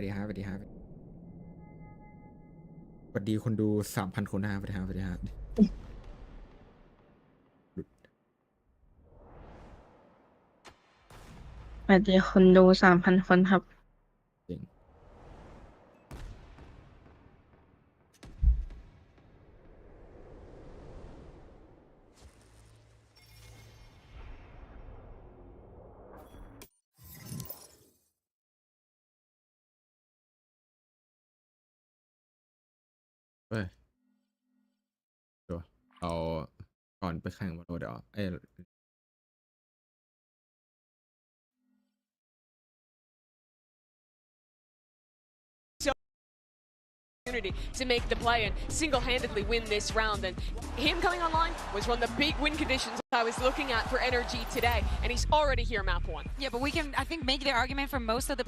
ดีครับสวัสดีครับสวัสดีคนดู3,000 คนนะครับสวัสดีครับสวัสดีครับสวัสดีคนดู3,000 คนครับจริงเฮ้ยเดี๋ยวเอาก่อนไปแข่งวอลโลเดี๋ยวto make the play and single-handedly win this round. And him coming online was one of the big win conditions I was looking at for NRG today, and he's already here map 1. Yeah, but we can, I think, make the argument for most of the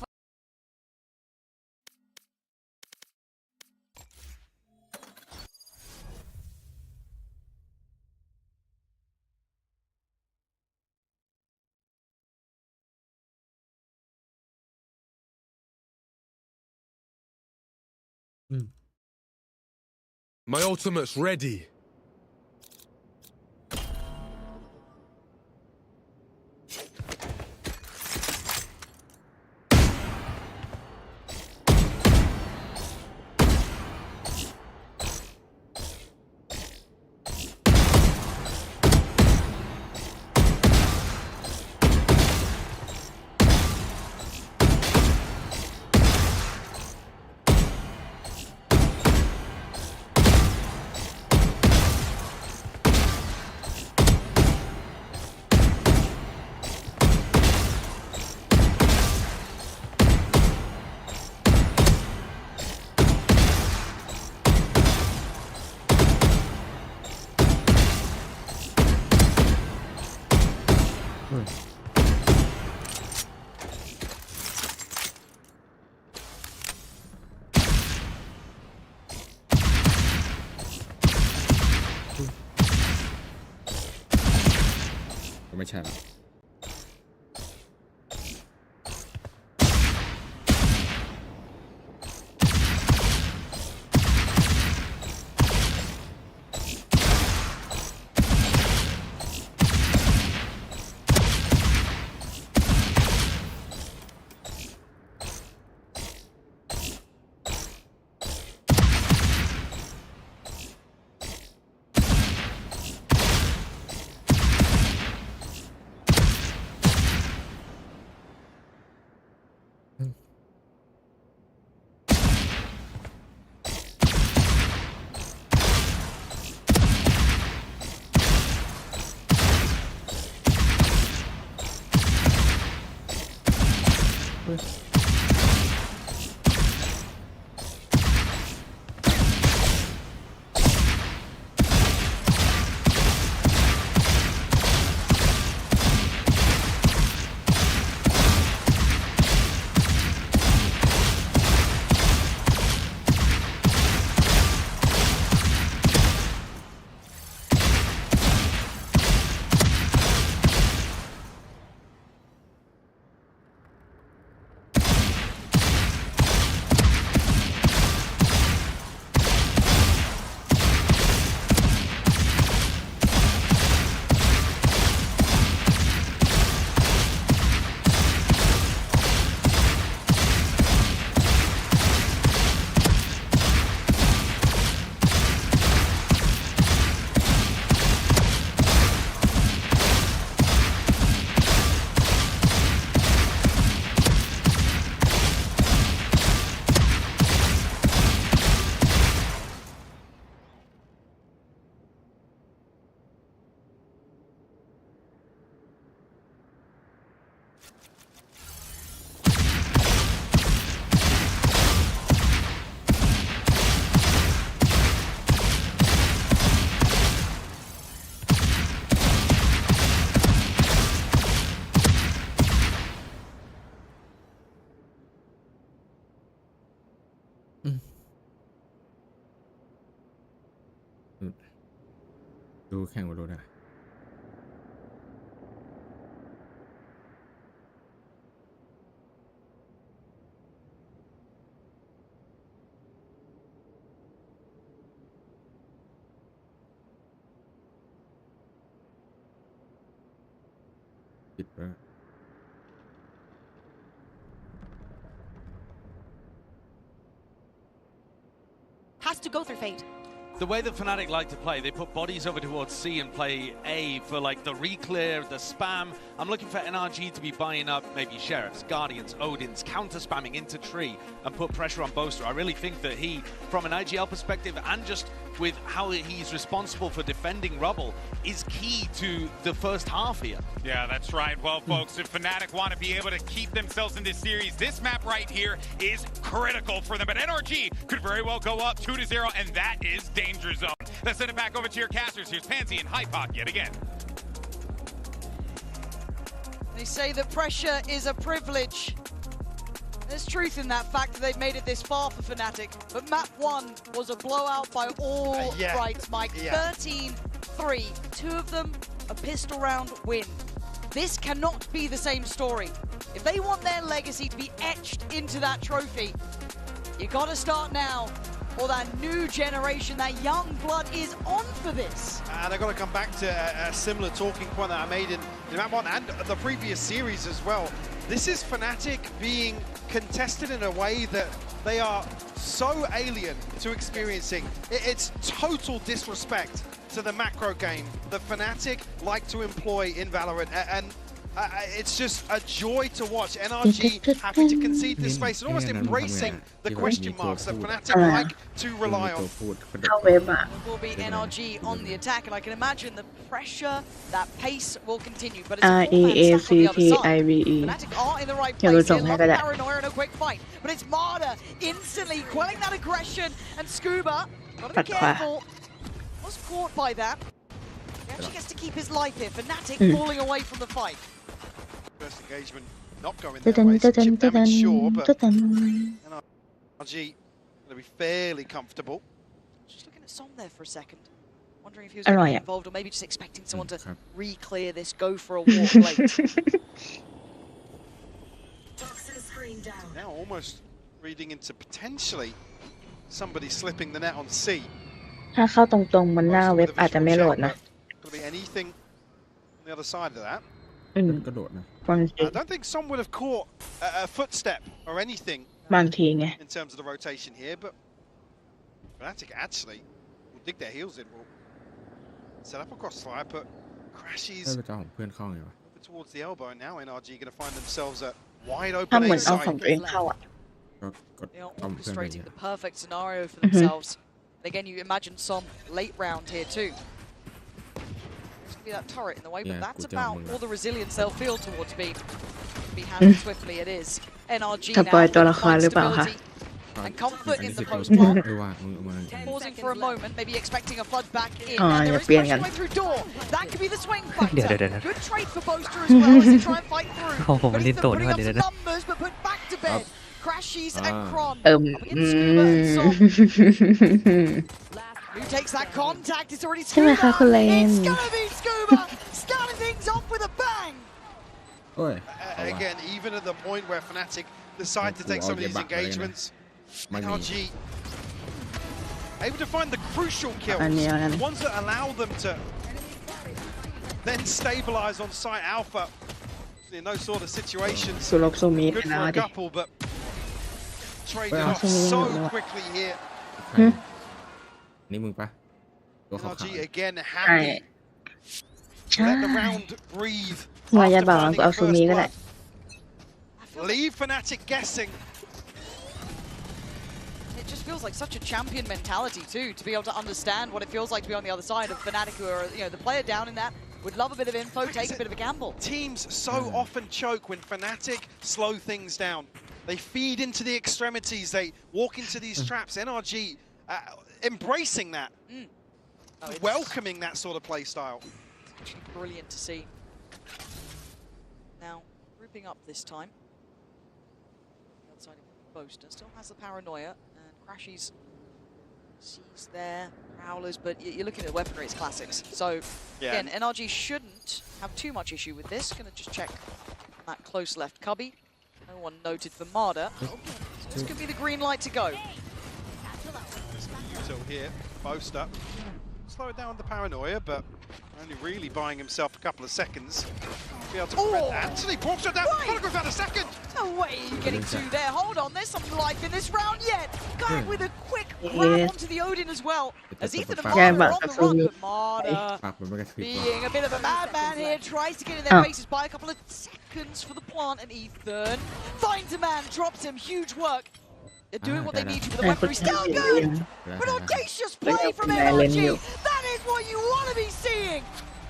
My ultimate's ready.ไม่ใช่ละดูแข่งวอลโลนะ ปิดไป Has to go through Fate. The way that Fnatic like to play, they put bodies over towards C and play A for like the re-clear, the spam. I'm looking for NRG to be buying up maybe Sheriffs, Guardians, Odins, counter-spamming into tree and put pressure on Boaster. I really think that he, from an IGL perspective and just with how he's responsible for defending Rubble, is key to the first half here. Yeah, that's right. Well, folks, if Fnatic want to be able to keep themselves in this series, this map right here is critical for them. But NRG could very well go up 2-0, and that is danger zone. Let's send it back over to your casters. Here's Pansy and Hypoc yet again. They say that pressure is a privilege. There's truth in that fact that they've made it this far for Fnatic. But map 1 was a blowout by all rights, Mike. 13-3. 2 of them a pistol round win. This cannot be the same story. If they want their legacy to be etched into that trophy, you gotta start now. Or that new generation, that young blood is on for this. And I've got to come back to a similar talking point that I made in map 1 and the previous series as well. This is Fnatic being contested in a way that they are so alien to experiencing. It's total disrespect to the macro game that Fnatic like to employ in Valorant, and it's just a joy to watch. NRG happy to concede this space and almost embracing the question marks that Fnatic like to rely on. เข้าเว็บอะ It will be NRG on the attack, and I can imagine the pressure, that pace will continue. But it's a four-man stack on the other side. REACTIVE Fnatic are in the right อย่ารู้ place จ here. งให้ Love ก็ได้ paranoia and a quick fight. But it's Marder instantly quelling that aggression, and Scuba, gotta be careful, was caught by that. He actually gets to keep his life here. Fnatic falling away from the fight. First engagement not going their way, some chip damage sure, but NRG going to be fairly comfortable. Just looking at Som there for a second, wondering if he was going to be involved or maybe just expecting someone to re-clear this, go for a walk late. Now almost reading into potentially somebody slipping the net on C. ถ้าเข้าตรงๆบนหน้าเว็บอาจจะไม่โหลดนะ Could be anything on the other side of that. กระโดดนะ บางที I don't think Som would have caught a footstep or anything บางทีไง in terms of the rotation here, but Fnatic actually will dig their heels in. Will set up across slide, but ได้ crashes ไปเจ้าของเพื่อนเข้าไงวะ over towards the elbow, and now NRG going to find themselves at wide ถ้า open เหมือน A เอาของ side. ตัวเองเข้าอ่ะ ก็กด They are ต้อมเพื่อนไป orchestrating เนี่ย the perfect scenario for themselves. Again, you imagine Som late round here too. There's going to be that turret in the way, but Yeah, that's good about job, all the resilience they'll feel towards B. Be handled swiftly, it is. NRG สปอย now ตัวละคร find หรือเปล่าคะ stability and comfort อัน in นี้ the คือ post ตัว plant. ว่ามือมา Pausing for a moment, maybe expecting a flood back in. Oh, And there yeah, is bien, pressure bien. way through door. That could be the swing factor. เดี๋ยว Good trade for Boaster as well as they try and fight through. โอ้โห But ลิ้น it's โต them ด้วย putting up เดี๋ยว some numbers, but put back to bed. Crashes and Kron. Up against Scuba and Som. Who takes that contact? It's already ใช่ไหม Scuba. คะคุณเลน It's gonna be Scuba. Starting things off with a bang. โอ้ย Again, even at the point where Fnatic decide to take some of these engagements, NRG able to find the crucial kills, the ones that allow them to then stabilize on site alpha in those sort of situations. สุรบสุมี Good นะ for a ดิ couple, but traded off so quickly here. นี่มึงปะตัวขาว NRG again happy to ใช่ let the round breathe ว่าอย่า after บอก finding เอา a ซูมี first ก็ได้ blood. Leave Fnatic guessing. It just feels like such a champion mentality too, to be able to understand what it feels like to be on the other side of Fnatic, who are, you know, the player down in that would love a bit of info, take a bit of a gamble. Teams so often choke when Fnatic slow things down. They feed into the extremities, they walk into these traps. NRG embracing that, welcoming that sort of play style. It's actually brilliant to see. Now, grouping up this time. The other side of Boaster still has the paranoia, and Crashies sees their prowlers, but you're looking at the weaponry, it's classics. So, again, NRG shouldn't have too much issue with this. Gonna just check that close left cubby. No one noted for Marder. So this could be the green light to go. Until here, Boaster. Slow it down the paranoia, but only really buying himself a couple of seconds. Be able to prevent Anthony walks her down. Monaco's had a second. No way you're getting two there. Hold on, there's some life in this round yet. Kayak with a quick grab onto the Odin as well. As Ethan and Marta are on the run, but Marta, being a bit of a madman here, tries to get in their faces by a couple of seconds for the plant, and Ethan finds a man, drops him. Huge work. They're doing what they need to, but the weaponry still good. But audacious play from NRG. That is what you want to be seeing.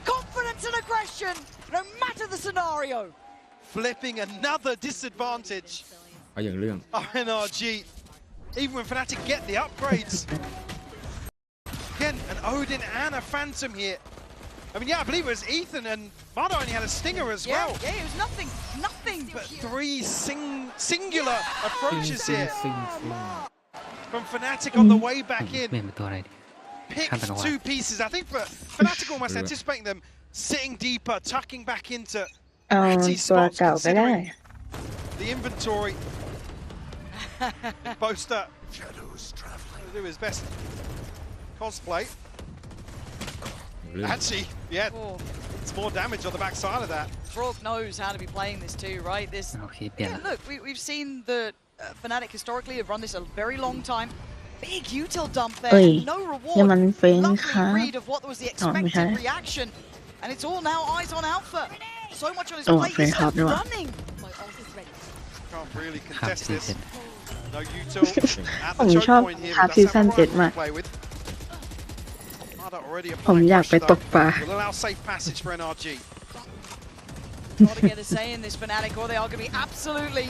Confidence and aggression, no matter the scenario. Flipping another disadvantage. เอาอย่างเรื่อง NRG, even when Fnatic get the upgrades. Again, an Odin and a Phantom here. I mean, yeah, I believe it was Ethan, and Mado only had a Stinger as well. Yeah, it was nothing. But three singular approaches here from Fnatic on the way back in. Picked two pieces. I think for Fnatic almost anticipating them sitting deeper, tucking back into petty spots, considering the inventory. Boaster will do his best cosplay. Actually, yeah, it's more damage on the backside of that. Frog knows how to be playing this too, right? This. Yeah, look, we've seen that Fnatic historically have run this a very long time. Big util dump there, no reward. Lovely read of what was the expected reaction, and it's all now eyes on Alpha. So much on his plate, he's still running. Can't really contest this. No util at the ผมช choke อบ point here. ฮาร์ But ดซี that's ซั่น how 7 มาก play with. Already ผม applying อยากไป pressure ต though. กปลา Will allow safe passage for NRG. Gotta get a say in this Fnatic, or they are going to be absolutely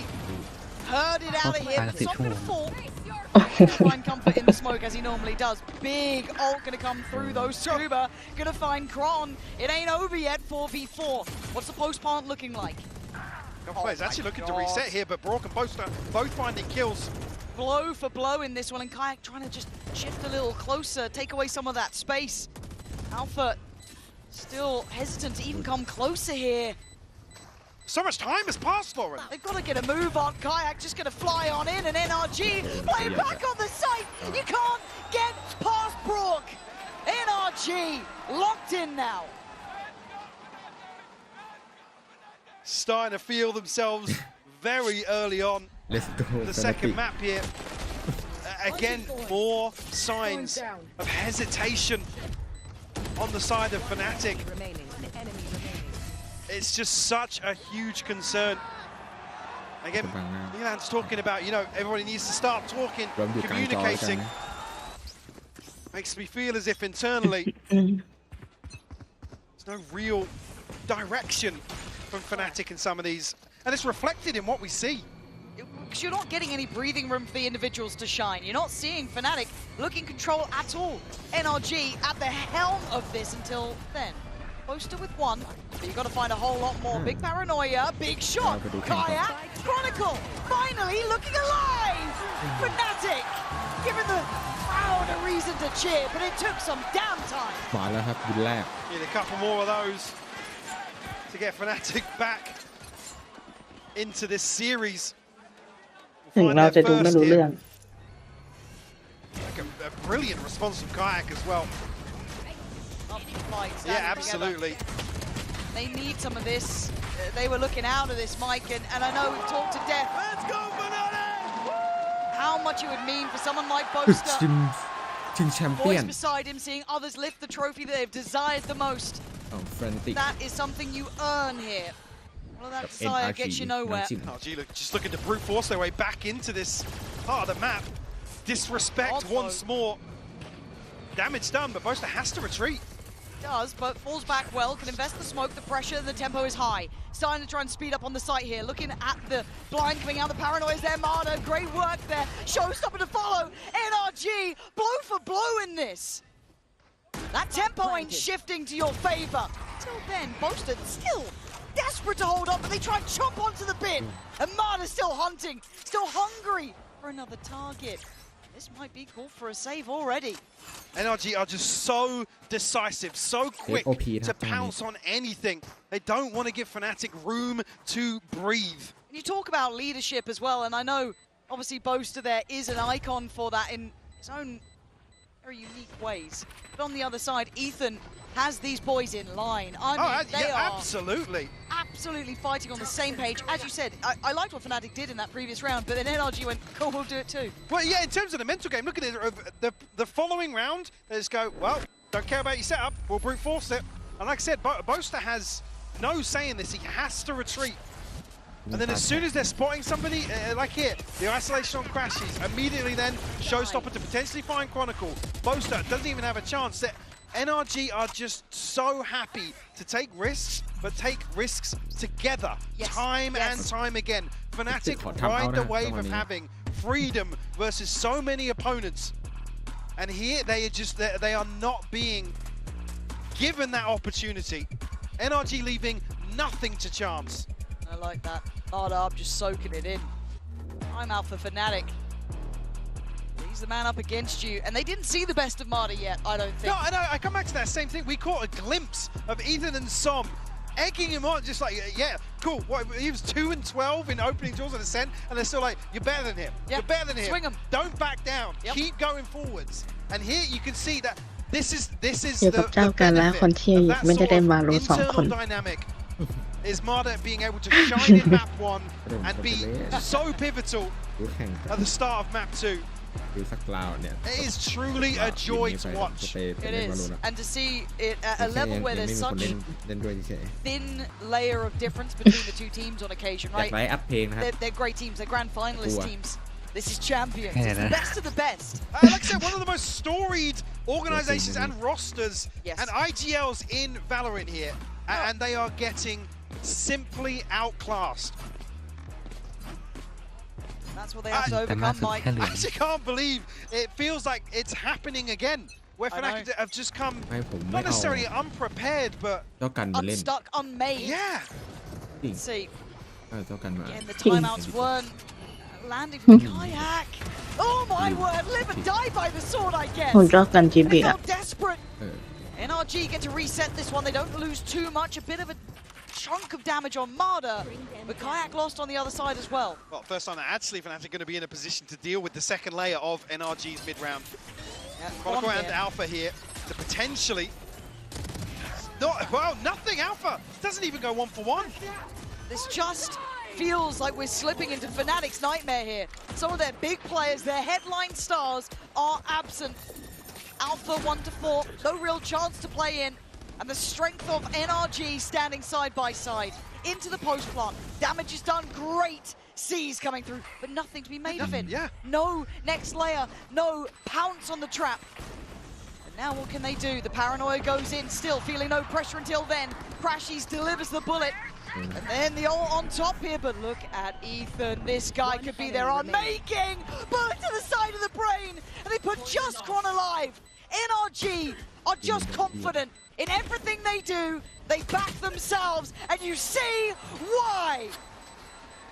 herded out of here. So I'm going to fall. Find comfort in the smoke as he normally does. Big ult going to come through those scuba. Going to find Kron. It ain't over yet. 4v4. What's the post plant looking like? Players actually looking to reset here, but Brock and Boaster both finding kills. Blow for blow in this one, and Kayak trying to just shift a little closer, take away some of that space. Alpha still hesitant to even come closer here. So much time has passed, Lauren. They've got to get a move on. Kayak just going to fly on in, and NRG play back on the site. You can't get past Brock. NRG locked in now. Starting to feel themselves very early on. Let's go The second map here. Again, more signs of hesitation on the side of Fnatic. It's just such a huge concern. Again, Milan's talking about, you know, everybody needs to start talking, communicating. Makes me feel as if internally there's no real direction from Fnatic in some of these, and it's reflected in what we see. Because you're not getting any breathing room for the individuals to shine. You're not seeing Fnatic looking control at all. NRG at the helm of this until then. Boaster with one, but you've got to find a whole lot more. Big paranoia, big shot. Kayak, Chronicle, finally looking alive! Fnatic, giving the crowd a reason to cheer, but it took some damn time. มาแล้วครับวินแรก Need a couple more of those to get Fnatic back into this series. ถึงเราจะดูไม่รู้เรื่อง Like a brilliant response from Kayak as well. Yeah, absolutely. They need some of this. They were looking out of this, Mike, and I know we've talked to death. Let's go, Fnatic! How much it would mean for someone like Boaster. ชิงแชมเปี้ยน Voice beside him, seeing others lift the trophy that they've desired the most. ของ Fnatic That is something you earn here. All of that desire gets you nowhere. NRG just looking to brute force their way back into this part of the map. Disrespect once more. Damage done, but Boaster has to retreat. Does, but falls back well, can invest the smoke, the pressure, the tempo is high. Starting to try and speed up on the site here, looking at the blind coming out, the paranoia is there, Marta, great work there, showstopper to follow, NRG, blow for blow in this. That tempo ain't shifting to your favor. Till then, Boaster still desperate to hold up, but they try and chomp onto the bit, and Marta's still hunting, still hungry for another target. This might be called for a save already. NRG are just so decisive, so quick to pounce on anything. They don't want to give Fnatic room to breathe. You talk about leadership as well, and I know obviously Boaster there is an icon for that in his own very unique ways. But on the other side, Ethan has these boys in line. I mean, they are absolutely absolutely fighting on the same page. As you said, I liked what Fnatic did in that previous round, but then NRG went, cool, we'll do it too. Well, yeah, in terms of the mental game, look at it. The following round, they just go, well, don't care about your setup, we'll brute force it. And like I said, Boaster has no say in this. He has to retreat. And then as soon as they're spotting somebody, like here, the isolation on Crashes, immediately then Showstopper to potentially find Chronicle. Boaster doesn't even have a chance. NRG are just so happy to take risks, but take risks together, time and time again. Fnatic ride the wave of having freedom versus so many opponents. And here they are not being given that opportunity. NRG leaving nothing to chance. I like that. Marda just soaking it in. I'm out for Fnatic. He's the man up against you, and they didn't see the best of Marda yet, I don't think. No, I come back to that same thing. We caught a glimpse of Ethan and Som egging him on, just like, yeah, cool. What, he was 2 and 12 in opening duels and Ascent, and they're still like, you're better than him. You're better than him. Swing him. Don't back down. Keep going forwards. And here you can see that this is อยู่กับเจ้ากันและคนที่ไม่ได้เล่นมารู้2 คน dynamic. Is Marda being able to shine in map 1 and be so pivotal at the start of map 2. It is truly a joy to watch. It is, and to see it at a level where there's such thin layer of difference between the two teams on occasion, right? They're great teams, they're grand finalist teams. This is champions, it's the best of the best. Like I said, one of the most storied organizations and rosters and IGLs in Valorant here, and they are getting simply outclassed. That's what they have to overcome, Mike. I actually can't believe it feels like it's happening again. Where Fnatic have just come, not necessarily unprepared, but unstuck, unmade. Yeah. Let's see. Again, the King. timeouts weren't landing from Kayak. Oh my word, live and die by the sword, I guess. ผมชอบกัน GB They อ่ะ felt desperate. NRG get to reset this one. They don't lose too much. A bit of a chunk of damage on Marda, but Kayak lost on the other side as well. Well, first time that actually Fnatic going to be in a position to deal with the second layer of NRG's mid-round. Chronicle and Alpha here to potentially... nothing Alpha! Doesn't even go 1-for-1. This just feels like we're slipping into Fnatic's nightmare here. Some of their big players, their headline stars, are absent. Alpha 1-4, no real chance to play in. And the strength of NRG standing side by side into the post plant. Damage is done, great C's coming through, but nothing to be made of it. No next layer, no pounce on the trap. And now what can they do? The paranoia goes in, still feeling no pressure until then. Crashies delivers the bullet. And then the ult on top here, but look at Ethan. This guy could be their unmaking. Bullet to the side of the brain, and they put just Chron alive. NRG are just confident in everything they do. They back themselves, and you see why.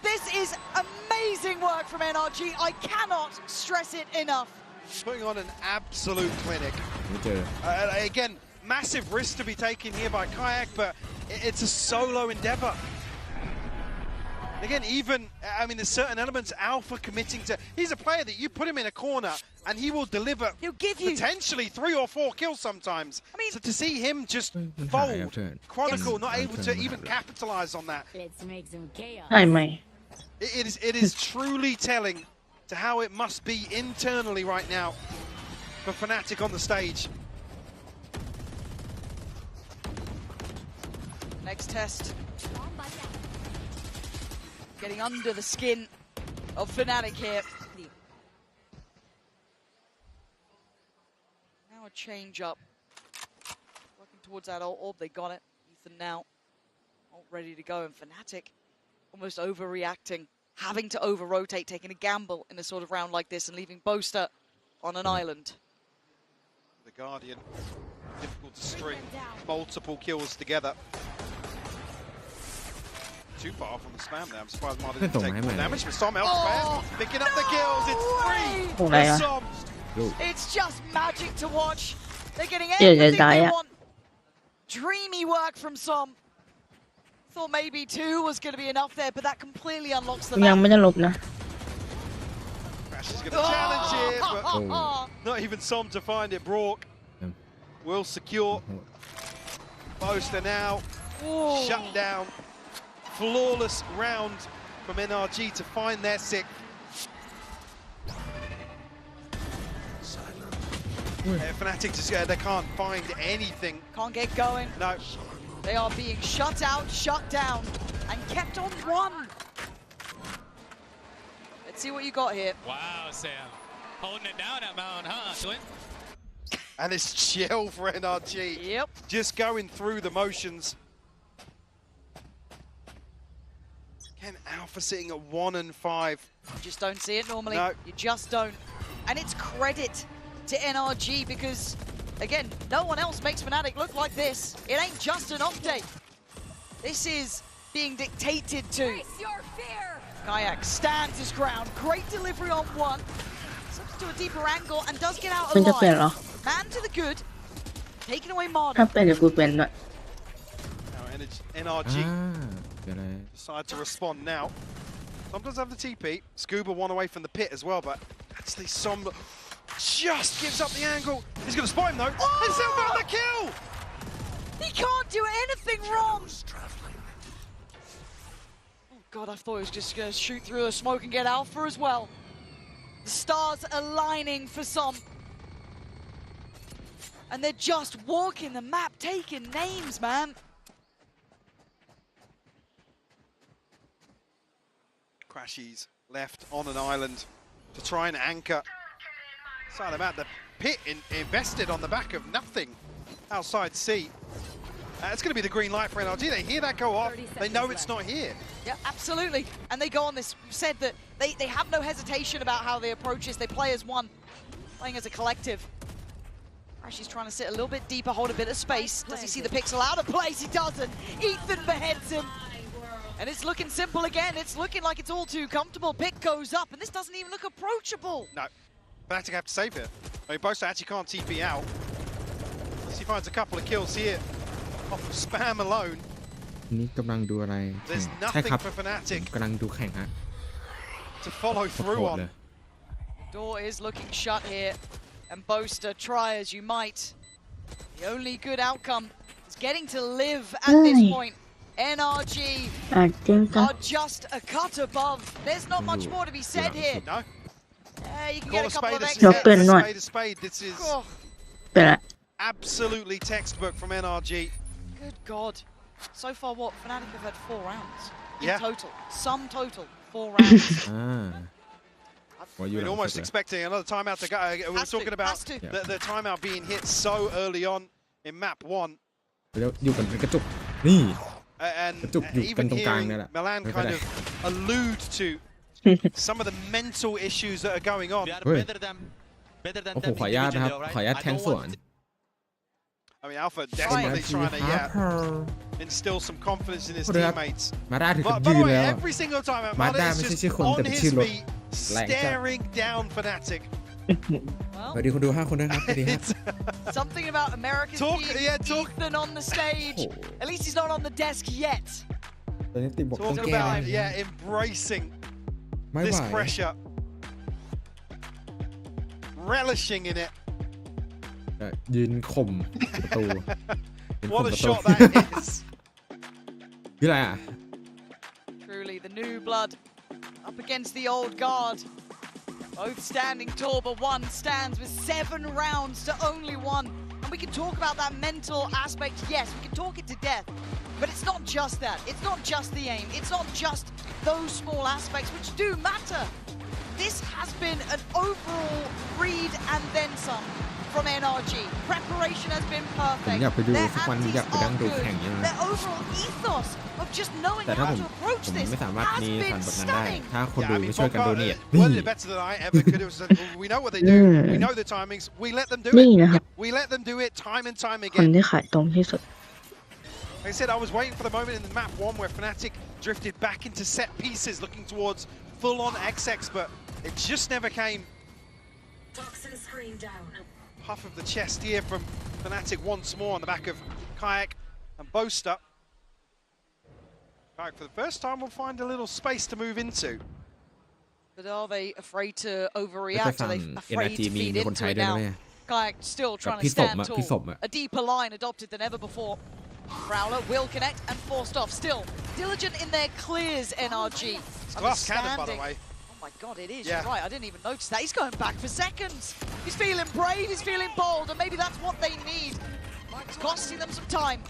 This is amazing work from NRG. I cannot stress it enough. Putting on an absolute clinic. Again, massive risk to be taken here by Kayak, but it's a solo endeavor. Again, I mean, there's certain elements Alpha committing to. He's a player that you put him in a corner and he will deliver potentially 3 or 4 kills sometimes. I mean, so to see him just fold, Chronicle not able to even capitalize on that. Let's make some chaos. ใช่ไหม It is truly telling to how it must be internally right now for Fnatic on the stage. Next test. Getting under the skin of Fnatic here. Now a change up. Working towards that orb, they got it. Ethan now all ready to go, and Fnatic almost overreacting, having to over-rotate, taking a gamble in a sort of round like this and leaving Boaster on an island. The Guardian, difficult to string multiple kills together. Too far from the spam there. I'm surprised Marta didn't take more damage, but Som elsewhere, picking up the kills. It's 3 for Som. It's just magic to watch. They're getting everything they want. Dreamy work from Som. Thought maybe 2 was going to be enough there, but that completely unlocks the ยัง map. ไม่ได้ลบนะ Crash is going to challenge it, but not even Som to find it. Brock will secure. Boaster now shut down. flawless round from NRG to find their sixth. Fnatic just they can't find anything. Can't get going. No. They are being shut out, shut down, and kept on one. Let's see what you got here. Wow, Sam. Holding it down at Mount, huh, Twin? And it's chill for NRG. Yep. Just going through the motions. Ken Alpha sitting at 1 and 5. You just don't see it normally. No. You just don't. And it's credit to NRG because, again, no one else makes Fnatic look like this. It ain't just an update. This is being dictated to. Kayak stands his ground. Great delivery on one. Slips to a deeper angle and does get out มันจะเป็น alive. เหรอ Man to the good. Taking away ถ้า Marder. เป็นเดี๋ยวกูเป็นด้วย Now NRG เดี๋ยวอะไร decide to respond now. Som does have the TP. Scuba one away from the pit as well, but actually Som just gives up the angle. He's going to spot him though. Oh! And still got the kill! He can't do anything wrong. Oh God, I thought he was just going to shoot through the smoke and get Alpha as well. The stars aligning for Som. And they're just walking the map, taking names, man. Crashies left on an island to try and anchor. Side of the pit invested on the back of nothing outside C. It's going to be the green light for NRG. They hear that go off. They know it's not here. Yeah, absolutely. And they go on this, said that they have no hesitation about how they approach this. They play as one, playing as a collective. Crashy's trying to sit a little bit deeper, hold a bit of space. Does he see the pixel out of place? He doesn't. Ethan beheads him. And it's looking simple again. It's looking like it's all too comfortable. Pick goes up, and this doesn't even look approachable. No. Fnatic have to save it. I mean, Bosa actually can't TP out. He finds a couple of kills here off of spam alone. นี่กำลังดูอะไร There's ใช่ครับ nothing for Fnatic กำลังดูแข่งฮะ to follow โค through ตรเล on. ย Door is looking shut here, and Boaster, try as you might. The only good outcome is getting to live at this point. NRG อ่ะจริงจัง are just a cut above. There's not much more to be said here. No. You can Call get a a couple spade of a extra. Open one. spade a spade. This is Oh, เป็นไร absolutely textbook from NRG. good God. So far, what? Fnatic have had 4 rounds in Yeah. total. Sum total, 4 rounds. อ่า Well, you We're don't almost think so. expecting another timeout to go. We were Has to, talking about has to. the timeout being hit so early on in map 1. แล้วอยู่กันเป็นกระจุกนี่ And Ketukอยู่กัน even ตรงกลาง hearing นั่นแหละ Milan ไม่เป็น kind ไร of allude to some of the mental issues that are going on. We are Oi. better than โอ้โห them ขออนุญาตนะครับ individually, ขออนุญาต alright? แทง I ส don't วน want I mean, Alpha definitely trying to instill some confidence in his ขอโทษครับ teammates. มาด้าถึงกับ By ยื the น way, แล้ว every single time out, Mada Mada is ไม่ใช่ just ชื่อคน on แต่เป็น his ชื่อรถ feet, แรงจัด staring down Fnatic. Well, สวัสดีคนดู5 คนด้วยครับสวัสดีครับ something about American Talk- team. yeah, talk- Ethan on the stage. Oh. At least he's not on the desk yet. ตอนนี้ติดบอกต้อง Talk แก้ about embracing ไม่ไหว this pressure, relishing in it. ยืนข่มประตูยืนข่ม What ป a ระตู shot that is. คืออะไรอ่ะ Truly, the new blood up against the old guard. Both standing tall, but one stands with 7 rounds to only 1. And we can talk about that mental aspect. Yes, we can talk it to death. But it's not just that. It's not just the aim. It's not just those small aspects which do matter. This has been an overall read and then some from NRG. Preparation has been ผม perfect. อยากไปดู Their สักวัน antis อยากไปนั่ง are ดู good. แข่งอย่างนั้น Their overall ethos of just knowing แต่ถ้า how ผม to approach ผม this ไม่สามารถ has มี been ฝันแบบนั้นได้ stunning. ถ้าคน Yeah, ดู I mean, ไม่ช่วยกัน Pogba, โดเนท worded it better than I ever could. It was, we know what they do. We know the timings. We let them do นี่ it. นะครับ We let them do it time and time คน again. ที่ขายตรงที่สุด Like I said, I was waiting for the moment in the map 1 where Fnatic drifted back into set pieces, looking towards full-on XX, but it just never came. Toxin screen down. Puff of the chest here from Fnatic once more on the back of Kayak and Boaster. Kayak, for the first time, will find a little space to move into. But are they afraid to overreact? Are they afraid to feed into it now? Kayak still trying to stand tall. A deeper line adopted than ever before. Prowler will connect and forced off. Still, diligent in their clears, NRG. It's glass cannon, by the way. Oh my god, it is. Yeah. You're right, I didn't even notice that. He's going back for seconds. He's feeling brave, he's feeling bold, and maybe that's what they need. It's costing them some time.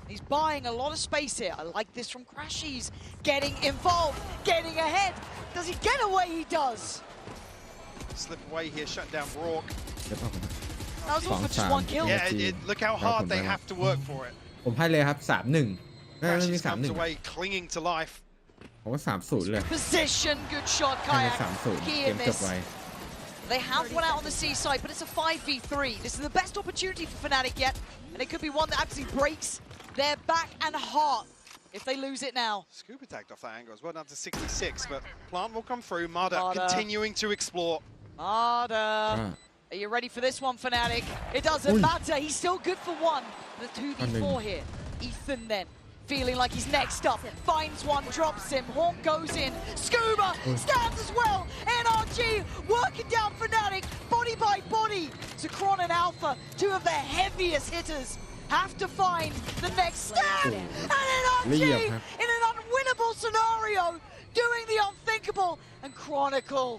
He's buying a lot of space here. I like this from Crashies. Getting involved, getting ahead. Does he get away? He does. Slip away here, shut down Rourke. That was all for just one kill. Yeah, look how hard they have to work for it. ผมให้เลยครับ 3-1 ไม่มี Crashies comes 3-1 away, clinging to life. ผมว่า 3-0 เลย Position, good shot, ให้เลย Kayak. 3-0 Key เก in มจบ this. ไว They have one out on the seaside, but it's a 5v3. This is the best opportunity for Fnatic yet, and it could be one that absolutely breaks their back and heart if they lose it now. Scuba tagged off that angle as well, down to 66, but Plant will come through. Mada continuing to explore. Mada, are you ready for this one, Fnatic? It doesn't matter, he's still good for one. The 2v4 here. Ethan then, feeling like he's next up, finds one, drops him, Hawk goes in, Scuba stands as well, NRG working down Fnatic, body by body. Zakron and Alpha, two of their heaviest hitters, have to find the next stand, and NRG in an unwinnable scenario, doing the unthinkable, and Chronicle.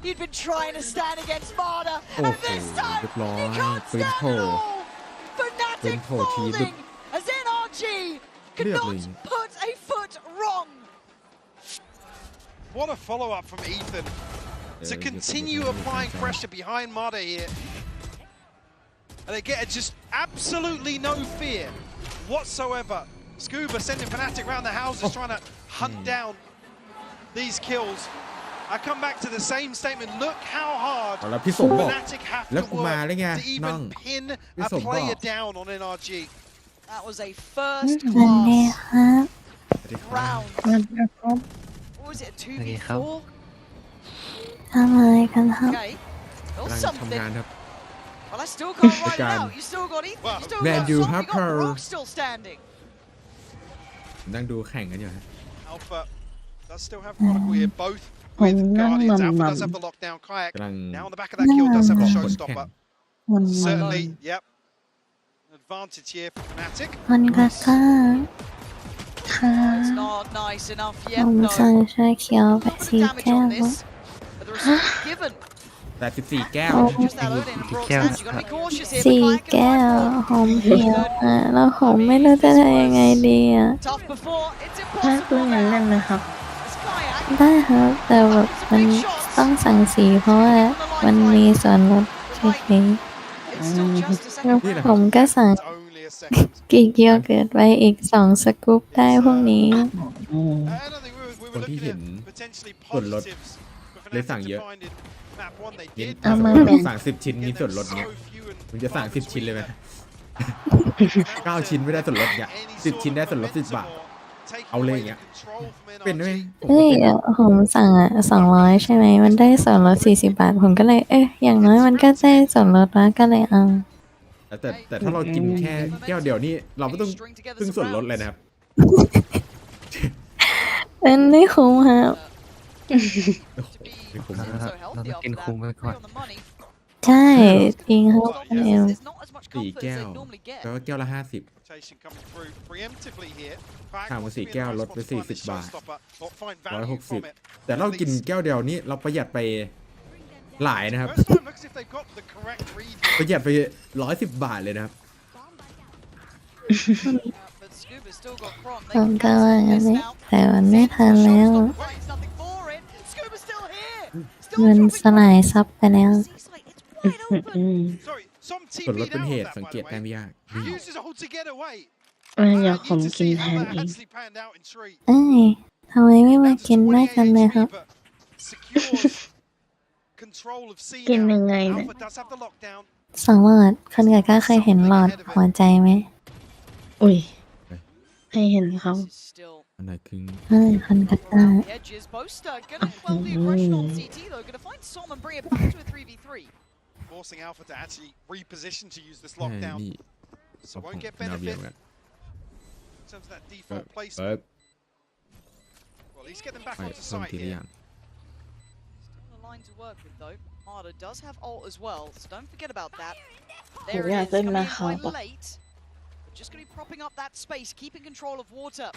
He'd been trying to stand against Marta, and this time he can't stand at all. Fnatic folding as NRG cannot put a foot wrong. What a follow-up from Ethan to continue applying pressure behind Mada here. And they get just absolutely no fear whatsoever. Scuba sending Fnatic around the houses trying to hunt down these kills. I come back to the same statement. Look how hard Fnatic have to work to even pin a player down on NRG. That was a first class round. What was it, a 2v4? Okay, well, something. Well, I still can't write it out. You still got Ethan, you still got Son, you got Rourke still standing. นั่งดูแข่งกันอยู่ Alpha does still have Chronicle here, both with Guardians. Alpha does have the lockdown. Kayak now on the back of that kill does have the showstopper. Certainly, yep. Advantage here for Fnatic. It's not nice enough yet, ผม though. สั่งชาเขียวไป Put 4 damage แก้ว on this, but the result is given. 84 แก้ว Just that Odin and Brock's hands. You gotta be cautious here. 4 แก้วหอมเขียวแล้วผมไม่รู้จะทำยังไงดีอ่ะ Tough before, it's ถ้าคุ impossible ณอย่าง now. นั้นนะครับ It's Kayak. ได้ครับแต่แบบมันต้องสั่งสีเพราะว่ามันมีส่วนลดเฉย It's still just a second. ๆผมก็สั่ง It's only a second. กี่เกียวเกิดไปอีก2 สกู๊ปได้พวกนี้ I don't think we were looking at potentially positives for Fnatic to find in map one. They did. เอามาเป็น สั่ง10 ชิ้นมีส่วนลดเงี้ย คุณจะสั่ง10 ชิ้นเลยไหม 9 ชิ้นไม่ได้ส่วนลดเนี่ย10 ชิ้นได้ส่วนลด10 บาท เอาเลยอย่างเงี้ย เป็นไหม เฮ้ยผมสั่ง200ใช่ไหมมันได้ส่วนลด40 บาทผมก็เลยอย่างน้อยมันก็ได้ส่วนลดนะก็เลยเอา แต่ถ้าเรากินแค่แก้วเดียวนี่เราไม่ต้องซึ่งส่วนลดเลยนะครับ เป็นไม่คุ้มครับ ไม่คุ้ม เรากินคุ้มไปก่อน ใช่จริงครับเอว 4 แก้วแล้วก็แก้วละ 50 ข้าวมา4 แก้วลดไป40 บาท 160 แต่เรากินแก้วเดียวนี่เราประหยัดไปหลายนะครับ ประหยัดไป110 บาทเลยนะครับ ผมก็ว่างั้นเลยแต่มันไม่ทันแล้วมันสลายซับไปแล้ว ส่วนลดเป็นเหตุสังเกตได้ไม่ยาก อยากผมกินแทนเองทำไมไม่มากินด้วยกันเลยครับ กินยังไงเนี่ย2 หลอดคนกับก็เคยเห็นหลอดหัวใจไหมอุ้ยให้เห็นเขา อันไหนคือ คนกับก็ Forcing Alpha to actually reposition to use this lockdown. So won't get benefit in terms of that default placement. Well, at least get them back onto site here. Still a line to work with though. Marta does have ult as well, so don't forget about that. There it is, coming in quite late. just going to be propping up that space, keeping control of water.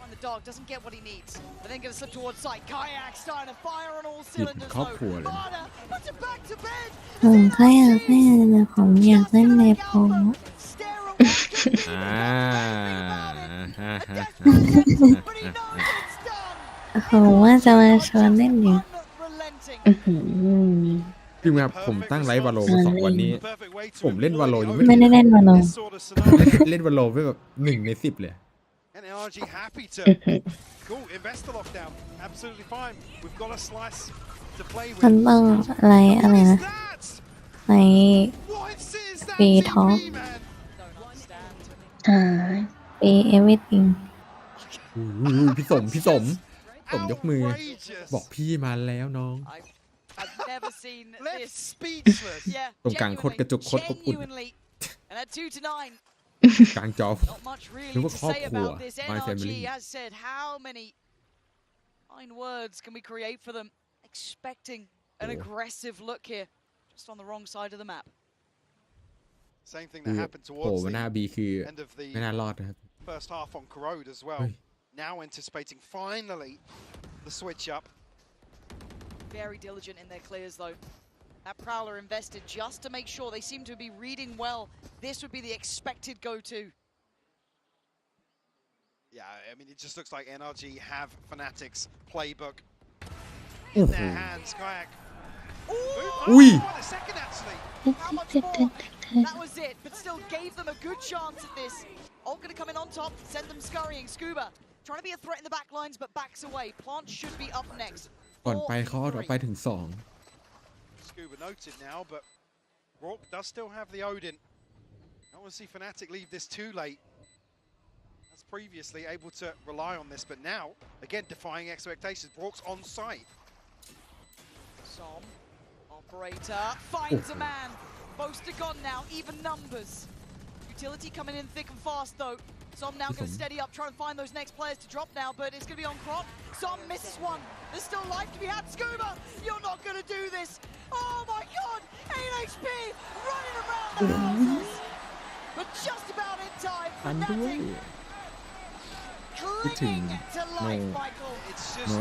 And the dog doesn't get what he needs, but then going to slip towards side. Kayak starting to fire on all cylinders. Mada puts it back to bed. ผมก็อยากเล่นแต่ผมอยากเล่นในโปร ผมว่าจะมาชวนเล่นอยู่ พี่ครับผมตั้งไลฟ์วาโลมา2 วันนี้ ผมเล่นวาโลยัง ไม่ได้เล่นวาโล เล่นวาโลไปแบบ1 ใน 10เลย NRG happy to cool invest the lockdown. Absolutely fine. We've got a slice to play with. มันต้องอะไรนะในปีท็อปปี everything พี่สมยกมือบอกพี่มาแล้วน้อง I've never seen this. ต รงกลางโคตรกระจุกโคตรอบอุ่น And at 2 to 9. กลางจอ Not much นึก really ว่า to ครอบ say ครัว about this. My family NRG has said how many fine words can we create for them, expecting an aggressive look here, just on the wrong side of the map. Same thing that happened โอ้ towards หน้า B คือ the end of the ไม่น่ารอดนะครับ first half on Corrode as well. Now anticipating finally the switch up. Very diligent in their clears though. That Prowler invested just to make sure they seem to be reading well. This would be the expected go-to. Yeah, I mean, it just looks like NRG have Fnatic's playbook in their hands. Kayak. Ui. A second, actually. How much more? That was it, but still gave them a good chance at this. All going to come in on top, send them scurrying. Scuba trying to be a threat in the back lines, but backs away. Plant should be up next. ก่อนไปเขาเอาไปถึง Scuba noted now, but Rourke does still have the Odin. I want to see Fnatic leave this too late. As previously able to rely on this, but now, again, defying expectations. Rourke's on site. Som, operator, finds a man. Boaster gone now, even numbers. Utility coming in thick and fast though. Som now going to steady up, try and find those next players to drop now, but it's going to be on Crop. Som misses one. There's still life to be had. Scuba, you're not going to do this. Oh my god, 8 HP running around the houses. But just about in time. Fnatic clinging to life, Michael. It's just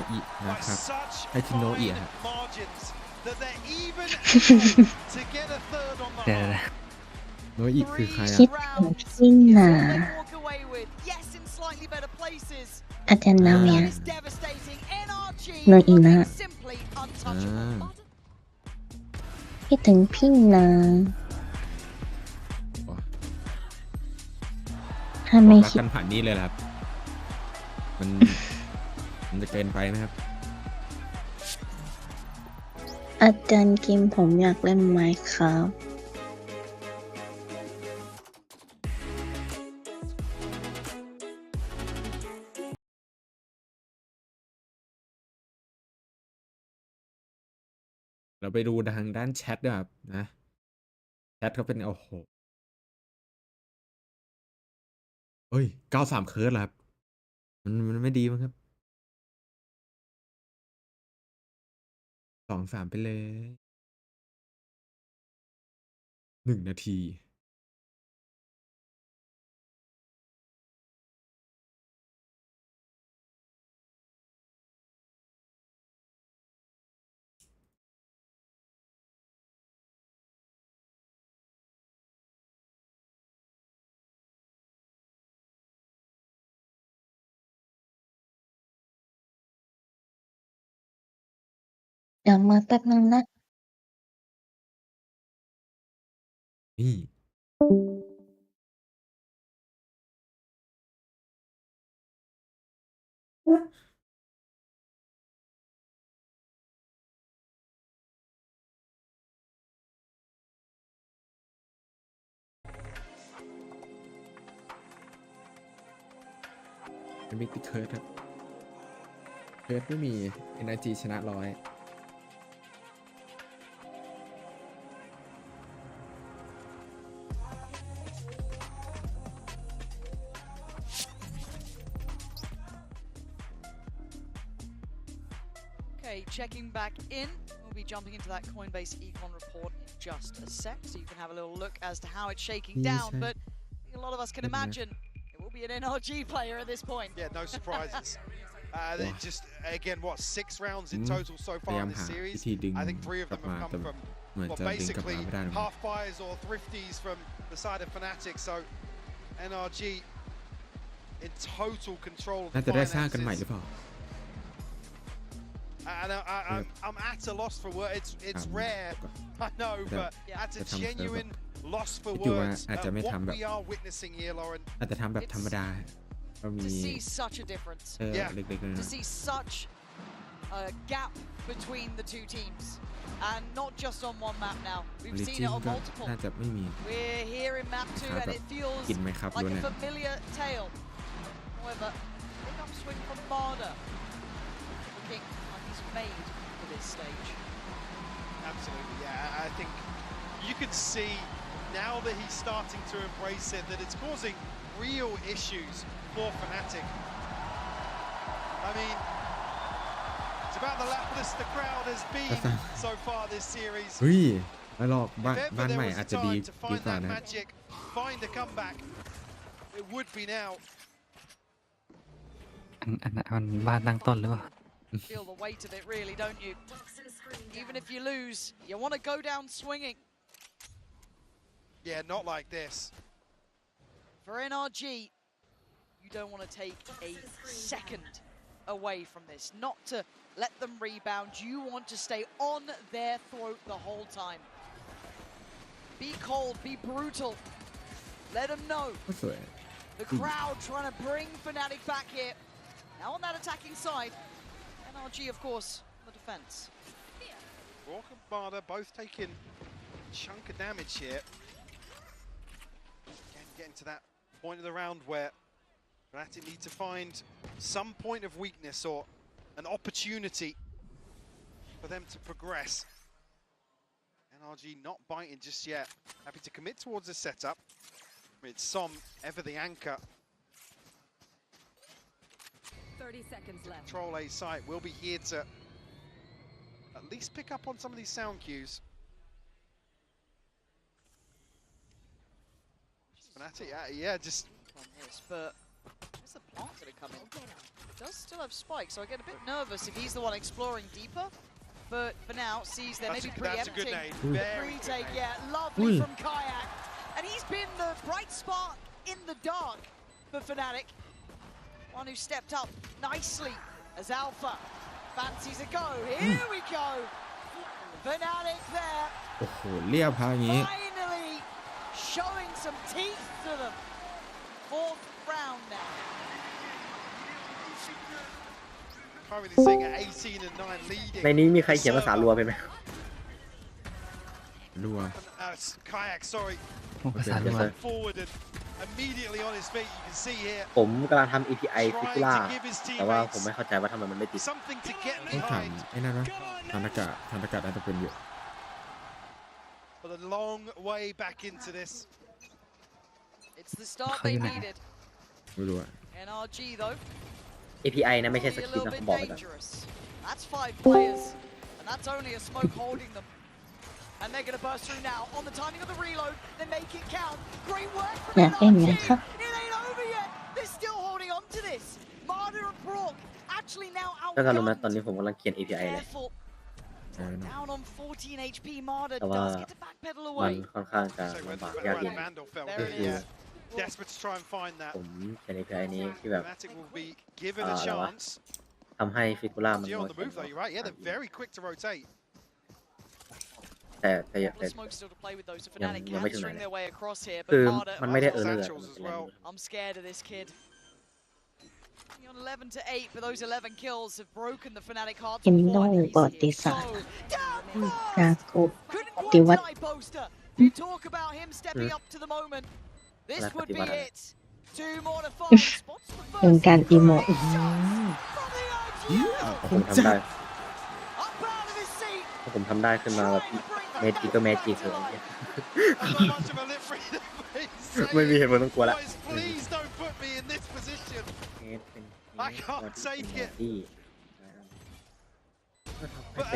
by such fine margins that they're even able to get a third on the half. โนอีคือใคร คิด อ่ะ ถึงพี่นา Walk away with. Yes, in slightly better places. อาจารย์นาเวีย That is devastating. NRG โนอีนะ simply untouchable. คิดถึงพี่นาถ้าไม่ รัก คิด กันผ่านนี้เลยครับมันจะเกินไปนะครับ อาจารย์กิมผมอยากเล่นไมค์ครับ เราไปดูทางด้านแชทด้วยครับนะแชทเขาเป็นโอ้โหเฮ้ย93เคิร์ดแล้วครับมันไม่ดีมั้งครับ2-3ไปเลย1 นาที เดี๋ยวมาแป๊บนึงนะ นี่ เป็นบิ๊กเคิร์ดครับเคิร์ดไม่มี energy ชนะ100Okay, checking back in. We'll be jumping into that Coinbase econ report in just a sec, so you can have a little look as to how it's shaking down. But a lot of us can imagine it will be an NRG player at this point. Yeah, no surprises. It just again, what 6 rounds in total so พยา far ยาม in this หา series. วิธีดึง I think 3 of กลับ them มา have แต่ come from เหมือน well, จะดึงกลับ basically มาไม่ได้ half buys or thrifties from the side of Fnatic. So NRG in total control of น่า the จะได้สร้างกันใหม่ห finances. รือเปล่า And I'm at a loss for words. It's rare, I know, but at a genuine loss for words at what we are witnessing here, Lauren. อาจจะทำแบบธรรมดาก็มี To see such a difference. เล็กๆน้อย To see such a gap between the two teams, and not just on one map now. ๆ We've seen จริ it ง on ก็ multiple. น่าจะไม่มี We're here in map 2, and it feels กินไหมครับ like รู้ a เนี่ย familiar tale. However, big upswing from Marder, looking like he's made for this stage. Absolutely, yeah. I think you can see now that he's starting to embrace it that it's causing real issues for Fnatic. I mean, it's about the loudest the crowd has been so far this series. เฮ้ยไม่หรอกบ้าน If ever บ้าน there ใหม่ was อาจ a จะดี time to ดี find กว่า that นะ magic, find a comeback, it would be now. อันมันบ้านตั้งต้นหรือเปล่า Feel the weight of it, really, don't you? Even if you lose, you want to go down swinging. Yeah, not like this. For NRG, you don't want to take a second away from this. Not to let them rebound. You want to stay on their throat the whole time. Be cold, be brutal. Let them know. ก็สวย The crowd trying to bring Fnatic back here. Now on that attacking side, NRG, of course, on the defense. Rourke and Barda both taking a chunk of damage here. Again, getting to that point of the round where Fnatic need to find some point of weakness or an opportunity for them to progress. NRG not biting just yet. Happy to commit towards the setup. It's Som, ever the anchor. 30 seconds left. Control A site will be here to at least pick up on some of these sound cues. Fnatic, yeah, just On this, but where's the plant going to come in? Does still have Spike, so I get a bit nervous if he's the one exploring deeper. But for now, sees they're maybe that's a good preempting. nade. The Very retake, good nade. yeah, lovely from Kayak. And he's been the bright spark in the dark for Fnatic. One who stepped up nicely as Alpha fancies a go. Here we go. Fnatic there. โอ้โหเรียบพาอย่างนี้ Finally showing some teeth to them. 4th round now. Currently sitting at 18 and 9 leading. ในนี้มีใครเขียนภาษารัวไปไหม รัว Kayak, sorry. ภาษารัว Forward and immediately on his feet. You can see here. ผมกำลังทำ API ฟิกูล่าแต่ว่าผมไม่เข้าใจว่าทำไมมันไม่ติด Something to get ต้องถาม behind. ไอ้นั่นวะธนากะน่าจะเป็นอยู่ But a long way back into this. It's the start they needed. ไม่รู้อะ NRG though. API นะไม่ใช่ส A คริปต์ little นะผม bit บอกไปก่อน dangerous. That's 5 players, and that's only a smoke holding them. And they're going to burst through now on the timing of the reload. They make it count. Great work from NRG. It ain't over yet. They're still holding on to this. Marder and Brock actually now แล้วก็รู้ไหม outgunned. ตอนนี้ผมกำลังเขียน API เลย Careful. Down on 14 HP. Marder แต่ว่า does get to backpedal มัน away. ค่อนข้างจะ So when ลำบากยากเย็น Vandal fell, There it is. desperate to try and find that. ผมเขียน API นี้ที่แบบ Fnatic will be given a chance. ทำให้ฟิกูล่ามัน You're น้อ on ย the move though, you're right. Yeah, they're very quick to rotate. แต่ Couple of smokes still to play with those. So Fnatic ยังไม่ถึงไหน hamstring their way across here, คือ but Marder มันไม่ได้ also เลย Satchels as well. I'm scared of this kid. On 11 to 8, but those 11 kills have broken the Fnatic hearts. เห็นโดประวัติศาสตร์กาโก Couldn't ติ quite วัตร deny Boaster. You talk about him stepping up to the moment. This would be it. 2 more to find. Spots the เป็น first. การอีโม From the RGL. ผมทำได้ Up out of his seat. ผมทำได้ขึ้นมาแบบเมจิก็เมจิเลย And not much of a lip read. ไม่มีเหตุผลต้องกลัวละ Boys, please don't put me in this position. I can't take it. But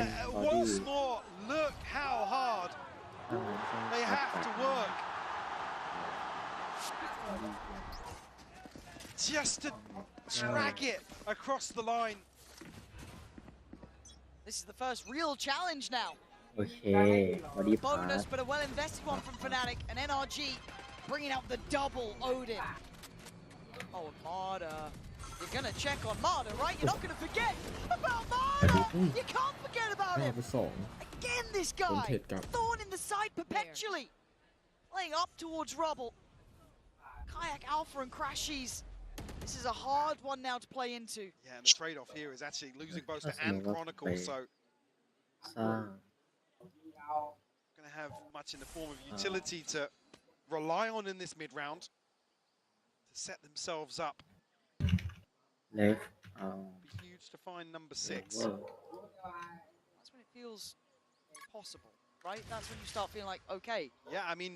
once more, look how hard they have to work. Just to drag it across the line. This is the first real challenge now. โอเคบอดี้พา Bonus, but a well-invested one from Fnatic and NRG bringing out the double Odin. Oh, Marta. You're gonna check on Marta, right? You're not gonna forget about Marta. You can't forget about 5 him. ไป Again, this 2 ผม guy. เทรดกลับ Thorn in the side perpetually. Playing up towards rubble. Kayak Alpha and Crashies. This is a hard one now to play into. Yeah, and the trade-off here is actually losing Boaster and Chronicle, so สร้าง going to have much in the form of utility to rely on in this mid-round to set themselves up. เลฟเอา Be huge to find number 6. That's when it feels possible, right? That's when you start feeling like, okay. Yeah, I mean,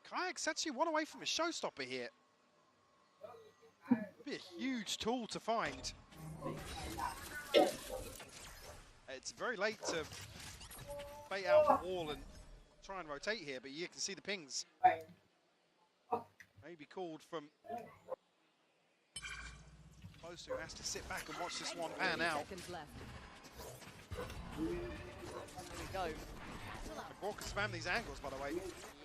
Kayak's actually one away from a showstopper here. Be a huge tool to find. It's very late to bait out the wall and try and rotate here, but you can see the pings. Maybe called from Boaster, who has to sit back and watch this one pan out. There we go. McCraw can spam these angles, by the way.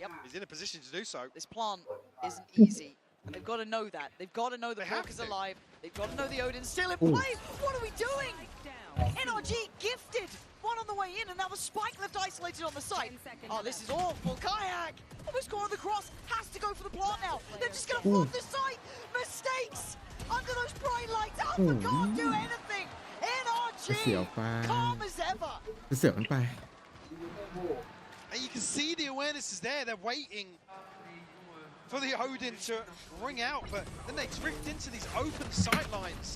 Yep. He's in a position to do so. This plant isn't easy. And they've got to know that. They've got to know the Hawk is alive. They've got to know the Odin's still in play. What are we doing? NRG gifted. One on the way in, and now the spike left isolated on the site. Oh, this is awful. Kayak almost caught on the cross. Has to go for the plant now. They're just going to flop the site. Mistakes under those bright lights. Alpha can't do anything. NRG calm as ever. จะเสือกมันไป And you can see the awareness is there. They're waiting for the Odin to ring out, but then they drift into these open sight lines.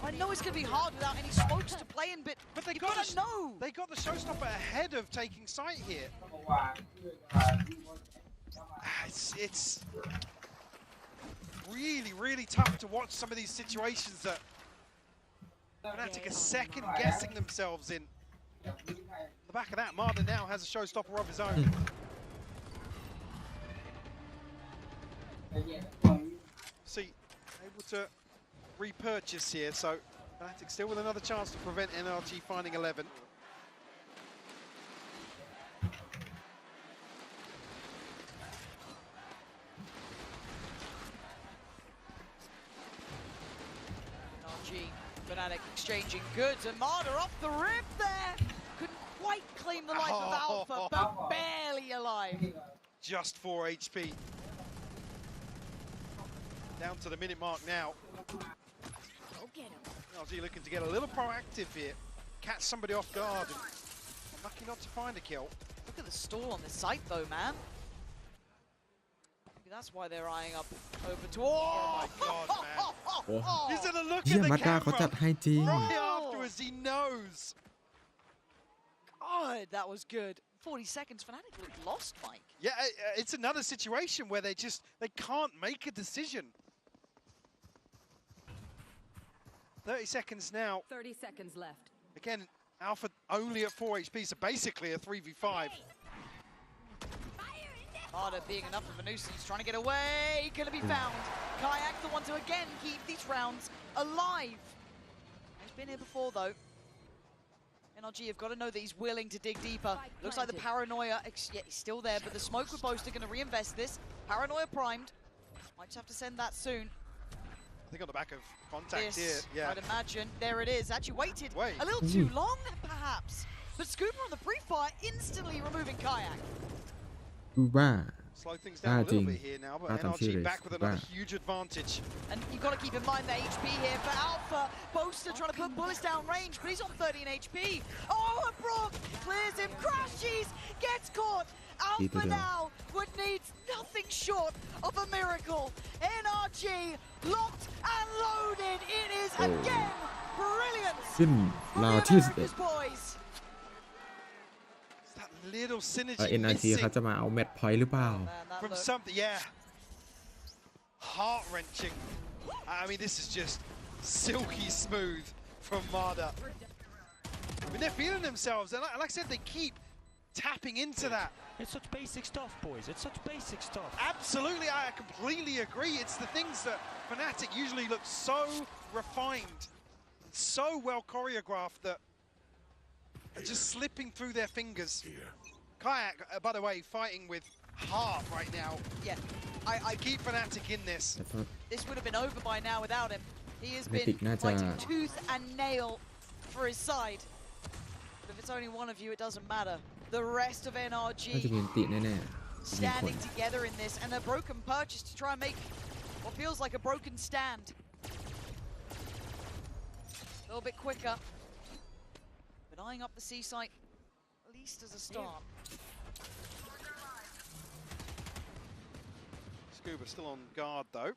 I know it's going to be hard without any smokes to play in, but they got to know. They got the showstopper ahead of taking sight here. It's really, really tough to watch some of these situations that Fnatic are second guessing themselves in. On the back of that, Marta now has a showstopper of his own. See, able to repurchase here, so Fnatic still with another chance to prevent NRG finding 11. NRG, Fnatic exchanging goods, and Marta off the rip there. Couldn't quite claim the life of Alpha, but barely alive. Just 4 HP. Down to the minute mark now. Go get him. NRG looking to get a little proactive here. Catch somebody off guard. And lucky not to find a kill. Look at the stall on this site though, man. Maybe that's why they're eyeing up over to... Oh my god, man. โอ้ He's gonna look เยี่ย at มา the ด้าเขาจัด camera ให้จริง right afterwards. He knows. God, that was good. 40 seconds, Fnatic looked lost, Mike. Yeah, it's another situation where they can't make a decision. 30 seconds now. 30 seconds left. Again, Alpha only at 4 HP, so basically a 3v5. Marta being enough of a nuisance, trying to get away, gonna be found. Kayak the one to again keep these rounds alive. He's been here before though. NRG have got to know that he's willing to dig deeper. Looks like the paranoia, yeah, he's still there, but the smoke with Boaster going to reinvest this. Paranoia primed. Might just have to send that soon. I think on the back of contact here, yeah. I'd imagine. There it is. Actually waited Wait. a little too long, perhaps. But Scooper on the pre-fire instantly removing Kayak. ดูว่า Slow things down a little bit here now, but NRG back with another huge advantage. And you've got to keep in mind the HP here for Alpha. Boaster trying to put bullets down range, but he's on 13 HP. Oh, and Brock clears him. Crashies gets caught. Alpha now would need nothing short of a miracle. NRG locked and loaded. It is again brilliant ขึ้น from ราว the ที่ Americas boys. That little 11 synergy NRG เขา missing จะมาเอาแมตช์พอยต์หรือเปล่า from something, yeah. Heart-wrenching. I mean, this is just silky smooth from Marta. I mean, they're feeling themselves, and like I said, they keep tapping into that It's such basic stuff, boys. It's such basic stuff. Absolutely, I completely agree. It's the things that Fnatic usually look so refined, so well choreographed that are just slipping through their fingers. Kayak, by the way, fighting with heart right now. Yeah, I keep Fnatic in this. This would have been over by now without him. He has been fighting tooth and nail for his side. But if it's only one of you, it doesn't matter. The rest of NRG standing together in this, and a broken purchase to try and make what feels like a broken stand. A little bit quicker. But eyeing up the C site, at least as a start. Scuba still on guard though.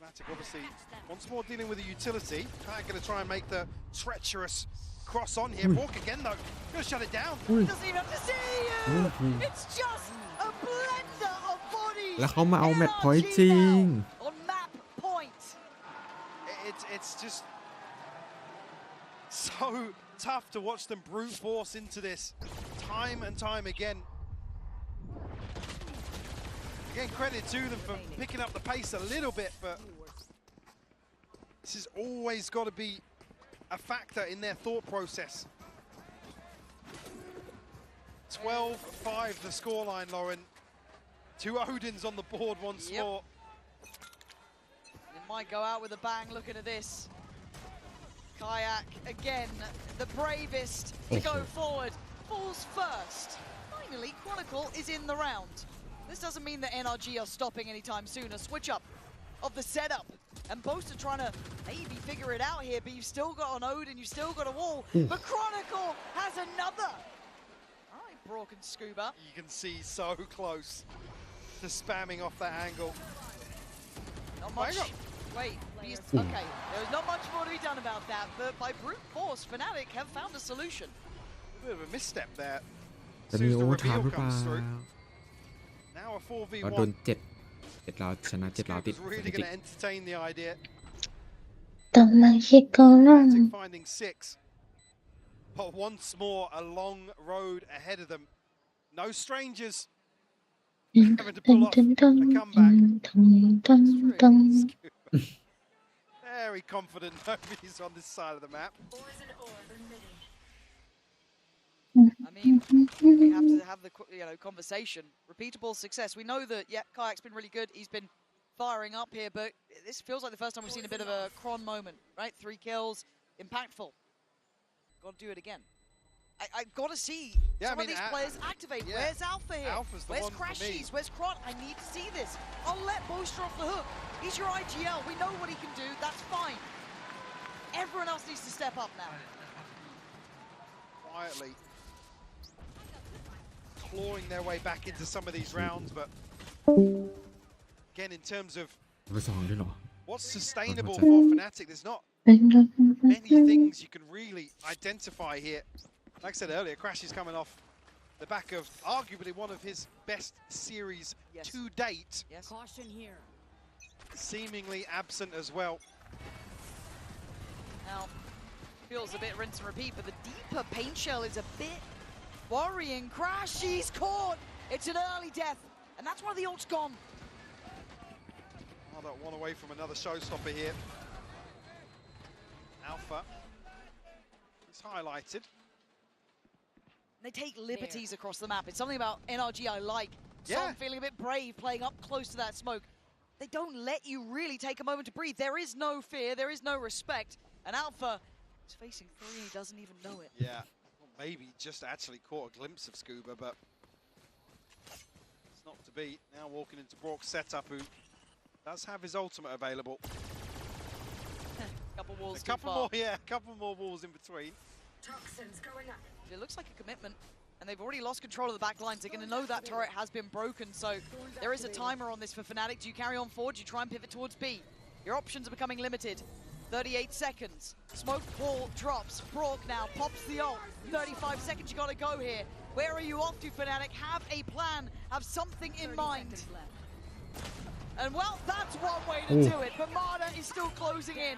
Fnatic obviously once more dealing with a utility. Kayak going to try and make the treacherous cross on here. Walk again though. Gonna shut it down. He doesn't even have to see you. It's just a blender of bodies. แล้วเขามาเอาแมตช์พอยต์จริง On map point. It's just so tough to watch them brute force into this time and time again. Again, credit to them for picking up the pace a little bit, but this has always got to be a factor in their thought process. 12-5 the scoreline, Lauren. 2 Odins on the board once more. It might go out with a bang looking at this. Kayak, again, the bravest to go forward. Falls first. Finally, Chronicle is in the round. This doesn't mean that NRG are stopping anytime soon. A switch up of the setup. And Boast are trying to maybe figure it out here, but you've still got an Odin, you've still got a wall. But Chronicle has another. All right, Brock and Scuba. You can see so close to spamming off that angle. Not much. Wait, okay. There's not much more to be done about that, but by brute force, Fnatic have found a solution. A bit of a misstep there. จะมีโอเวอร์ไทม์หรือเปล่า Now a 4v1. โดน7เราชนะ7เราติด Really going to entertain the idea. ต้องมาคิดก่อนนะ Finding 6. But once more, a long road ahead of them. No strangers. Having to pull off a comeback. Very confident nobody's on this side of the map. I mean, we have to have the conversation. Repeatable success. We know that, yeah, Kayak's been really good. He's been firing up here, but this feels like the first time we've seen a bit of a Kron moment, right? 3 kills, impactful. Got to do it again. I've got to see some of these players activate. Yeah. Where's Alpha here? Alpha's the Where's one Crashies? Where's Kron? I need to see this. I'll let Boaster off the hook. He's your IGL. We know what he can do. That's fine. Everyone else needs to step up now. Quietly clawing their way back into some of these rounds, but again, in terms of what's sustainable for Fnatic, there's not many things you can really identify here. Like I said earlier, Crash is coming off the back of arguably one of his best series to date. Caution here. Seemingly absent as well. Now, feels a bit rinse and repeat, but the deeper paint shell is a bit worrying. Crash, she's caught. It's an early death, and that's why the ult's gone. Oh, that one away from another showstopper here. Alpha is highlighted. They take liberties across the map. It's something about NRG I like. Some feeling a bit brave, playing up close to that smoke. They don't let you really take a moment to breathe. There is no fear, there is no respect. And Alpha is facing 3, he doesn't even know it. Yeah, well, maybe just actually caught a glimpse of Scuba, but it's not to be. Now walking into Brock's setup, who does have his ultimate available. Couple walls a couple more, yeah, a couple more walls in between. Toxins going up. It looks like a commitment, and they've already lost control of the back lines. They're going to know that turret has been broken, so there is a timer on this for Fnatic. Do you carry on forward? Do you try and pivot towards B? Your options are becoming limited. 38 seconds. Smoke wall drops. Brock now pops the ult. 35 seconds, you got to go here. Where are you off to, Fnatic? Have a plan. Have something in mind. And well, that's one way to do it. But Mada is still closing in.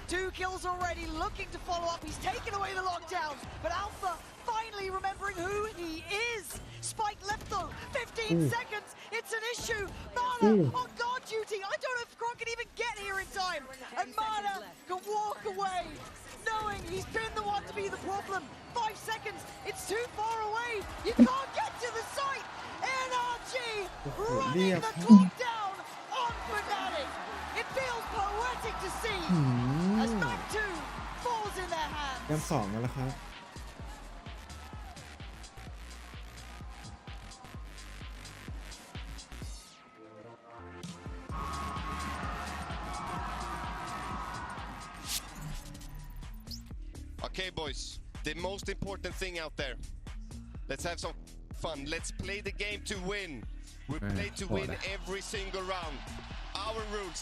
2 kills already, looking to follow up. He's taken away the lockdown. But Alpha finally remembering who he is. Spike left though. 15 seconds. It's an issue. Mada on guard duty. I don't know if Kron can even get here in time. And Mada can walk away, knowing he's been the one to be the problem. 5 seconds. It's too far away. You can't get to the site. NRG running the clock down on Fnatic. It feels poetic to see as Map 2 falls in their hands. แต้ม2แล้วครับ Okay, boys, the most important thing out there. Let's have some fun. Let's play the game to win. We play to win every single round. Our rules.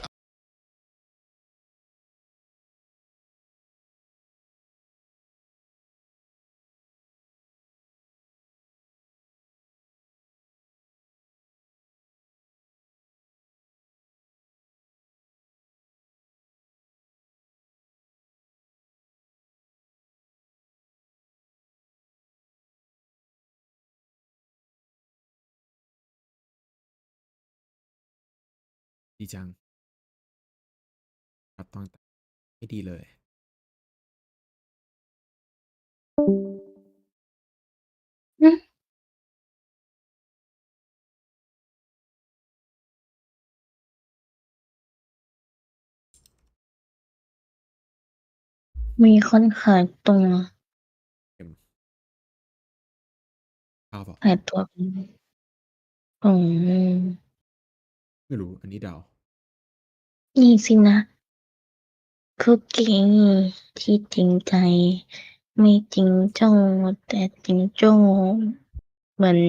ดีจังครับต้องให้ดีเลย มีคนขายตัว ข้าวเปล่า ขายตัวอืม ไม่รู้อันนี้เดา นี่สินะคุกกี้ที่จริงใจ ไม่จริงจ้องแต่จริงโจ้เหมือน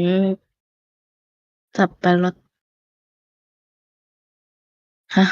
สับปะรดฮะ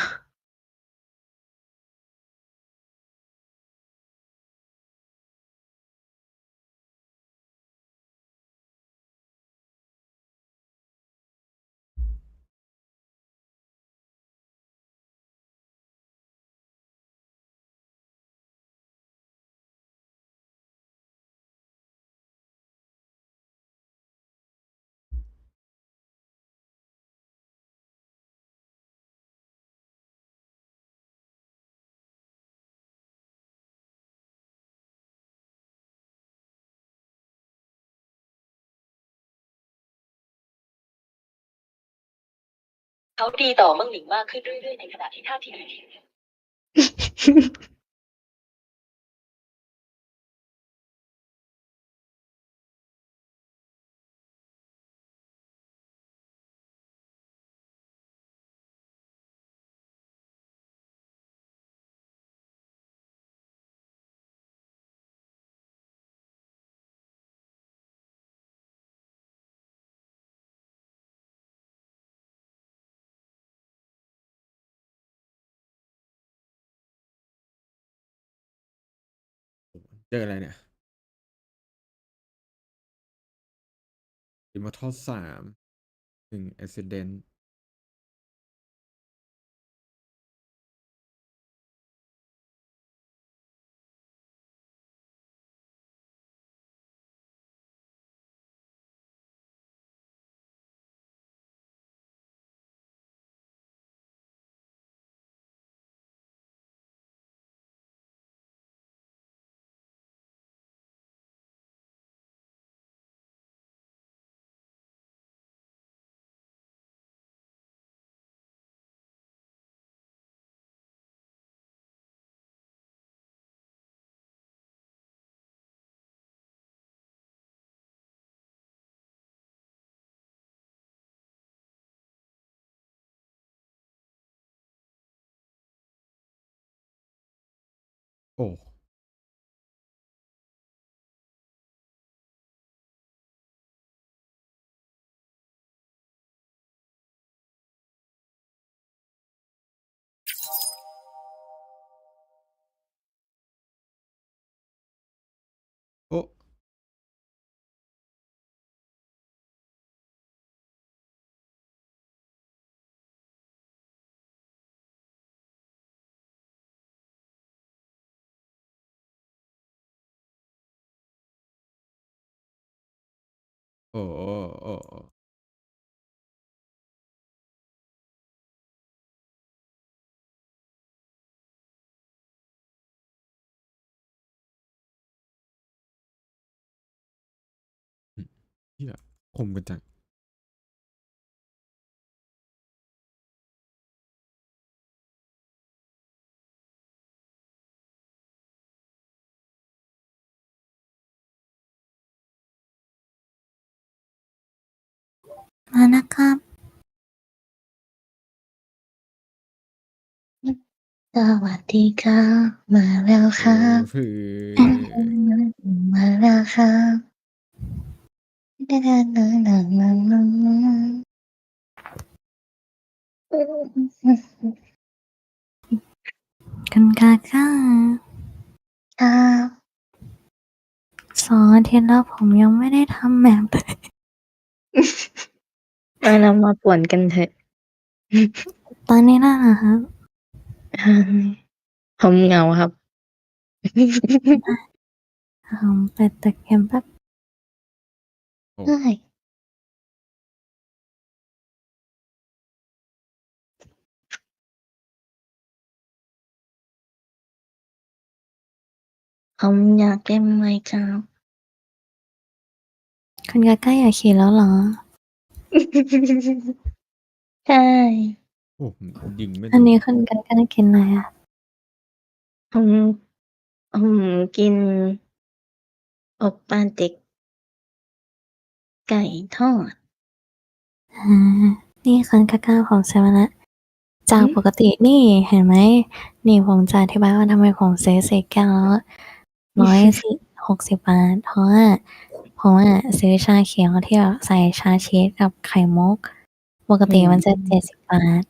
เขาดีต่อเมืองหลิงมากขึ้นเรื่อยๆในขณะที่ท่าทีเจออะไรเนี่ยอิมมอร์ทัล3 1 Accidentโอ้โอ้ โอ้โอ้เฮียคมกันจังมานะครับ สวัสดีครับมาแล้วค โอ้ รับ คือ มาแล้วครับคุณกาค่ะครับ 2 อาทิตย์แล้วผมยังไม่ได้ทำแมปเลย เรามาป่วนกันเถอะ ตอนนี้น่ะเหรอครับ ผมเหงาครับ ผมไปตึกเกมแป๊บ โอ้ ได้ ผมอยากเล่นไมน์คราฟต์ คุณกาก้าอยากขี่แล้วเหรอ ใช่ โอ้ยิงไม่ อั โด น น นี้คุณกาก้ากินอะไรอะ ผมกินอบปาเต็ก ไก่ทอด นี่คุณกาก้าผมซื้อมาแล้ว จากปกตินี่เห็นไหม นี่ผมจะอธิบายว่าทำไมผมซื้อ4 แก้วแล้ว 160 บาท เพราะว่าผมอะซื้อชาเขียวที่แบบใส่ชาชีสกับไข่มุก ปกติมันจะ70 บาท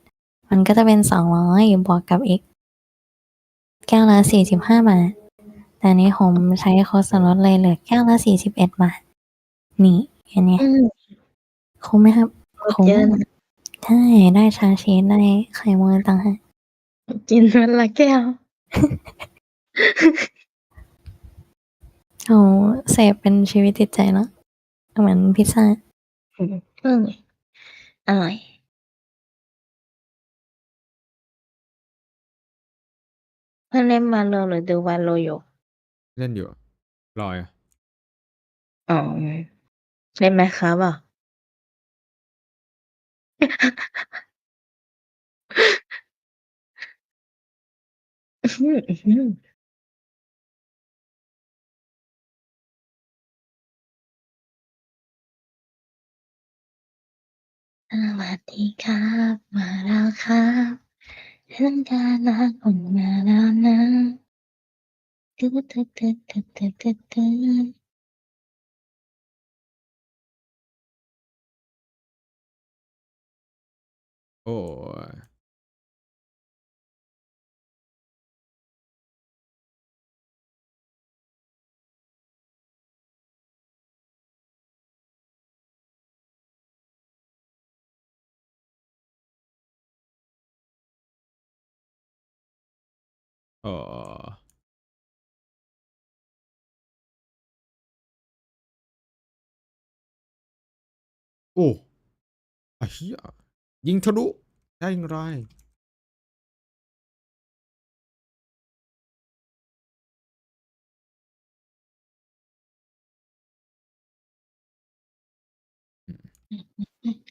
มันก็จะเป็น200บวกกับอีกแก้วละ45 บาท แต่อันนี้ผมใช้โค้ดส่วนลดเลยเหลือแก้วละ41 บาท นี่เห็นไง คุ้มไหมครับ? คุ้ม ใช่ ได้ชาชีส ได้ไข่มุกอีกต่างหาก กินวันละแก้ว โอ้โฮ เสพเป็นชีวิตจิตใจเนาะ เหมือนพิซซา อร่อย เพื่อนเล่น Valorant หรือดู Valo อยู่? เล่นอยู่ รอย อ๋อ เล่น Minecraft เปล่า? อื้อฮือ สวัสดีครับ มาแล้วครับ ถึงการนัดคุณมาแล้วนะ โอ้ย อ๋อ โอ้! ไอ้เหี้ย ยิงทะลุได้อย่างไร?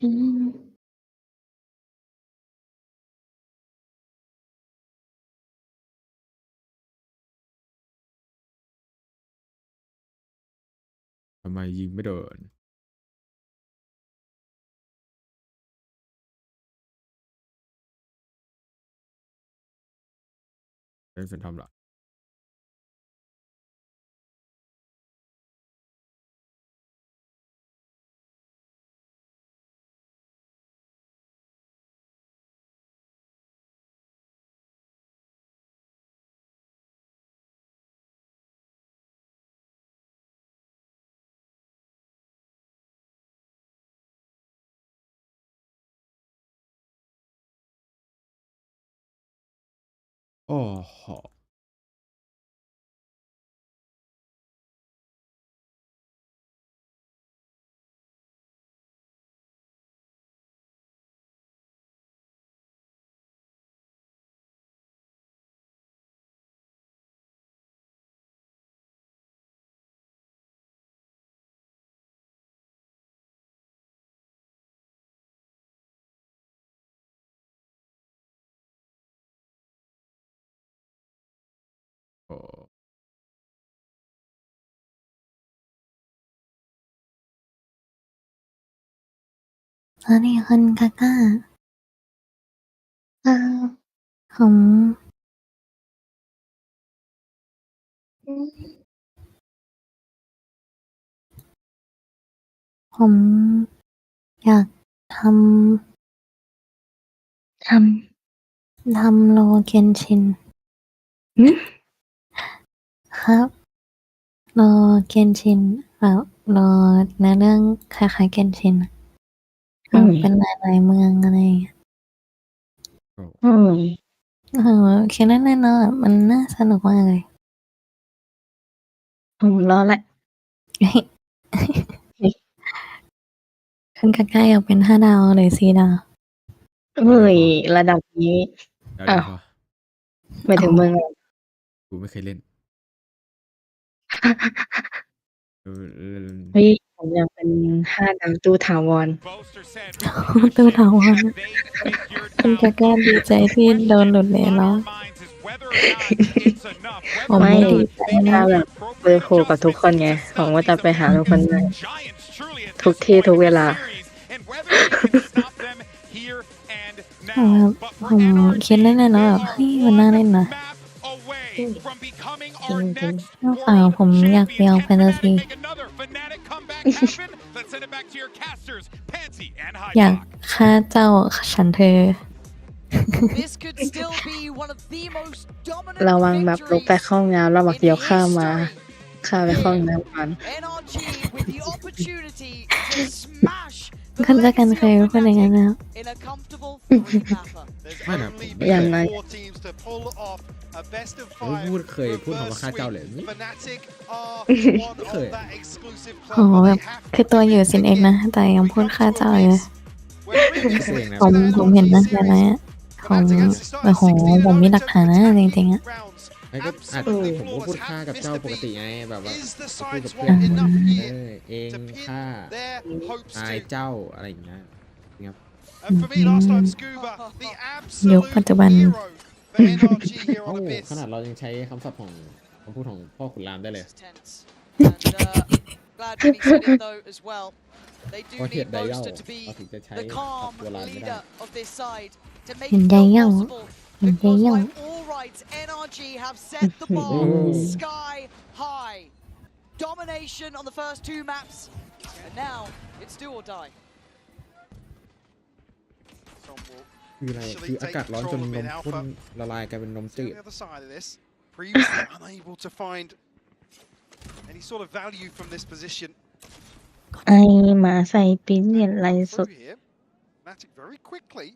อืม ทำไมยิงไม่โดน? เล่น Phantom เหรอ? โอ้โฮ อ้สวัสดีคุณกาก้าผมผมอยากทำโลเกนชินครับโลเกนชินแบบโลในเรื่องคล้ายๆเกนชินเป็นหลายๆเมืองอะไรคิดแน่ๆเนาะมันน่าสนุกมากเลยรอแหละคุณกาก้าอยากเป็น5 ดาวหรือ4 ดาวระดับนี้แล้วพอ หมายถึงเมืองกูไม่เคยเล่นเฮ้ยผมอยากเป็น5 ดาวตู้ถาวรตู้ถาวรคุณกาก้าดีใจที่โดนหลุดเลยเนาะผมไม่ดีใจนะแบบเบอร์โคกับทุกคนไงผมว่าจะไปหาทุกคนเลยทุกที่ทุกเวลาผมคิดเล่นๆเนาะแบบเฮ้ยมันน่าเล่นนะจริงๆเปล่าผมอยากไปเอาแฟนตาซีอยากฆ่าเจ้าฉันเธอระวังแบบลุกไปเข้าห้องน้ำแล้วแบบเดี๋ยวข้าไปเข้าห้องน้ำก่อนกันจะกันใครพูดอย่างนั้นนะไม่นะ อย่างไรเคยพูดคำว่าฆ่าเจ้าเลยไม่เคยโอ้แบบคือตัวอยู่ซินเอกนะแต่ยังพูดฆ่าเจ้าเลยผมเห็นนะอะไรอ่ะโอ้โหผมมีหลักฐานนะจริงๆอ่ะก็อาจผมก็พูดฆ่ากับเจ้าปกติไงแบบว่าพูดกับเพื่อนเองฆ่าอายเจ้าอะไรอย่างเงี้ยครับยุคปัจจุบันขนาดเรายังใช้คำศัพท์ของคำพูดของพ่อขุนรามได้เลยเพราะเหตุใดเล่าเราถึงจะใช้ตัวรามไม่ได้เห็นใจเย่าNRG have set the bar sky high. Domination on the first 2 maps, and now it's do or die. คืออะไรคืออากาศร้อนจนนมข้นละลายกลายเป็นนมจืด Previously unable to find any sort of value from this position. ไอหมาใส่ปิ้นเห็นไรสด Matic very quickly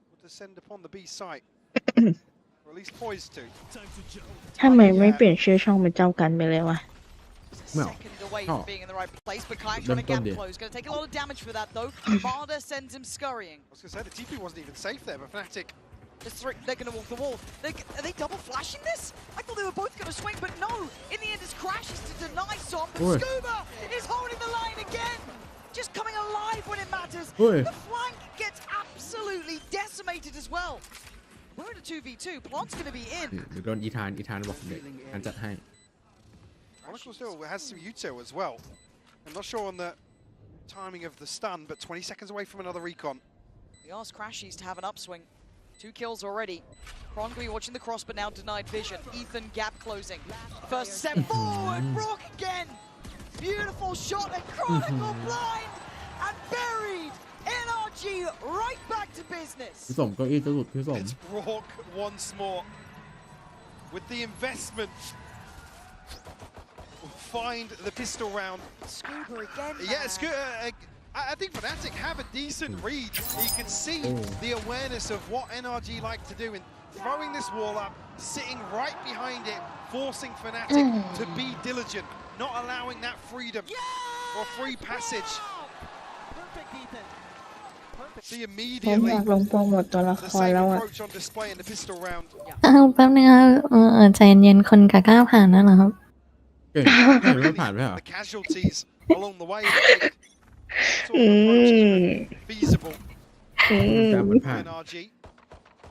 will descend upon the B site. Or at least poised to. ทำไมไม่เปลี่ยนชื่อช่องเป็นเจ้ากันไปเลยวะ Second away from being in the right place, but Kai trying to gap close. Going to take a lot of damage for that though. Marder sends him scurrying. I was going to say the TP wasn't even safe there, but Fnatic. They're going to walk the wall. Are they double flashing this? I thought they were both going to swing, but no. In the end, it's crashes to deny Som. But Scuba is holding the line again. Just coming alive when it matters. The flank gets absolutely decimated as well. We're in a 2v2. Plant's going to be in. หรือโดนอีธานบอกเด็กการจัดให้ Chronicle still has some util as well. I'm not sure on the timing of the stun, but 20 seconds away from another recon. We asked Crashies to have an upswing. 2 kills already. Kron going to be watching the cross, but now denied vision. Ethan gap closing. First step forward. Brock again. Beautiful shot and Chronicle blind and buried. NRG right back to business. พี่สมก็อีจะหลุดพี่สม It's Brock once more. With the investment. We'll find the pistol round. Scuba again. Yeah, Scuba. I think Fnatic have a decent read. You can see the awareness of what NRG like to do in throwing this wall up, sitting right behind it, forcing Fnatic to be diligent, not allowing that freedom or free passage. Perfect, Ethan. See ผม immediately อยากลงโปรโมทตัวละค the ร same แล้วอ่ะ approach on display in the pistol round. แป๊บนึงใจเย็นคนกล้าผ่านนั่นเหรอครับ เก่งไม่ผ่านไหมเหรอ The casualties along the way make sort of approach even feasible. NRG.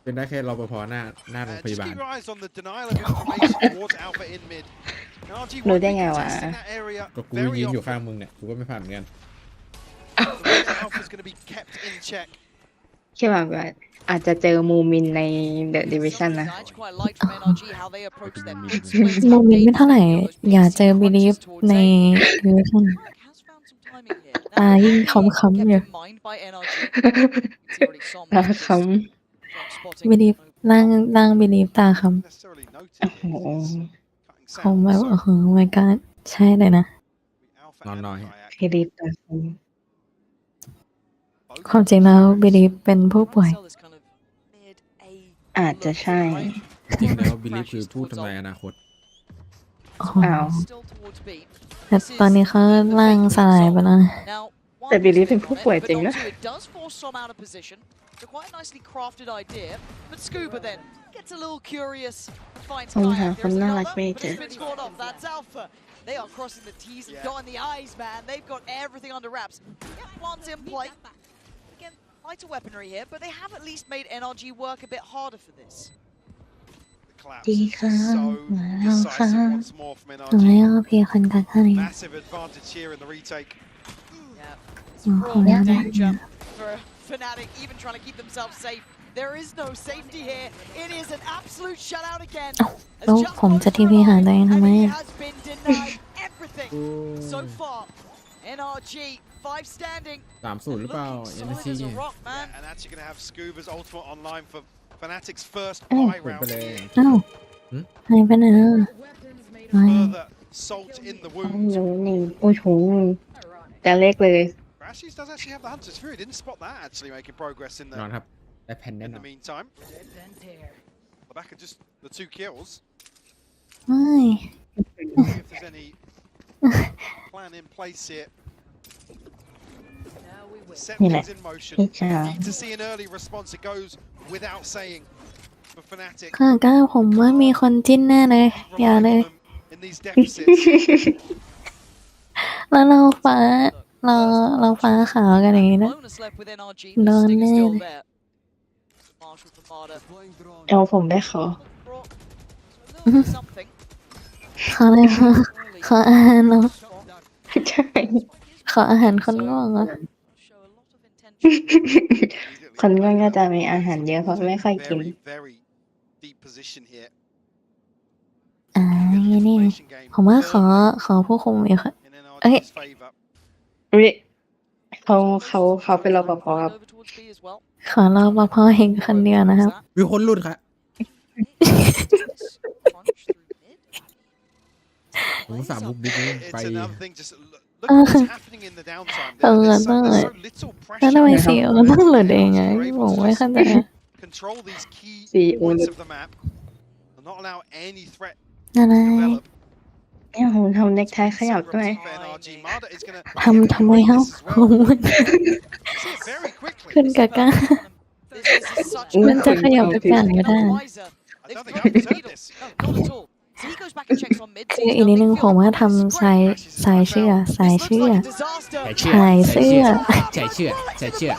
เป็นได้แค่รปภหน้าโรงพยาบาล รู้ได้ไงวะ ก็กูยืนอยู่ข้างมึงเนี่ยกูก็ไม่ผ่านเหมือนกัน แค่แบบว่าอาจจะเจอมูมินในเดอะดิวิชั่นนะ โมเมนต์ไม่เท่าไหร่ อย่าเจอบิลีฟในดิวิชั่นตายิ่งค้ำๆอยู่ตาค้ำ บิลีฟร่างบิลีฟตาค้ำ โอ้โห ผมแบบโอ้โห my god ใช่เลยนะ นอนน้อย บิลีฟตาค้ ความจริงแล้วบิลีฟเป็นผู้ป่วย ำอาจจะใช่ จริงแล้วบิลลี่คือผู้ทำลายอนาคต อ้าว แต่ตอนนี้เขาร่างสลายไปแล้วนะ แต่บิลีฟเป็นผู้ป่วยจริงนะ It's a quite nicely crafted idea, but Scuba then gets a little curious and finds ผมหา Kaya. คน There's น่ารัก another, ไม่ but เจอ it's been scored off. That's Alpha. They are crossing the T's and dotting the I's, man. They've got everything under wraps. Yeah, plants in play. Again, lighter weaponry here, but they have at least made NRG work a bit harder for this. ดีค่ะมาแล้วค่ะ ทำไมเอาเพียคนกันเท่านี้ Massive advantage here in the retake. ขอแล้วนะ For Fnatic, even trying to keep themselves safe. There is no safety here. It is an absolute shutout again. แล้วผมจะทีพีหาตัวเองทำไม Has been denied everything so far. NRG 5 standing. 3-0 หรือเปล่า NC And actually going to have Scuba's ultimate online for Fnatic's first อ้าว buy round. อ้าวหายไปไหนอ่ะ Further salt in the โอ้ wound. โหนี่โอ้โหแต่เล็กเลย Rashes does actually have the Hunter's Fury. Didn't spot that actually making progress in นอน the ครับได้แผ่นแน่นอน meantime. The back of just the 2 kills. ไม่ See if there's any plan in place here. Set นี่แหละ things in motion. พี่จ๋า Need to see an early response. It goes without saying for Fnatic. ค่ะก้าผมว่ามีคนจิ้นแน่เลย อย่าเลย In these deficits. แล้วเราฟ้าขาวกันอย่างนี้นะ Bonus left with NRG. No, The sting is still no. there. Marshall for Marta. เอาผมได้ขอ Something. ขออะไรคะขออาหารเหรอ ใช่ ขออาหารคนง่วงเหรอ คนง่วงก็จะมีอาหารเยอะเพราะไม่ค่อยกิน Very, very deep position here. อย่างนี้ผมว่าขอผู้คุมอีกค่ะ In เอ้ย NRG's favour. เขาเป็นรปภครับ Over towards B as well. ขอรอปภเองคนเดียวนะครับ มีคนหลุดครับ ผมสามบุกบิ๊กไป It's another thing. Just look what's happening in the downtime. There's so little แล้วทำไม pressure. ซีโอต้องหลุดเองไงผมไม่เข้าใจ Control these key CEO points of the map and not allow any threat อะไร to develop. เนี่ยผมทำเน็กไทขยับด้วย For NRG, Marta is gonna ทำไมเฮ้าผม see it very quickly. ขึ้นกะก้า This is such มันจะขยับทุกอย่างไม่ได้ I don't think I've observed this. No, not at all. So he goes back and checks on mid. คืออีกนิดนึงผมว่าทำสายเชื่อ This looks like a disaster. ขายเสื้อ ใส่เชื่อ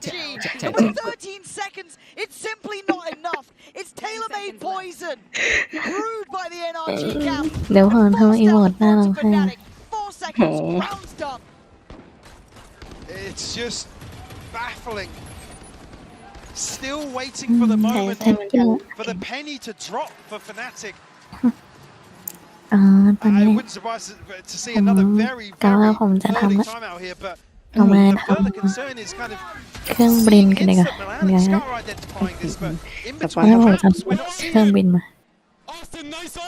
13 seconds. It's simply not enough. It's tailor-made poison. Brewed by the NRG camp. เดี๋ยวผมทำอีโมดหน้าลงให้ 4 seconds. Round's done. It's just baffling. Still waiting for the moment for the penny to drop for Fnatic. ตอน I นี้ wouldn't surprise to see another very, กะว่า very ผมจะท early time out here, but ำมา the ท further concern is kind of ำเครื่องบินกันดีกว่า instant เดี๋ยว Milanic นะ Scar identifying this, but in กระ between เป๋า ให้ผม rounds, จะ we're not เครื่อง seeing บินมา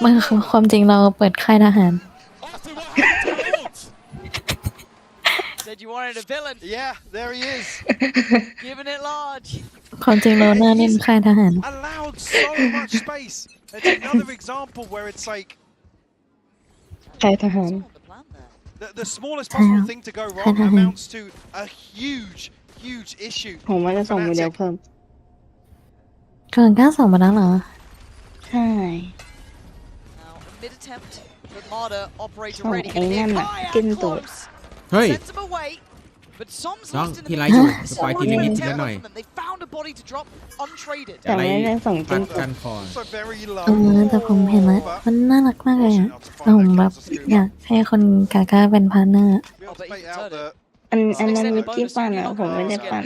มันความจริงเราเปิดค่ายทหาร Said you wanted a villain. Yeah, there he is. Giving it large. ความจริงเราหน้าเล่นค่ายทหาร Allowed so much space. It's another example where it's like ใครทหาร the smallest possible thing to go wrong amounts to a huge, huge issue. ผมว่าจะส่งโมเดลเพิ่ม ก่อนก้าส่งมาแล้วเหรอ ใช่ Now a mid attempt. The Marta operator ส่ง ready. ไอ้นั่นน่ะจิ้มตูด เฮ้ย Sends him away. But Som's น้อง lost in ที่ the ไลฟ์อยู่ mix. สปอยทีนิดๆหน่อย They found a body to drop untraded. จะไล่ปัดกันคอน แต่ผมเห็นแล้วมันน่ารักมากเลยอ่ะแต่ผมแบบอยากให้คนกาก้าเป็นพาร์ทเนอร์ อันนั้นวิกกี้ปั่นอ่ะผมไม่ได้ปั่น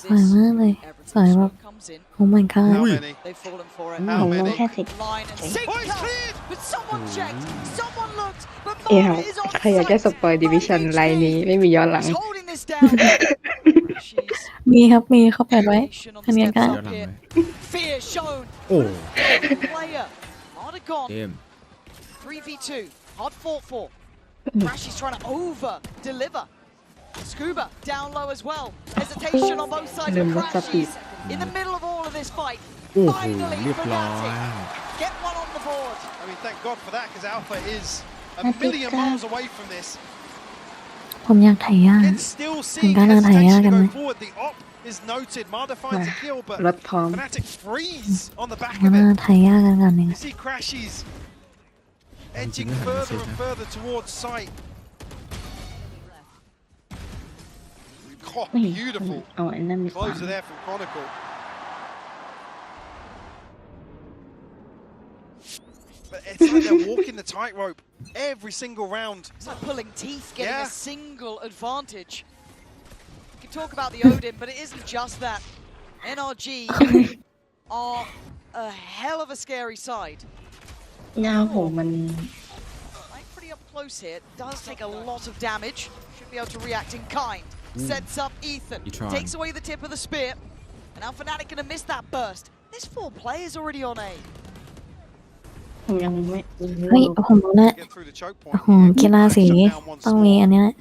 สวยมากเลยสวยแบบโอ้ my god They've fallen for it. ผมรู้แค่สิ Line and sink cut. But someone checked. Someone looked. But เอ๊ะ Mark is on ใครอยากจะสปอยดิวิชั่นไลน์นี้ไม่มีย้อนหลัง He's holding this down. มีครับมีเขาเปิดไว้อันนี้ก็ Fear shown. โอ้ Player. Harder gone. เกม 3v2. Hard fought for. Crash is trying to over deliver. Scuba down low as well. Hesitation on both sides of Crashies. In the middle of all of this fight. โอ้โห Finally, เรียบร้อย Fnatic get one on the board. I mean, thank God for that, because Alpha is a million miles away from this. ผมอยากถ่ายยาก It's still ทาง seeing ด้านถ่ายยาก hesitation กันไหม going forward. The op is noted. Marder finds a kill, but รถพร้อม Fnatic freeze on the back ก็ of น่า it. ถ่ายยากกันหนึ่ง You see Crashies edging further and further towards sight. Oh, beautiful เอาอันนั้นดีกว่า closer there from Chronicle. But it's like they're walking the tightrope every single round. It's like pulling teeth, getting Yeah. a single advantage. You can talk about the Odin, but it isn't just that. NRG are a hell of a scary side. หน้าผมมัน Like pretty up close here. Does take a lot of damage. Should be able to react in kind. Sets up Ethan. Takes away the tip of the spear. And now Fnatic gonna miss that burst. There's 4 players already on A. ผมยังไม่ เฮ้ยผมรู้แล้ว Get through the choke โอ้ point. โหกีฬาสีต้องมีอันนี้แหละ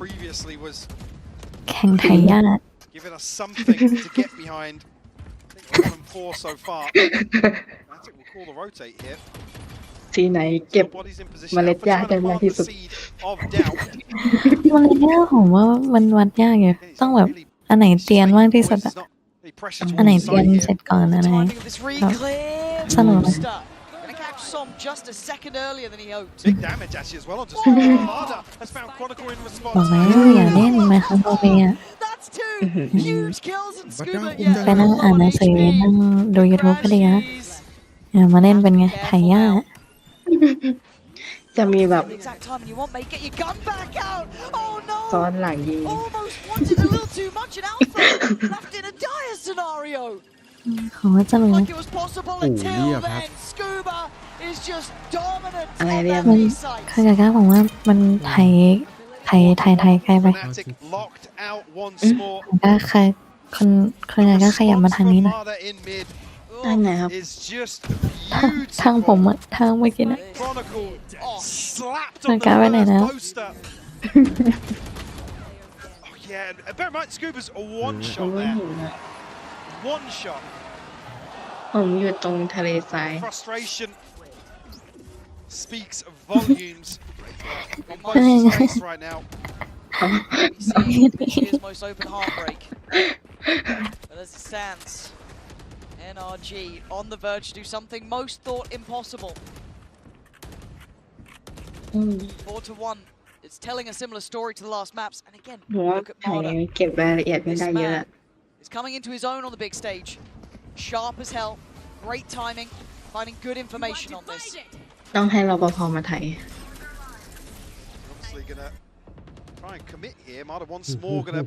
Previously was แข่งถ่ายยาก giving us something to get behind. I think 1 and 4 so far. Fnatic will call the rotate here. สีไหนเก็บ Bodies in เม position. ล็ด Alpha ยา trying ได้ to มาก plant ที่ the สุด seed of doubt. มันเลยเนี่ยผมว่ามันวัดยากอยู่ต้องแบบอันไหนเตียนมากที่สุดอะ Any pressure อันไหน towards เตียน side เสร็ here. จก่อนอันไหน Timing of this reclaim. สนุกนะ Gonna catch Som just a second earlier than he hoped. Big damage actually as well onto Scuba. Marder has found Chronicle in บอก response. แล้วอย่าเล่นมาครับโอเมีย That's 2 huge kills and Scuba. ไปนั่งอ่านหนังสือนั่งดู YouTube ก็ดีนะอย่ามาเล่นเป็นไงถ่ายยาก จะมีแบบ The exact time you want, mate. Get your gun back out. Oh no. ซ้อนหลังยิง Almost wanted a little too much in Alpha. Left in a dire scenario. ของว่าจะรู้ Like it was possible until then. Scuba is just dominant อะไร on เรียก that มัน B side. คือกาผมว่ามันไทยไกลไป Fnatic locked out once more. ก็ใครคนก็ขยับมาทางนี้หน่อย Marder in mid ได้ไงครับ is just ทางผมอะทางเมื่อกี้นะ Chronicle slapped มั on น the กล้าไปไหน first แล้ว poster. Oh yeah, and bear in mind Scuba's a one ผม shot ไม่ there. เห็นอะ One shot. ผมอยู่ตรงทะเลทราย Frustration speaks volumes on both sides right now. His most open heartbreak. But as it stands, NRG on the verge to do something most thought impossible. 4-1. It's telling a similar story to the last maps. And again, ผมว่า look at ถ่าย Marder. เก็บรายละเอียดไม่ This ได้เยอะ man is coming into his own on the big stage. Sharp as hell. Great timing. Finding good information on this. ต้องให้รปภมาถ่าย Obviously gonna try and commit here. Marder once more gonna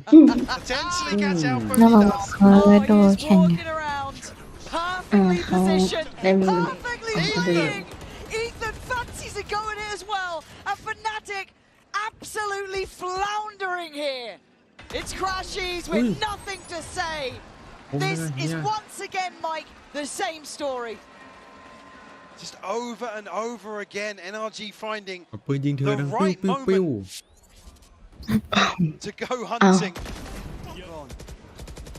potentially catch out. แล้วบอกว่าเขาดูแข่ง Walking around. Perfectly positioned. Perfectly playing. Ethan fancies a go at it as well. And Fnatic absolutely floundering here. It's Crashies with nothing to say. This is once again, Mike, the same story. Just over and over again, NRG finding ปืนยิงเธอ the ดัง right ปิ้ว moment to go hunting.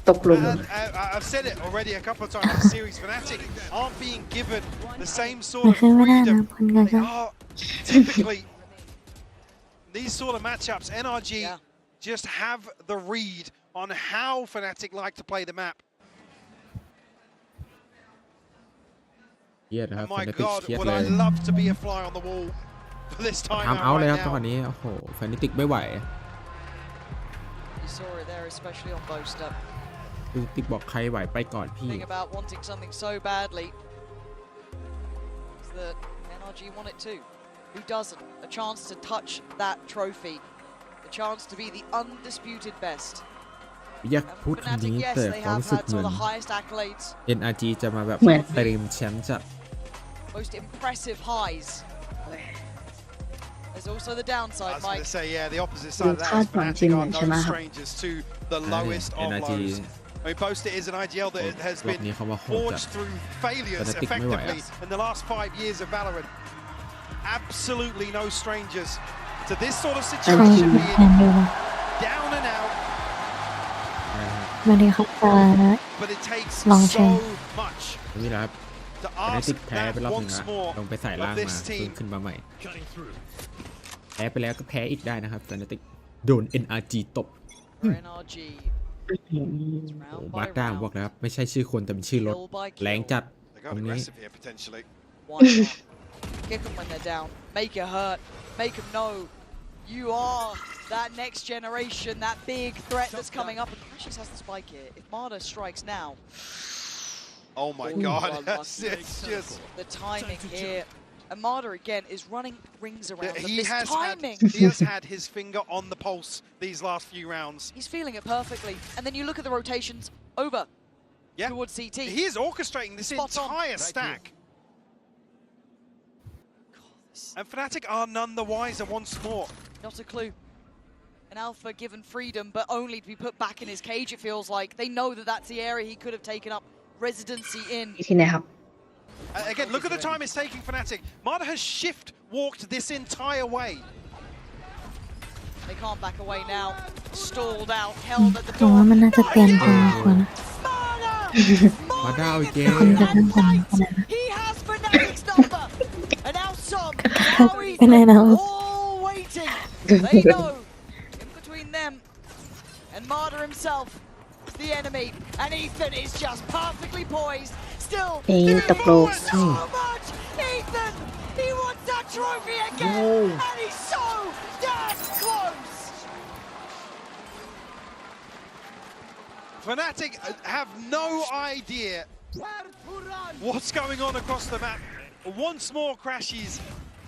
ตกหลุม And I've said it already a couple of times in the series. Fnatic aren't being given the same sort แต่ of คือไม่ได้นะ freedom. คนกัน They are typically these sort of matchups. NRG just have the read on how Fnatic like to play the map. เครียดนะครับ My Fnatic God, เครียด would เล I ย love to be a fly on the wall for this ทำ time เอา out เลยครับ right จังหวะ now. นี้โอ้โหแฟนิติกไม่ไหว You saw it there, especially on Boaster. แฟนิติกบอกใครไหวไปก่อนพี่ Thing about wanting something so badly is that NRG want it too. Who doesn't? A chance to touch that trophy. A chance to be the undisputed best. อยากพูดคำนี้ Fnatic, yes, แต่ they ความ have รู้สึก had เห some มื of อน the highest accolades, NRG จะมาแบบ เหมือน เตรียมแชมป์จัด most impressive highs. There's also the I downside, was going to Mike. say, yeah, the opposite side of that is คาดหวังจริง Fnatic ใช่ไหม are ครับ no strangers to the lowest of NRG lows. I mean, Boaster is an IGL that has รอบ been นี้เขามาโหดจัด forged through failures Fnatic ไม่ไหว effectively in the last 5 years of Valorant. Absolutely no strangers to this sort of ใคร situation แท being นดูวะ down and out, วันนี้เขาจะ but it takes Long so chain. much นี่แหละครับ to แฟนิ ask ติกแพ้ไป that รอบหนึง once นะ more ลงไปใส่ล่าง of มา this ฟื้น team. ขึ้นมาใหม่แพ้ไปแล้วก็แพ้อีกได้นะครับแฟนิติกโดน NRG ตบ For NRG, โอ้ round บา by ร์ด้าบอก round, แล้วครับไม่ใช่ชื่อคนแต่เป็นชื่อรถ kill by แรง kill. จัด They're ตร going งนี้ aggressive here potentially. Why not? Kick them when they're down. Make it hurt. Make them know you are that next generation, that big threat that's coming up. And Precious has the spike here. If Marta strikes now, Oh my Ooh, God, well it's just the timing here. And Marta again is running rings around them. he This has timing. had his finger on the pulse these last few rounds. He's feeling it perfectly. And then you look at the rotations over towards CT. He is orchestrating this Spot on. entire stack. And Fnatic are none the wiser once more. Not a clue. An Alpha given freedom, but only to be put back in his cage, it feels like. They know that that's the area he could have taken up residency in. ที่ไหนครับ Again, look at the time it's taking Fnatic. Marta has shift walked this entire way. They can't back away now. Stalled out, held at the ผม door. ว่ามันน่าจะเตือนตัวกว่านะ มาดาวอีกเกม คนจะทั้งคนขนาดนั้น He has Fnatic's number. And now some. เป็นไงนะ All waiting. They know. In between them and Marta himself, the enemy. And Ethan is just perfectly poised. Still, เอ๊ะตกโลก so much. Ethan, he wants that trophy again. And he's so damn close. Fnatic have no idea what's going on across the map. Once more crashes,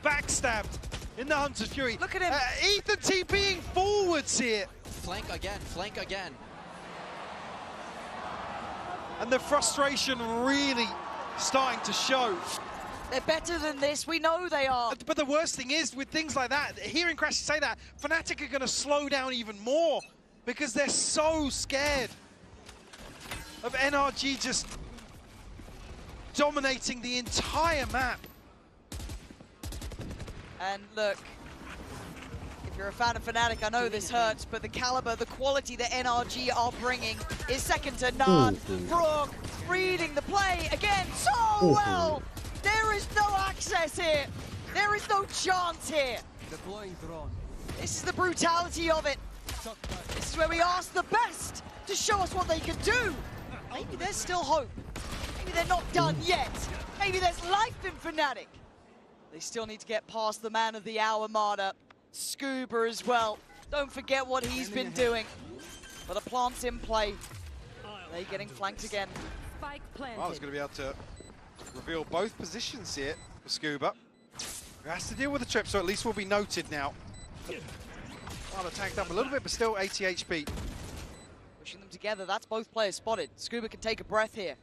backstabbed in the Hunter's Fury. Look at him. Ethan TPing forwards here. Flank again, flank again. And the frustration really starting to show. They're better than this. We know they are. But the worst thing is, with things like that, hearing Crash say that, Fnatic are going to slow down even more because they're so scared of NRG just dominating the entire map. And look, if you're a fan of Fnatic, I know this hurts, but the caliber, the quality that NRG are bringing is second to none. Frog reading the play again so well. There is no access here. There is no chance here. This is the brutality of it. This is where we ask the best to show us what they can do. Maybe there's still hope. Maybe they're not done yet. Maybe there's life in Fnatic. They still need to get past the man of the hour, Marta. Scuba as well. Don't forget what he's been doing. But the plant's in play. They're getting flanked again. Spike planted. Well, I was going to be able to reveal both positions here for Scuba. Who has to deal with the trip, so at least will be noted now. Well, tanked up a little bit, but still 80 HP. Pushing them together, that's both players spotted. Scuba can take a breath here.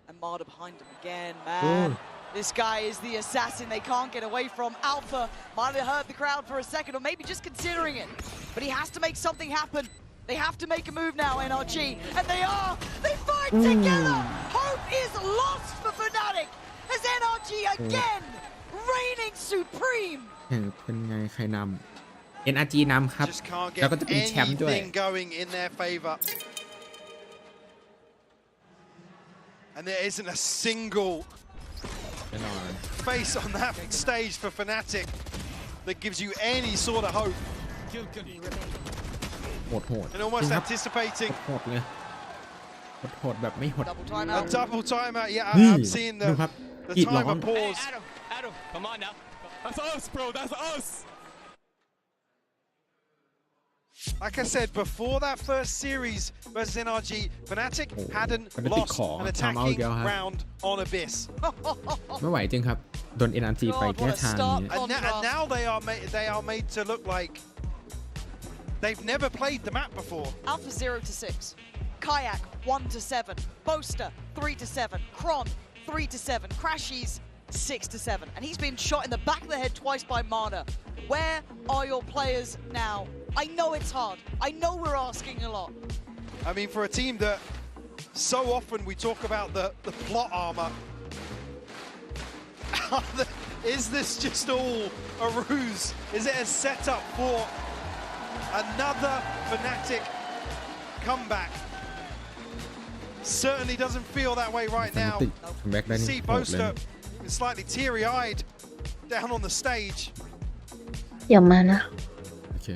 And Marta behind him again, man. This guy is the assassin they can't get away from. Alpha might have heard the crowd for a second, or maybe just considering it. But he has to make something happen. They have to make a move now, NRG. And they are! They fight together! Hope is lost for Fnatic as NRG again reigning supreme! เป็นไงใครนำ NRG นำครับ Just can't แล้ว get ก็จะเป็นแชมป์ด้วย anything going in their favor. And there isn't a single face on that stage for Fnatic that gives you any sort of hope. โหด And almost anticipating โหดเลยโหดแบบไม่โหด Double timeout. a double timeout. Yeah, นี่ I'm seeing ดู the ครับ the กรีดร้อง timer pause. Adam, come on now. That's us, bro. That's us. Like I said, before that first series versus NRG, Fnatic hadn't lost an attacking round on Abyss. ไม่ไหวจริงครับโดน NRG ไปแค่ทางนี้ And now they are made to look like they've never played the map before. Alpha 0-6, Kayak 1-7, Boaster 3-7, Kron 3-7, Crashies 6-7, and he's been shot in the back of the head twice by Mana. Where are your players now? I know it's hard. I know we're asking a lot. I mean, for a team that so often we talk about the plot armor, is this just all a ruse? Is it a setup for another Fnatic comeback? Certainly doesn't feel that way right now. See Boaster slightly teary-eyed down on the stage. อย่ามานะ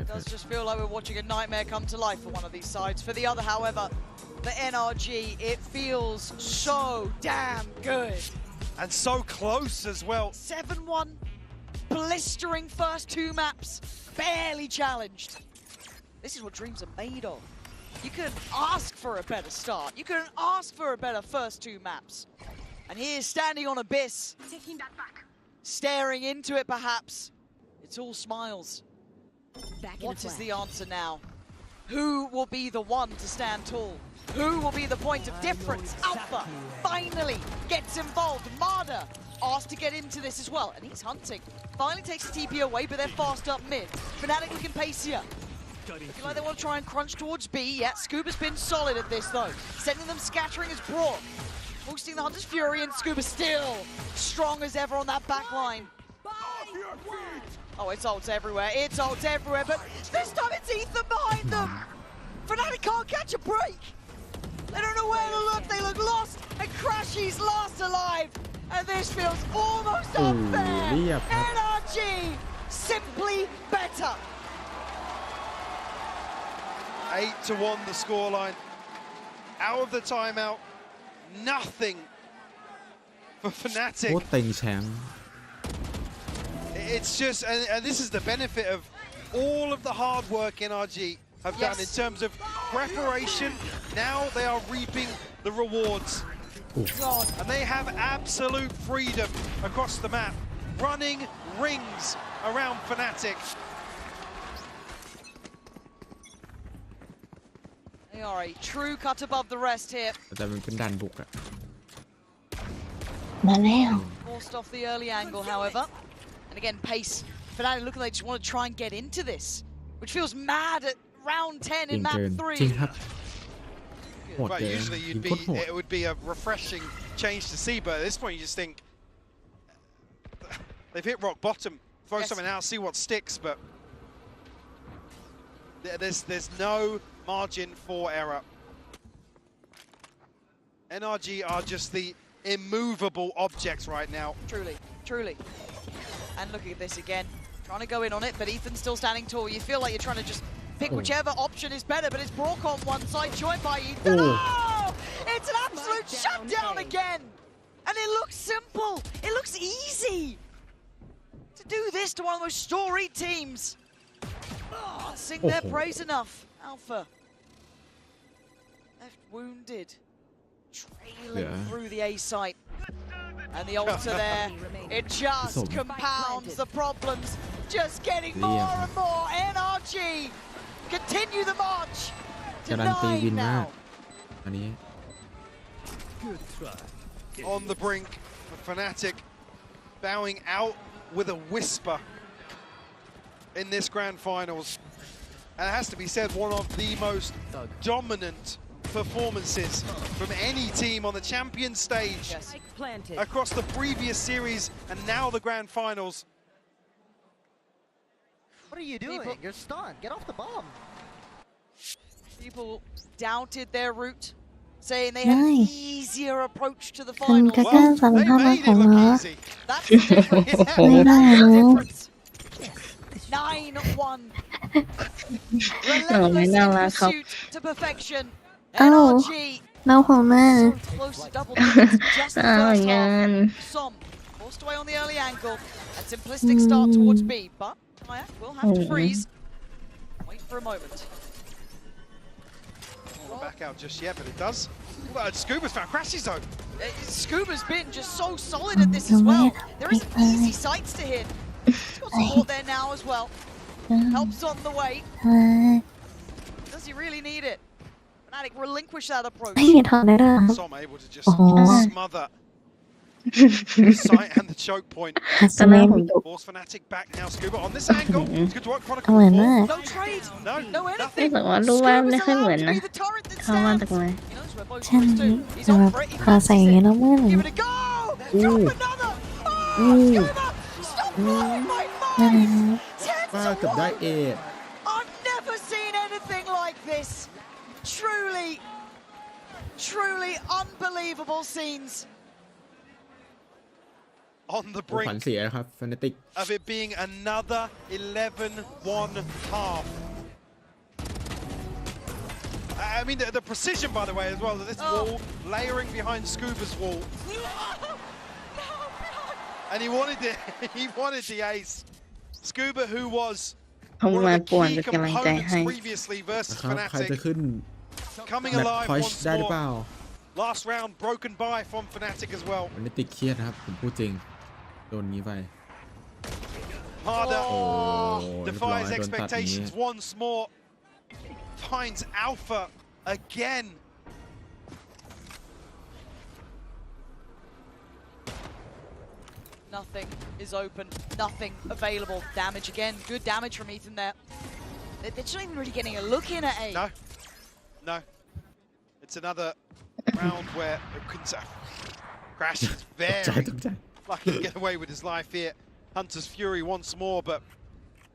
It does just feel like we're watching a nightmare come to life for one of these sides. For the other, however, the NRG, it feels so damn good. And so close as well. 7-1, blistering first two maps, barely challenged. This is what dreams are made of. You couldn't ask for a better start. You couldn't ask for a better first two maps. And here's standing on Abyss, staring into it perhaps. It's all smiles. What is the answer now? Who will be the one to stand tall? Who will be the point of difference? Alpha finally gets involved. Marder asked to get into this as well, and he's hunting. Finally takes the TP away, but they're fast up mid. Fnatic looking pacier. Looking like they want to try and crunch towards B. Yeah, Scuba's been solid at this though. Sending them scattering as brought. Boosting the Hunter's Fury, and Scuba still strong as ever on that back line. Oh, it's ults everywhere. It's ults everywhere, but this time it's Ethan behind them. Fnatic can't catch a break. They don't know where to look. They look lost, and Crashies last alive. And this feels almost unfair. NRG simply better. 8-1 the scoreline. Out of the timeout, nothing for Fnatic. โคตรเต็งแชมป์ It's just, and this is the benefit of all of the hard work NRG have done in terms of preparation. Now they are reaping the rewards. And they have absolute freedom across the map, running rings around Fnatic. They are a true cut above the rest here. แต่มันเป็นดันบุกอะ มาแล้ว Forced off the early angle, however. And again, pace. Fnatic looking like they just want to try and get into this, which feels mad at round 10 in map 3. จริงครับ But usually it would be a refreshing change to see, but at this point you just think they've hit rock bottom. Throw something out, see what sticks, but there's no margin for error. NRG are just the immovable objects right now. Truly, truly. And looking at this again, trying to go in on it, but Ethan's still standing tall. You feel like you're trying to just pick whichever option is better, but it's Brock on one side, joined by Ethan. Oh! It's an absolute shutdown again! And it looks simple. It looks easy to do this to one of the most storied teams. Can't sing their praise enough. Alpha left wounded, trailing through the A site. And the ultra there, it just compounds the problems, just getting more and more. NRG continue the march to 9 now. อันนี้ On the brink of Fnatic, bowing out with a whisper in this grand finals. And it has to be said, one of the most dominant performances from any team on the champion stage across the previous series and now the grand finals. What are you doing? You're stunned. Get off the bomb. People doubted their route, saying they had an easier approach to the คุณ finals. กล้าสั่งทำมาของเหรอ That's the difference. ไม่ได้เหรอ 9-1. ไม่น่ารักครับ Pursuit to perfection. เอ้า NRG เราของแม่ close to double digits, just the อ้าว first งาน half. Som Forced away on the early angle. A simplistic start towards B, but Kayak will have to freeze. Wait for a moment. Not back out just yet, but it does. Scuba's found Crashy Zone. Scuba's been just so solid at this as well. There is easy sights to hit. He's got support there now as well. Helps on the way. Does he really need it? Fnatic relinquish that approach. ไม่ทันเลยนะ Som able to just โอ้โห smother the sight and the choke point. สมัยผม Force Fnatic back now. Scuba on this angle. It's good to work อ Chronicle. ร่อยมาก No trade. No ไม่ anything. แต่ว่ารูปว่าไม่ค่อยเหมือนนะ Be the turret that เข้ามาจากไหน He knows where both ใช่ boys do. He's แต่ on แบบ for it. He พาใส่อย่างนี้ fancies แล้วมึง it. Give it a go. Drop another. Scuba. Stop blowing my นั่น mind. นะ ว่าเกือบได้เอ I've never seen anything like this. Truly unbelievable scenes. On the ขวัญ brink เสียนะครับฟนาติก of it being another 11-1 half. I mean, the precision, by the way, as well. This wall layering behind Scuba's wall. And he wanted it. He wanted the ace. Scuba, who was ผม one มา of ป่วน the เป็น key กำลังใจให้ components previously นะ versus ครับใครจะ Fnatic, ขึ้น coming แบบ alive พอย once ได้หรือเป more. ล่า Last round broken by from Fnatic as well. ฟนาติกเครียดนะครับผมพูดจริงโดนงี้ไป Harder โอ้เรียบร้อย defies โดนตัดอย่างนี้ expectations once more. Finds Alpha again. Nothing is open. Nothing available. Damage again. Good damage from Ethan there. They're just not even really getting a look in at A. No. It's another round where Crash is very lucky to get away with his life here. Hunter's Fury once more, but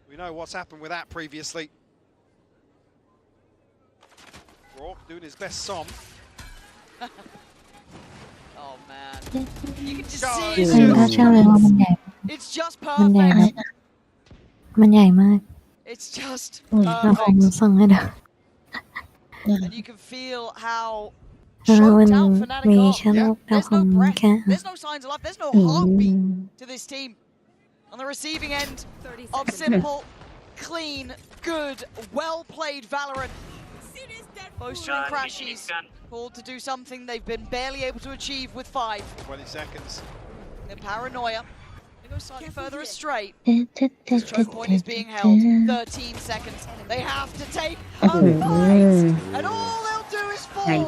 we know what's happened with that previously. Rourke doing his best Som. Oh man. You can just Oh, see it's ถ้าเชื่อเลยว่ามันใหญ่ it's just มันใหญ่ perfect. มากมันใหญ่มาก It's just เราคง perfect. ส่งให้ดู And you can feel how แล้วมัน choked out Fnatic มี are. เชื้อโรคเรา There's ค no ง breath. แค่ There's no signs of life. There's no heartbeat to this team. On the receiving end of simple, clean, good, well-played Valorant. Both string crashes called to do something they've been barely able to achieve with 5. 20 seconds. Their paranoia. They go slightly further astray. This choke point is being held. 13 seconds. They have to take a fight. And all they'll do is fall.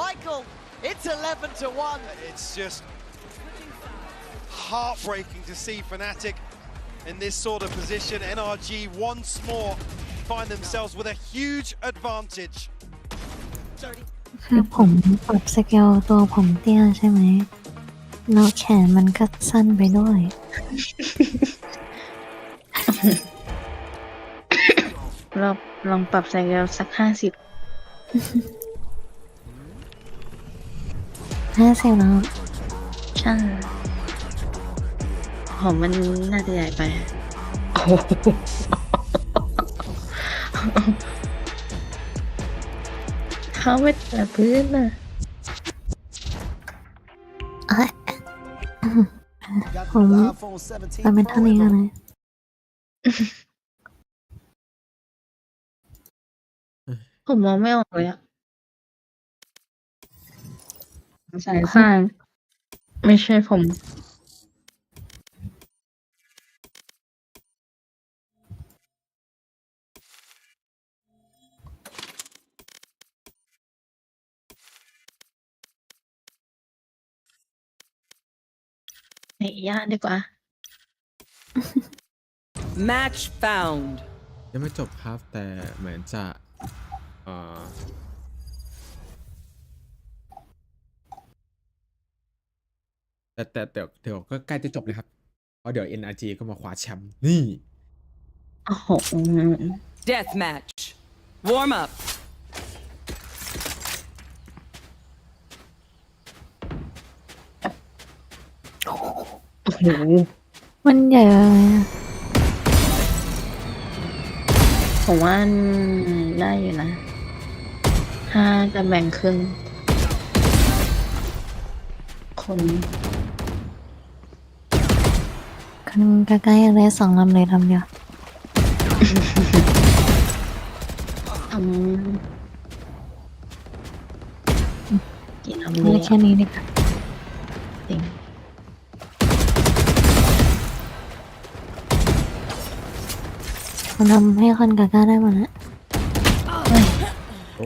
Michael, it's 11-1. It's just heartbreaking to see Fnatic in this sort of position. NRG once more find themselves with a huge advantage. คือผมปรับสเกลตัวผมเตี้ยใช่ไหมแล้วแขนมันก็สั้นไปด้วย ลองปรับใส่แล้วสัก50 50แล้ว ใช่ผมมันน่าจะใหญ่ไปเขาไม่แต่พื้นน่ะ ผมมันเป็นเท่านี้กันเลย ผมมองไม่ออกเลยอะสายสร้างไม่ใช่ผม ไหนย่าดีกว่า Match found ยังไม่จบครับแต่เหมือนจะแต่เดี๋ยวก็ใกล้จะจบเลยครับเพราะเดี๋ยว NRG ก็มาคว้าแชมป์นี่ โอ้โห Death match warm up โอ้โห มันใหญ่เลยอะ ผมว่าได้อยู่นะ ถ้าจะแบ่งครึ่งคน มันใกล้ๆได้2 ลำเลยลำเดียวกี่ลำเลย แค่นี้ดีกว่ามันทำให้คนกาก้าได้หมดแล้ว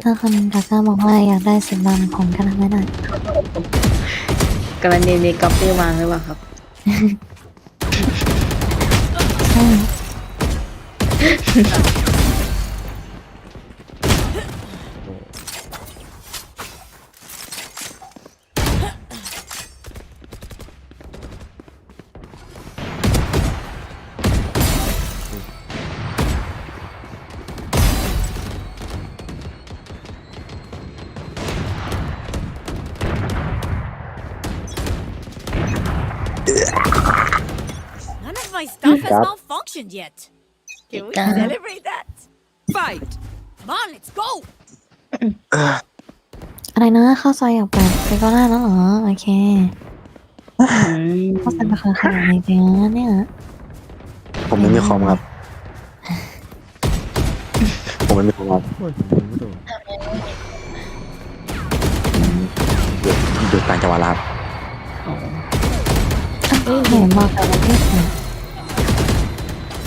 ถ้าคนกาก้าบอกว่าอยากได้10 ลำผมก็ทำไม่ได้กรณีนี้ก๊อปปี้วางหรือเปล่าครับใช่ None of my stuff has malfunctioned yet. Can we celebrate that? Fight. Come on, let's go. อะไรนะข้าวซอยอยากไปก็ได้แล้วเหรอโอเคข้าวซอยราคาขนาดไหนเนี่ย ผมไม่มีคอมครับ ผมไม่มีคอมครับอยู่ต่างจังหวัดครับ เห็นบอกแต่วันที่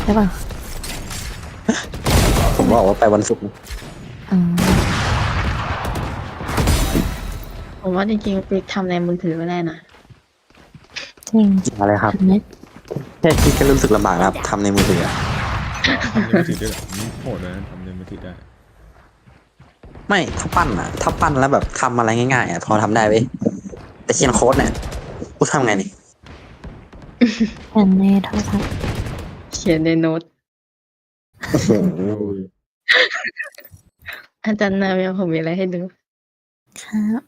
ใช่ป่ะ ผมบอกว่าไปวันศุกร์ ผมว่าจริงๆไปทำในมือถือก็ได้นะ จริง อะไรครับแค่คิดก็รู้สึกลำบากครับทำในมือถือ ทำในมือถือได้หรอโหดนะทำในมือถือได้ไม่ถ้าปั้นแล้วแบบทำอะไรง่ายๆพอทำได้เว้ยแต่เขียนโค้ดเนี่ยกูทำไงนี่ เขียนในโทรศัพท์ เขียนในโน้ตอาจารย์นาเมียผมมีอะไรให้ดูครับ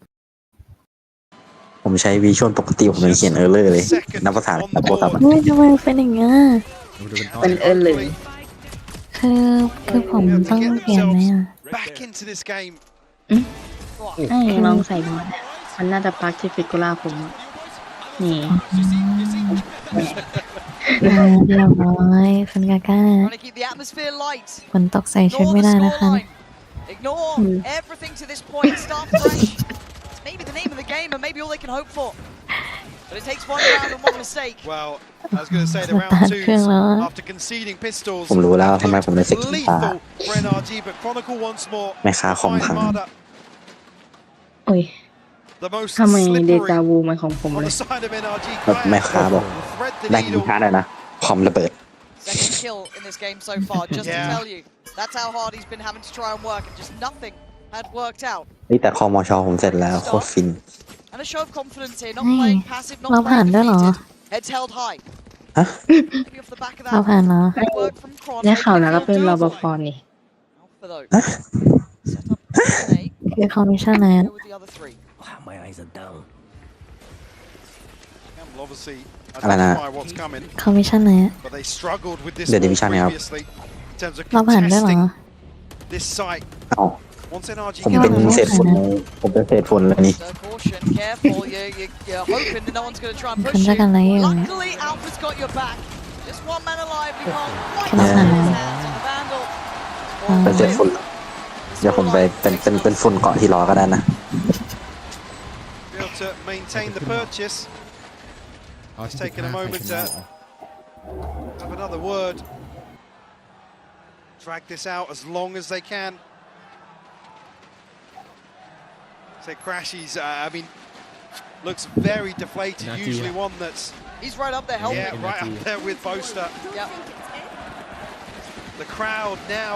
ผมใช้วิชวลปกติผมยังเขียนเออร์เลอร์เลยนับภาษาแบบโปรแกรม ทำไมเป็นอย่างเงี้ย เป็นเลย คือผมต้องเปลี่ยนไหมอ่ะ ให้ลองใส่ดูมันน่าจะปักที่ฟิกูล่าผมนี่เรียบร้อยคุณกาก้าฝนตกใส่ชุดไม่ได้นะคะ Ignore everything to this point. Start fresh. It's maybe the name of the game and maybe all they can hope for. But it takes one round and one mistake. Well, I was going to say the round two after conceding pistols. ผมรู้แล้วทำไมผมได้เซ็กซ์ตา for NRG, but Chronicle once more. แม่ค้าคอมพัง โอ้ยทำไมเดจาวูมันของผมเลย แบบแม่ค้าบอกได้ยินช้าเลยนะคอมระเบิด Second kill in this game so far, just to tell you. That's how hard he's been having to try and work, and just nothing had worked out. นี่แต่คอมชผมเสร็จแล้วโคตรฟิน And a show of confidence here, not playing passive, not เราผ่าน playing ด้วยเหรอ defeated. Heads held high. ฮะ Maybe off the back of เรา that. ผ่านเหรอ Work from Cron. ได้ข่าวนะก็เป็นรปภนี่ For those. ฮะ Set up an eight. คือคอมมิชชั่นนะ Go with the other three. My eyes are down. Campbell obviously อะไรนะ identify what's coming, คอมมิชชั่นนะ but they struggled with this เดี๋ยวดิ wall วิชั่นนะครับ previously in terms of เราผ่านด้วยเหรอ contesting this site. เอ้า Once NRG ผมเป็นเศษฝุ่นผมเป็นเศษฝุ่นเลยนี่ So caution, careful. You're hoping that no one's going to try and คุ push ณจะ you. กันอะไรอยู่ Luckily, Alpha's got your back. Just one man alive. We can't quite แค่นั้น get ผ่าน his แล้ว hands on the vandal. เป็นเศษฝุ่นเดี๋ยวผมไปเป็นฝุ่นเกาะที่ล้อก็ได้นะ be able to maintain the purchase. It's taken a moment to have another word. Drag this out as long as they can. So Crashy's, I mean, looks very deflated. Usually one that's He's right up there helping. yeah, right up there with Boaster. Yep. The crowd now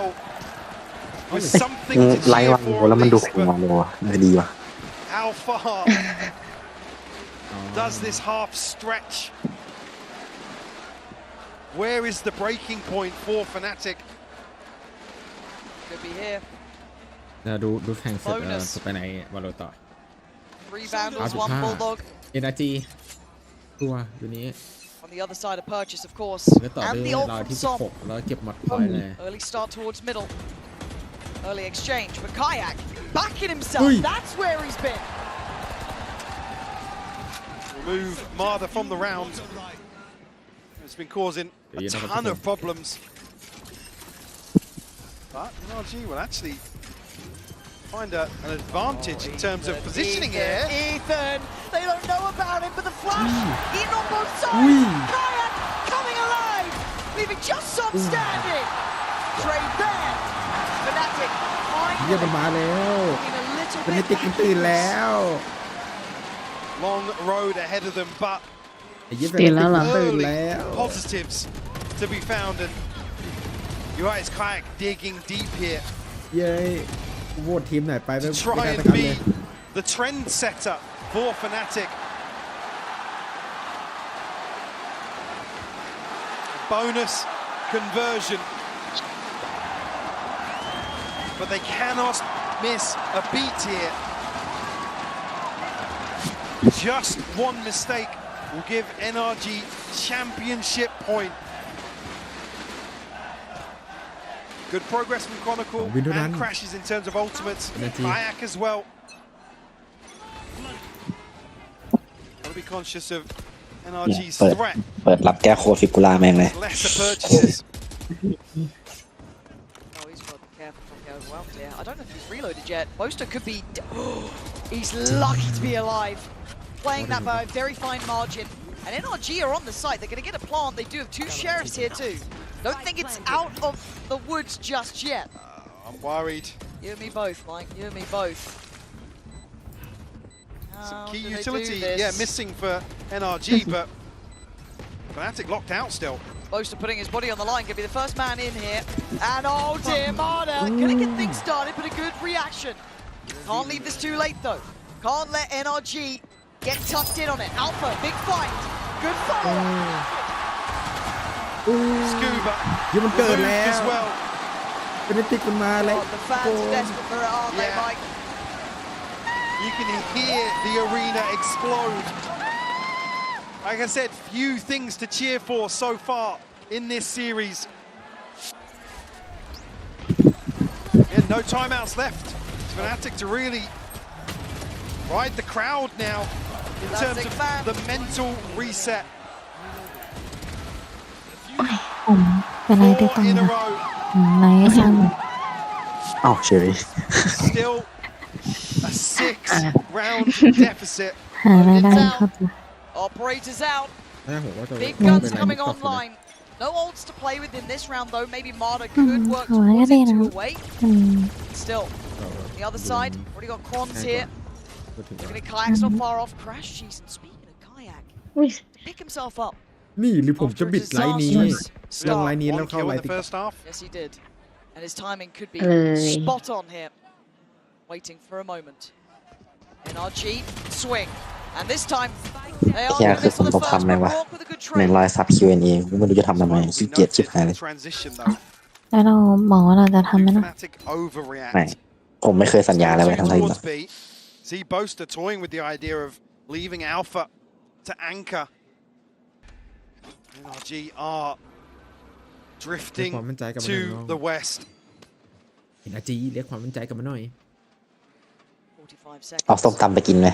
with something to ไลฟ์ cheer วางโล for แล้ว at มันดู least. แข็งวาง But โลดีว่ะ how far does this half stretch? Where is the breaking point for Fnatic? Could be here. จะดูแข่งเสร็จจะไปไหนวาโลต่อ Three vandals, one bulldog. NRG ตัวอยู่นี้ On the other side of purchase, of course. แล้วต่อ And ด้วย the ult ราว from ที่ Som. 16แล้วเก็บหมดพอยต์เลย Early start towards middle. Early exchange, but Kayak backing himself. That's where he's been. Remove Marder from the round. It's been causing a ton of problems. But NRG will actually find an advantage in terms of positioning here. Ethan, they don't know about him, but the flash, Ethan on both sides. Kayak coming alive, leaving just some standing. Trade there. Fnatic เยี่ยมมันมาแล้วเป็นนิติกตื่นแล้ว Long road ahead of them, but ตื่นแล้วเหรอตื่น early แล้ว positives to be found, and you're right, it's Kayak digging deep here. เย้โหวตทีมไหนไปไม่ To try ได้ and สักคำ be เลย the trend setter for Fnatic. Bonus conversion, but they cannot miss a beat here. Just one mistake will give NRG championship point. Good progress from Chronicle and crashes in terms of ultimates. Kayak as well. Gotta be conscious of NRG's threat. เปิดรับแก้โค้ดฟิกูล่าแม่งเลย Lesser purchases. Oh, he's got to be careful from getting overwhelmed here. I don't know if he's reloaded yet. Boaster could be... he's lucky to be alive. Playing that by a very fine margin. And NRG are on the site. They're going to get a plant. They do have two sheriffs here too. Don't think it's out of the woods just yet. I'm worried. You and me both, Mike. You and me both. Some key utility, missing for NRG, but Fnatic locked out still. Boaster putting his body on the line, gonna be the first man in here. And oh dear, Marta, gonna get things started, but a good reaction. Can't leave this too late though. Can't let NRG get tucked in on it. Alpha, big fight. Good follow. Scuba. ยังมันเกิดแล้ว as well. เป็นนิติกมันมาแล้ว The fans are desperate for it, aren't they, Mike? You can hear the arena explode. Like I said, few things to cheer for so far in this series. Yeah, no timeouts left. It's Fnatic to really ride the crowd now in terms of the mental reset. ผมเป็นไรได้ตังค์นะไลฟ์ซ้ำ เอ้าเฉย Still a 6-round deficit. หารายได้ครับ Operators out. ถ้าผมว่าจะ Big guns coming online. No ults to play with in this round though. Maybe Marta could work towards it to away. Still, on the other side, already got Quans here. Looking at Kayak's not far off. Crash Jason. Speaking of Kayak, pick himself up. นี่หรือผมจะบิดไลน์นี้ลงไลน์นี้แล้วเข้าไลน์ติ๊ก Yes, he did. And his timing could be spot on here. Waiting for a moment. NRG swing. And this time, they are แค่ going to คือ miss ผม on the ต้อง first ทำไหม one. วะ Walk with a good ใน trade. ไลน์ซับ Q&A ไม่รู้จะทำทำไมขี้เกียจชิบหายเลย แล้วเราบอกว่าเราจะทำไหมนะ ไม่ผมไม่เคยสัญญาอะไรไว้ทั้งสิ้น See Boaster toying with the idea of leaving Alpha to anchor. NRG are drifting to the west. NRG เรียกความมั่นใจกลับมาหน่อย เอาส้มตำไปกินไหม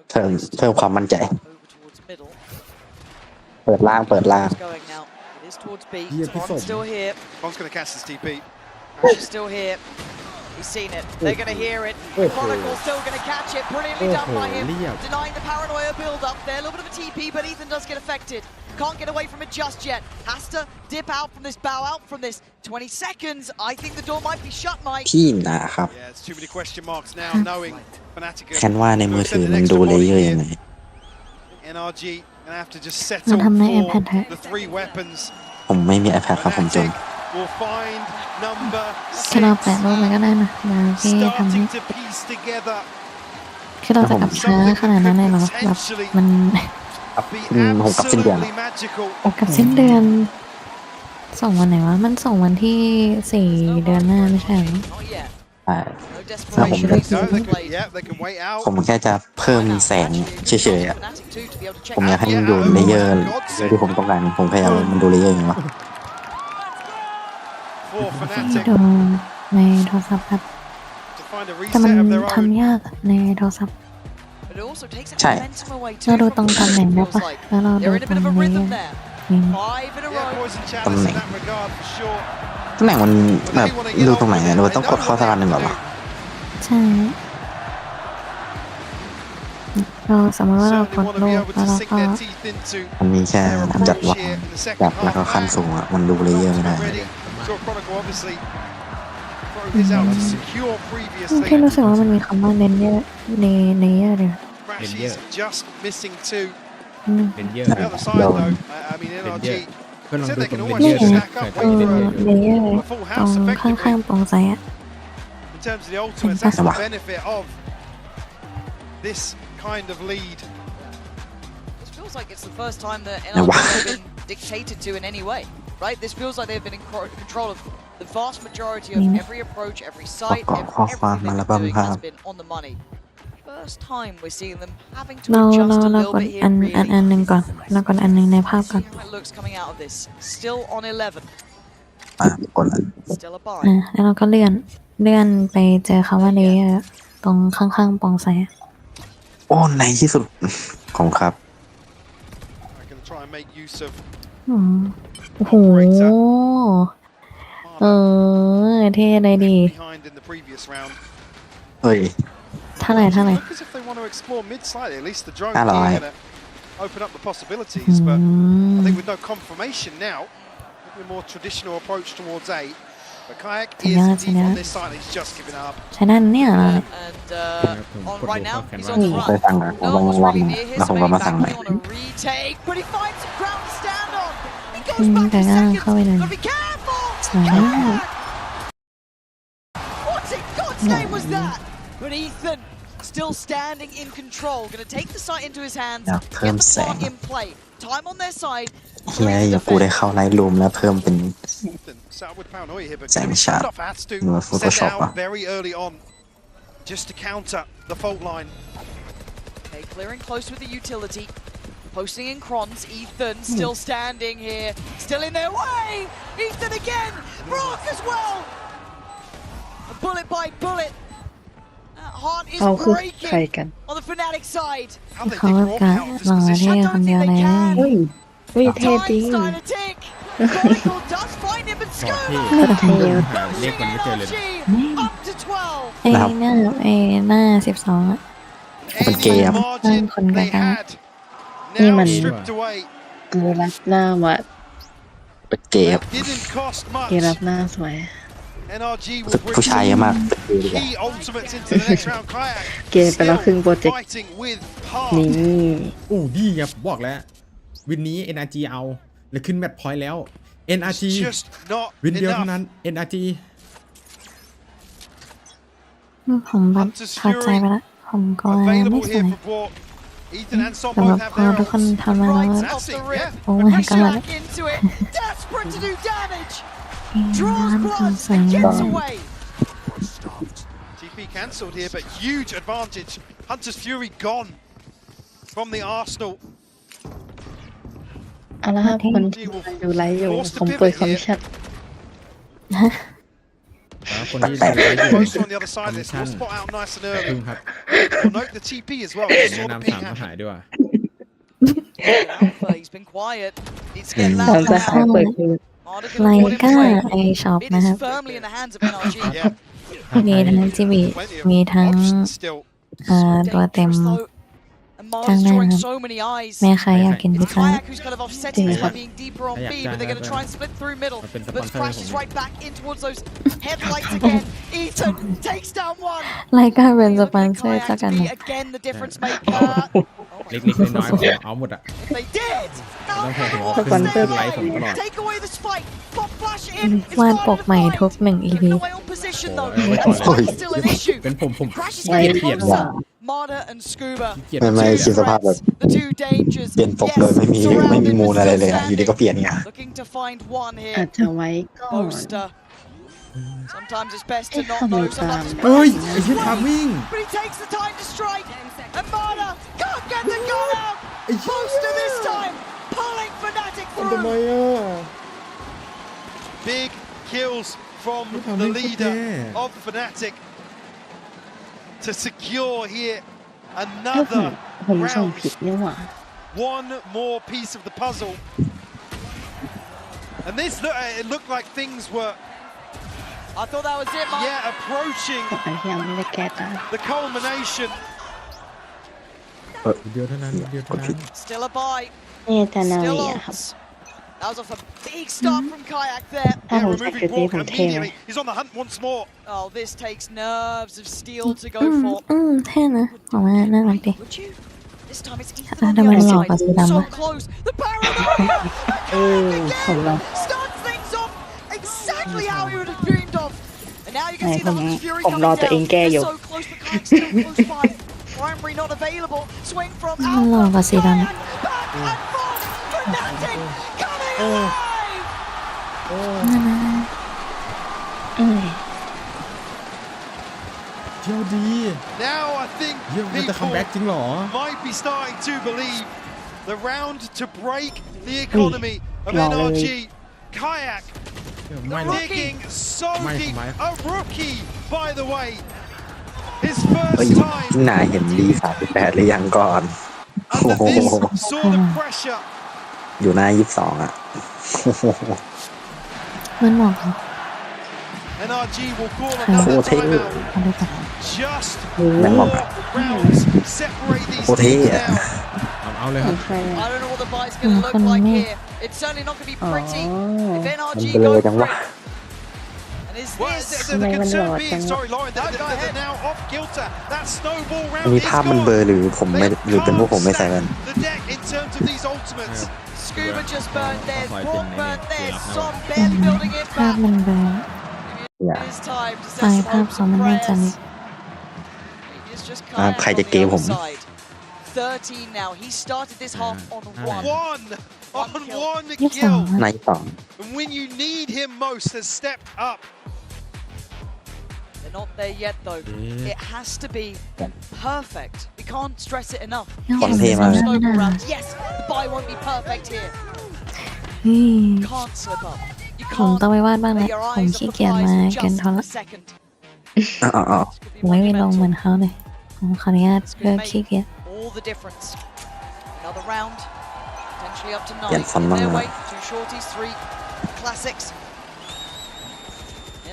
เพิ่มความมั่นใจเปิดล่าง It is towards B. Tom's still here. Tom's going to catch this TP. Crash is still here. He's seen it. They're going to hear it. Chronicle's still going to catch it. Brilliantly done by him. Denying the paranoia build-up there. A little bit of a TP, but Ethan does get affected. Can't get away from it just yet. Has to dip out from this, bow out from this. 20 seconds. I think the door might be shut, Mike. พี่นะครับ Yeah, it's too many question marks now, knowing Fnatic แค่ว่าในมือถือมันดูเลเยอร์ยังไง NRG gonna have to just settle for the 3 weapons. ผมไม่มี iPad ครับผมจน Will find number ถ้าเราแปะรูปมันก็ได้นะเราที่ทำให้ to piece together. คือเราจะกลับช้าขนาดนั้นเลยเหรอแบบมัน ผมกลับสิ้นเดือน โอ้กลับสิ้นเดือนส่งวันไหนวะมันส่งวันที่4 เดือนหน้าไม่ใช่หรอผมแค่จะเพิ่มแสงเฉยๆอ่ะผมอยากให้มันอยู่เลเยอร์ที่ผมต้องการผมแค่อยากให้มันดูเลเยอร์อย่างวะ ดูในโทรศัพท์ครับแต่มันทำยากในโทรศัพท์ but it also takes that ใช่ momentum away เรา too ดู from ตรงตำแหน่ง Fnatic. ได้ Feels ปะ like แล้วเราดู they're in ต a ร bit ง of a นี้ rhythm there. อืม 5 in a row. Poison ตำ chalice แห in น่ง that regard for sure. ตำแหน่งมันแบบดูตรงไหนเนี่ยเราต้องกดเข้าสลันหนึ่งเหรอ ใช่เราสมมติว่าเราก Certainly ด want to ลู be ก able แล้ว to เรา sink ก็ their teeth into มันมีแค่ their จัด approach วาง here in the จั second ดแล้วก็ half. ขั้นสูงอะมันดูเลเยอร์ไม่ได้ Ready. So Chronicle obviously throw his out to secure previous ที่ thing. รู้สึกว่ามันมีคำว่าเน้นเยอะในเยอะเลย Crashes just missing two. เป็นเยอะ The other side though, I mean เป็น NRG เยอะเพื่อนลอง said ดู they ตร can งเป็น almost เยอะ just นะ stack เคย up ทำเป็นเยอะ เลเยอร์ a full ตรง house ข้าง effectively. ๆโปร่งใสอะ In terms of the ultimates, that's the benefit of this kind of lead. This feels like it's the first time that NRG have been dictated to in any way, right? This feels like they've been in control of the vast majority of every approach, every site, everything they've been doing has been on the money. First time we're seeing them having to เรา adjust a เรา little กด bit อั here, น really. หนึ่งก่อนเรากดอันหนึ่งในภาพก่อน See how it looks coming out of this. Still on 11. กดแล้ว Still a buy. แล้วเราก็เลื่อนไปเจอคำว่าเลเยอร์ตรงข้างๆโปร่งใส โอ้ในที่สุดของครับ I'm going to try and make use of โอ้โหเท่เลยดี behind in the previous round. เฮ้ย เท่าไหร่ Look as if they want to explore mid slightly. At least the drone here going to open up the possibilities. But I think with no confirmation now, maybe a more traditional approach towards A. But Kayak is deep on this side. He's just giving up. ใช่นั่นเนี่ย And on right now, he's on the เคย run. สั่งอะผมลอง No ร one's อบ really นึง near his, แล้ว so ผมก็ maybe มาสั่งใหม่ backing on a retake. But he finds some ground to stand on. He อื goes ม back แต่ in ก็ seconds. เข้าไปเลย Gotta be careful. สวยมาก What in God's name was that? But Ethan still standing in control. Gonna take the site into his hands. อยากเพิ่ Get ม the แสง plot in play. Time on their side. เฮียอย่ากูได้เข้าไลท์รูมแล้วเพิ่มเป็น Set up with paranoia here, but Same Gibby shot. Standoff has to No, send it Photoshop, out very early on just to counter the fault line. Okay, clearing close with the utility. Posting in Crons. Ethan still standing here. Still in their way. Ethan again. Brock as well. A bullet by bullet. That heart is breaking on the Fnatic side. How they เขา think กะ raw count หล่อ this เท่ position. คนเดียวเลย Time starting to tick. Chronicle does find him, but ก่อน Scuba ที่หาเลขมันไม่เจอเลย up to 12. ไอ้หน้า12อะ เป็นเกม ตั้งคนกลาง Now man. stripped away. รับหน้าวัด เป็นเกม Didn't cost เก much. รับหน้าสวย NRG รู้สึ will กผู้ชายเยอะมาก key ultimates into the next round. Kayak เกมไปแล้วครึ่งโปรเจกต์ fighting with นี่ heart. อู้ดีไงผมบอกแล้ว วินนี้ NRG เอาหรือขึ้นแมตช์พอยต์แล้ว NRG Just not วินเดียวเท่า enough. นั้น NRG ผมแบบถอดใจไปละผมก็ไม่ Available สว here ย for Brock. Ethan and Son แต่แบบ both have พอ their ทุกคน ults. ทำมาแล้ว That's it, yeah. โอ้ยก็มา Back into it. Desperate to do damage. น้ำ Draws คน blood สวย and มาก gets away. TP cancelled here, but huge advantage. Hunter's Fury gone from the Arsenal. เอาละครับคนที่ดูไลฟ์อยู่ผมเปิดคอมมิชชั่น คนที่ดูไลฟ์อยู่ Close on the other side of this. We'll spot out nice and พึ่ง early. ครับ We'll note the TP as well. แนะ Saw the นำ ping ถามมา happen. หายด้วย Alpha, he's been quiet. Needs to get ตาม loud จะหา now. เปิดคือ Harder ไล gonna put in ก้า play. ไอช็อป It นะค is รับ firmly in the hands of NRG. Yeah. มีทั้งจิบิมีทั้ง Options still. ตัวเต็ม And Mars drawing so many eyes. แม่ใครอยากกินพิซ It's ซ่า Kayak who's kind of offsetting this by being deeper on B, but they're going to try and split through middle. But crashes right back in towards those headlights again. Ethan takes down one. ไลก้าเป็นสปอนเซอร์สัก Kayak อัน to ห be นึ่ง again the difference maker. เล็กๆน้อยๆผมเอาหมดอ่ะ They did. ต้องแข่งหัว สปอนเซอร์ ไลฟ์ผมตลอด Take away the spike. Pop flash in. วาดปกใหม่ทุก1 EP Giving away on position though. ไว้ก่อน That เลย spike's still an issue. เป็นผม Crashes ไว้ getting เปลี่ยน closer. Marta and Scuba. ไม่ไม่คิดสภาพแบบ The two dangers. เปลี่ยนปกโดยไม่มีมูลอะไรเลยอะอยู่ดีก็เปลี่ยนไง Looking to find one อา here. จจะไว้ก่อน Boaster. Sometimes it's best to เอ๊ะ not ทำไม know. ตาม Sometimes it's เฮ้ย best ไอ้ชื่อทามิ่ง But he takes the time to strike. And Marta can't get the gun out. Boaster this time. Pulling Fnatic ทำไม through. อ่ะ Big kills from the leader of Fnatic to secure here another ผมส่ง round. ผิดนี่หว่า One more piece of the puzzle. And this, it looked like things were, I thought that was it, Mike. yeah, approaching อันที่ยังไม่ได้แก้ตา the culmination. เดียวเท่านั้นเดียวเท่านั้น Still a bye. นี่แต่นา Still เรียครับ odds. That was off a big start from Kayak there. ถ้าผมใส่ Removing ชุดนี้ Walk ผมเท่ไหม immediately. He's on the hunt once more. Oh, this takes nerves of steel to go อืม for. เท่นะออกมาน่ารักดี Would you? This time it's Ethan อ่ะ on ทำไม the มันหล่อ outside. กว่าสีดำ So วะ close. The paranoia. ผมลอง Starts things off exactly how he would have dreamed of. And now you ไหน can see ผ the ม Hunter's Fury ผม coming รอตัวเอง down. แก้อ They're ยู่ so close, but Kayak's still close by. Primary not available. Swing from มันหล่อ Alpha. กว่าสีดำ Back and forth. Fnatic coming alive. นั่นนะ เที่ยวดี Now I think เยี่ยมมันจะคัม people แบ็กจริงเหรอ might be starting to believe the round to break the economy of Lol. NRG. Kayak ไม่หรอก digging so Mike, deep. Mike. A rookie, by the way. His เฮ้ย first time. หนาเห็นดี38หรือยังก่อน โอ้ Under โห this sort of pressure. อยู่หน้า22อ่ะโอ้โห มันเหมาะกับ NRG will call โค another ตรเท่ timeout. เอาไปก่อน Just แม่ง 4 บอก rounds separate these โคตรเท่ teams อะ now. เอาเลยครับ ใคร I อ่ะ don't know what the fight's going to look Con like mẹ. here. It's certainly not going to be pretty. Oh. If มัน NRG เบล go อจัง for วะ it. And is Well, this... the Mày concern lọt being, chẳng sorry, Lauren, No, go they're ahead. now off kilter. That snowball อัน round นี้ is ภาพมันเบลอ gone. หรือผมไม่หรือเป็นพวกผมไม่ใส่กัน The deck in terms of these ultimates. Scuba just burnt theirs. Phải Borg tình burnt này theirs. nè. Son barely building it ภาพ back. มันแบบ อย่า It is time to ไฟ set ล์ some ภาพ hopes เขา and มันน่าจะ prayers. นี่ It's just ใคร Kayak จะ on เก the มผ other ม side. 13 now. He started this half on one. One on one 22 kill. ในสอง And when you need him most, has stepped up. They're not there yet, though. It has to be perfect. We can't stress it enough. คน Yes, เท่ there's มา no ก snowball rounds. Yes, the buy won't be perfect here. เฮ้ย You can't slip up. You ผม can't ต้องไปวาดบ้างแห lay ละ your ผม eyes ขี้ off the เกียจ prize มา for กัน just เท่า a ละ second. อ๋อ ผมไม่ไปลงเหมือนเขาเลยผมขออนุญาต This เพื่อ could ขี้ make เกียจ all the difference. Another round, potentially up to 9. Yes, In their I'm, way, 2 shorties, 3 classics.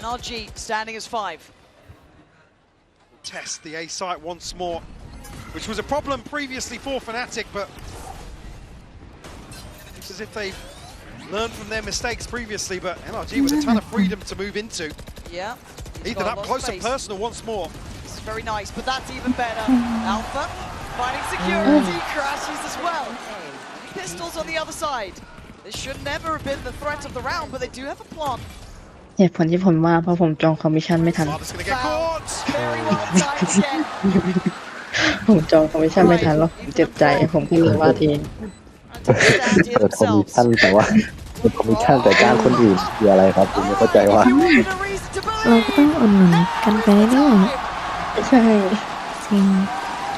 NRG standing as 5. Test the A site once more, which was a problem previously for Fnatic, but it's as if they've learned from their mistakes previously, but NRG with a ton of freedom to move into. Yeah. he's Ethan got a up lot of close and space. personal once more. This is very nice, but that's even better. Alpha finding security, crashes as well. Pistols on the other side. This should never have been the threat of the round, but they do have a plan. เหตุผลที่ผมว่าเพราะผมจองคอมมิชชั่นไม่ทัน Father's gonna get caught. Very well timed again. ผมจองคอมมิชชั่นไม่ทันแล้วผมเจ็บใจผมก็เลยว่าที And to stand here เปิดคอมมิช themselves. ชั่นแต่ว่าเปิดคอมมิชชั่นแต่จ้างคนอื่นคืออะไรครับผมไม่เข้าใจว่า If you wanted a reason to เราก็ต้อง believe, อุดหนุนกันไปเรื่อย ใช่ ๆจริง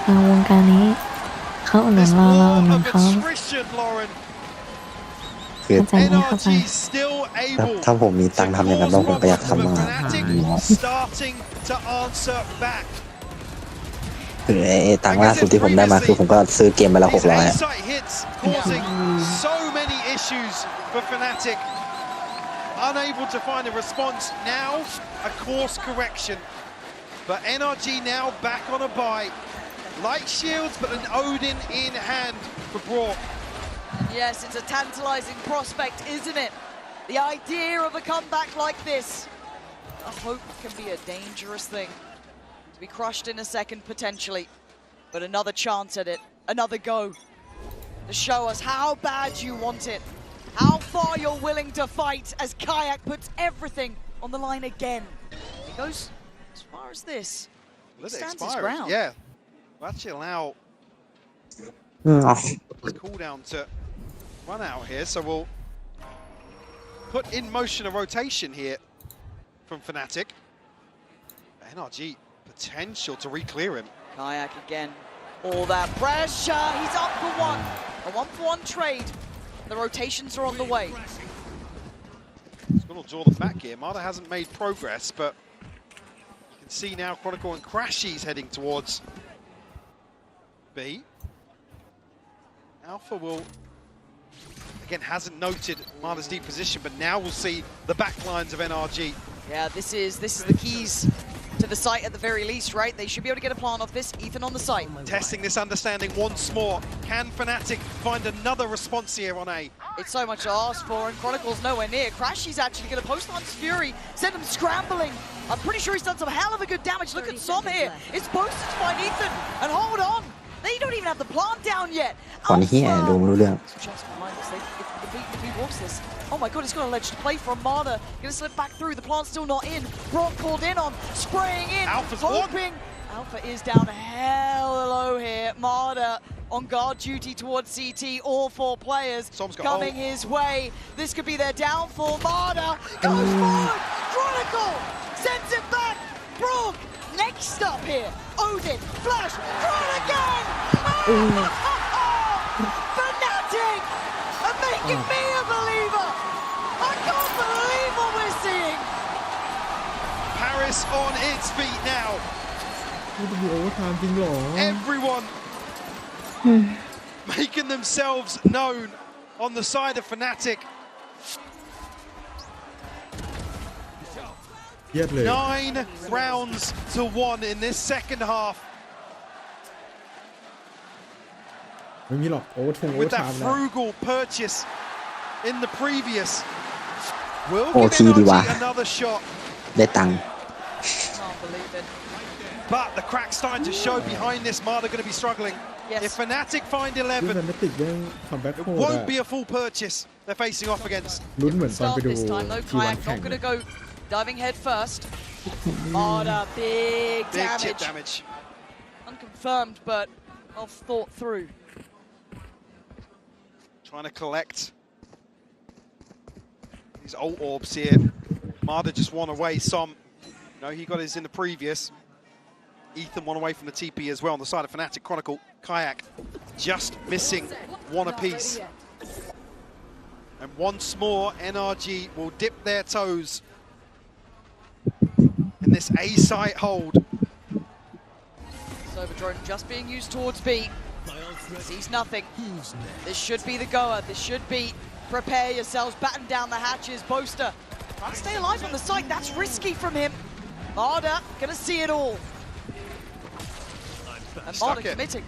เราวงการนี้เขาอุดหนุน This เราเรา war อุดหนุน of เขา attrition, Lauren. คือ เข้าใจไหมเข้าใจ NRG still ถ้า able ผมมีตังค์ทำอย่างนั้นบ้างผมก็อยาก but ทำมาก Fnatic starting to answer back. คือไอ้ตังค์ล่าสุดที่ผมได้มาคือผมก็ซื้อเกมไปละ These 600 A-site hits causing so many issues for Fnatic. Unable to find a response. Now, a course correction. But NRG now back on a bye. Light shields, but an Odin in hand for Brock. yes, it's a tantalizing prospect, isn't it? The idea of a comeback like this. A hope can be a dangerous thing. To be crushed in a second, potentially. But another chance at it. Another go. To show us how bad you want it. How far you're willing to fight as Kayak puts everything on the line again. He goes as far as this. He Let it stands his expire. ground. Yeah. We'll actually allow อืมอ๋อ this cooldown to run out here, so we'll put in motion a rotation here from Fnatic. NRG potential to re-clear him. Kayak again. All that pressure. He's up for one. A 1-for-1 trade. The rotations are on the way. He's going to draw them back here. Mada hasn't made progress, but you can see now Chronicle and Crashy's heading towards be. Alpha will, again, hasn't noted Marder's deep position, but now we'll see the back lines of NRG. Yeah, this is the keys to the site at the very least, right? They should be able to get a plant off this. Ethan on the site. Testing this understanding once more. Can Fnatic find another response here on A? It's so much to ask for, and Chronicle's nowhere near. Crashy's actually going to post on Fury, send him scrambling. I'm pretty sure he's done some hell of a good damage. Look at Som here. It's posted to find Ethan, and hold on. They don't even have the plant down yet. ก่อนที่ดูไม่รู้เรื่อง Just behind us. If he walks this, oh my god, he's got a ledge to play from. Marder gonna slip back through. The plant's still not in. Brock called in on, spraying in, Alpha's hoping. Alpha is down hell low here. Marder on guard duty towards CT. All 4 players coming his way. This could be their downfall. Marder goes forward. Chronicle sends it back. Brock next up here. Odin, flash, run again! Fnatic are making me a believer! I can't believe what we're seeing! Paris on its feet now. นี่จะมีโอเวอร์ไทม์จริงเหรอ Everyone making themselves known on the side of Fnatic. เยียดเลย 9 rounds to 1 in this second half. ไม่มีหรอกโอเวอร์ไทม์ With that frugal purchase in the previous, will Oh, give NRG Kidiwa. another shot. ได้ตังค์ Can't believe it. But the crack's starting to show behind this. Marder going to be struggling. Yes. If Fnatic find ที่ 11, มันไม่ติดยังคัมแบ็ค it โหด won't อะ be a full purchase they're facing off against. ลุ้นเหมือนตอน Start ไปดู this time though. ทีวัน Kayak แข่ง not gonna go diving head first. Marder, big Big chip damage. damage. Unconfirmed, but well thought through. Trying to collect these ult orbs here. Marder just one away. Som, no, he got his in the previous. Ethan one away from the TP as well on the side of Fnatic. Chronicle, Kayak just missing one apiece. And once more, NRG will dip their toes in this A site hold. Sober drone just being used towards B. Sees nothing. This should be the goer. This should be prepare yourselves, batten down the hatches. Boaster trying to stay alive on the site. That's risky from him. Marder gonna see it all. And Marder committing.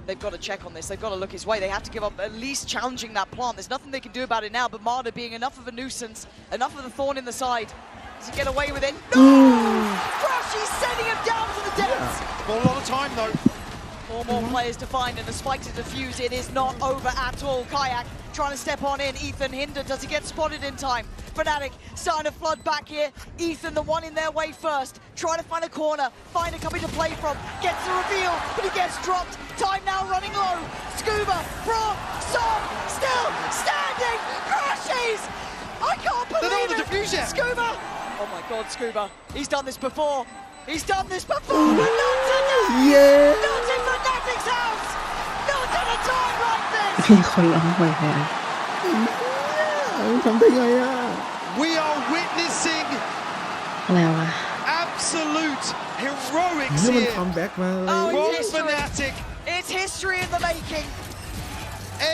They've got to check on this. They've got to look his way. They have to give up at least challenging that plant. There's nothing they can do about it now, but Marder being enough of a nuisance, enough of the thorn in the side. Does he get away with it? No! Crash, he's sending him down to the depths. Got a lot of time though. 4 more players to find and the spike to defuse. It is not over at all. Kayak trying to step on in. Ethan hindered. Does he get spotted in time? Fnatic starting to flood back here. Ethan, the one in their way first. Trying to find a corner. Find a company to play from. Gets the reveal, but he gets dropped. Time now running low. Scuba, Braum, Som, still standing. Crashes! I can't believe it. Diffusion. Scuba! Oh my god, Scuba. He's done this before. He's done this before, but not tonight! Yeah. Not in Fnatic's house! Not at a time like this! มีคนร้องไห้เลย ทำได้ไงอ่ะ We are witnessing อะไรวะ absolute heroics นี่มัน here คัมแบ็กมาเลย Oh, from it's history. Fnatic. It's history in the making.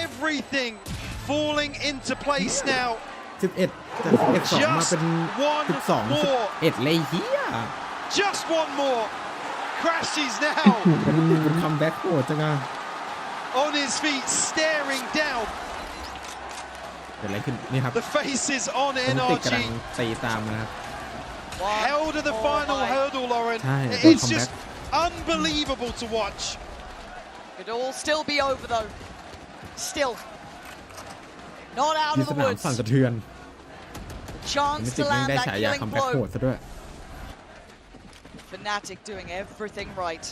Everything falling into place now. 11จาก11 2มาเป็น 12 11เลยเฮีย Just one more. Crashes now มันคัมแบ็กโหดจังอ่ะ on his feet, staring down. เกิดอะไรขึ้นนี่ครับ The faces on ติดกำลัง NRG. ตีตามนะครับ Held to the final hurdle, Lauren. It's just unbelievable to watch. It'll all still be over though. Still. Not out ที่ of ส the นาม woods. สั่นสะเทือน Chance มิ to ติแม่ง land ได้ that ฉายาคัม killing แบ็กโห blow. ดซะด้วย Fnatic doing everything right.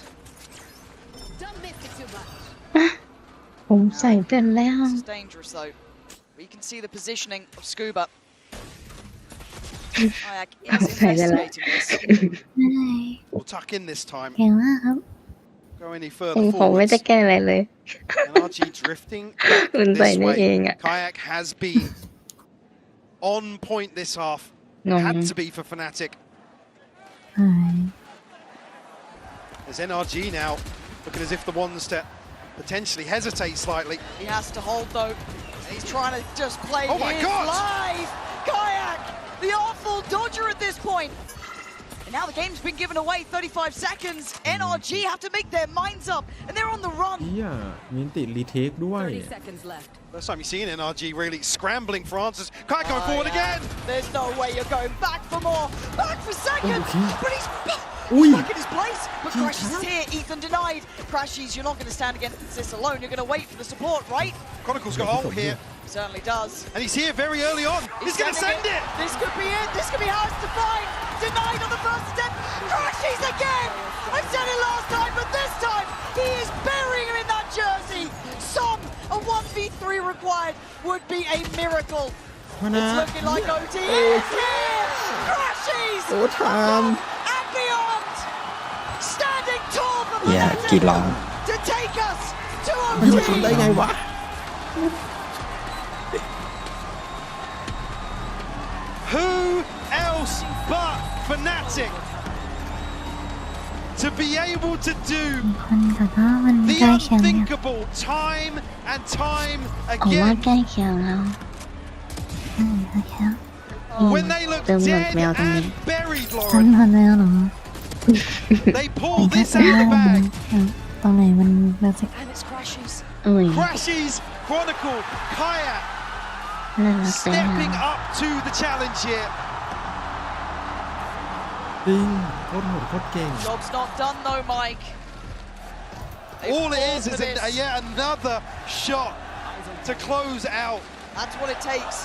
ผมใส่เป็นแล้ว This is dangerous though. We can see the positioning of Scuba. Kayak is investigating this. We'll tuck in this time. เก่งมากครับ Go any ผม further ไม่ forwards. ได้แก้อะไรเลย NRG drifting มันใส่ this ได้เอง way. อ่ะ Kayak has been on point this half. Had to be for Fnatic. There's NRG now looking as if the ones to potentially hesitate slightly. He has to hold though. He's trying to just play his life. Kayak, the awful dodger at this point. And now the game's been given away. 35 seconds. NRG have to make their minds up, and they're on the run. มีติดรีเทคด้วย 30 seconds left. First time you've seen NRG really scrambling for answers. Kayak going forward again. There's no way you're going back for more. Back for second. But he's back in his place. But Crashies is here. Ethan denied. Crashies, you're not going to stand against this alone. You're going to wait for the support, right? Chronicle's got ult here. He certainly does. And he's here very early on. He's going to send it. This could be it. This could be how it's defined. Denied on the first attempt. Crashies again. I said it last time, but this time he is burying him in that jersey. Some a 1v3 required would be a miracle. It's looking like OT is here. Crashies. And beyond. Standing tall for Fnatic to take us to OT. Who else but Fnatic to be able to do the unthinkable time and time again? When they look dead and buried, Lauren, they pull this out of the bag. ตรงไหนมันรู้สึก And it's Crashies. Crashies, Chronicle, Kayak stepping up to the challenge here. จริงโคตรโหดโคตรเก่ง Job's not done though, Mike. All it is yet another shot to close out. That's what it takes.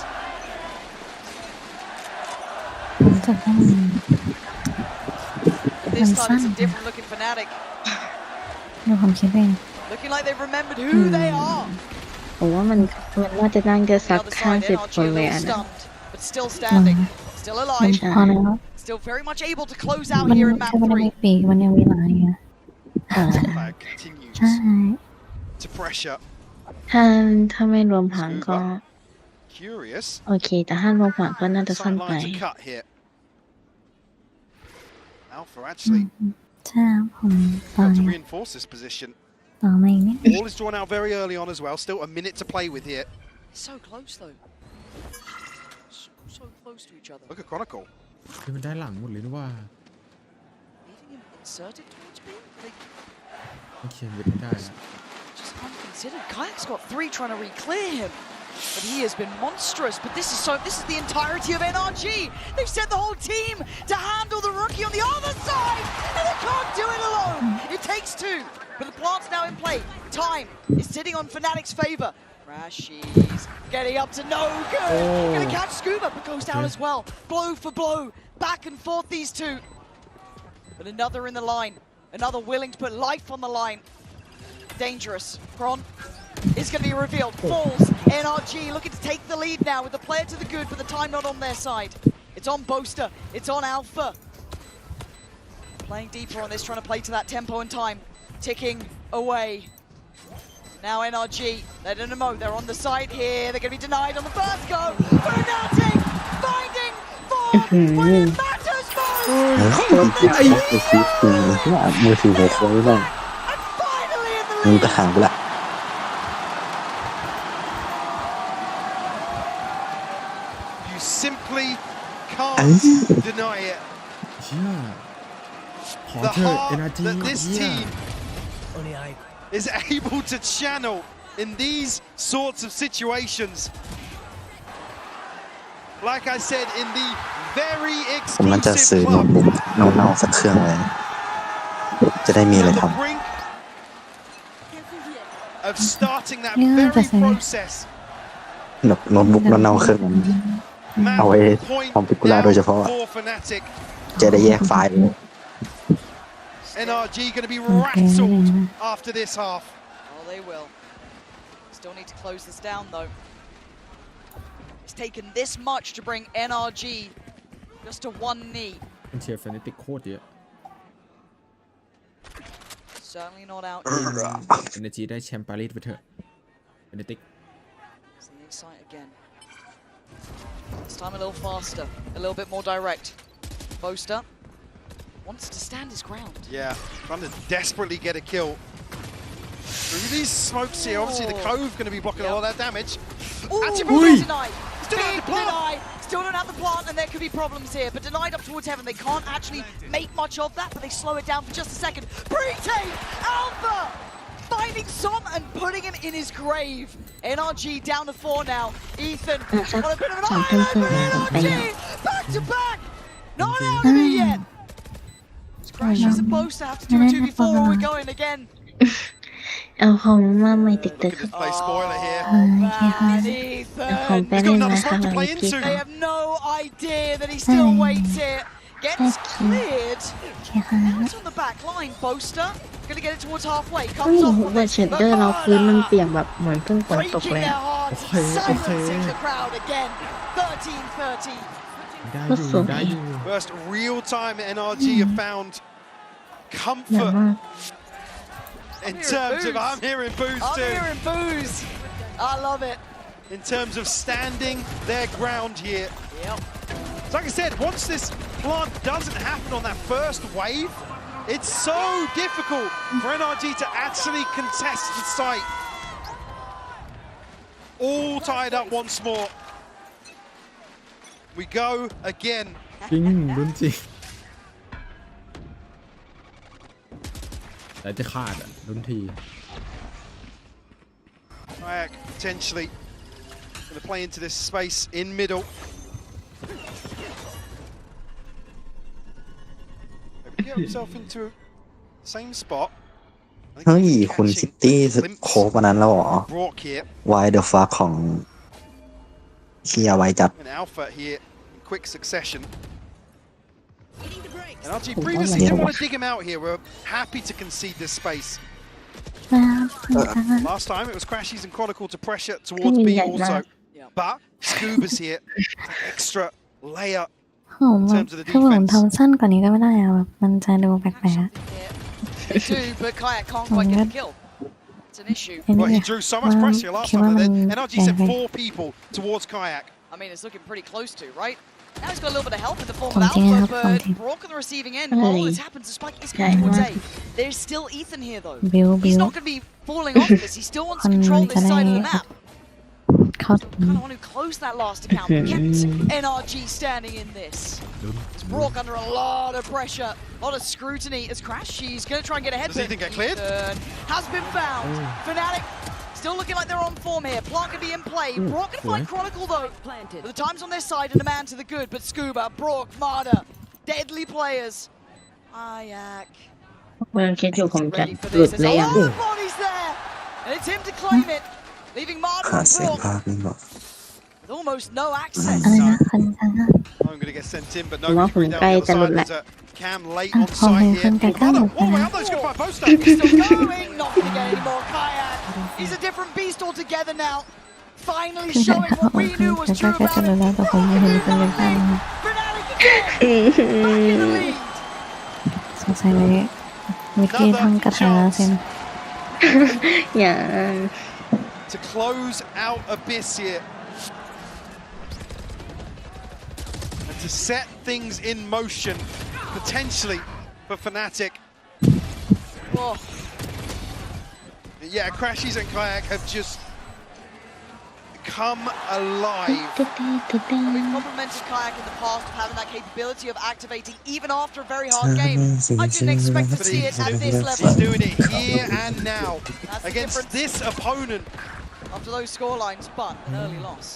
รู้สึกว่า This time it's a different looking Fnatic. ดูความคิดเอง Looking like they've remembered who they are. ผมว่ามันน่าจะนั่งจะสัก50 คนเลยอ่ะนะ But still standing, still alive, พอแล้ว still very much able to close out มัน here in map แค่ไม่ได้ 3. ปีกมันยังมีหลายอ่ะ Continues ใช่ to pressure. ถ้าไม่รวมผังก็ Curious. โอเคแต่ถ้ารวมผังก็น่าจะสั้นไป Sideline to cut here. Alpha actually ใช่ผมต่อ got to เนี่ย reinforce this position. ต่อมาอีกนิด Ball is drawn out very early on as well. Still a minute to play with here. It's so close though. So close to each other. Look at Chronicle. คือมันได้หลังหมดเลยนี่ว่า Leaving him inserted towards B. มันเขียนไว้ไม่ได้นะ Just unconsidered. Kayak's got 3 trying to re-clear him. But he has been monstrous. But this is the entirety of NRG. They've sent the whole team to handle the rookie on the other side. And they can't do it alone. It takes 2. But the plant's now in play. Time is sitting on Fnatic's favor. Crashies getting up to no good. Gonna catch Scuba, but goes down as well. Blow for blow. Back and forth these two. But another in the line. Another willing to put life on the line. Dangerous. Kron is going to be revealed. Falls. NRG looking to take the lead now with the player to the good, but the time not on their side. It's on Boaster. It's on Alpha. Playing deeper on this, trying to play to that tempo and time. Ticking away. Now NRG, they're in a mode. They're on the side here. They're going to be denied on the first go. Fnatic finding form when it matters most. And finally in the lead. You simply can't deny it. เชี่ยขอ The เถอะ heart NRG that this เหี้ย team is able to channel in these sorts of situations. Like I said, in the very ผมน่าจะซื้อ exclusive โน้ต club บุ๊กเน่าๆสักเครื่องเลย จะได้มีอะไร on ท the brink of starting that Yeah, very definitely. process. ำแบบโน้ตบุ๊กเน่าๆเครื่องนั้นเอาไว้ทำพิกุลาโดยเฉพาะ For Fnatic, จะได้แยกไฟล์ NRG going to be rattled after this half. Oh, they will. Still need to close this down though. It's taken this much to bring NRG just to 1 knee. มันเชียร์ Fnatic โคตรเยอะ Certainly not out yet. NRG ได้แชมป์ปารีสไปเถอะ Fnatic It's the excite again. This time a little faster, a little bit more direct. Boaster wants to stand his ground. Yeah, trying to desperately get a kill. Through these smokes here, obviously the Cove going to be blocking a lot of that damage. Actually, denied. Still denied. Still don't have the plant, and there could be problems here. But denied up towards heaven. They can't actually make much of that, but they slow it down for just a second. Pre-take! Alpha! Finding Som and putting him in his grave. NRG down to 4 now. Ethan on a bit of an island, but NRG back to back. Not out of it yet. Crash is supposed to have to do a 2v4 or we're going again. เอาของมาใหม่ติ๊ก Play spoiler here. เอาของไปเล่นนะคะเราไม่คิด They have no idea that he still waits here. Gets cleared. Now it's on the back line. Boaster gonna get it towards halfway. เฮ้ย Comes หั off ว of เช it. ดเดอร์เราพื้นมันเปียกแบบเหมือนเพิ่งฝนตก Breaking เลย their hearts. Silencing the crowd again. 13-30. ได้อยู่ได้อยู่ First real-time NRG have found comfort in terms of I'm hearing boos I'm too. hearing boos. I love it. In terms of standing their ground here. Yep. So like I said, once this plant doesn't happen on that first wave, it's so difficult for NRG to actually contest the site. All tied up once more. We go again. จริงลุ้นจริงแต่จะขาดอ่ะลุ้นที Kayak potentially going to play into this space in middle. Maybe get himself into the same spot. เฮ้ยคุณซิตี้โคบวันนั้นแล้วเหรอ Brock here. Why the fuck ของเชียร์ไวจัด An alpha here in quick succession. And RG previously didn't want to dig him out here. We're happy to concede this space. Last time it was Crashies and Chronicle to pressure towards B also. But Scuba's here. Extra layer ผมแบบคือผมทำสั้นกว่านี้ก็ไม่ได้อะแบบมันจะดูแปลก They do, but Kayak can't quite get the kill. It's an issue. Well, he drew so much pressure last time. NRG sent 4 people towards Kayak. I mean, it's looking pretty close to, right? Now he's got a little bit of help in the form of Alpha, but Brock on the receiving end. All this happens, the spike is coming towards A. There's still Ethan here, though. He's not going to be falling off this. He still wants to control this side of the map. เขา Kind of want to close that last account. Get NRG standing in this. It's Brock under a lot of pressure, a lot of scrutiny as Crash. She's going to try and get ahead. Does Ethan get cleared? Has been found. Fnatic still looking like they're on form here. Plant can be in play. Brock can find Chronicle though. But the time's on their side and a man to the good. But Scuba, Brock, Marder, deadly players. Ayak. เมืองคิดอยู่ผมจะหลุดเลยอ่ะ Body's there, and it's him to claim it, leaving Marder ขาด and เสียง Brock ภาคนี่บอก with almost no access. อะไรนะคันจังอะ I'm going to get sent in, but no free down the other side. There's a Cam late on พอ site เป็น here. คนใกล้ๆหมด Oh, ไป my นะ God, he's going to find Boaster. He's still going, not going to get any more. Kayak, he's a different beast altogether now. Finally คือแต่ showing ถ้า what ผม we คือ knew was จะ true ก็จะ about รู้ him. แล้วแต่ผมไม่เห็นเป็นยังไง Fnatic again, back in the lead. สงสัยเลยวิกกี้ทำกระทะเซ็น อย่า To close out Abyss here. And to set things in motion, potentially, for Fnatic. Oh. Yeah, Crashies and Kayak have just come alive. We've complimented Kayak in the past of having that capability of activating even after a very hard game. I didn't expect to see it at this level. He's doing it here and now against this opponent. After those scorelines, but an early loss.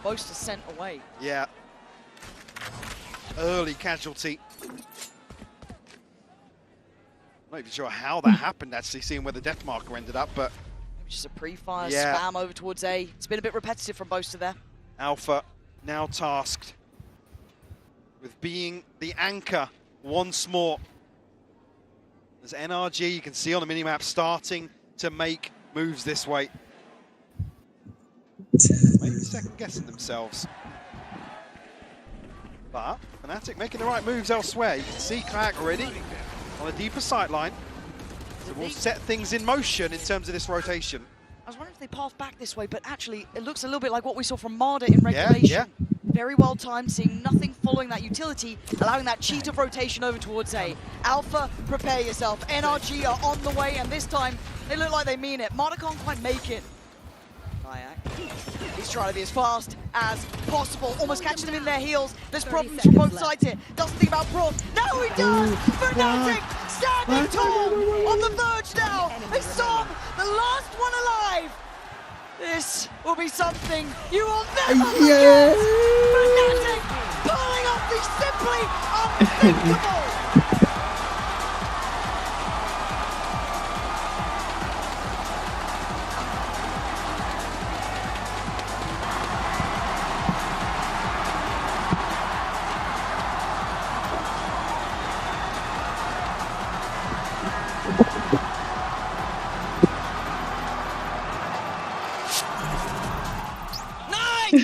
Boaster sent away. Yeah. Early casualty. Not even sure how that happened, actually, seeing where the death marker ended up, but... Maybe just a pre-fire spam over towards A. It's been a bit repetitive from Boaster there. Alpha now tasked with being the anchor once more. There's NRG, you can see on the minimap, starting to make moves this way. Maybe second-guessing themselves. But Fnatic making the right moves elsewhere. You can see Kayak already on a deeper sight line. So we'll set things in motion in terms of this rotation. I was wondering if they path back this way, but actually it looks a little bit like what we saw from Marder in regulation. Very well timed, seeing nothing following that utility, allowing that cheat of rotation over towards A. Alpha, prepare yourself. NRG are on the way, and this time They look like they mean it. Marta can't quite make it. He's trying to be as fast as possible. Almost catches them in their heels. There's problems from both sides here. Doesn't think about Braun. Now he does! Fnatic standing tall on the verge now. They saw the last one alive. This will be something you will never forget. Fnatic pulling off the simply unthinkable.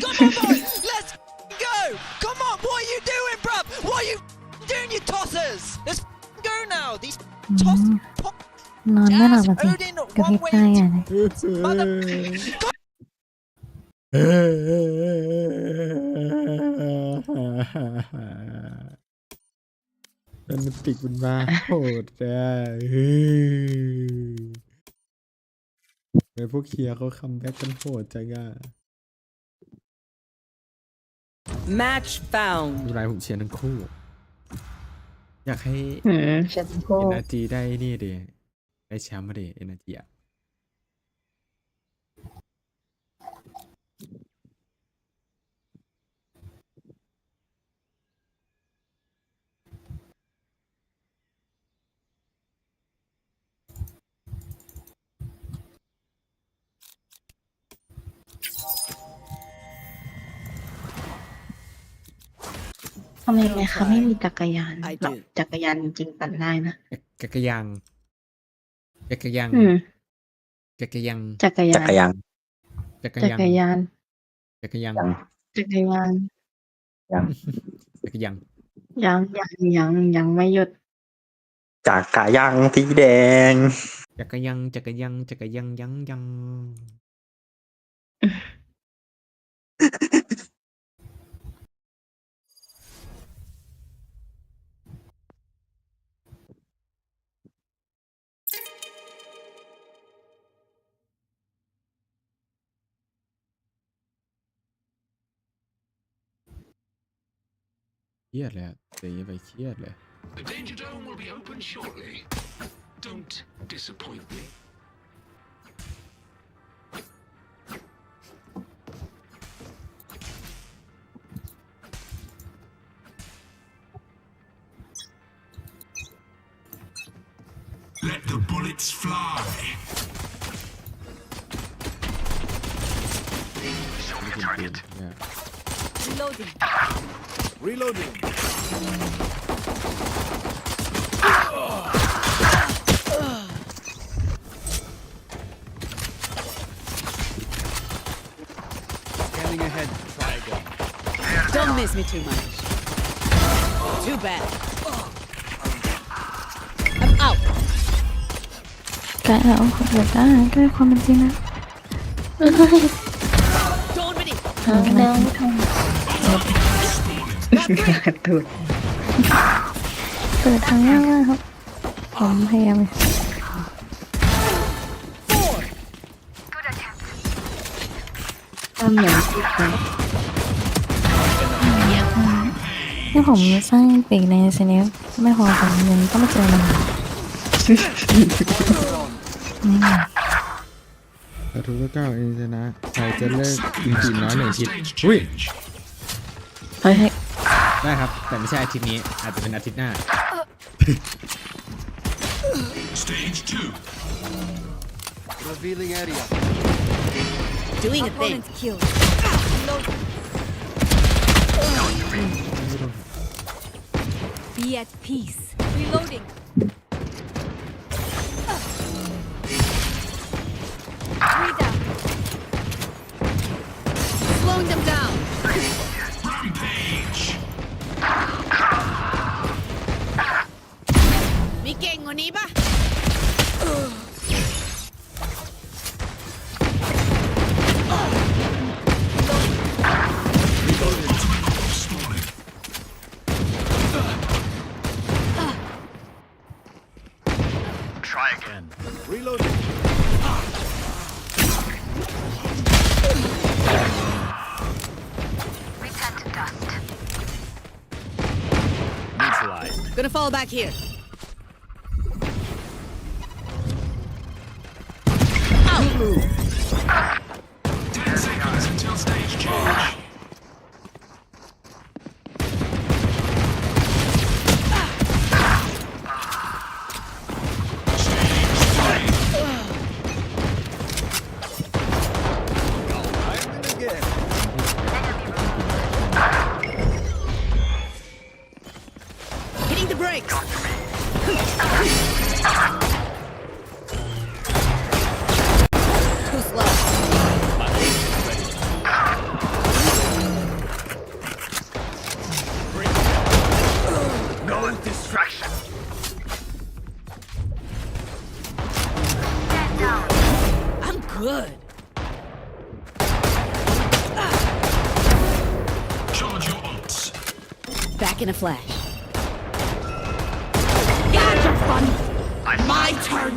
Come on, boys! Let's go! Come on, what are you doing, bruv? What are you doing, you tossers? Let's go now. These toss นอนไม่หลับแบบนี้กระพริบตาใหญ่เลยมันติกมันมาโหดอ่ะไอ้พวกเคียร์เขาคัมแบ็กกันโหดจังอ่ะMatch found ดูไรผมเชียร์ทั้งคู่อยากให้เชียร์ทั้งคู่ NRG ได้นี่ดิได้แชมป์มาดิ NRG อ่ะทำไมไหมคะไม่มีจักรยานหรอกจักรยานจริงๆปั่นได้นะจักรยานจักรยานจักรยาน จักรยาน จักรยาน จักรยาน จักรยาน จักรยาน จักรยาน ยังไม่หยุด จักรยานสีแดง จักรยานจักรยานจักรยานยังเครียดเลยเดี๋ยวไปเครียดเลย The danger dome will be open shortly. Don't disappoint me. Let the bullets fly. Show me a target. Reloading. Reloading. Scanning ahead. Try again. Don't miss me too much. Too bad. I'm out. ไกลแล้วเดี๋ยวได้ด้วยความเป็นจริงนะโดนไปดิ ทางแล้วทางตูดเปิดทางยากมากครับผมพยายามทำอย่างที่ควรนี่ผมสร้างปีกในเซเนฟไม่พอผมยังต้องมาเจอมันแต่ทุกเก้าเองชนะใครจะเลิกทีมน้อยหนึ่งอาทิตย์อุ้ยได้ครับแต่ไม่ใช่อาทิตย์นี้อาจจะเป็นอาทิตย์หน้า Stage 2. Revealing area. Doing a thing. Be at peace. Reloading. Three down. Slowing them down. Rampage. มีเก่งกว่านี้ปะ Try again. Reloading. Gonna fall back here. Out. Move. 10 seconds until stage change. Hitting the brakes. Too slow. No distraction. I'm good. Charge your ults. Back in a flash. Gotcha, fun. My turn.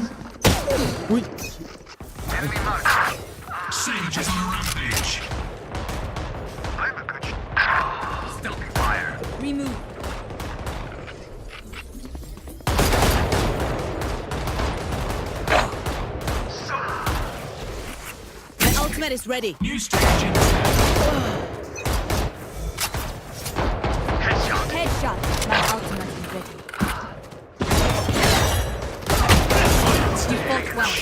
Sage is on a rampage. I'm a good stealthy fire. Remove. My ultimate is ready. New stage in Headshot. Headshot. My ultimate is ready. You fought well.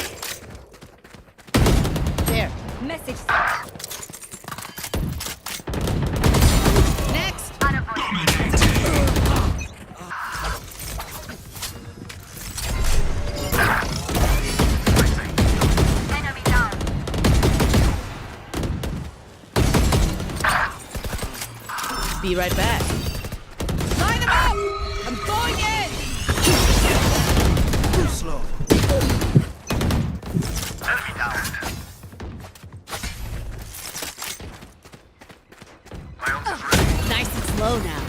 There. Message. Next. Be right back. Line them up! I'm going in! Too slow. Enemy down. My ult is ready. Nice and slow now.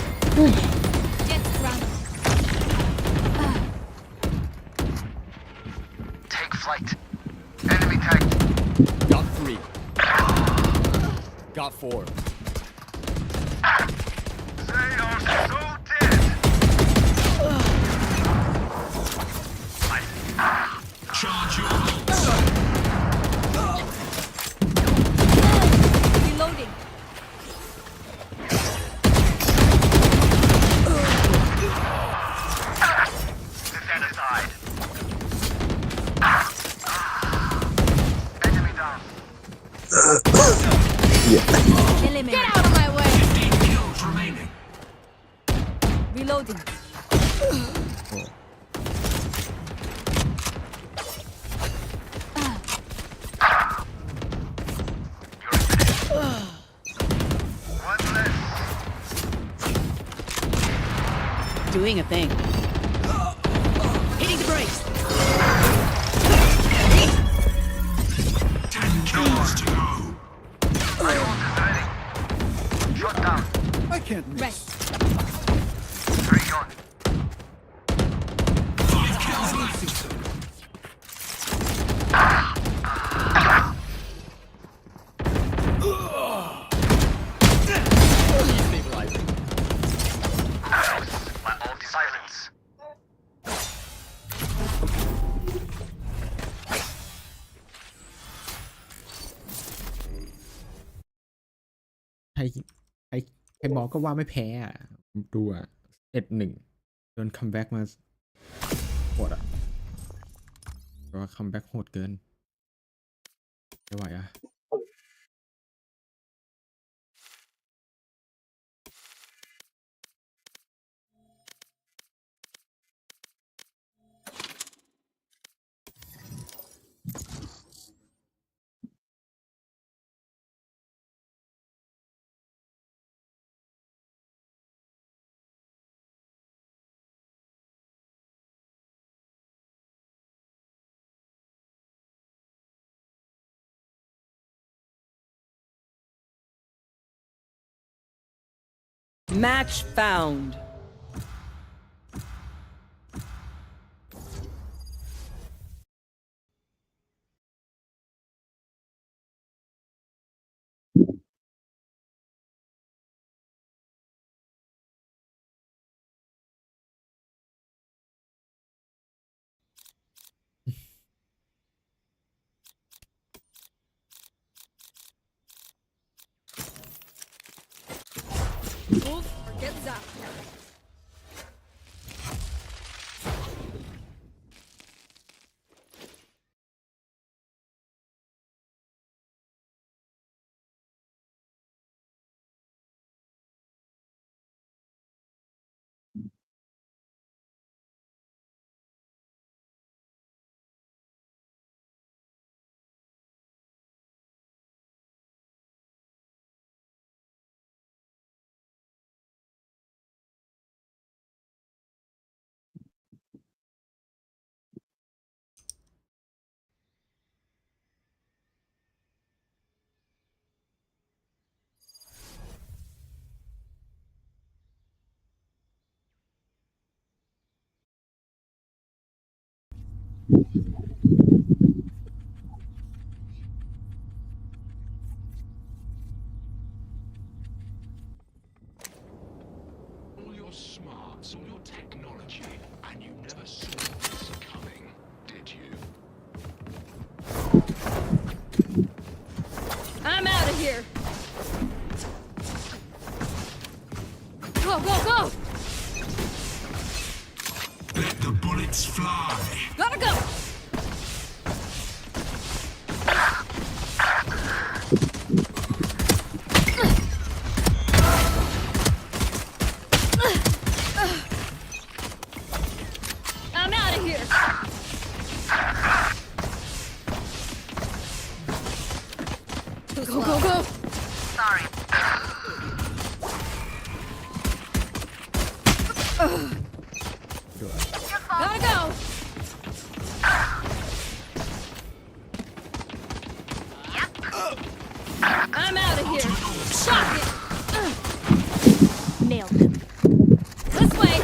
Get grounded. Take flight. Enemy tagged. Got 3. Got 4. They are so dead. Charge your ults. Reloading. Stand aside. Enemy down. Eliminate. Get out of my way. 15 kills remaining. Reloading. One less. Doing a thing. Hitting the brakes. 10 kills to go. My ult is ready. Shut down. I can't miss. Rest. 3 gone. 5 kills left. Stabilizing. My ult is silence.ใครใครบอกก็ว่าไม่แพ้อ่ะดูอ่ะ1โดนคัมแบ็กมาโหดอ่ะแต่ว่าคัมแบ็กโหดเกินไม่ไหวอ่ะMatch found. here. Go, go, go. Let the bullets fly. Gotta go. I'm out of here. Go, go, go. Sorry. Gotta go. I'm out of here. Shock it. Nailed him. This way.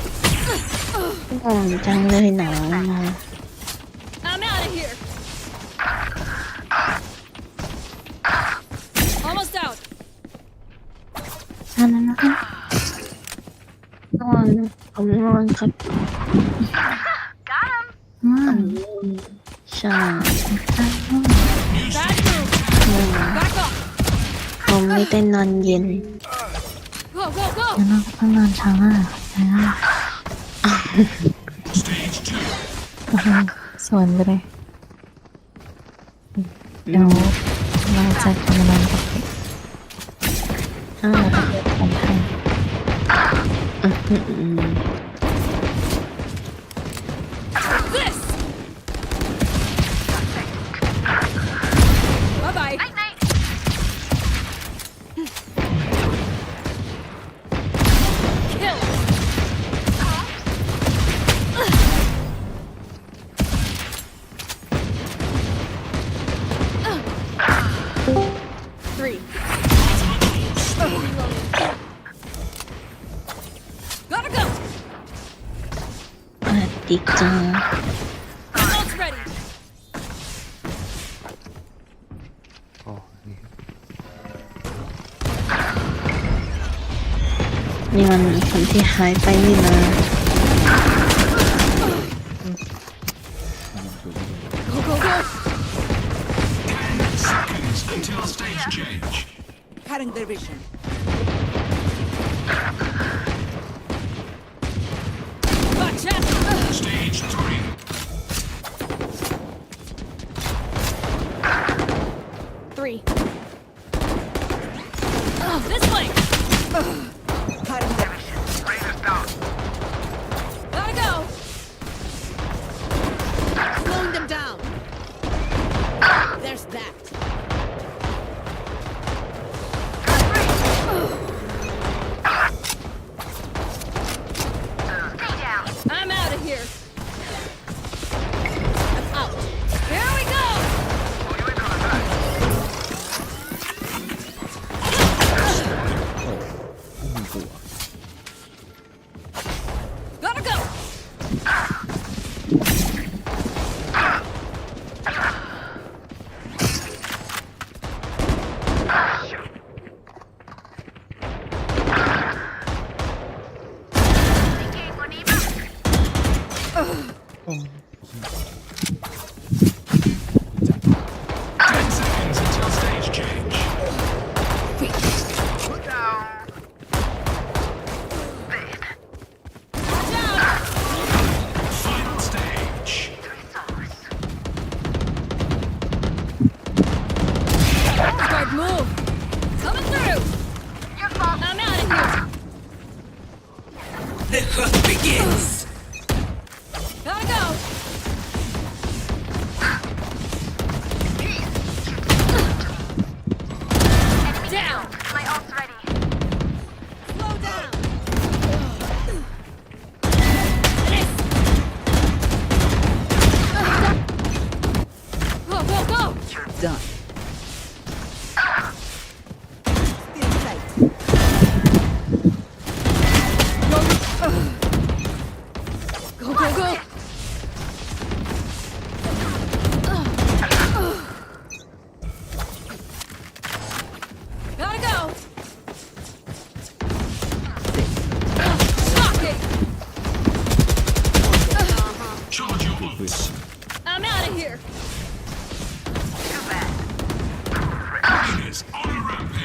หอมจังเลยหนอมา I'm out of here. Almost out. อันนั้นนะคะนอนผมนอนครับใช่ Bad move. Back off. ผมไม่ได้นอนเย็น Go, go, go. แล้วเราก็ต้องนอนเช้าอ่ะสวนไปเลยเดี๋ยวเราจะทำงานกับของไทย This. Bye bye. Kill. Three. Gotta go. ติดจัง Ult's ready. นี่มันคนที่หายไปนี่นะ Go, go, go. 10 seconds until stage change. Cutting their vision. Gotcha. Stage 3. Three. Oh, this way. Cutting their vision. Gotta go. Slowing them down. There's that. I'm out of here. I'm out. Here we go. Gotta go. Final stage. Guard move. Coming through. I'm out of here. The hunt begins. Gotta go. Down. My ult's ready. Slow down. Go, go, go. Done. Still tight. Go, go, go. Gotta go. Shocking. Charge your ults. I'm out of here. Winners on a rampage.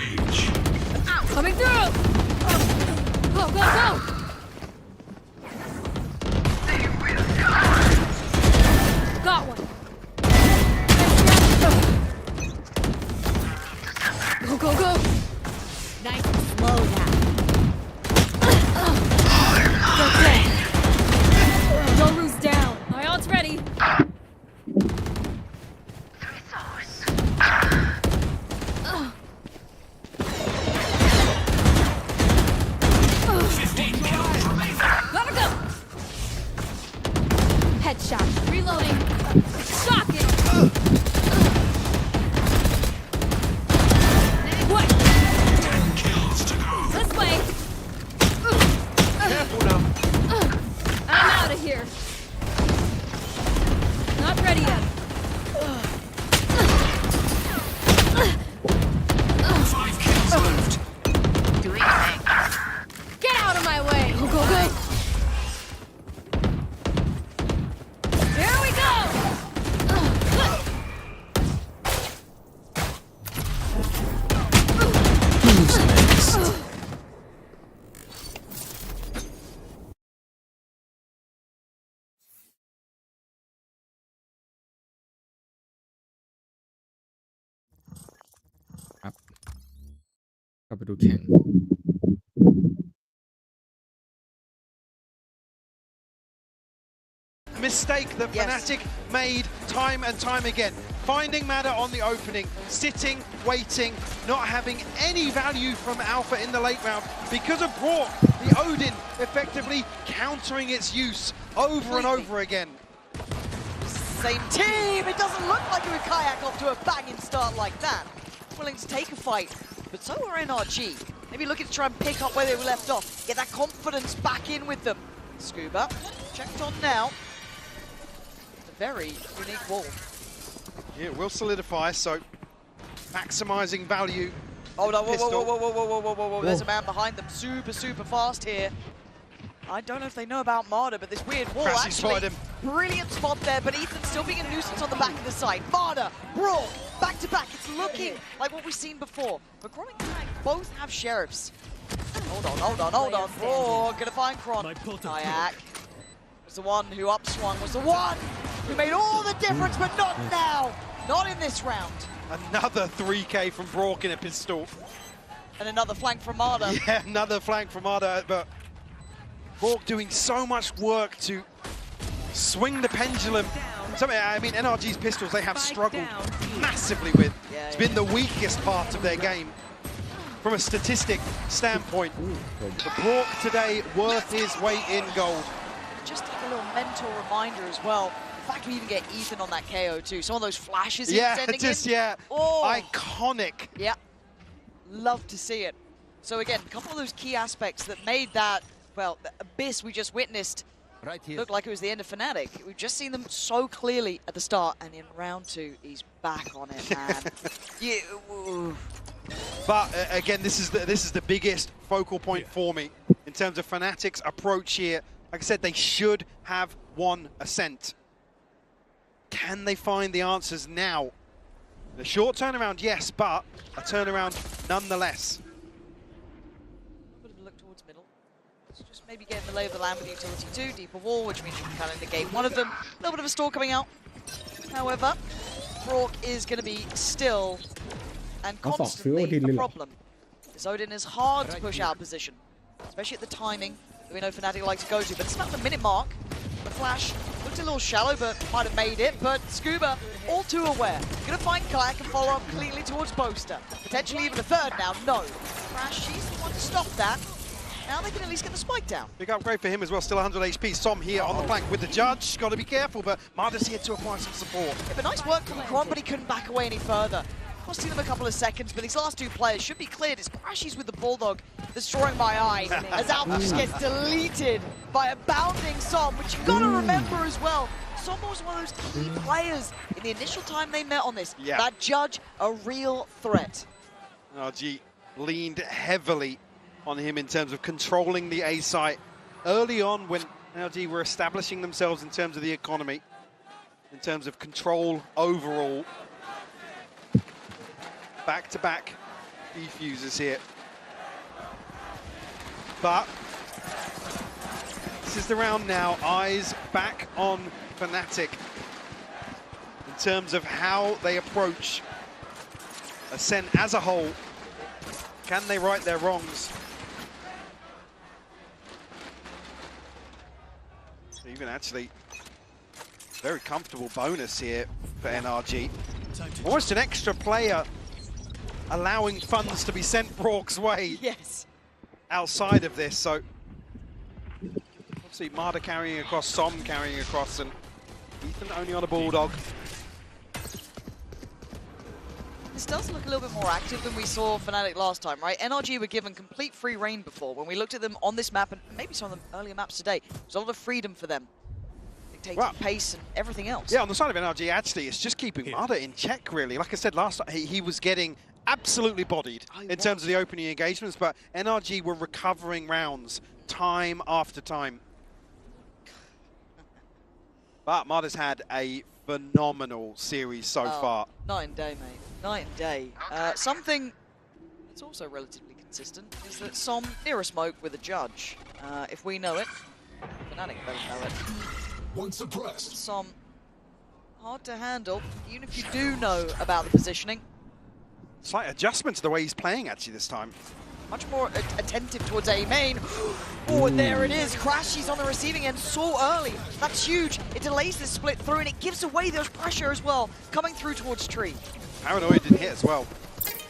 go, go! Got one. Go, go, go! Nice. Slow down. Okay. Yoru's down. My ult's ready. Gotta go! Headshot. Reloading. Shocking! What? This way! Careful now. I'm out of here. Not ready yet. 5 kills left. Get out of my way! Go, go, go! Here we go! Who's next? Up. กลับไปดูแข่ง Mistake that Fnatic made time and time again. Finding Mada on the opening, sitting, waiting, not having any value from Alpha in the late round because of Brock, the Odin effectively countering its use over and over again. Same team. It doesn't look like it would kayak off to a banging start like that. Willing to take a fight, but so are NRG. Maybe looking to try and pick up where they were left off, get that confidence back in with them. Scuba, checked on now. It's a very unique wall. Yeah, it will solidify, so maximizing value. Oh no, whoa, whoa, whoa, whoa, whoa, whoa, whoa, whoa, whoa, there's a man behind them, super, super fast here. I don't know if they know about Marder, but this weird wall Crashy actually, spotted him. Brilliant spot there, but Ethan's still being a nuisance on the back of the side. Marder, Brawl, back to back, it's looking like what we've seen before. But Kron and Kayak both have sheriffs. Hold on, hold on, hold on. Brawl, gonna find Kron. Kayak was the one who upswung, was the one who made all the difference, but not now. Not in this round. Another 3K from Brock in a pistol. And another flank from Marder. Yeah, another flank from Marder, but Brock doing so much work to swing the pendulum. I mean, NRG's pistols, they have struggled massively with. It's been the weakest part of their game from a statistic standpoint. But Brock today worth his weight in gold. Just like a little mental reminder as well. The fact we even get Ethan on that KO too. Some of those flashes he's sending in. Oh. Iconic. Yeah, love to see it. So again, a couple of those key aspects that made that, well, the abyss we just witnessed look like it was the end of Fnatic. We've just seen them so clearly at the start, and in round 2, he's back on it, man. But again, this is the biggest focal point for me in terms of Fnatic's approach here. Like I said, they should have won Ascent. Can they find the answers now? A short turnaround, yes, but a turnaround nonetheless. A bit of a look towards middle. So just maybe getting the lay of the land with utility 2, deeper wall, which means you can kind of negate one of them. A little bit of a stall coming out. However, Brock is going to be still and constantly a problem. This Odin is hard to push out position, especially at the timing that we know Fnatic like to go to. But it's about the minute mark. The flash looked a little shallow, but might have made it. But Scuba, all too aware. Gonna find Kayak and follow up cleanly towards Boaster. Potentially even a third now. No. Crash, she's the one to stop that. Now they can at least get the spike down. Big upgrade for him as well, still 100 HP. Som here on the flank with the judge. Got to be careful, but Marder's here to acquire some support. Yeah, but nice work from Kron, but he couldn't back away any further. Costing them a couple of seconds, but these last 2 players should be cleared. It's Crashies with the Bulldog destroying my eye as Alpha just gets deleted by a bounding Som, which you've got to remember as well. Som was one of those key players in the initial time they met on this. Yeah. That judge, a real threat. RG leaned heavily on him in terms of controlling the A site early on when LG were establishing themselves in terms of the economy, in terms of control overall. Back-to-back defuses here. But This is the round now. Eyes back on Fnatic in terms of how they approach Ascent as a whole. Can they right their wrongs? Even actually, very comfortable bonus here for NRG. Almost an extra player allowing funds to be sent Brock's way. Yes. Outside of this, so obviously Marder carrying across, Som carrying across, and Ethan only on a Bulldog. This does look a little bit more active than we saw Fnatic last time, right? NRG were given complete free reign before. When we looked at them on this map, and maybe some of the earlier maps today, there's a lot of freedom for them. Dictating pace and everything else. Yeah, on the side of NRG, actually, it's just keeping Marder in check, really. Like I said last time, he was getting absolutely bodied in terms of the opening engagements, but NRG were recovering rounds time after time. But Marder's had a phenomenal series so far. Night and day, mate. Night and day. Something that's also relatively consistent is that Som near a smoke with a judge. If we know it, Fnatic better know it. One suppressed. Som hard to handle, even if you do know about the positioning. Slight adjustment to the way he's playing actually this time. Much more attentive towards A main. Oh, and there it is. Crashies on the receiving end so early. That's huge. It delays the split through and it gives away those pressure as well, coming through towards Tree. Paranoid didn't hit as well.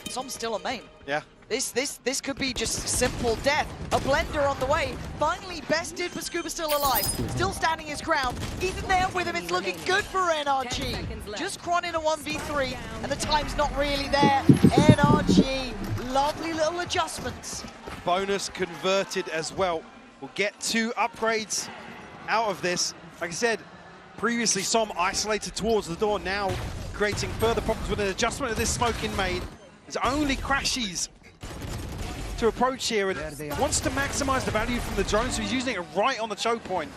Som's still a main. Yeah. This could be just simple death. A blender on the way. Finally bested, but Scuba still alive. Still standing his ground. Ethan there with him. It's looking good for NRG. Just Kron in a 1v3, and the time's not really there. NRG, lovely little adjustments. Bonus converted as well. We'll get 2 upgrades out of this. Like I said, previously Som isolated towards the door, now creating further problems with an adjustment of this smoke in main. There's only Crashies to approach here and wants to maximize the value from the drone, so he's using it right on the choke point.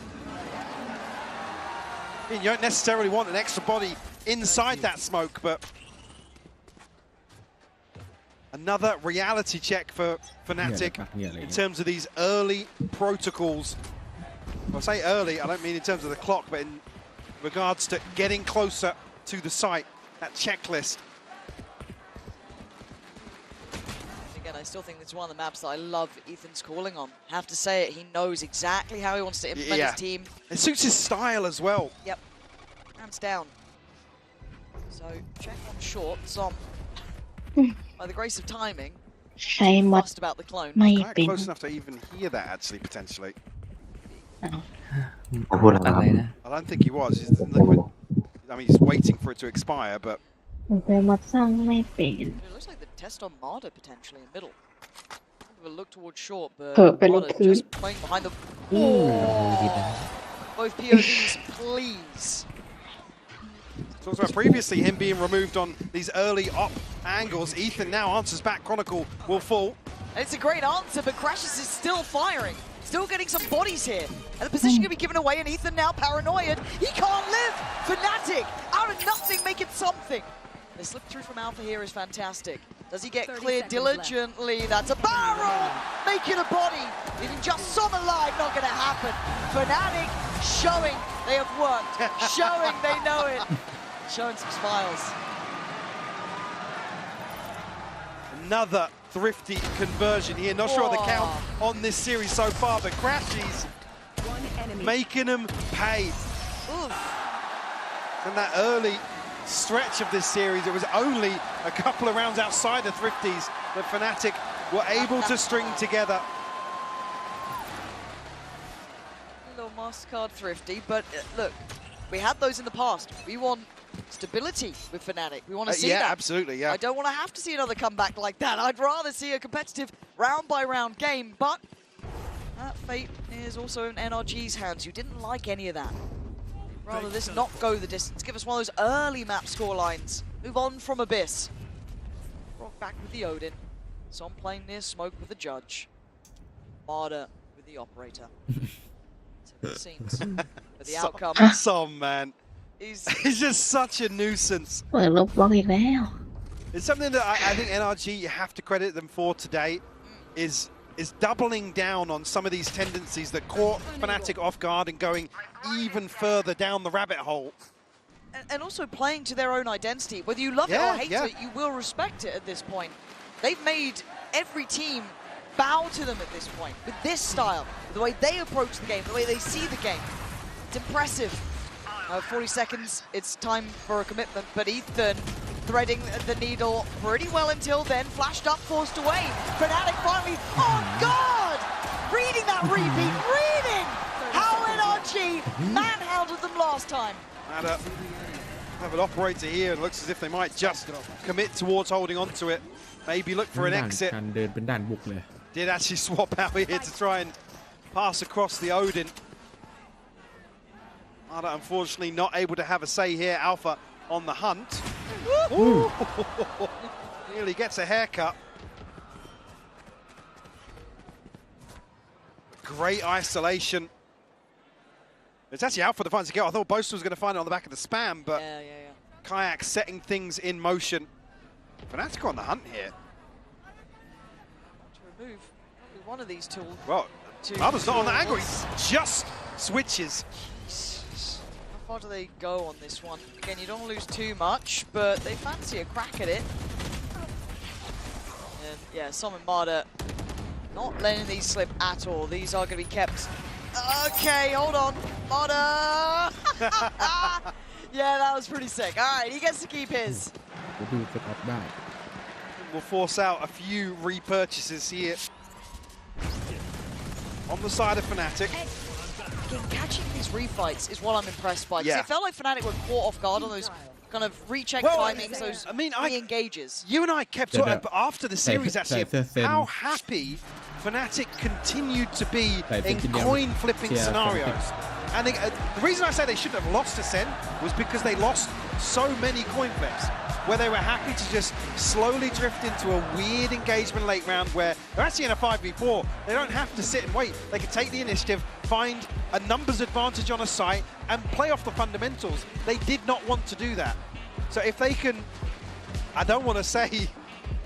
You don't necessarily want an extra body inside that smoke, but another reality check for Fnatic in terms of these early protocols. When I say early, I don't mean in terms of the clock, but in regards to getting closer to the site, that checklist. Again, I still think it's one of the maps that I love Ethan's calling on. Have to say it, he knows exactly how he wants to implement his team. It suits his style as well. Yep, hands down. So, check on short, Som. By the grace of timing, fast about the clone. Quite close enough to even hear that, actually, potentially. I don't think he was. I mean, he's waiting for it to expire, but... It looks like the test on Marder potentially in middle. A look towards short, but Marder just playing behind the... Both POVs, please. Talked about previously him being removed on these early op angles. Ethan now answers back. Chronicle will fall. And it's a great answer, but Crashes is still firing. Still getting some bodies here. And the position can be given away, and Ethan now paranoid. He can't live! Fnatic, out of nothing, making something. The slip through from Alpha here is fantastic. Does he get cleared diligently? That's a barrel! Making a body. Leaving just some alive, not gonna happen. Fnatic showing they have worked. Showing they know it. Showing some smiles. Another thrifty conversion here. Not sure of the count on this series so far, but Crashies making them pay. And that early stretch of this series, it was only a couple of rounds outside the thrifties that Fnatic were able to string together. A little MasterCard thrifty, but look, we had those in the past. We want stability with Fnatic. We want to see that. Yeah, absolutely, yeah. I don't want to have to see another comeback like that. I'd rather see a competitive round-by-round game, but that fate is also in NRG's hands. You didn't like any of that. Rather this not go the distance. Give us one of those early map scorelines. Move on from Abyss. Rock back with the Odin. Som playing near smoke with the judge. Marder with the operator. The scenes. But the outcome. Som, man. He's just such a nuisance. It's something that I think NRG, you have to credit them for today, is is doubling down on some of these tendencies that caught Fnatic off guard and going even further down the rabbit hole. And also playing to their own identity. Whether you love it or hate it, you will respect it at this point. They've made every team bow to them at this point with this style, the way they approach the game, the way they see the game. It's impressive. 40 seconds, it's time for a commitment, but Ethan threading the needle pretty well until then, flashed up, forced away. Fnatic finally, oh God! Reading that repeat, reading how NRG manhandled them last time. Have an operator here, and looks as if they might just commit towards holding on to it. Maybe look for an exit. Did actually swap out here to try and pass across the Odin. Mada unfortunately not able to have a say here. Alpha on the hunt. Ooh. Nearly gets a haircut. Great isolation. It's actually Alpha that finds a kill. I thought Boaster was going to find it on the back of the spam, but Kayak setting things in motion. Fnatic on the hunt here. To remove one of these tools. Well, Mada's not on the angle. He just switches. How far do they go on this one? Again, you don't lose too much, but they fancy a crack at it. And yeah, Summon Mada not letting these slip at all. These are going to be kept. Okay, hold on. Mada! Yeah, that was pretty sick. All right, he gets to keep his. We'll force out a few repurchases here. On the side of Fnatic. Again, catching these refights is what I'm impressed by. Because it felt like Fnatic were caught off guard on those kind of recheck timings, those re-engages. You and I kept talking after the series actually how happy Fnatic continued to be in coin-flipping scenarios. And the reason I say they shouldn't have lost to Sen was because they lost so many coin flips, where they were happy to just slowly drift into a weird engagement late round where they're actually in a 5v4. They don't have to sit and wait. They can take the initiative, find a numbers advantage on a site, and play off the fundamentals. They did not want to do that. So if they can, I don't want to say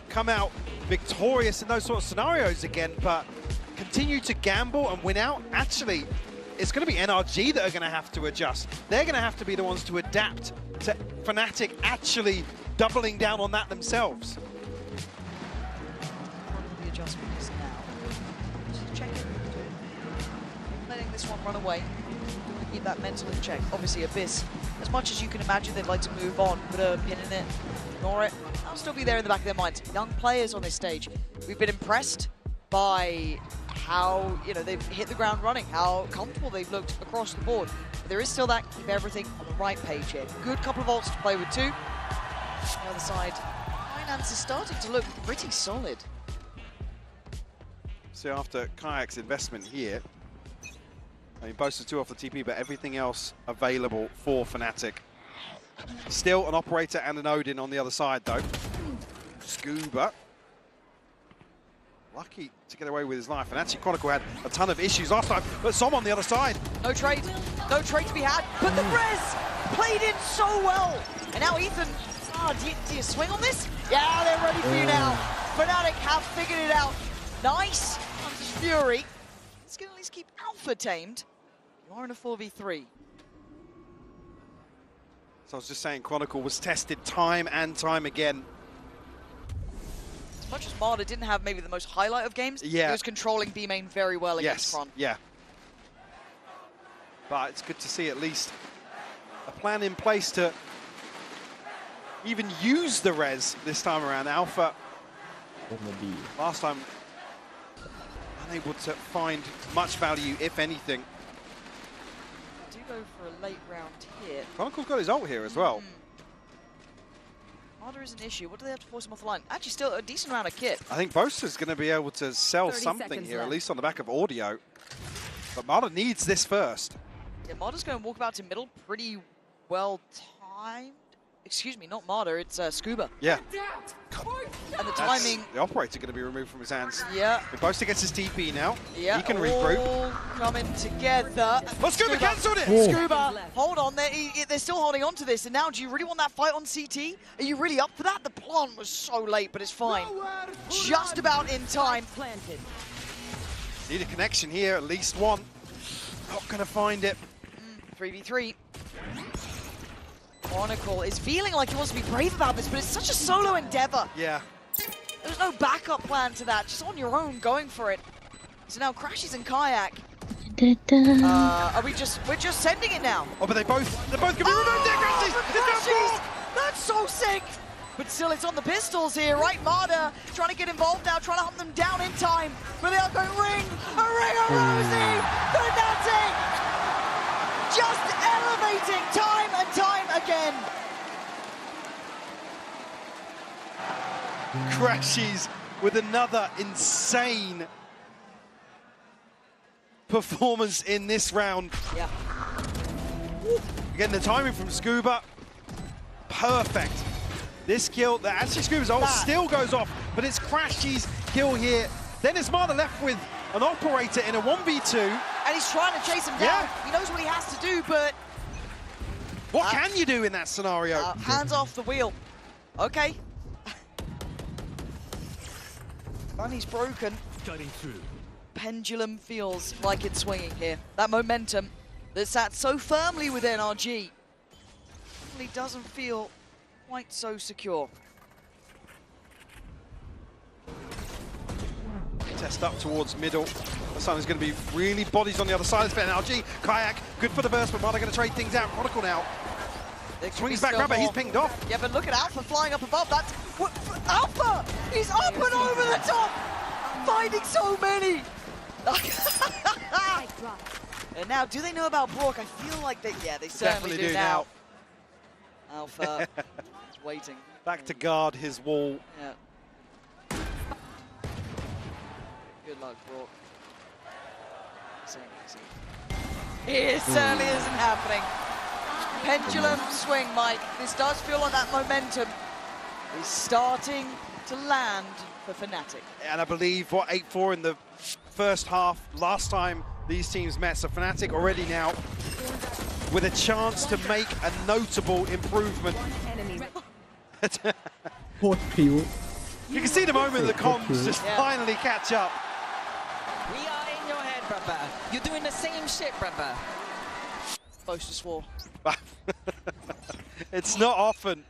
come out victorious in those sort of scenarios again, but continue to gamble and win out, actually, it's going to be NRG that are going to have to adjust. They're going to have to be the ones to adapt to Fnatic actually doubling down on that themselves. The adjustment is now. Just check it. Letting this one run away. Keep that mental in check. Obviously, Abyss, as much as you can imagine they'd like to move on, put a pin in it, ignore it, that'll still be there in the back of their minds. Young players on this stage. We've been impressed by how, you know, they've hit the ground running, how comfortable they've looked across the board. But there is still that keep everything on the right page here. Good couple of ults to play with too. On the other side, Finance is starting to look pretty solid. So after Kayak's investment here, I mean, Boaster's 2 off the TP, but everything else available for Fnatic. Still an operator and an Odin on the other side though. Scuba. Lucky to get away with his life, and actually Chronicle had a ton of issues last time, but Som on the other side. No trade to be had, but the res played in so well. And now Ethan, do you swing on this? Yeah, they're ready for you now. Fnatic have figured it out. Nice, Fury. Let's at least keep Alpha tamed. You are in a 4v3. So I was just saying, Chronicle was tested time and time again. As much as Marder didn't have maybe the most highlight of games, he was controlling B main very well against Front. Yeah. But it's good to see at least a plan in place to even use the res this time around. Alpha, last time, unable to find much value, if anything. Do go for a late round here. Chronicle's got his ult here as well. Marder is an issue. What do they have to force him off the line? Actually, still a decent amount of kit. I think Boaster's going to be able to sell something here, at least on the back of audio. But Marder needs this first. Yeah, Marder's going to walk about to middle pretty well timed. Excuse me, not Marder, it's Scuba. Yeah. And the timing. The operator going to be removed from his hands. Yeah. Boaster gets his TP now. Yeah. He can regroup. All coming together. But Scuba cancelled it! Scuba, hold on. They're still holding on to this. And now, do you really want that fight on CT? Are you really up for that? The plant was so late, but it's fine. Just about in time. Need a connection here, at least one. Not gonna find it. 3v3. Chronicle is feeling like he wants to be brave about this, but it's such a solo endeavor. Yeah. There's no backup plan to that, just on your own, going for it. So now Crashies and Kayak. We're just sending it now. Oh, but they're both gonna be removed there, Crashies! That's so sick! But still, it's on the pistols here, right? Marta trying to get involved now, trying to hunt them down in time. But they are going ring! A ring of Rosie! Fnatic! Just elevating time and time again. Crashies with another insane performance in this round. Yeah. Again, the timing from Scuba, perfect. This kill, actually Scuba's ult still goes off, but it's Crashies' kill here. Then it's Marta left with an operator in a 1v2. And he's trying to chase him down. Yeah. He knows what he has to do, but... What can you do in that scenario? Hands off the wheel. Okay. Bunny's broken. Cutting through. Pendulum feels like it's swinging here. That momentum that sat so firmly with NRG really doesn't feel quite so secure. Test up towards middle. Something's going to be really bodies on the other side. It's been NRG. Kayak, good for the burst, but Marta going to trade things out. Chronicle now. Swings back, Rabbit, he's pinged off. Yeah, but look at Alpha flying up above. That's what, Alpha! He's up and over the top! Finding so many! And now, do they know about Brook? I feel like they certainly do now. Alpha is waiting. Back to guard his wall. Yeah. Good luck, Brook. It certainly isn't happening. Pendulum swing, Mike. This does feel like that momentum is starting to land for Fnatic. And I believe, 8-4 in the first half, last time these teams met. So Fnatic already now with a chance to make a notable improvement. Poor Pew. You can see the moment the comms just finally catch up. We are in your head, brother. You're doing the same shit, brother. Close to swore. It's not often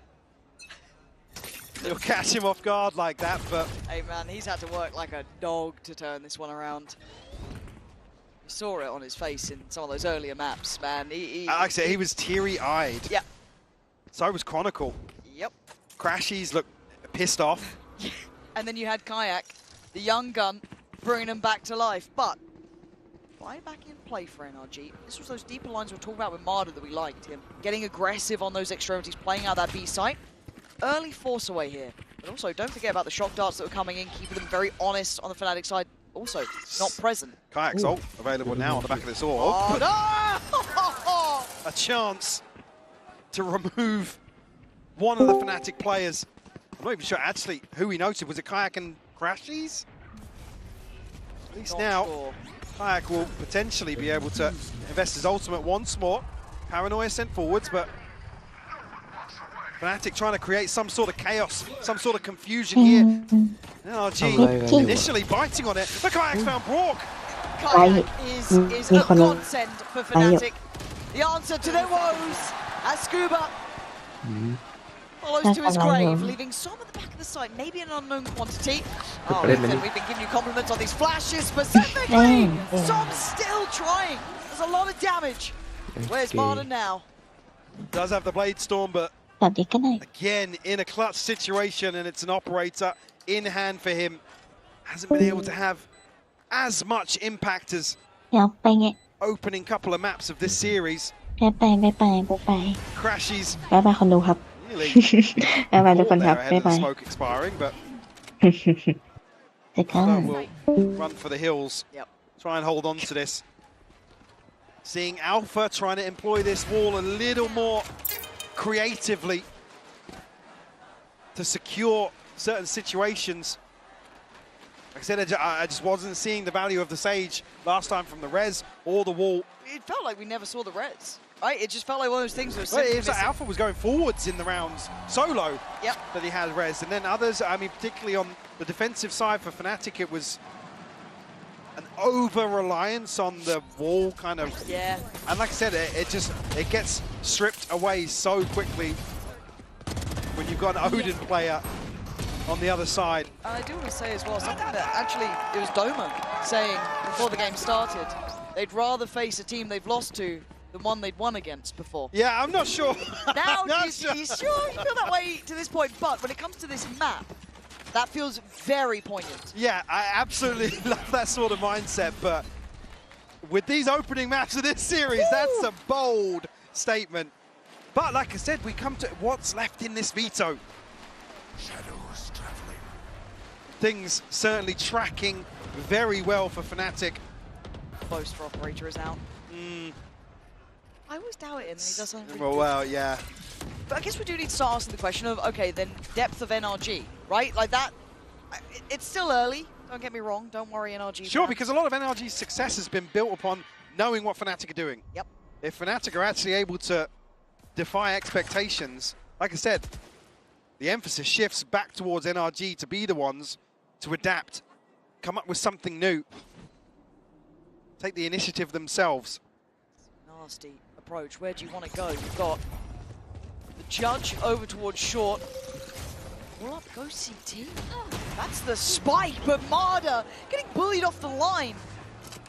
you'll catch him off guard like that, but... Hey man, he's had to work like a dog to turn this one around. You saw it on his face in some of those earlier maps, man. Like I said, he was teary-eyed. Yeah. So was Chronicle. Yep. Crashies look pissed off. And then you had Kayak, the young gun, bringing them back to life. But right back in play for NRG. This was those deeper lines we were talking about with Marta that we liked. Him getting aggressive on those extremities, playing out that B site. Early force away here. But also, don't forget about the shock darts that were coming in, keeping them very honest on the Fnatic side. Also, not present. Kayak's ult available now on the back of this orb. Oh, no! A chance to remove one of the Fnatic players. I'm not even sure actually who he noted. Was it Kayak and Crashies? At least now, Kayak will potentially be able to invest his ultimate once more. Paranoia sent forwards, but Fnatic trying to create some sort of chaos, some sort of confusion here. NRG initially biting on it, but Kayak's found Brook. Kayak is a godsend for Fnatic. The answer to their woes as Scuba follows to his grave, leaving some at the back of the site, maybe an unknown quantity. Oh, Ethan, we've been giving you compliments on these flashes specifically. Som's still trying. There's a lot of damage. Where's Marta now? Does have the Blade Storm, but again in a clutch situation, and it's an operator in hand for him. Hasn't been able to have as much impact as opening couple of maps of this series. Crashies. Really smoke expiring, but will run for the hills. Try and hold on to this. Seeing Alpha trying to employ this wall a little more creatively to secure certain situations. Like I said, I just wasn't seeing the value of the Sage last time from the res or the wall. It felt like we never saw the res. Right? It just felt like one of those things that was it was like Alpha was going forwards in the rounds solo that he had res. And then others, I mean, particularly on the defensive side for Fnatic, it was an over-reliance on the wall kind of. Yeah. And like I said, it gets stripped away so quickly when you've got an Odin player on the other side. I do want to say as well, something that actually it was Doma saying before the game started, they'd rather face a team they've lost to than one they'd won against before. Yeah, I'm not sure. Now, you sure you feel that way to this point, but when it comes to this map, that feels very poignant. Yeah, I absolutely love that sort of mindset, but with these opening maps of this series, that's a bold statement. But like I said, we come to what's left in this veto. Shadows traveling. Things certainly tracking very well for Fnatic. Close for Operator is out. I always doubt it, and he does something really Well, well, yeah. But I guess we do need to start asking the question of, okay, then depth of NRG, right? Like that, it's still early, don't get me wrong, don't worry NRG. Sure, because a lot of NRG's success has been built upon knowing what Fnatic are doing. Yep. If Fnatic are actually able to defy expectations, like I said, the emphasis shifts back towards NRG to be the ones to adapt, come up with something new, take the initiative themselves. Nasty approach. Where do you want to go? You've got the Judge over towards short. Pull up, go CT. That's the spike, but Marder getting bullied off the line.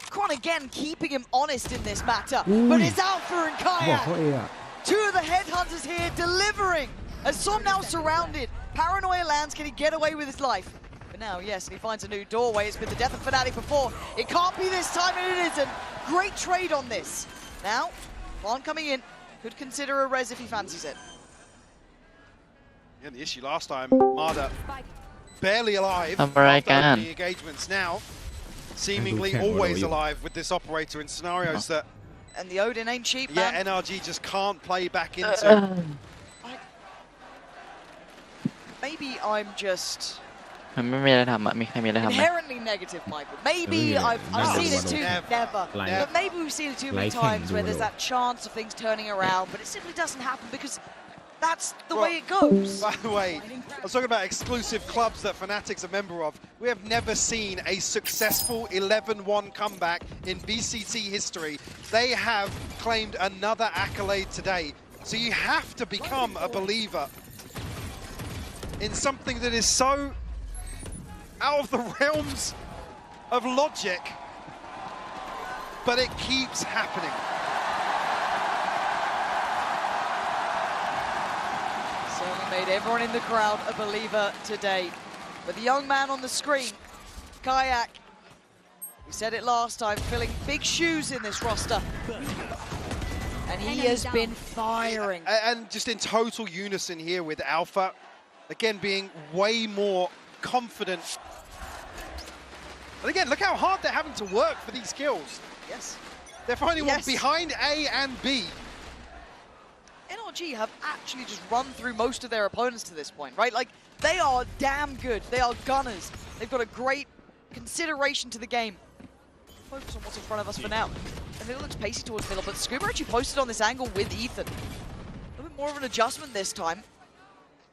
Kron again keeping him honest in this matter. But it's Alpha and Kayak. Two of the headhunters here delivering. As Som now surrounded. Paranoia lands, can he get away with his life? But now, yes, and he finds a new doorway. It's been the death of Fnatic before. It can't be this time, and it isn't. Great trade on this. Now, Kron coming in, could consider a res if he fancies it. Yeah, the issue last time, Marder barely alive after opening engagements. Now, seemingly always alive with this operator in scenarios that... And the Odin ain't cheap, man. Yeah, NRG just can't play back into. Maybe I'm just... Inherently negative, Michael. Maybe I've seen it too, never. But maybe we've seen it too many times where there's that chance of things turning around, but it simply doesn't happen because that's the way it goes. By the way, I was talking about exclusive clubs that Fnatic's a member of. We have never seen a successful 11-1 comeback in VCT history. They have claimed another accolade today. So you have to become a believer in something that is so out of the realms of logic, but it keeps happening. Certainly made everyone in the crowd a believer today. But the young man on the screen, Kayak, we said it last time, filling big shoes in this roster. And he has been firing. And just in total unison here with Alpha, again being way more confident. And again, look how hard they're having to work for these kills. Yes. They're finding one behind A and B. NRG have actually just run through most of their opponents to this point, right? Like, they are damn good. They are gunners. They've got a great consideration to the game. Focus on what's in front of us for now. And it looks pacey towards middle, but Scuba actually posted on this angle with Ethan. A little bit more of an adjustment this time.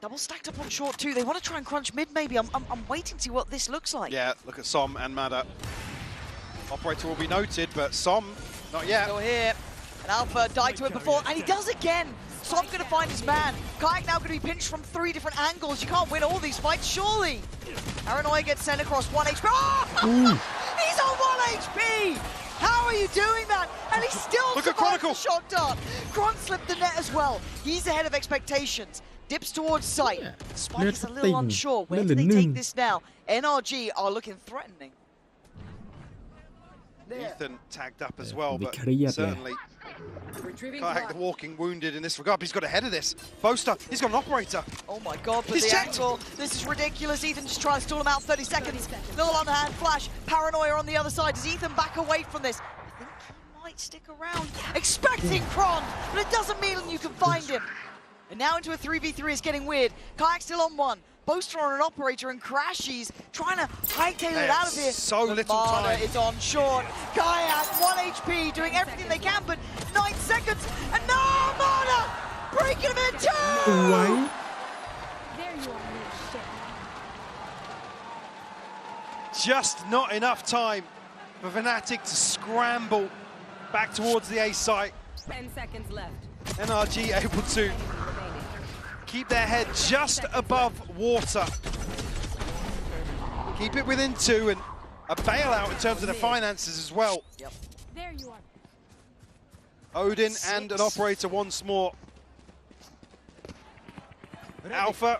Double stacked up on short too. They want to try and crunch mid maybe. I'm waiting to see what this looks like. Yeah, look at Som and Mada. Operator will be noted, but Som, not yet. Still here. And Alpha died to it before, and he does again. Som going to find his man. Kayak now going to be pinched from 3 different angles. You can't win all these fights, surely. Paranoia gets sent across 1 HP. Oh! He's on 1 HP! How are you doing that? And he still survives the shot dart. Kron slipped the net as well. He's ahead of expectations. Dips towards sight. Spike is a little unsure. Where do they take this now? NRG are looking threatening. Ethan tagged up as well, but certainly Kayak the walking wounded in this regard, but he's got ahead of this. Boaster, he's got an operator. Oh my god, but the angle, this is ridiculous. Ethan just trying to stall him out 30 seconds. Little underhand flash, Paranoia on the other side. Does Ethan back away from this? I think he might stick around, expecting Kron, but it doesn't mean you can find him. And now into a 3v3 is getting weird. Kayak still on 1. Boaster on an operator and Crashies trying to hightail it out of here. So little time. It's on short. Kayak 1 HP doing everything they can, but 9 seconds. And no, Marder breaking him in 2. There you are, Just not enough time for Fnatic to scramble back towards the A site. 10 seconds left. NRG able to keep their head just above water. Keep it within 2 and a bailout in terms of the finances as well. Yep. There you are. Odin and an operator once more. Alpha.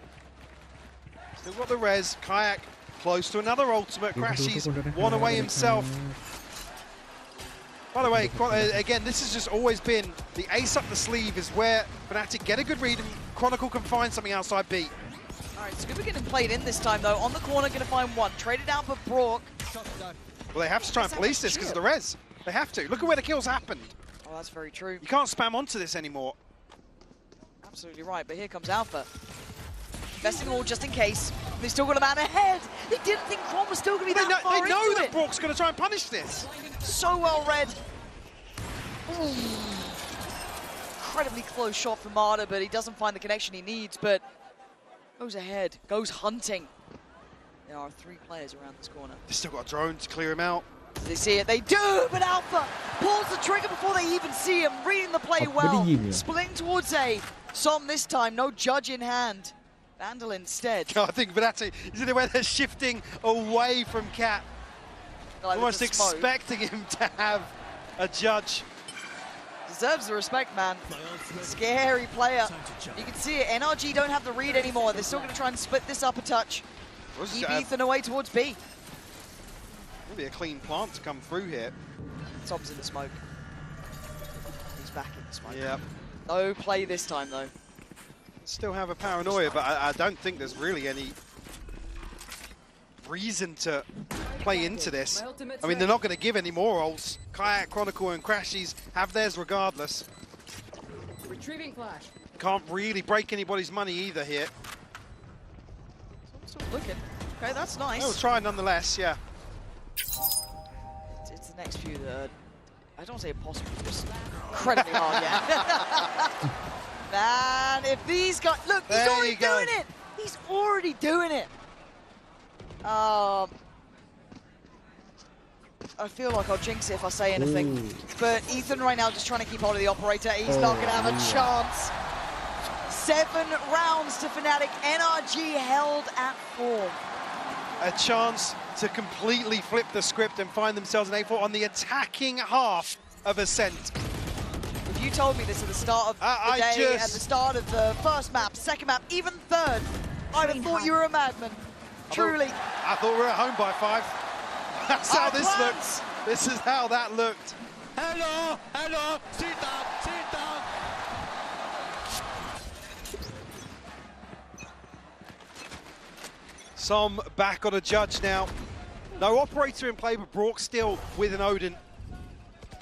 Still got the res. Kayak close to another ultimate. Crashy's one away himself. By the way, again, this has just always been the ace up the sleeve is where Fnatic get a good read and Chronicle can find something outside B. All right, Scuba getting played in this time though. On the corner, gonna find one. Traded down for Brock. Well, they have to try and police this because of the res. They have to. Look at where the kills happened. Oh, that's very true. You can't spam onto this anymore. Absolutely right, but here comes Alpha. Investing all just in case. They still got a man ahead. They didn't think Cron was still going to be that far They know into that it. Brock's going to try and punish this. So well read. Ooh. Incredibly close shot from Marta, but he doesn't find the connection he needs, but goes ahead, goes hunting. There are 3 players around this corner. They've still got a drone to clear him out. Do they see it? They do, but Alpha pulls the trigger before they even see him, reading the play well. Splitting towards A. Som this time, no judge in hand. Vandal instead. I think Fnatic is in the way they're shifting away from Cat. Like almost expecting him to have a judge. Deserves the respect, man. Scary player. You can see it. NRG don't have the read anymore. They're still going to try and split this up a touch. Keep Ethan away towards B. Maybe a clean plant to come through here. Tom's in the smoke. He's back in the smoke. Yep. No play this time, though. Still have a paranoia, but I don't think there's really any reason to play into this. I mean, they're not going to give any more ults. Kayak, Chronicle, and Crashies have theirs regardless. Retrieving flash. Can't really break anybody's money either here. Still looking. Okay, that's nice. We'll try nonetheless, yeah. It's the next few that I don't want to say impossible, just incredibly hard, yeah. Man, if these guys... Look, he's already doing it! He's already doing it! I feel like I'll jinx it if I say anything. Ooh. But Ethan right now just trying to keep hold of the operator. He's not going to have a chance. 7 rounds to Fnatic. NRG held at 4. A chance to completely flip the script and find themselves an A4 on the attacking half of Ascent. If you told me this at the start of the day, at the start of the first map, second map, even third, I'd have thought you were a madman. Truly. I thought we were at home by 5. That's how this looks. This is how that looked. Hello, hello, sit down, sit down. Som back on a judge now. No operator in play, but Brock still with an Odin.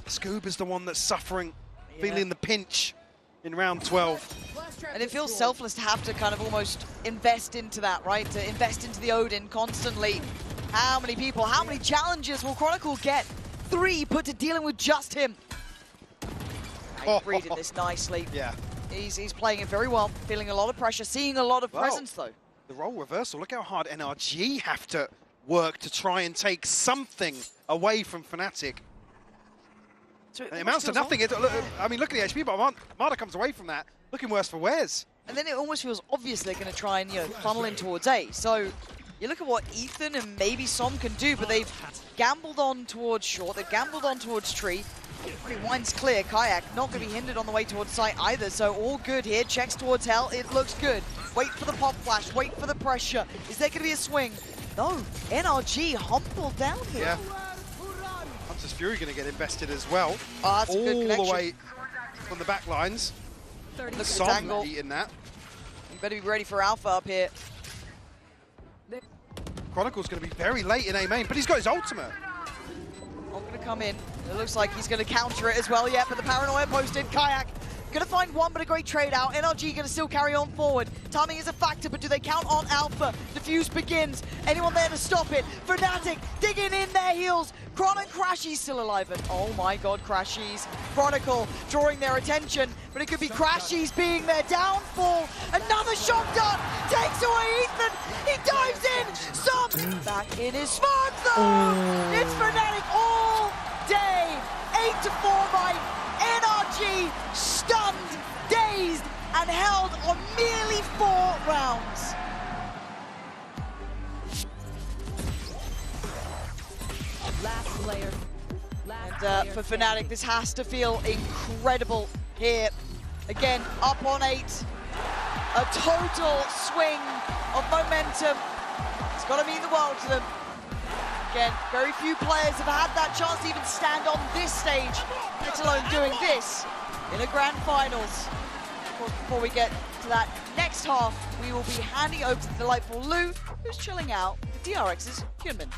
Scuba's the one that's suffering, feeling the pinch in round 12. And it feels selfless to have to kind of almost invest into that, right? To invest into the Odin constantly. How many people, how many challenges will Chronicle get? 3 put to dealing with just him. He's reading this nicely. Yeah. He's playing it very well, feeling a lot of pressure, seeing a lot of presence though. The role reversal, look how hard NRG have to work to try and take something away from Fnatic. So it amounts to nothing. I mean, look at the HP, but Marta comes away from that, looking worse for wears. And then it almost feels obvious they're going to try and, funnel in towards A. So you look at what Ethan and maybe Som can do, but they've gambled on towards short, they've gambled on towards tree. Pretty winds clear. Kayak not going to be hindered on the way towards site either, so all good here. Checks towards hell, it looks good. Wait for the pop flash, wait for the pressure. Is there going to be a swing? No, NRG humbled down here. Yeah. Hunter's Fury going to get invested as well. Oh, that's all a good connection. the way from the back lines. Look at Som the angle. eating that. You better be ready for Alpha up here. Chronicle's going to be very late in A main, but he's got his ultimate. Not going to come in. It looks like he's going to counter it as well, yeah, but the paranoia posted. Kayak going to find one, but a great trade out. NRG going to still carry on forward. Timing is a factor, but do they count on Alpha? Defuse begins. Anyone there to stop it? Fnatic digging in their heels. Chron and Crashies still alive. And oh my god, Crashies. Chronicle drawing their attention, but it could be Crashies being their downfall. Another shot done. Takes away Ethan. He dives in. Som back in his smoke zone. It's Fnatic all 8-4 by NRG, stunned, dazed, and held on merely 4 rounds. Last player. And for Fnatic, this has to feel incredible here. Again, up on 8. A total swing of momentum. It's got to mean the world to them. Again, very few players have had that chance to even stand on this stage, let alone doing this in a grand finals. Of course, before we get to that next half, we will be handing over to the delightful Lou, who's chilling out with DRX's Hyunmin.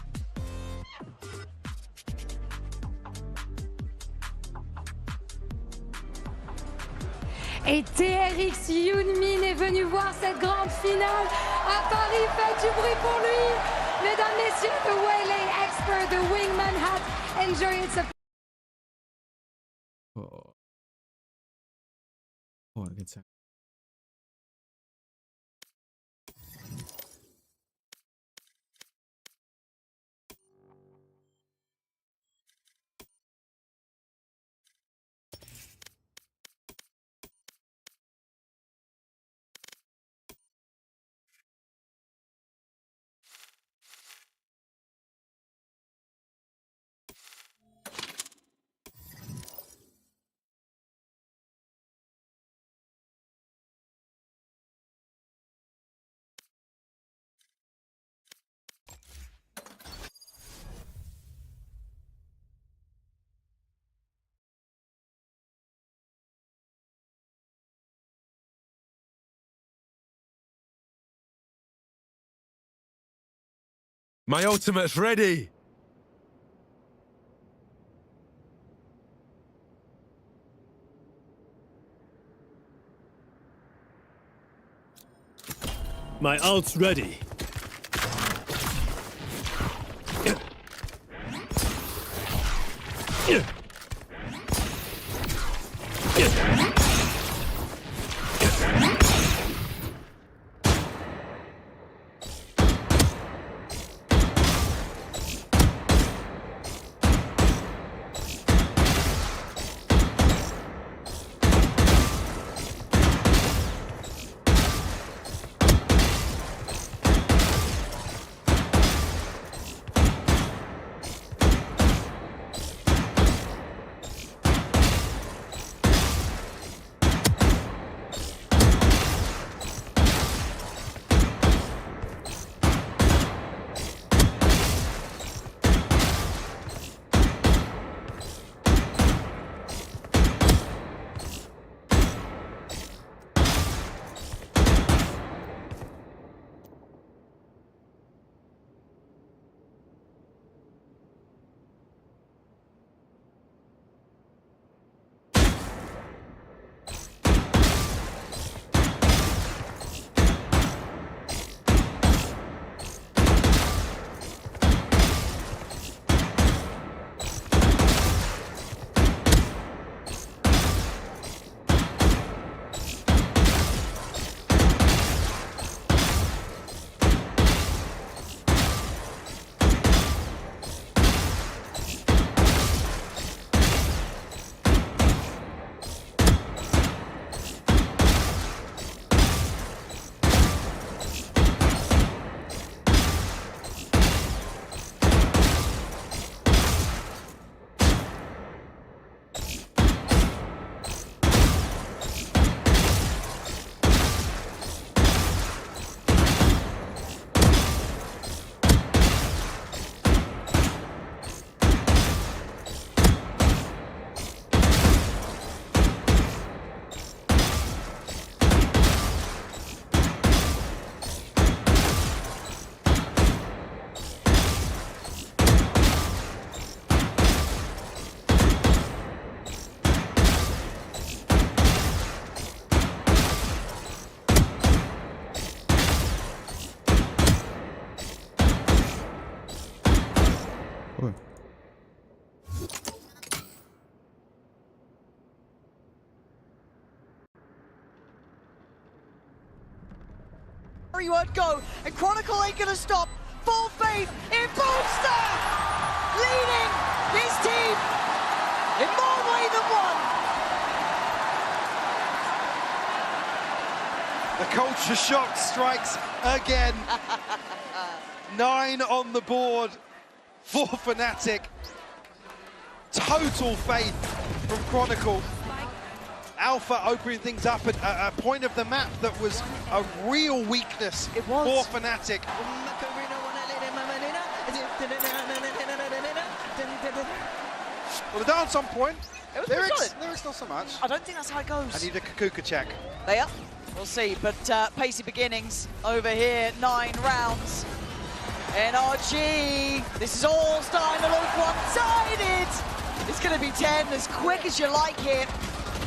Et TRX Hyunmin est venu voir cette grande finale à Paris. Faites du bruit pour lui. Mesdames, messieurs, the Waylay expert, the wingman hat. Enjoy it. Oh, good stuff. My ultimate's ready! My ult's ready. Word go, and Chronicle ain't gonna stop. Full faith in Boomster, leading his team in more. The culture shock strikes again. 9 on the board for Fnatic. Total faith from Chronicle. Alpha opening things up at a point of the map that was a real weakness for Fnatic. Well, the dance on point. Lyrics not so much. I don't think that's how it goes. I need a Kukuka check. They are. We'll see, but pacey beginnings over here, 9 rounds. NRG, this is all starting to look one-sided. It's going to be 10 as quick as you like here.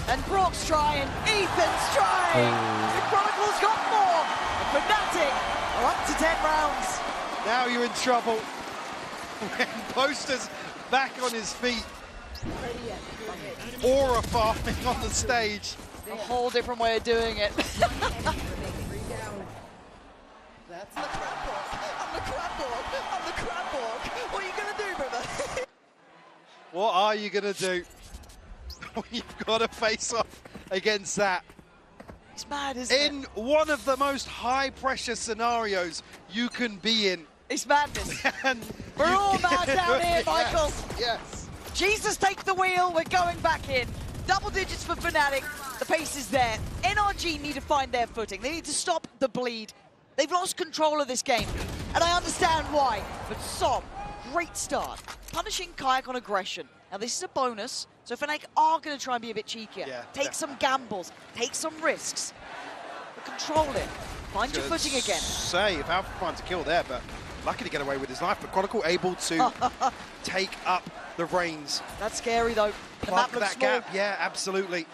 And Brock's trying, Ethan's trying. The Chronicle's got more. And Fnatic are up to 10 rounds. Now you're in trouble. When Poster's back on his feet. Aura farming on the stage. A whole different way of doing it. That's the crab walk. I'm the crab walk. I'm the crab walk. What are you going to do, brother? What are you going to do? You've got to face off against that. It's mad, isn't it? In one of the most high-pressure scenarios you can be in. It's madness. We're all mad down here, Michael. Yes. Jesus, take the wheel. We're going back in. Double digits for Fnatic. The pace is there. NRG need to find their footing. They need to stop the bleed. They've lost control of this game, and I understand why. But Som, great start. Punishing Kayak on aggression. Now, this is a bonus, so Fnatic are going to try and be a bit cheekier. Yeah, take some gambles, take some risks, but control it. Find your footing again. Say, if Alpha finds a kill there, but lucky to get away with his life. But Chronicle able to take up the reins. That's scary, though. The Plug map looks that small. gap, yeah, absolutely.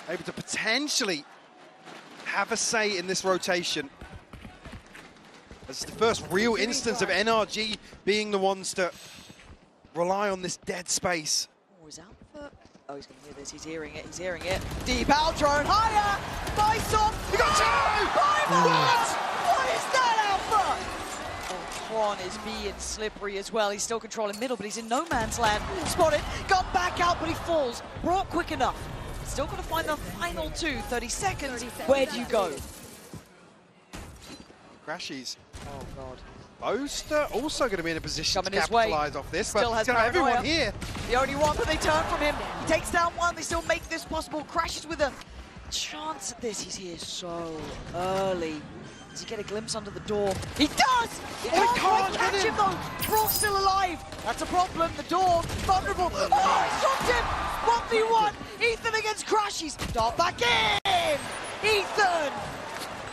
Able to potentially have a say in this rotation. This is the first real instance of NRG being the ones to rely on this dead space. Oh, is Alpha? Oh, he's going to hear this. He's hearing it. He's hearing it. Deep out drone. Higher. By Som. You got two! What is that, Alpha? Oh, Quan is being slippery as well. He's still controlling middle, but he's in no man's land. Spotted. Gone back out, but he falls. Brought quick enough. Still got to find the final 30 seconds. Where do you go? Crashies. Oh, God. Poster also going to be in a position Coming to his way. capitalize off this, Still but has he's got everyone paranoia. here. The only one, but they turn from him. He takes down one. They still make this possible. Crashes with a chance at this. He's here so early. Does he get a glimpse under the door? He does! He can't can't catch get him though. Brock's still alive. That's a problem. The door, vulnerable. Oh, he shot him! 1v1. Ethan against Crashies. Dart back in. Ethan!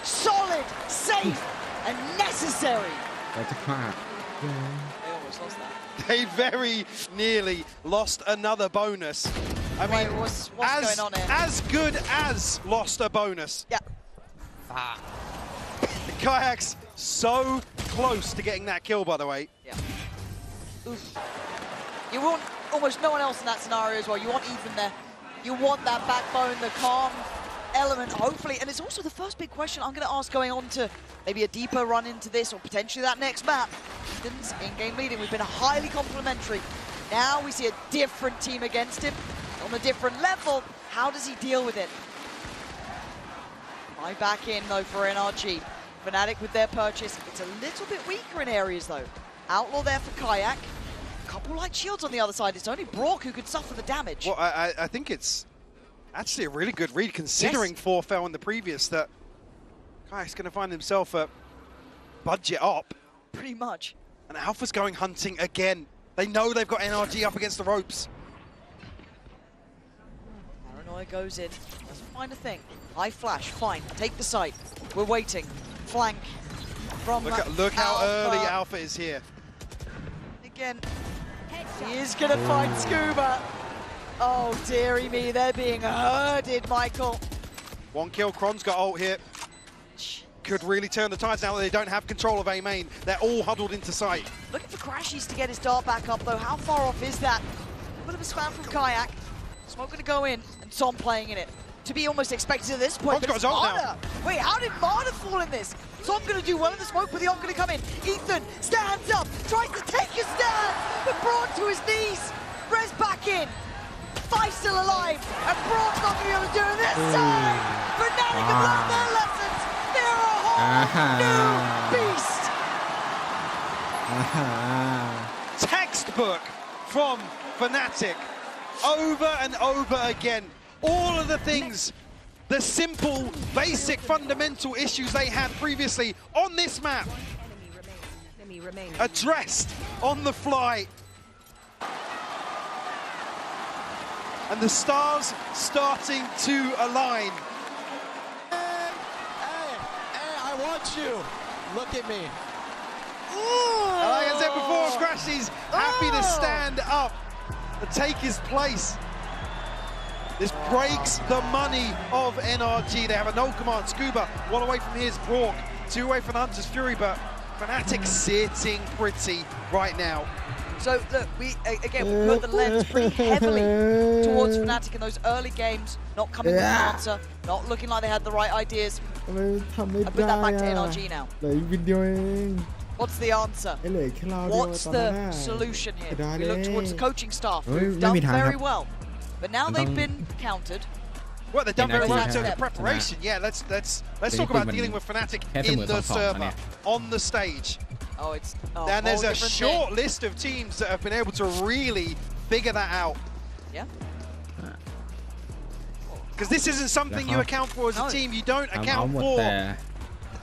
Solid, safe, and necessary. That's a clap. They almost lost that. They very nearly lost another bonus. I mean, what's going on here? As good as lost a bonus. Yeah. The Kayak's so close to getting that kill, by the way. Yeah. Oof. You want almost no one else in that scenario as well. You want Ethan there. You want that backbone, the calm element, hopefully. And it's also the first big question I'm going to ask going on to maybe a deeper run into this or potentially that next map. Ethan's in-game leading. We've been highly complimentary. Now we see a different team against him on a different level. How does he deal with it? Right back in, though, for NRG. Fnatic with their purchase. It's a little bit weaker in areas, though. Outlaw there for Kayak. A couple light shields on the other side. It's only Brock who could suffer the damage. Well, I think it's actually a really good read, considering 4 fell in the previous, that Kayak's going to find himself a budget op. Pretty much. And Alpha's going hunting again. They know they've got NRG up against the ropes. Paranoia goes in. Doesn't find a thing. High flash. Fine. Take the site. We're waiting. Flank from Look how Alpha. early Alpha is here. Again. He is going to find Scuba. Oh, dearie me. They're being herded, Michael. 1 kill. Kron's got ult here. Could really turn the tides now that they don't have control of A main. They're all huddled into sight. Looking for Crashies to get his dart back up, though. How far off is that? A bit of a spam from Kayak. Smoke going to go in, and Som playing in it. To be almost expected at this point. Kron's got his ult now. Wait, how did Marta fall in this? Som going to do well in the smoke, but the ult going to come in. Ethan stands up, tries to take a stand, but brought to his knees. Res back in. 5 still alive, and Braun's not going to be able to do it this time. Fnatic have left their left beast. Textbook from Fnatic. Over and over again. All of the things, the simple, basic, fundamental issues they had previously on this map, addressed on the fly. And the stars starting to align. Hey, I want you. Look at me. And like I said before, Crashy's happy to stand up and take his place. This breaks the money of NRG. They have a no command. Scuba, one away from his. Brock, two away from the Hunter's Fury, but Fnatic sitting pretty right now. So look, we put the lens pretty heavily towards Fnatic in those early games, not coming with an answer, not looking like they had the right ideas. I put that back to NRG now. What's the answer? What's the solution here? We look towards the coaching staff, who've done very well. But now they've been countered. Well, they've done very well in terms of preparation. Yeah, let's talk about dealing with Fnatic in the server, on the stage. Oh, it's and there's a short list of teams that have been able to really figure that out. Yeah. Because this isn't something you account for as a team. You don't account for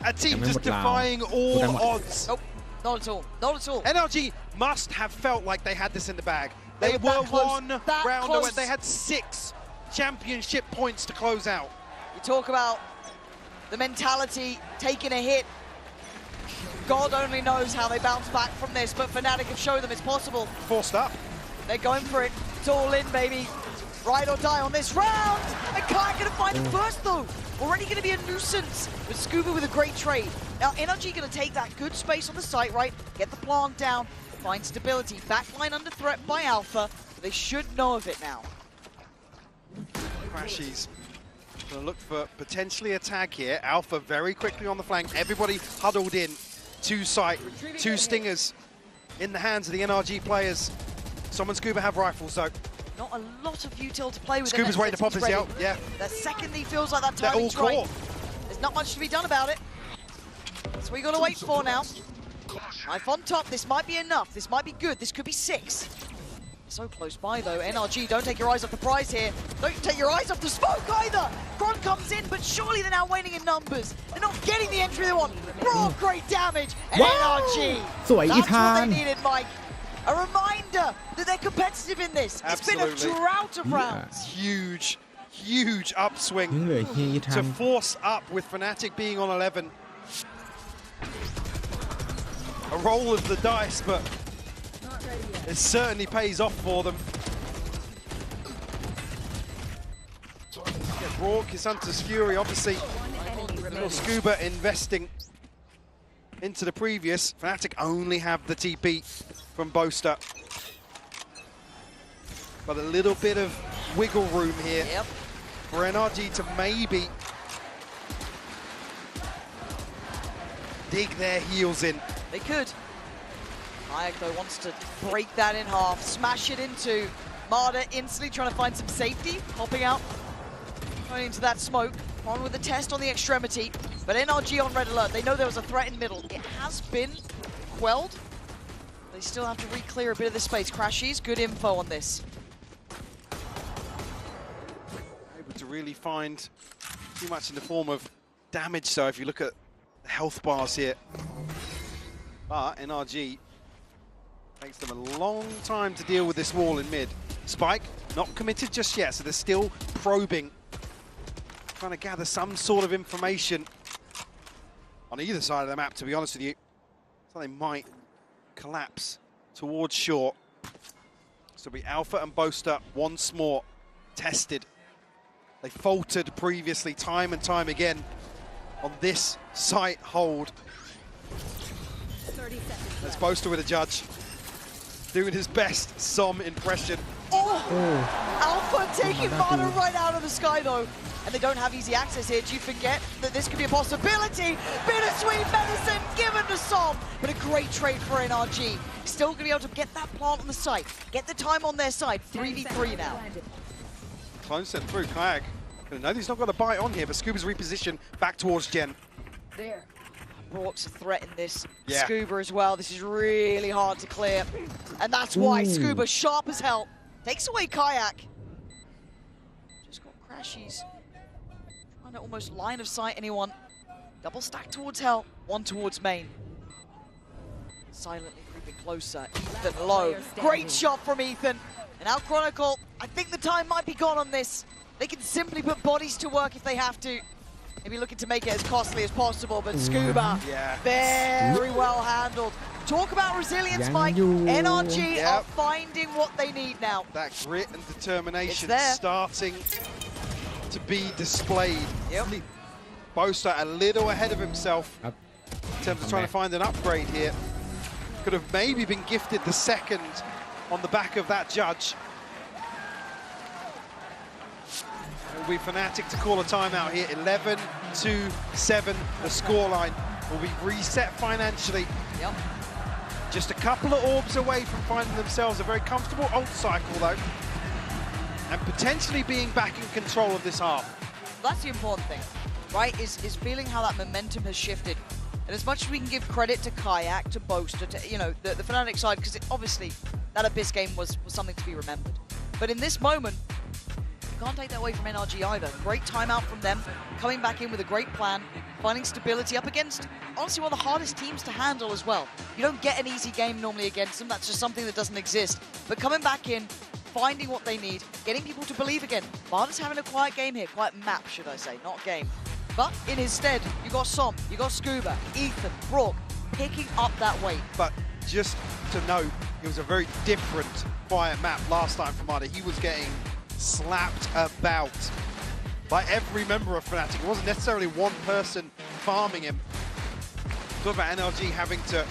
a team just defying all odds. Nope, not at all. Not at all. NRG must have felt like they had this in the bag. They were one round away. They had 6 championship points to close out. You talk about the mentality taking a hit. God only knows how they bounce back from this, but Fnatic have shown them it's possible. Forced up. They're going for it. It's all in, baby. Ride or die on this round. And Kai gonna find it first, though. Already gonna be a nuisance. But Scuba with a great trade. Now, NRG gonna take that good space on the site, right? Get the plant down, find stability. Backline under threat by Alpha. They should know of it now. Crashies gonna look for potentially a tag here. Alpha very quickly on the flank. Everybody huddled in. 2 sight, 2 stingers in the hands of the NRG players. Som and Scuba have rifles though. Not a lot of util to play with. Scuba's waiting to pop his out, yeah. The second he feels like that timing's right, there's not much to be done about it. That's what you gotta wait for now. Knife on top, this might be enough. This might be good, this could be 6. So close by though, NRG, don't take your eyes off the prize here. Don't take your eyes off the smoke either! Kron comes in, but surely they're now waning in numbers. They're not getting the entry they want. Broad, great damage, and NRG! That's what they needed, Mike. A reminder that they're competitive in this. Absolutely. It's been a drought of rounds. Huge upswing to force up with Fnatic being on 11. A roll of the dice, but it certainly pays off for them. Brock, his Hunter's Fury, obviously. Little Scuba investing into the previous. Fnatic only have the TP from Boaster. But a little bit of wiggle room here for NRG to maybe dig their heels in. They could. Hayek though wants to break that in half, smash it into Marta, instantly trying to find some safety, popping out, going into that smoke, on with the test on the extremity, but NRG on red alert. They know there was a threat in middle. It has been quelled. They still have to re-clear a bit of the space. Crashies, good info on this. Able to really find too much in the form of damage, so if you look at the health bars here. But NRG takes them a long time to deal with this wall in mid. Spike, not committed just yet, so they're still probing. Trying to gather some sort of information on either side of the map, to be honest with you. So they might collapse towards short. So it'll be Alpha and Boaster once more tested. They faltered previously time and time again on this site hold. Let's Boaster with a judge. Doing his best Som impression. Alpha taking Marta right out of the sky though. And they don't have easy access here. Do you forget that this could be a possibility? Bittersweet medicine given to Som. But a great trade for NRG. Still going to be able to get that plant on the site. Get the time on their side. 3v3 now. Clone sent through. Kayak. Gonna know he's not got a bite on here, but Scuba's reposition back towards Jen. Brock's a threat in this. Yeah. Scuba as well. This is really hard to clear. And that's why Scuba, sharp as hell, takes away Kayak. Just got crashies. Trying to almost line of sight anyone. Double stack towards Hell, one towards main. Silently creeping closer. Ethan low. Great shot from Ethan. And now Chronicle, I think the time might be gone on this. They can simply put bodies to work if they have to. Maybe looking to make it as costly as possible, but Scuba, very well handled. Talk about resilience, Mike. NRG are finding what they need now. That grit and determination starting to be displayed. Boaster a little ahead of himself in terms of trying to find an upgrade here. Could have maybe been gifted the second on the back of that judge. It will be Fnatic to call a timeout here. 11-7, the scoreline will be reset financially. Just a couple of orbs away from finding themselves a very comfortable ult cycle though, and potentially being back in control of this half. That's the important thing, right? Is feeling how that momentum has shifted. And as much as we can give credit to Kayak, to Boaster, to the Fnatic side, because obviously that Abyss game was something to be remembered. But in this moment, you can't take that away from NRG either. Great timeout from them, coming back in with a great plan, finding stability up against, honestly, one of the hardest teams to handle as well. You don't get an easy game normally against them, that's just something that doesn't exist. But coming back in, finding what they need, getting people to believe again. Barda's having a quiet game here, quiet map, should I say, not game. But in his stead, you got Som, you got Scuba, Ethan, Brock, picking up that weight. But just to note, it was a very different quiet map last time for Barda. He was getting slapped about by every member of Fnatic. It wasn't necessarily one person farming him. Talk about NRG having to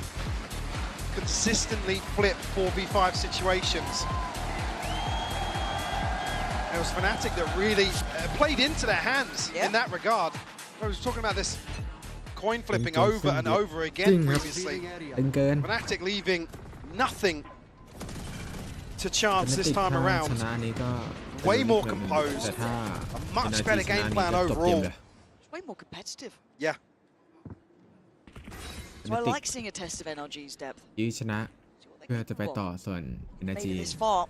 consistently flip 4v5 situations. It was Fnatic that really played into their hands in that regard. I was talking about this coin flipping over and over again previously. Fnatic leaving nothing to chance this time around. Way more composed, a much better game plan overall. Way more competitive. Yeah. So I like seeing a test of NRG's depth. ยื้อชนะเพื่อจะไปต่อส่วน Energy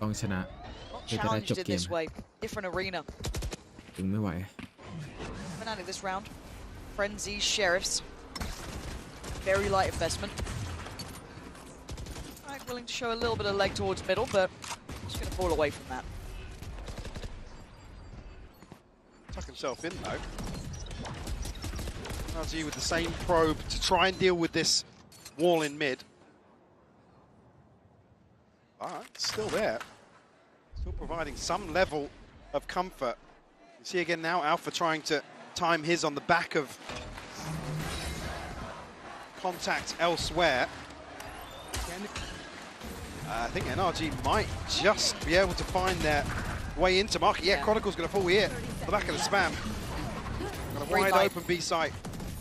ต้องชนะเพื่อจะได้จบเกม Different arena. ถึงไม่ไหว Fnatic this round. Frenzies, Sheriffs. Very light investment. Right, willing to show a little bit of leg towards middle, but just going to fall away from that. Tuck himself in though. NRG with the same probe to try and deal with this wall in mid. Alright, still there. Still providing some level of comfort. You see again now Alpha trying to time his on the back of contact elsewhere. I think NRG might just be able to find their way into market. Yeah, Chronicle's going to fall here on the back of the spam. Got a wide open B site.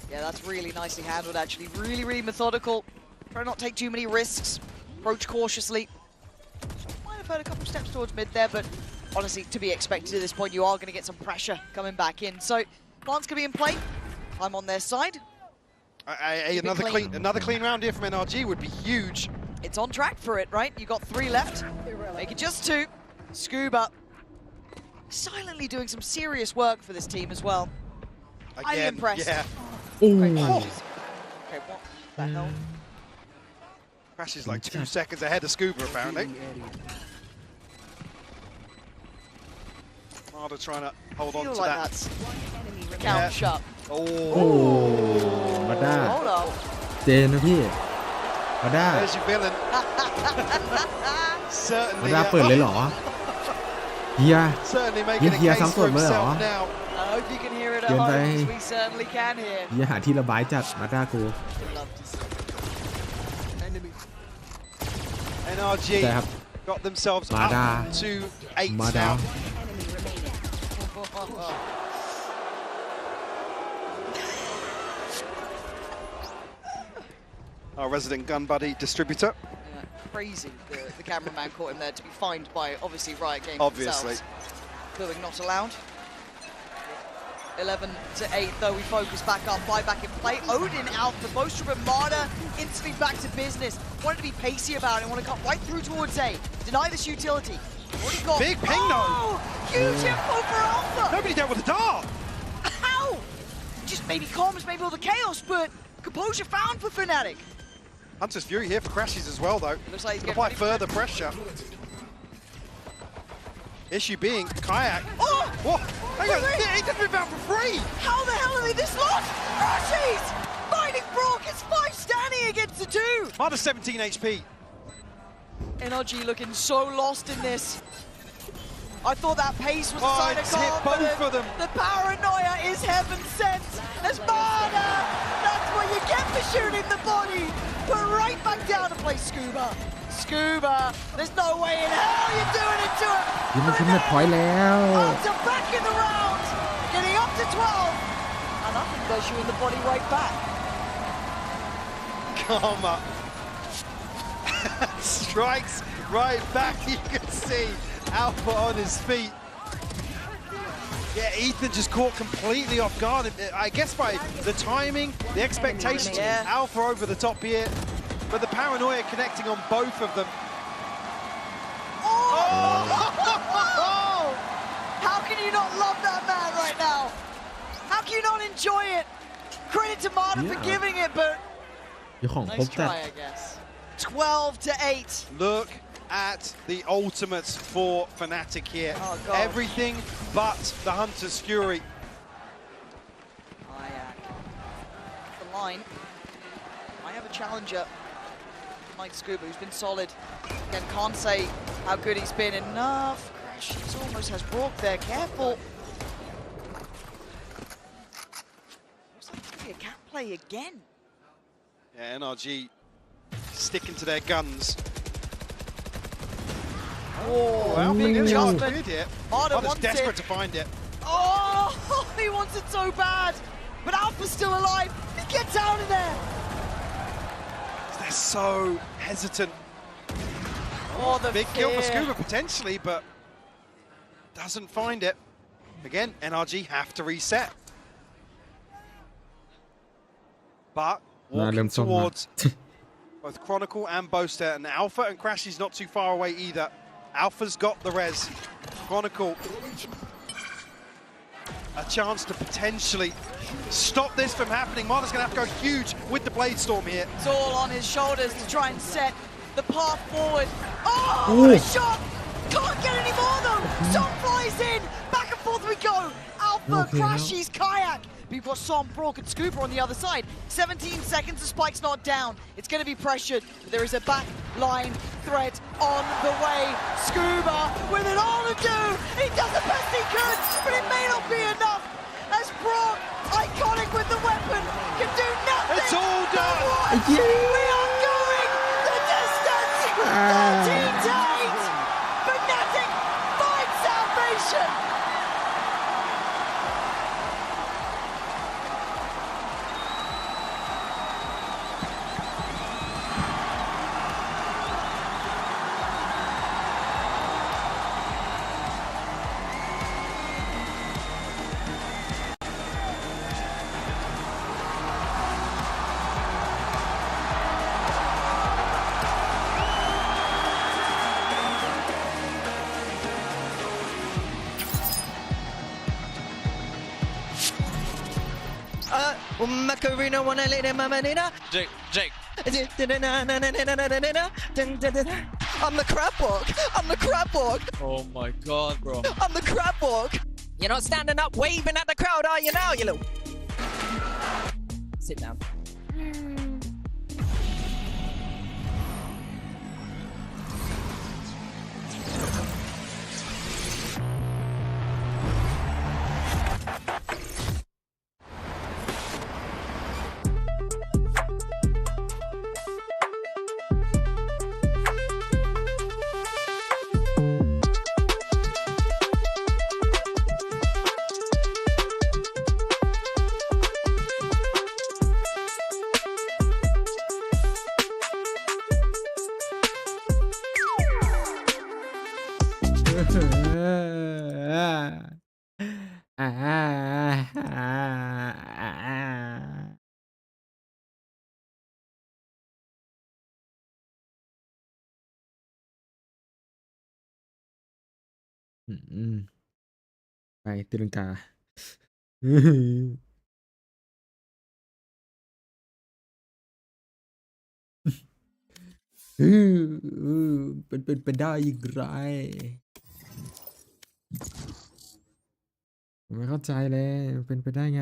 Yeah, that's really nicely handled actually. Really, really methodical. Try not to take too many risks. Approach cautiously. Might have heard a couple of steps towards mid there, but honestly, to be expected at this point, you are going to get some pressure coming back in. So, plans going to be in play. I'm on their side. Another clean round here from NRG would be huge. It's on track for it, right? You got 3 left. Make it just 2. Scuba silently doing some serious work for this team as well. I'm impressed. Yeah. Okay, what the hell? Crash is like 2 seconds ahead of Scuba, apparently. Barda trying to hold on to that. Count shut. Barda. Hold on. เจนนะพี่ Barda. There's your villain. Certainly. Barda เปิดเลยเหรอเฮีย Certainly making a case for himself now. I hope you can hear it at home. We certainly can hear. เฮียหาที่ระบายจัด Barda กู NRG got themselves up to 8 now. Our resident gun buddy distributor. Crazy. The cameraman caught him there to be fined by obviously Riot Games Obviously. themselves. Filming not allowed. 11-8 though, we focus back up, 5 back in play. Odin out, the most Ramada instantly back to business. Wanted to be pacey about it, want to cut right through towards A. Deny this utility. Already got big ping though. Huge info for Alpha. Nobody dealt with the dart. How? Just maybe comms, maybe all the chaos, but composure found for Fnatic. Hunter's Fury here for Crashes as well though. Looks like he's apply further pressure. Issue being Kayak. Oh! Whoa! Hang on, he didn't move out for free! How the hell are they this lost? Crashes! Fighting Brock, it's 5 standing against the 2! Minus 17 HP. NRG looking so lost in this. I thought that pace was a sign of hit both of them. The paranoia is heaven sent. Espada! That's what you get for shooting the body. Put right back down to play Scuba. Scuba, there's no way in hell you're doing it to him. ยังไม่ขึ้นเน็ตพอยต์แล้ว After back in the round, getting up to 12. And I think they're shooting the body right back. Karma. Strikes right back, you can see. Alpha on his feet. Yeah, Ethan just caught completely off guard. I guess by the timing, the expectations, Alpha over the top here. But the paranoia connecting on both of them. Oh! How can you not love that man right now? How can you not enjoy it? Credit to Marta for giving it, but nice try, I guess. 12-8. Look at the ultimates for Fnatic here. Oh, God. Everything but the Hunter's Fury. The line. I have a challenger. Mike Scuba, who's been solid. Again, can't say how good he's been. Enough. Crashes almost has Brock there. Careful. Looks like it's going to be a cat play again. Yeah, NRG sticking to their guns. Oh, big adjustment. Marta's desperate to find it. Oh, he wants it so bad. But Alpha's still alive. He gets out of there. They're so hesitant. Oh, the big kill for Scuba potentially, but doesn't find it. Again, NRG have to reset. But walking towards both Chronicle and Boaster, and Alpha and Crashy's not too far away either. Alpha's got the res. Chronicle, a chance to potentially stop this from happening. Marta's going to have to go huge with the Blade Storm here. It's all on his shoulders to try and set the path forward. Oh, what a shot! Can't get any more though! Som flies in! Back and forth we go! Alpha crashes Kayak! But you've got Som, Brock and Scuba on the other side. 17 seconds, the spike's not down. It's going to be pressured. But there is a back line threat on the way. Scuba with it all to do! He does the best he could, but it may not be enough! As Brock, iconic with the weapon, can do nothing! It's all done! We are going the distance! 13-8! Fnatic finds salvation! Macarena, wanna lay them Mamanina? Jake. I'm the crab walk. I'm the crab walk. Oh my god, bro. I'm the crab walk. You're not standing up waving at the crowd, are you now, you little? Sit down. ไปตีลังกาเป็นไปได้อย่างไรผมไม่เข้าใจเลยเป็นไปได้ไง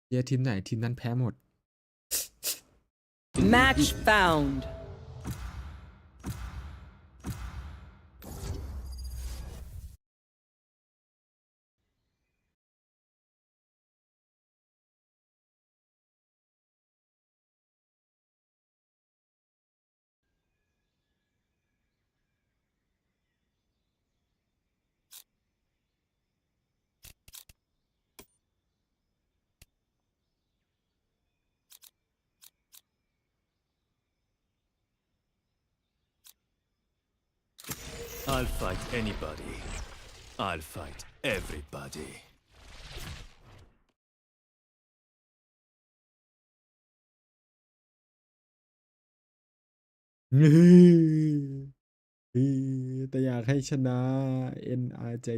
เชียร์ทีมไหนทีมนั้นแพ้หมด Match found. I'll fight anybody. I'll fight everybody.แต่อยากให้ชนะ NRJ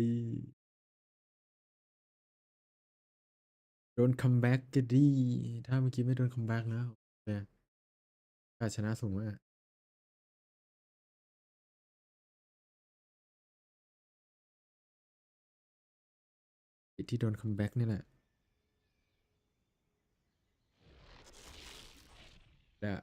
โดนคัมแบ็กก็ดีถ้าเมื่อกี้ไม่โดนคัมแบ็กนะเนี่ยการชนะสูงมากที่โดนคัมแบ็กนี่แหละแต่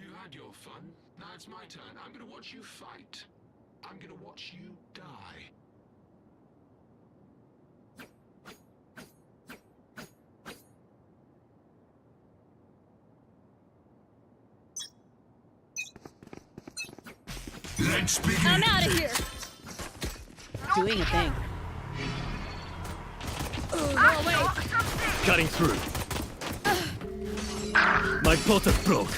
You had your fun. Now it's my turn. I'm gonna watch you fight. I'm gonna watch you die. Let's begin. I'm out of here. Doing a thing. Cutting through. My portal broke.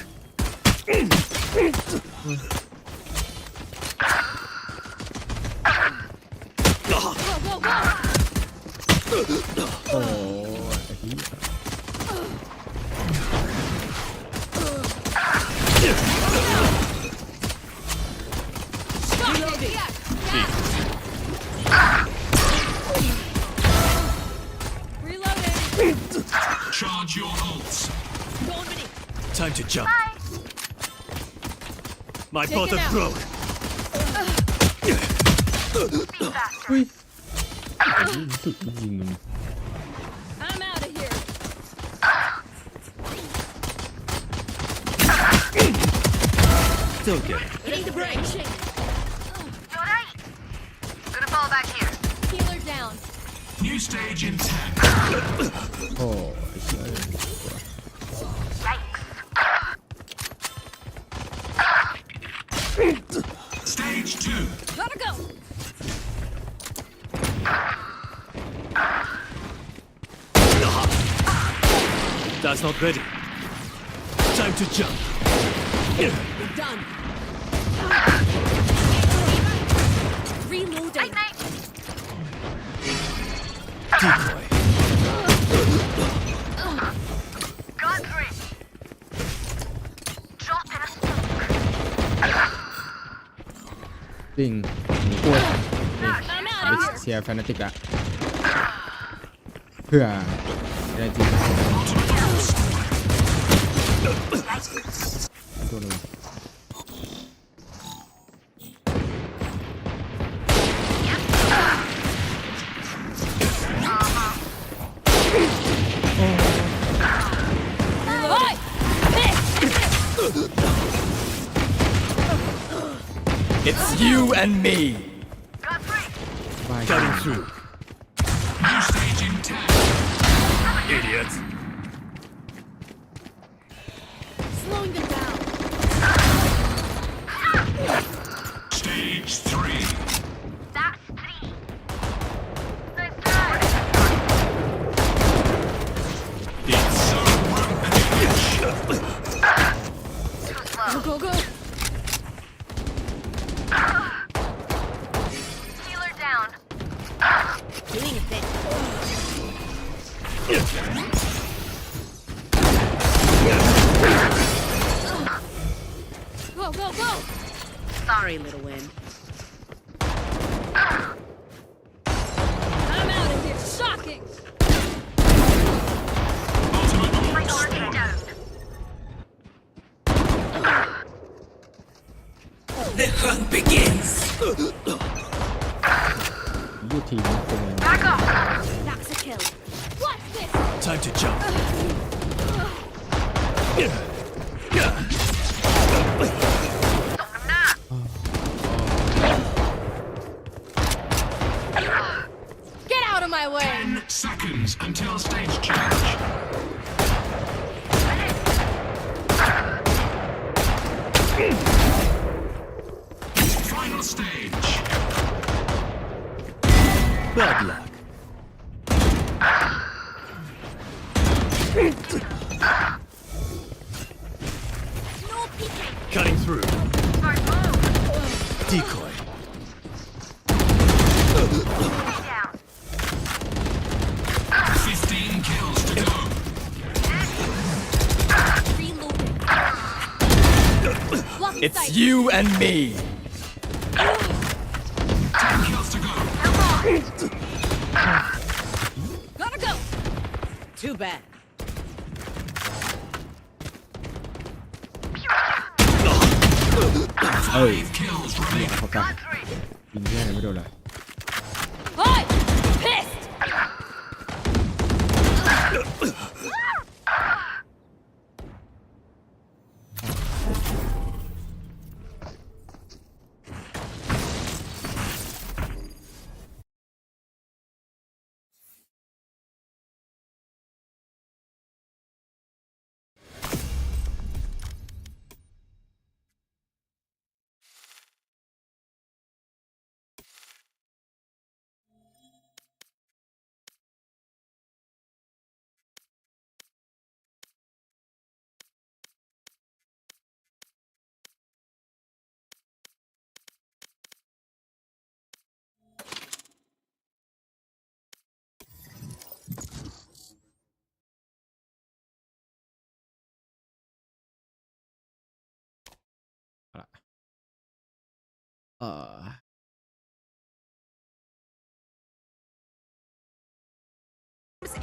Charge your ults. Time to jump. My portal broke. รู้สึกยิงมัน I'm out of here. Still good. Need the break. You're right. Gonna fall back here. Healer down. New stage in 10. โอ้ย Stage 2. Gotta go. That's not ready. Time to jump. We're done. Reloading. Decoy. Got three. Drop in a smoke. จริงกลัว I'm out ไป of here. เชียร์แฟนติกอะเพื่อได้จริงตัวนึง It's you and me. Cutting through. New stage in 10. Idiot. Slowing them down. That's 3. It's so rampage. Go, go, go. Healer down. Doing a bit. Go, go, go. Sorry, little win. I'm out of here. Shocking. The hunt begins. ยูทีมเป็น That's a kill. What's this? Time to jump. Get out of my way. 10 seconds until stage change. Final stage. Bad luck. No peeking. Cutting through. Decoy. Down. 15 kills to go. Reloading. Lucky It's sight. you and me. 10 kills to go. Gotta go. Too bad. 5 kills เหี้ย remaining. เขากันยิงเหี้ยอะไรไม่โดนเลย Hi. Pissed.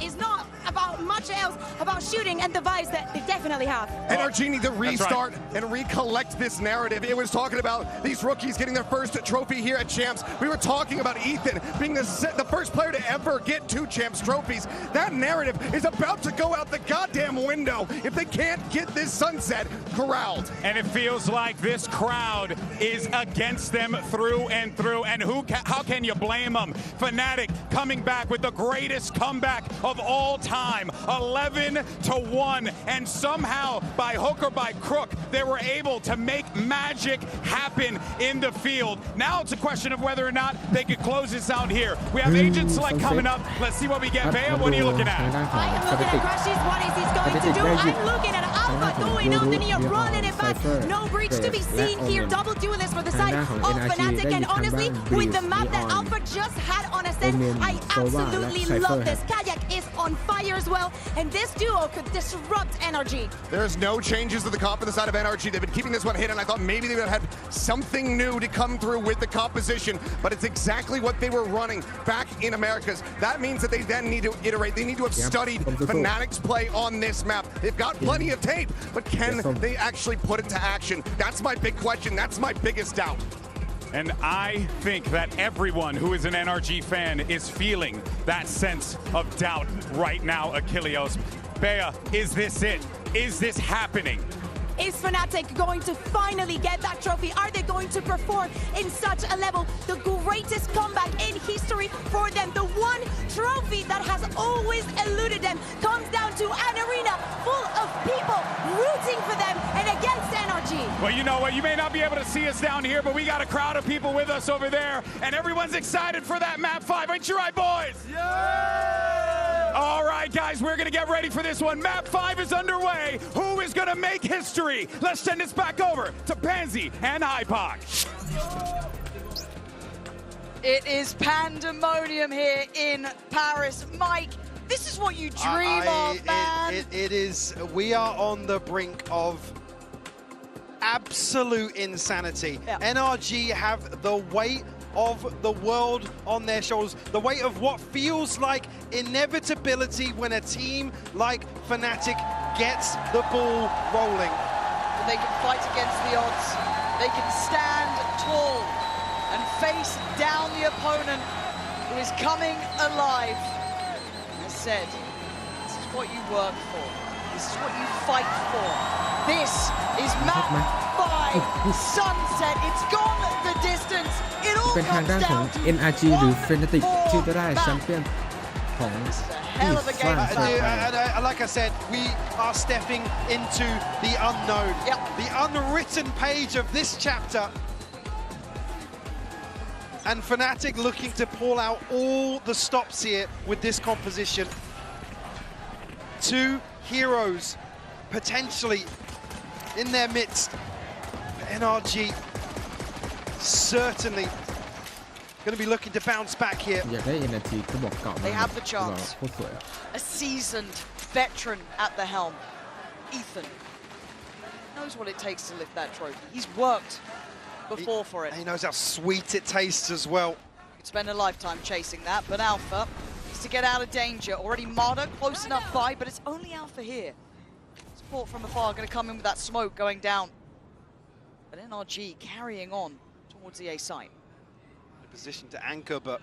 Is not about much else about shooting and the vibes that they definitely have. NRG need to restart and recollect this narrative. It was talking about these rookies getting their first trophy here at Champs. We were talking about Ethan being the first player to ever get 2 Champs trophies. That narrative is about to go out the goddamn window if they can't get this sunset corralled. And it feels like this crowd is against them through and through. And how can you blame them? Fnatic coming back with the greatest comeback of all time, 11-1, and somehow by hook or by crook they were able to make magic happen in the field. Now it's a question of whether or not they could close this out here. We have agent select coming up. Let's see what we get. Bea, what are you looking at? I am looking at Crushes. What is he going to do? I'm looking at Alpha going up in here, running it back. No breach to be seen here. Double duelist for the side of Fnatic, and honestly, with the map that Alpha just had on Ascent, I absolutely love this. Kayak is on fire as well, and this duo could disrupt NRG. There's no changes to the comp on the side of NRG. They've been keeping this one hidden. I thought maybe they would have had something new to come through with the composition, but it's exactly what they were running back in Americas. That means that they then need to iterate. They need to have studied Fnatic's play on this map. They've got plenty of tape, but can they actually put it to action? That's my big question. That's my biggest doubt. And I think that everyone who is an NRG fan is feeling that sense of doubt right now, Achilleos. Bea, is this it? Is this happening? Is Fnatic going to finally get that trophy? Are they going to perform in such a level? The greatest comeback in history for them. The one trophy that has always eluded them comes down to an arena full of people rooting for them and against NRG. Well, you know what? You may not be able to see us down here, but we got a crowd of people with us over there, and everyone's excited for that map 5. Ain't you right, boys? Yeah! All right, guys, we're going to get ready for this one. Map 5 is underway. Who is going to make history? Let's send this back over to Pansy and Hypoc. It is pandemonium here in Paris. Mike, this is what you dream of, man. It is. We are on the brink of absolute insanity. Yeah. NRG have the weight of the world on their shoulders, the weight of what feels like inevitability when a team like Fnatic gets the ball rolling. They can fight against the odds. They can stand tall and face down the opponent who is coming alive. As said, this is what you work for. This is what you fight for. This is map 5 Sunset. It's gone the distance. It all เป็นทาง comes ด้านของ down to NRG หรือ Fnatic ที่จะได้แชมเปี้ยนของ hell of a game. Like I said, we are stepping into the unknown. Yep. The unwritten page of this chapter. And Fnatic looking to pull out all the stops here with this composition. 2 heroes potentially in their midst. NRG certainly going to be looking to bounce back here. อยากได้ NRG ก็บอกเก่า They have the chance. โคตรสวย A seasoned veteran at the helm. Ethan knows what it takes to lift that trophy. He's worked before for it. He knows how sweet it tastes as well. Could spend a lifetime chasing that, but Alpha is to get out of danger. Already Marder close enough by, but it's only Alpha here. Support from afar going to come in with that smoke going down. But NRG carrying on towards the A site. In a position to anchor, but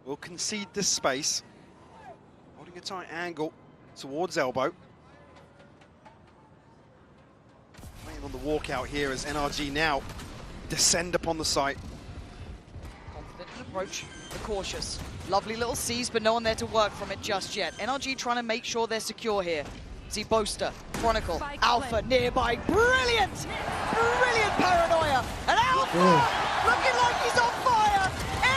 will concede this space. Holding a tight angle towards elbow. Playing on the walkout here as NRG now descend upon the site. Confident approach, but cautious. Lovely little C's, but no one there to work from it just yet. NRG trying to make sure they're secure here. See Boaster, Chronicle, Alpha nearby. Brilliant! Brilliant paranoia. And Alpha looking like he's on fire.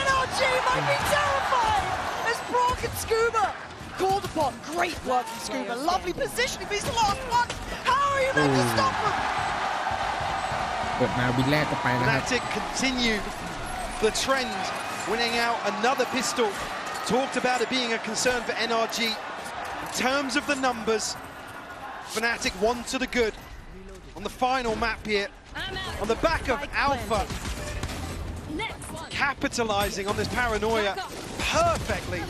NRG might be terrified as Brock and Scuba called upon. Great work from Scuba. Lovely positioning, but he's the last one. How are you meant to stop him? เปิดมาวินแรกก็ไปแล้วครับ Fnatic continue the trend, winning out another pistol. Talked about it being a concern for NRG. In terms of the numbers, Fnatic 1 to the good on the final map here. On the back of Alpha, capitalizing on this paranoia perfectly.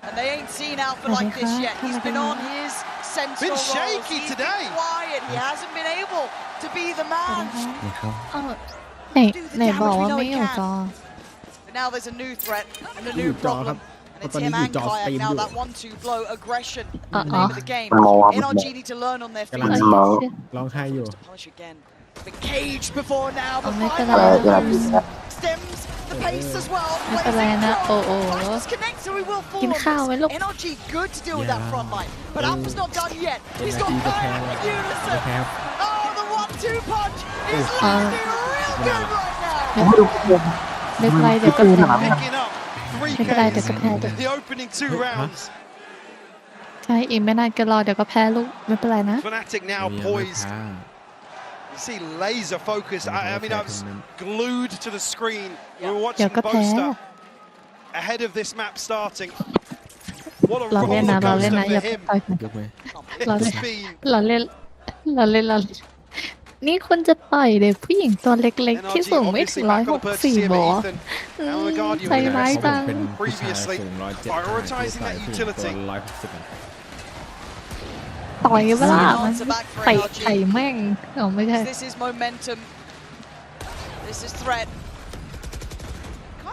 And they ain't seen Alpha like this yet. He's been on his central Been roles. shaky He's today. been quiet. He hasn't been able to be the man. ไหนบอกว่าไม่อยู่จอ But now there's a new threat and a อยู่ new จอครับ problem. เพราะ And ตอน it's นี้ him อยู่ and จอสตรี Kayak มอ now. ยู่ That 1-2 blow aggression. The Uh-oh. name of the game. NRG need to learn on their กำลัง feet. ร้องไห้อยู่ Punish again. Been caged before now. Butไม่เป็น Fire ไร stems the pace as well. ไม่เป็นไรนะโอ้โห Flash connects, so he will fall กิน on ข้าวไว้ลูก this. NRG good to deal with that front line. But Alpha's not done yet. He's got NRG ก็แพ้ fire แล้ว in ก็ unison. แพ้ Oh, the 1-2 punch is Uh, landing real good right now. ไม่เป็นไรเดี๋ยวก็แพ้ Picking up 3 ไม่เป็นไรเดี๋ยว Ks ก็แพ้ in the opening 2 rounds. ใช่อีกไม่นานก็รอเดี๋ยวก็แพ้ลูกไม่เป็นไรนะ Fnatic now poised. You see laser focused. I mean, I was glued to the screen. We were watching Boaster ahead of this map starting. What a เราเล่นนะ roller เราเล่น coaster นะอย่า for him. ต่อยกัน ยกไหม เรา It's เล่น been เราเล่นนี่คุณจะต่อยเด็กผู้หญิงตัวเล็กๆ ที่สูงไม่ถึง obviously back on the purchase 164 here, บอ but Ethan, now the Guardian ใจร้ายจัง เป็นผู้ชาย previously สูง107 prioritizing that ผู้หญิงตัว utility. 160 ต่อยเวลามันเตะไข่แม่งเอาไม่ใช่ This is momentum. This is threat.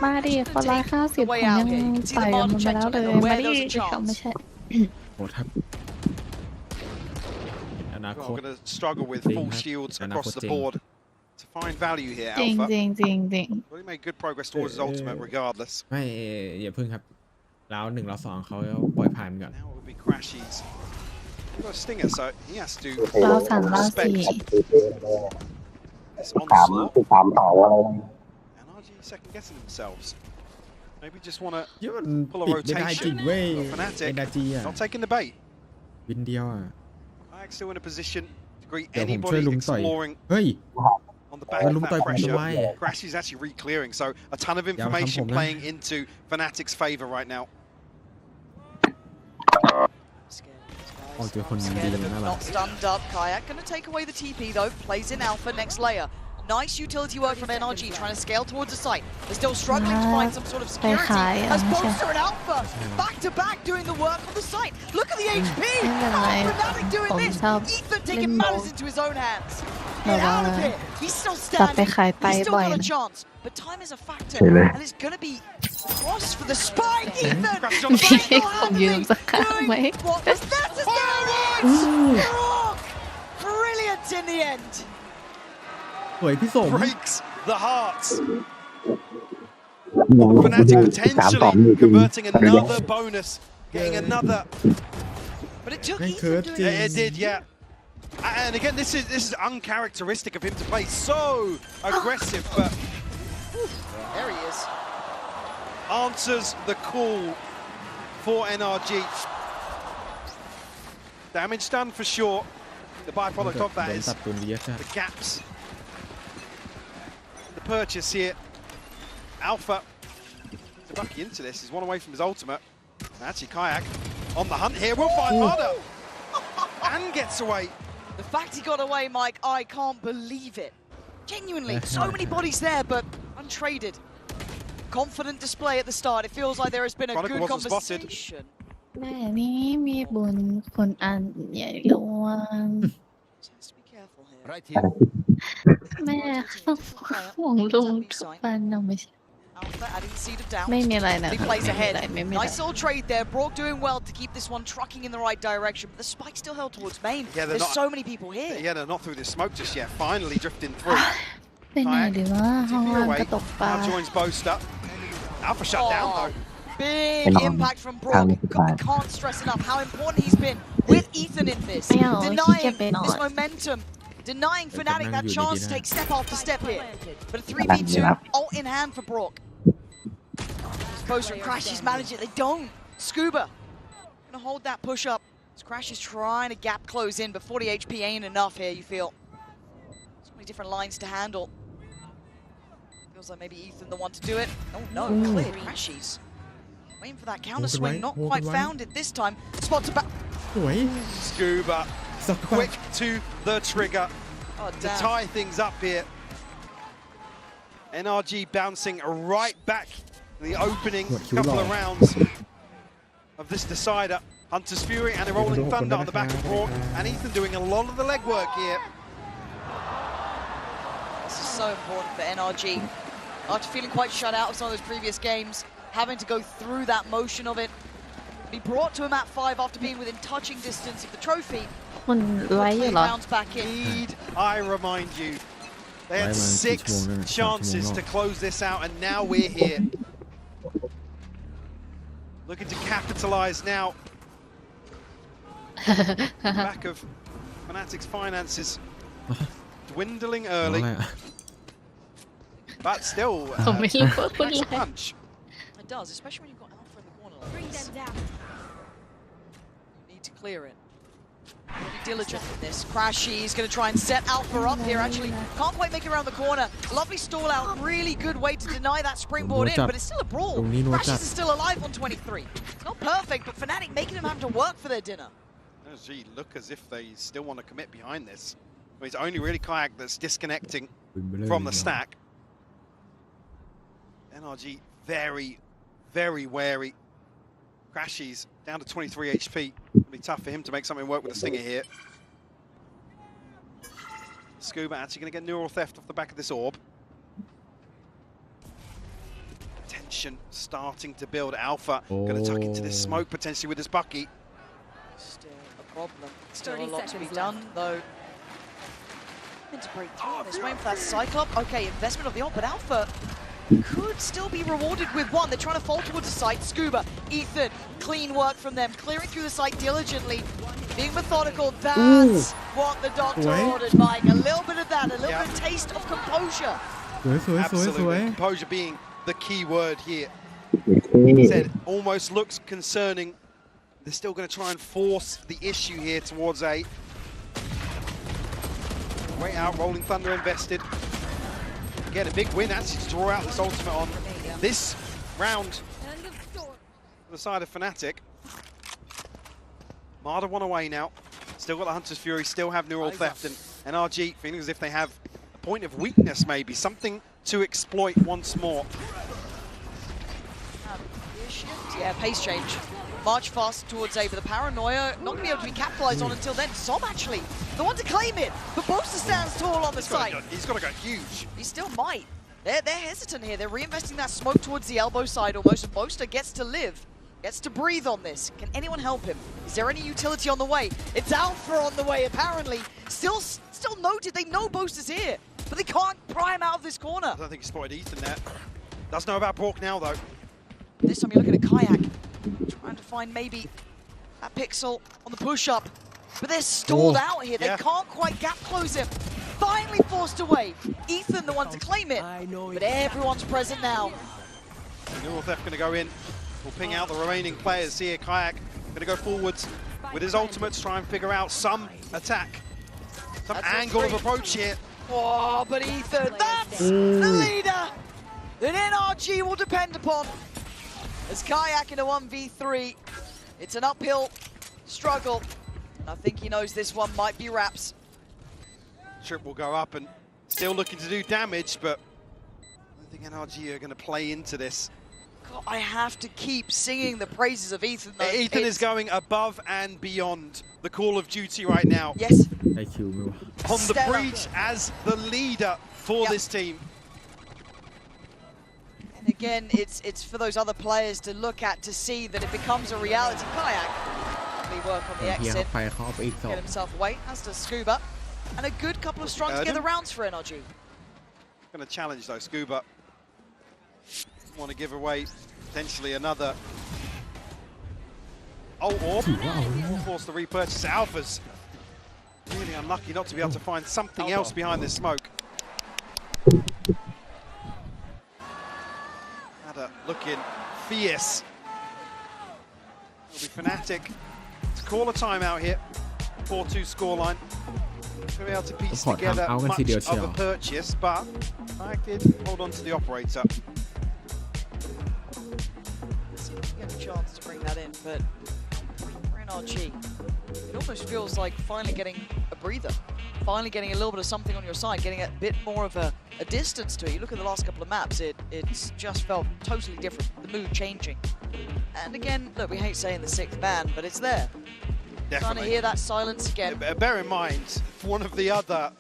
มาดิคน150ผมยังต่อยมันมาแล้วเลยมาดิเขาไม่ใช่ โอ้ถ้า NRG นาคต going to struggle with full shields across the board to find value here. จริง Alpha จริงจริงจริง really made good progress towards his ultimate regardless. ไม่อย่าพึ่งครับแล้ว1 แล้ว 2เขาปล่อยผ่านก่อน Now it will be Crashies. He's got a stinger, so he has to เรา3 เรา respect 4 this onslaught. 3 ต่ออะไร And RG second guessing themselves. Maybe just want to เยอะมัน pull a ปิดไม่ได้จริง rotation. เว้ย Fnatic เอนาจีอ่ะ not taking the bait. วินเดียวอ่ะ Kayak still in a position to greet เดี๋ยวผมช่วย anybody ลุมต่อย exploring เฮ้ย on the back ลุ of มต่อย that ผมทำไม pressure. Crash is actually re-clearing, so a ton of informationผมนะ playing into Fnatic's favor right now. ออกเจอคนดี Scared of him น่ารัก not stunned up. Kayak going to take away the TP though. Plays in Alpha next layer. Nice utility work from NRG trying to scale towards the site. They're still struggling to find some sort of security. As Bolster and Alpha back to back doing the work on the site. Look at the HP. Fnatic doing this. Ethan taking matters into his own hands. Get out of here. He's still standing. He's still got a chance. But time is a factor. And it's going to be cross for the spike. Ethan. ผมยืมสักครั้งไหม What was that? Brilliant in the end. สวยพี่สม Breaks the hearts. Fnatic potentially converting another bonus, getting another. But it took Ethan doing it. It did, yeah. And again, this is uncharacteristic of him to play so aggressive, but there he is. Answers the call for NRG. Damage done for sure. The byproduct of that is the gaps. The purchase here. Alpha is lucky into this. He's one away from his ultimate. Actually, Kayak on the hunt here. Will find Mada and gets away. The fact he got away, Mike, I can't believe it. Genuinely, so many bodies there, but untraded. Confident display at the start. It feels like there has been a good conversation. แม่นี้มีบุญคนอันใหญ่หลวงแม่ห่วงลุงทุกวันเราไม่ใช่ ไม่มีอะไรนะ He plays ahead. ไม่มีอะไร Nice little trade there. Brock doing well to keep this one trucking in the right direction, but the spike still held towards main. There's so many people here. Yeah, they're not through this smoke just yet. Finally drifting through. ไปไหนดีวะห้องล่างก็ตกปลา Now joins Boaster. Alpha shut down though. Big impact from Brock. Can't stress enough how important he's been with Ethan in this. Denying this momentum. Denying Fnatic that chance to take step after step here. But a 3v2 ult in hand for Brock. Boaster and Crashies manage it. They don't. Scuba gonna hold that push up. Crash is trying to gap close in, but 40 HP ain't enough here, you feel. So many different lines to handle. Feels like maybe Ethan the one to do it. Oh no, clear Crashies. Waiting for that counter swing, not quite found it this time. Spot to back. Scuba, quick to the trigger to damn. tie things up here. NRG bouncing right back in the opening couple of rounds of this decider. Hunter's Fury and a Rolling Thunder on the back of Brock, and Ethan doing a lot of the legwork here. This is so important for NRG. After feeling quite shut out of some of those previous games, having to go through that motion of it, be brought to a map 5 after being within touching distance of the trophy. คนไว้เหรอ Bounce back in. Need I remind you, they had 6 chances to close this out, and now we're here. Looking to capitalize now. Back of Fnatic's finances dwindling early, but still nice punch. It does, especially when you've got Alpha in the corner like this. Need to clear it. Be diligent in this. Crashies going to try and set Alpha up here. Actually, can't quite make it around the corner. Lovely stall out. Really good way to deny that springboard in, but it's still a brawl. Crashies is still alive on 23. It's not perfect, but Fnatic making them have to work for their dinner. NRG look as if they still want to commit behind this. But it's only really Kayak that's disconnecting from the stack. NRG very, very wary. Crashies down to 23 HP. It'll be tough for him to make something work with the stinger here. Scuba actually going to get neural theft off the back of this orb. Tension starting to build. Alpha going to tuck into this smoke potentially with this Bucky. Still a problem. Still a lot to be done, though. To break through on this, waiting for that Cyclops. Okay, investment of the ult, but Alpha could still be rewarded with one. They're trying to fall towards the site. Scuba, Ethan, clean work from them, clearing through the site diligently, being methodical. That's what the doctor ordered, Mike. A little bit of that, a little bit of taste of composure. Absolutely, composure being the key word here. Said it almost looks concerning. They're still going to try and force the issue here towards A. Way out, Rolling Thunder invested. Get a big win, actually, to draw out this ultimate on this round for the side of Fnatic. Marder one away now. Still got the Hunter's Fury, still have Neural Theft, and NRG feeling as if they have a point of weakness, maybe. Something to exploit once more. Yeah, pace change. March fast towards A, but the paranoia not going to be able to be capitalized on until then. Som actually, the one to claim it, but Boaster stands tall on the site. He's got to go huge. He still might. They're hesitant here. They're reinvesting that smoke towards the elbow side almost, and Boaster gets to live, gets to breathe on this. Can anyone help him? Is there any utility on the way? It's Alpha on the way, apparently. Still noted, they know Boaster's here, but they can't pry him out of this corner. I don't think he spotted Ethan there. Does know about Brock now, though. This time you're looking at Kayak, trying to find maybe that pixel on the push-up, but they're stalled out here. They can't quite gap close him. Finally forced away. Ethan, the one to claim it, but everyone's present now. Neural Theft going to go in. We'll ping out the remaining players here. Kayak going to go forwards with his ultimate to try and figure out some attack, some angle of approach here. Oh, but Ethan, that's the leader that NRG will depend upon. As Kayak in a 1v3, it's an uphill struggle. And I think he knows this one might be wraps. Trip will go up and still looking to do damage, but I think NRG are going to play into this. God, I have to keep singing the praises of Ethan, though. Ethan is going above and beyond the Call of Duty right now. Yes. On the breach as the leader for this team. And again, it's for those other players to look at to see that it becomes a reality. Kayak really work on the exit, get himself away, as does Scuba. And a good couple of strong together rounds for NRG. Going to challenge though, Scuba. Want to give away potentially another orb. Will force the repurchase. Alpha's really unlucky not to be able to find something else behind this smoke. Looking fierce. It'll be Fnatic to call a timeout here. 4-2 scoreline. We'll be able to piece together much of a purchase, but I did hold on to the operator. Get a chance to bring that in, but for NRG, it almost feels like finally getting a breather. Finally getting a little bit of something on your side, getting a bit more of a distance to it. You look at the last couple of maps, it's just felt totally different, the mood changing. And again, look, we hate saying the sixth ban, but it's there. Definitely. Trying to hear that silence again. Bear in mind, one of the other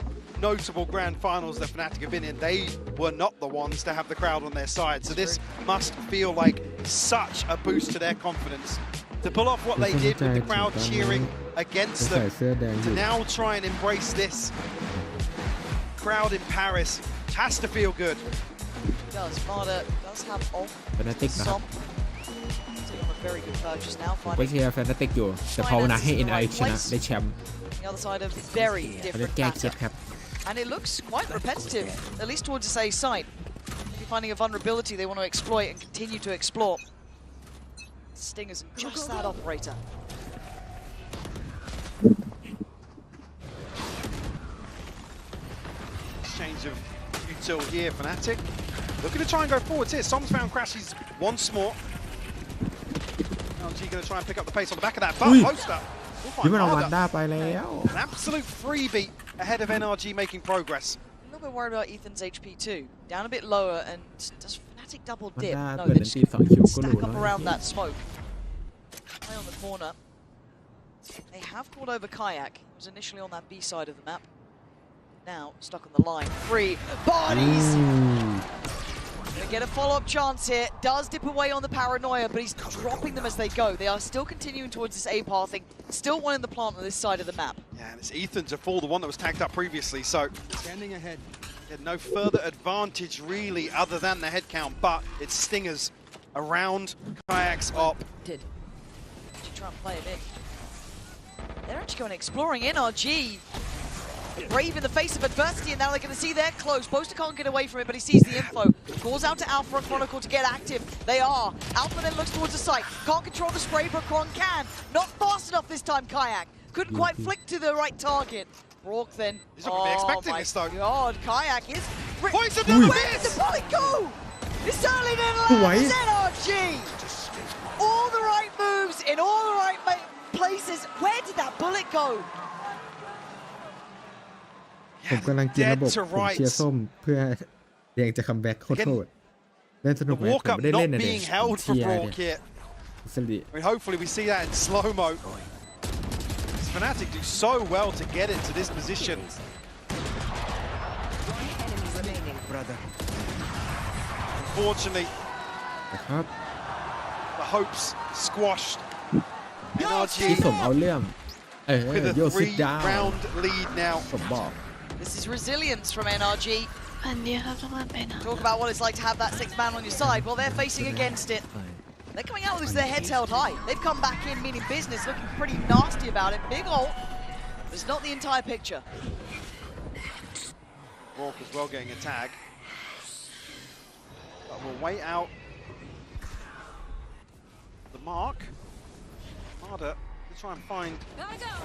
notable grand finals that Fnatic have been in, they were not the ones to have the crowd on their side. So this must feel like such a boost to their confidence. To pull off what they did with the crowd cheering against them, to now try and embrace this crowd in Paris, has to feel good. It does. Marder does have off. Som. A very good purchase now. ผมก็เชียร์แฟนติกอยู่แต่ภาวนาให้ NI ชนะได้แชมป์ The other side of very different matchup. And it looks quite repetitive, at least towards the A side. Maybe finding a vulnerability they want to exploit and continue to explore. Stingers and just that operator. Change of util here, Fnatic. Looking to try and go forwards here. Som's found crashes once more. LG going to try and pick up the pace on the back of that. But Poster will find Marder. An absolute freebie ahead of NRG making progress. A little bit worried about Ethan's HP too. Down a bit lower, and does Fnatic double dip? No, they just stack up around that smoke. Play on the corner. They have called over Kayak. He was initially on that B side of the map. Now stuck on the line. 3 bodies! Gonna get a follow-up chance here. Does dip away on the paranoia, but he's dropping them as they go. They are still continuing towards this A pathing. Still one in the plant on this side of the map. Yeah, and it's Ethan to fall, the one that was tagged up previously, so standing ahead. Had no further advantage really other than the head count, but it's Stingers around Kayak's op. Did you try and play it in? They're actually going exploring NRG. Brave in the face of adversity, and now they're going to see they're close. Boaster can't get away from it, but he sees the info. Calls out to Alpha and Chronicle to get active. They are. Alpha then looks towards the site. Can't control the spray, but Chron can. Not fast enough this time, Kayak. Couldn't quite flick to the right target. Brock then. He's not going to be expecting this though. God, Kayak is. Points another miss! Where did the bullet go? It certainly didn't land. It's NRG. All the right moves in all the right places. Where did that bullet go? ผมกำลังกินระบบผมเชียร์ส้มเพื่อแดงจะคัมแบ็กโคตรเล่นสนุกไหมผมไม่ได้เล่นนะเด็กเชียร์เนี่ยสลิ Hopefully we see that in slow-mo. Fnatic do so well to get into this position. Unfortunately, the hopes squashed. NRG ที่ผมเอาเรื่องwith a โยซิดาว 3-round lead now. ผมบอก This is resilience from NRG. Talk about what it's like to have that sixth man on your side. Well, they're facing against it. They're coming out with their heads held high. They've come back in meaning business, looking pretty nasty about it. Big ult, but it's not the entire picture. Rourke as well getting a tag. But we'll wait out the mark. Harder to try and find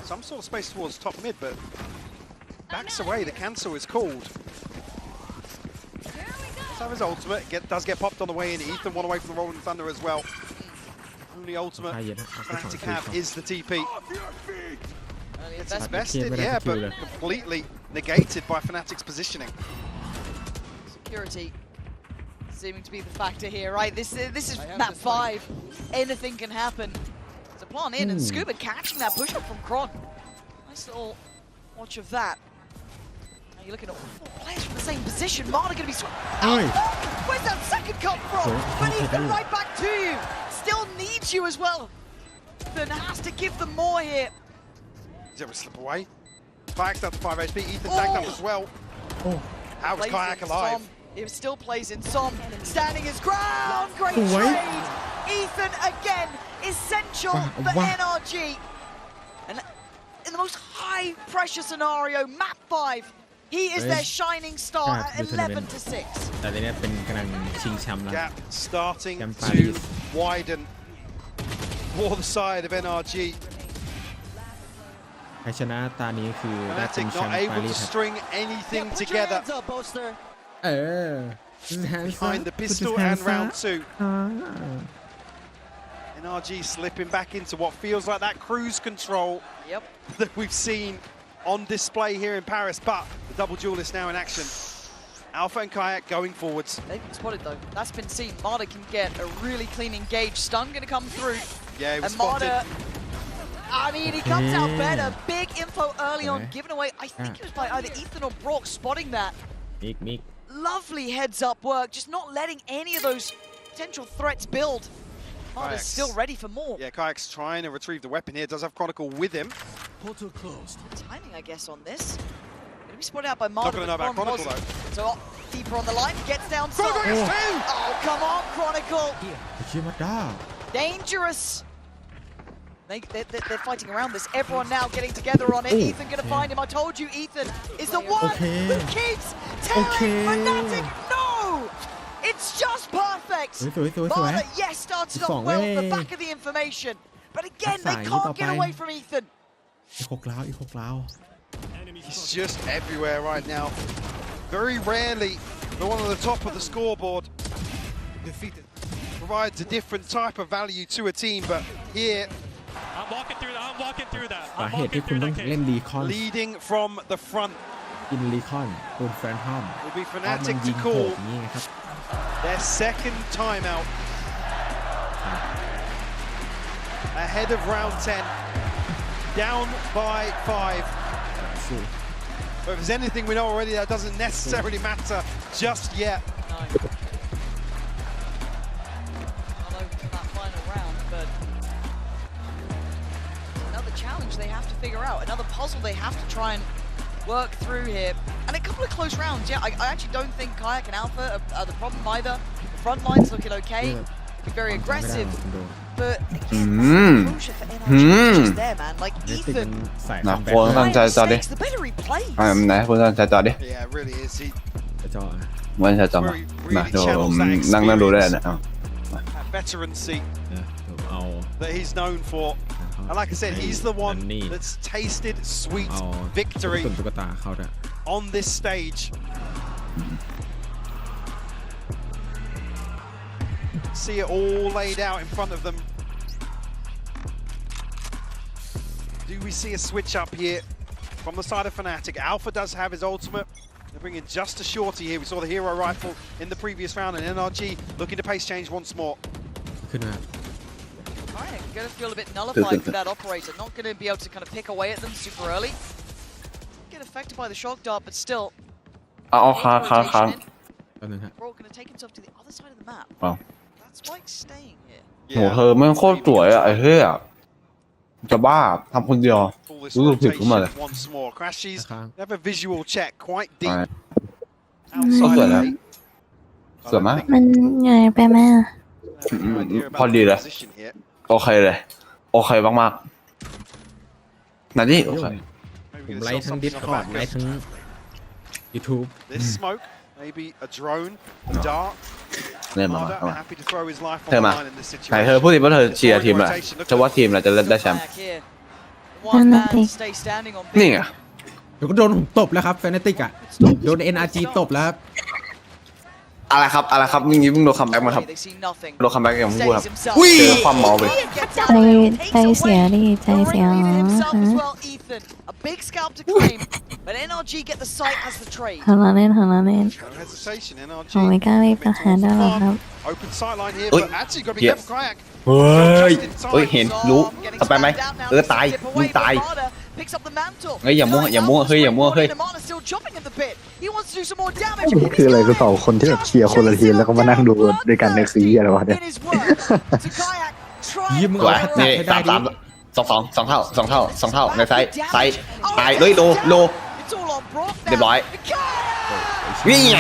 some sort of space towards top mid, but backs away. The cancel is called. Let's have his ultimate. Does get popped on the way in. Ethan one away from the Rolling Thunder as well. Only ultimate Fnatic have is the TP. It's invested, yeah, but completely negated by Fnatic's positioning. Security seeming to be the factor here, right? This is map 5. Anything can happen. There's a plant in, and Scuba catching that push up from Chron. Nice little watch of that. Now you're looking at 4 players from the same position. Marta going to be where's that second come from? But Ethan right back to you. Still needs you as well. Ethan has to give them more here. He's able to slip away. Backed up to 5 HP. Ethan tagged up as well. How is Kayak alive? It still plays in Som. Standing his ground. Great trade. Ethan again. Essential for NRG. And in the most high pressure scenario, map 5. He is their shining star at 11 to 6. แต่ตอนนี้เป็นกำลังชิงแชมป์แล้ว Gap starting to widen for the side of NRG. ใครชนะตานี้คือได้เป็น Fnatic แชม not ป์ปา able รี to ส string anything together. Behind the pistol and round 2. NRG slipping back into what feels like that cruise control that we've seen on display here in Paris, but the double duelist now in action. Alpha and Kayak going forwards. They've been spotted though. That's been seen. Marta can get a really clean engage. Stun going to come through. Yeah, he was and Marta, spotted. I mean, he comes out better. Big info early on, given away. I think it was by either Ethan or Brock spotting that. Lovely heads up work, just not letting any of those potential threats build. Marta's still ready for more. Yeah, Kayak's trying to retrieve the weapon here. Does have Chronicle with him. Portal closed. Timing, I guess, on this. Gonna be spotted out by Marta. Not gonna know about Chronicle though. So deeper on the line, gets down. Oh, come on, Chronicle. Dangerous. They're fighting around this. Everyone now getting together on it. Ethan gonna find him. I told you, Ethan is the one who keeps telling Fnatic no. It's just perfect. Marta, yes, started off well at the back of the information, but again they can't get away from Ethan. He's just everywhere right now. Very rarely the one on the top of the scoreboard provides a different type of value to a team, but here I'm walking through that. I'm walking through that. สาเหตุที่คุณต้องเล่นรีคอน leading from the front. กินรีคอนคุณแฟนทอม will be Fnatic to call their second timeout ahead of round 10, down by 5. But if there's anything we know already, that doesn't necessarily matter just yet. which they have to figure out. Another puzzle they have to try and work through here. And a couple of close rounds. Yeah, I actually don't think Kayak and Alpha are the problem either. The front line's looking okay. Looking very aggressive. But again, crucial for NRG just there, man. Like Ethan. นะโฟนตั้งใจจอดิ The better he plays. ไหนโฟนตั้งใจจอดิ Yeah, it really is. He จอ ไม่ใช่จอมานะเดี๋ยวผมนั่งดูได้นะ that veterancy เอา that he's known for. And like I said, he's the one that's tasted sweet victory ตุ๊กตาเขาเนี่ย on this stage. See it all laid out in front of them. Do we see a switch up here from the side of Fnatic? Alpha does have his ultimate. They're bringing just a shorty here. We saw the hero rifle in the previous round, and NRG looking to pace change once more. Going to feel a bit nullified for that operator. Not going to be able to kind of pick away at them super early. Get affected by the shock dart, but still.ค้าง Bro going to take himself to the other side of the map. That's Spike staying here. โหเธอไม่โคตรสวยอ่ะไอ้เหี้ยจะบ้าทำคนเดียวรู้สึกผิดขึ้นมาเลย Once more, Crashies have a visual check quite deep. ก็สวยนะสวยมาก มันใหญ่ไปไหม พอดีเลยโอเคเลยโอเคมากๆนั่นนี่โอเค ผมไลฟ์ทั้ง Discord ไลฟ์ทั้ง YouTube This smoke, maybe a drone, a dart. เล่นมา Happy to throw his life เธอ on มา the line in this ไหน situation. เธอพูดดิว่าเธอเชียร์ทีมอะไรจะว่าทีมอะไรจะได้แชมป์ One man stay standing on นี่ไง เดี๋ยวก็โดนผมตบแล้วครับแฟนติกอ่ะโดน NRG ตบแล้วครับ อะไรครับนี่มึงโดนคัมแบ็กมาครับโดนคัมแบ็กอย่างมึงพูดครับเจอความเมาไป ใจเสียดิใจเสีย A big scalp to claim, but NRG get the site as the trade. ทำเล่น No hesitation, NRG. ผมไม่กล้ารีบประหารได้หรอกครับ Open sight line here, Oi. but actually got to be careful, Kayak. เฮ้ยเห็นรู้สแปมไหมตายมึงตาย Picks up the mantle. เฮ้ยอย่ามั่วเฮ้ย Namana still jumping at the bit. He wants to do some more damage. คืออะไรคือ2คนที่แบบเชียร์คนละทีมแล้วก็มานั่งดูด้วยกันในซีรีส์อะไรวะเนี่ย In his work, to Kayak, try ยิ้ม and มึงเอาจัดให้ได้ดิ สองเท่าในไซส์ตายเลยโล It's all on Brock เรียบร้อย now. นี่ไง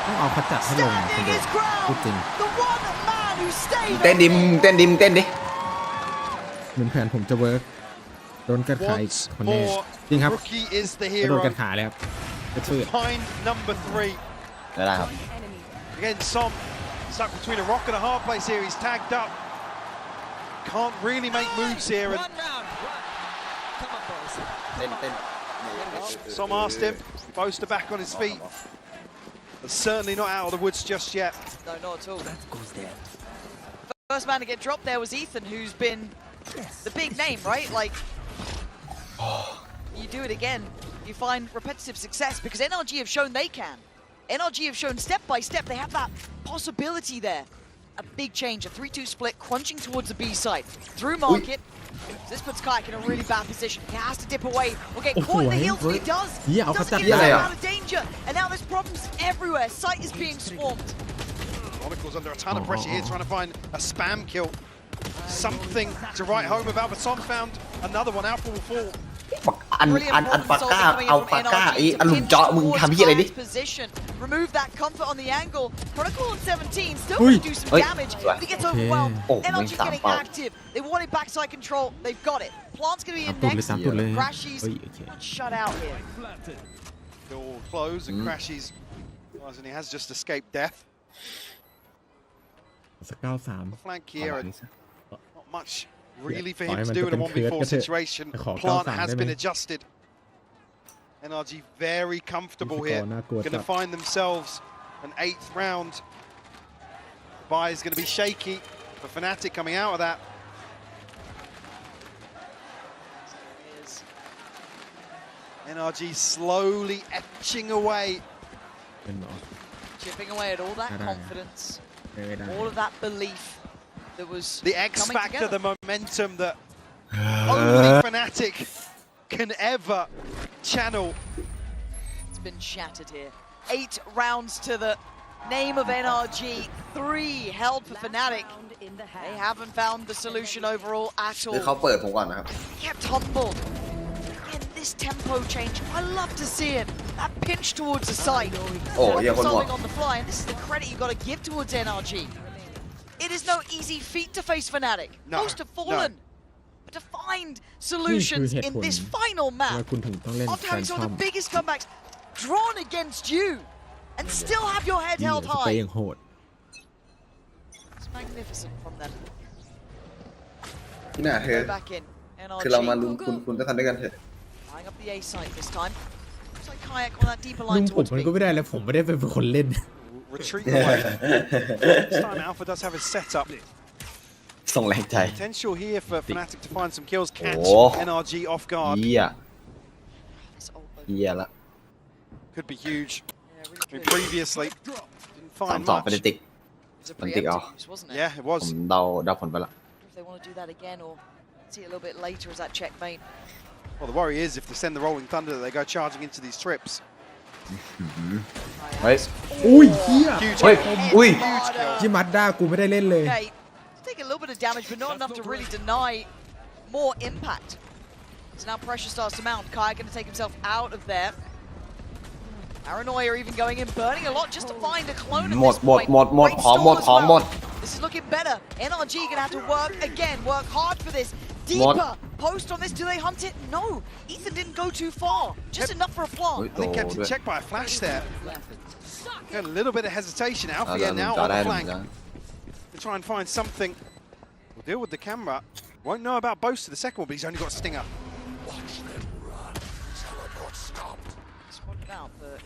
ต้องเอาเขาจัดให้ลงคนเดียวพูดจริง The one man who stayed. เต้นดิเหมือนแผนผมจะเวิร์กโดนกัดขาอีก Once คนแน่ more, จริงครับ Rookie is the โดน hero. กัดขาเลยครับกระชืด Find number 3. ได้ครับ Again, Som stuck between a rock and a hard place here. He's tagged up. Can't really make moves here. And Som asked him. Boaster back on his feet. But certainly not out of the woods just yet. No, not at all. First man to get dropped there was Ethan, who's been the big name, right? Like, you do it again, you find repetitive success because NRG have shown they can. NRG have shown step by step they have that possibility there. A big change, a 3-2 split, crunching towards the B side. Through market. This puts Kayak in a really bad position. He has to dip away or get caught in the heels, but he does. Doesn't get himself out of danger. And now there's problems everywhere. Site is being swarmed. Chronicle's under a ton of pressure here, trying to find a spam kill. Something to write home about, but Som found another one. Alpha will fall. อันปากก้าเอาปากก้าอันหลุมเจาะมึงทำที่อะไรดิ Remove that comfort on the angle. Chronicle on 17 still going to do some damage, but he gets overwhelmed. NRG getting active. They wanted backside control. They've got it. Plant's going to be in next. Crashies not shut out here. They're all close, and Crashies, and he has just escaped death. สัก93 Flank here, and not much really for him to do in a 1v4 situation. Plant has been adjusted. NRG very comfortable here. Going to find themselves an 8th round. Buy is going to be shaky for Fnatic coming out of that. NRG slowly etching away. Chipping away at all that confidence, all of that belief that was the X factor, the momentum that only Fnatic can ever channel. It's been shattered here. 8 rounds to the name of NRG, 3 held for Fnatic. They haven't found the solution overall at คือเขา all. เปิดผมก่อนนะครับ Kept humbled. Again, this tempo change, I love to see it. That pinch towards the side. โอ้ยคนหมด Solving on the fly, and this is the credit you've got to give towards NRG. It is no easy feat to face Fnatic. Most have fallen. But to find solutions in this final ทำไม map, คุณถึงต้องเล่น after แฟน having ช some อ of ม the biggest comebacks drawn against you, and still have your head นี่ held สเปรย์ high. อย่างโหด It's magnificent from them. ที่หน้าเธอ Go back in. คือเรามา NRG ลุ้นคุณก็ทำด้วยกันเถอะ buying up the A site this time. Looks like Kayak on that deeper ลุง line ผม towards มัน B. ก็ไม่ได้แล้วผมไม่ได้เป็นคนเล่น Retreat away. This time Alpha does have a setup. ส่งแรงใจ Potential here for Fnatic to find some kills, catch NRG off guard. เหี้ยเหี้ยละ Could be huge. I mean, previously didn't find 3-2 เป็น much. ติก มันติกเอา Wasn't it? Yeah, it ผม was. เดาผลไปละ If they want to do that again or see it a little bit later as that checkmate. Well, the worry is if they send the Rolling Thunder, they go charging into these trips. เฮ้ย อุ้ยเหี้ย Huge เฮ้ย kill. อุ้ย ที่มัดด้ากูไม่ได้เล่นเลย Okay, take a little bit of damage, but not enough to really deny more impact. So now pressure starts to mount. Kai going to take himself out of there. Paranoia even going in, burning a lot just to find a clone at หมด this หมด point. หมดหมด Great ของหมด stall as ของหมด well. This is looking better. NRG gonna have to work again, work hard for this. Deeper post on this. Do they hunt it? No. Ethan didn't go too far. Just enough for a plant. I think kept in check by a flash there. Got a little bit of hesitation. Alpha here now on the flank. To try and find something. We'll deal with the camera. Won't know about Boast to the second one, but he's only got Stinger. Spotted out, but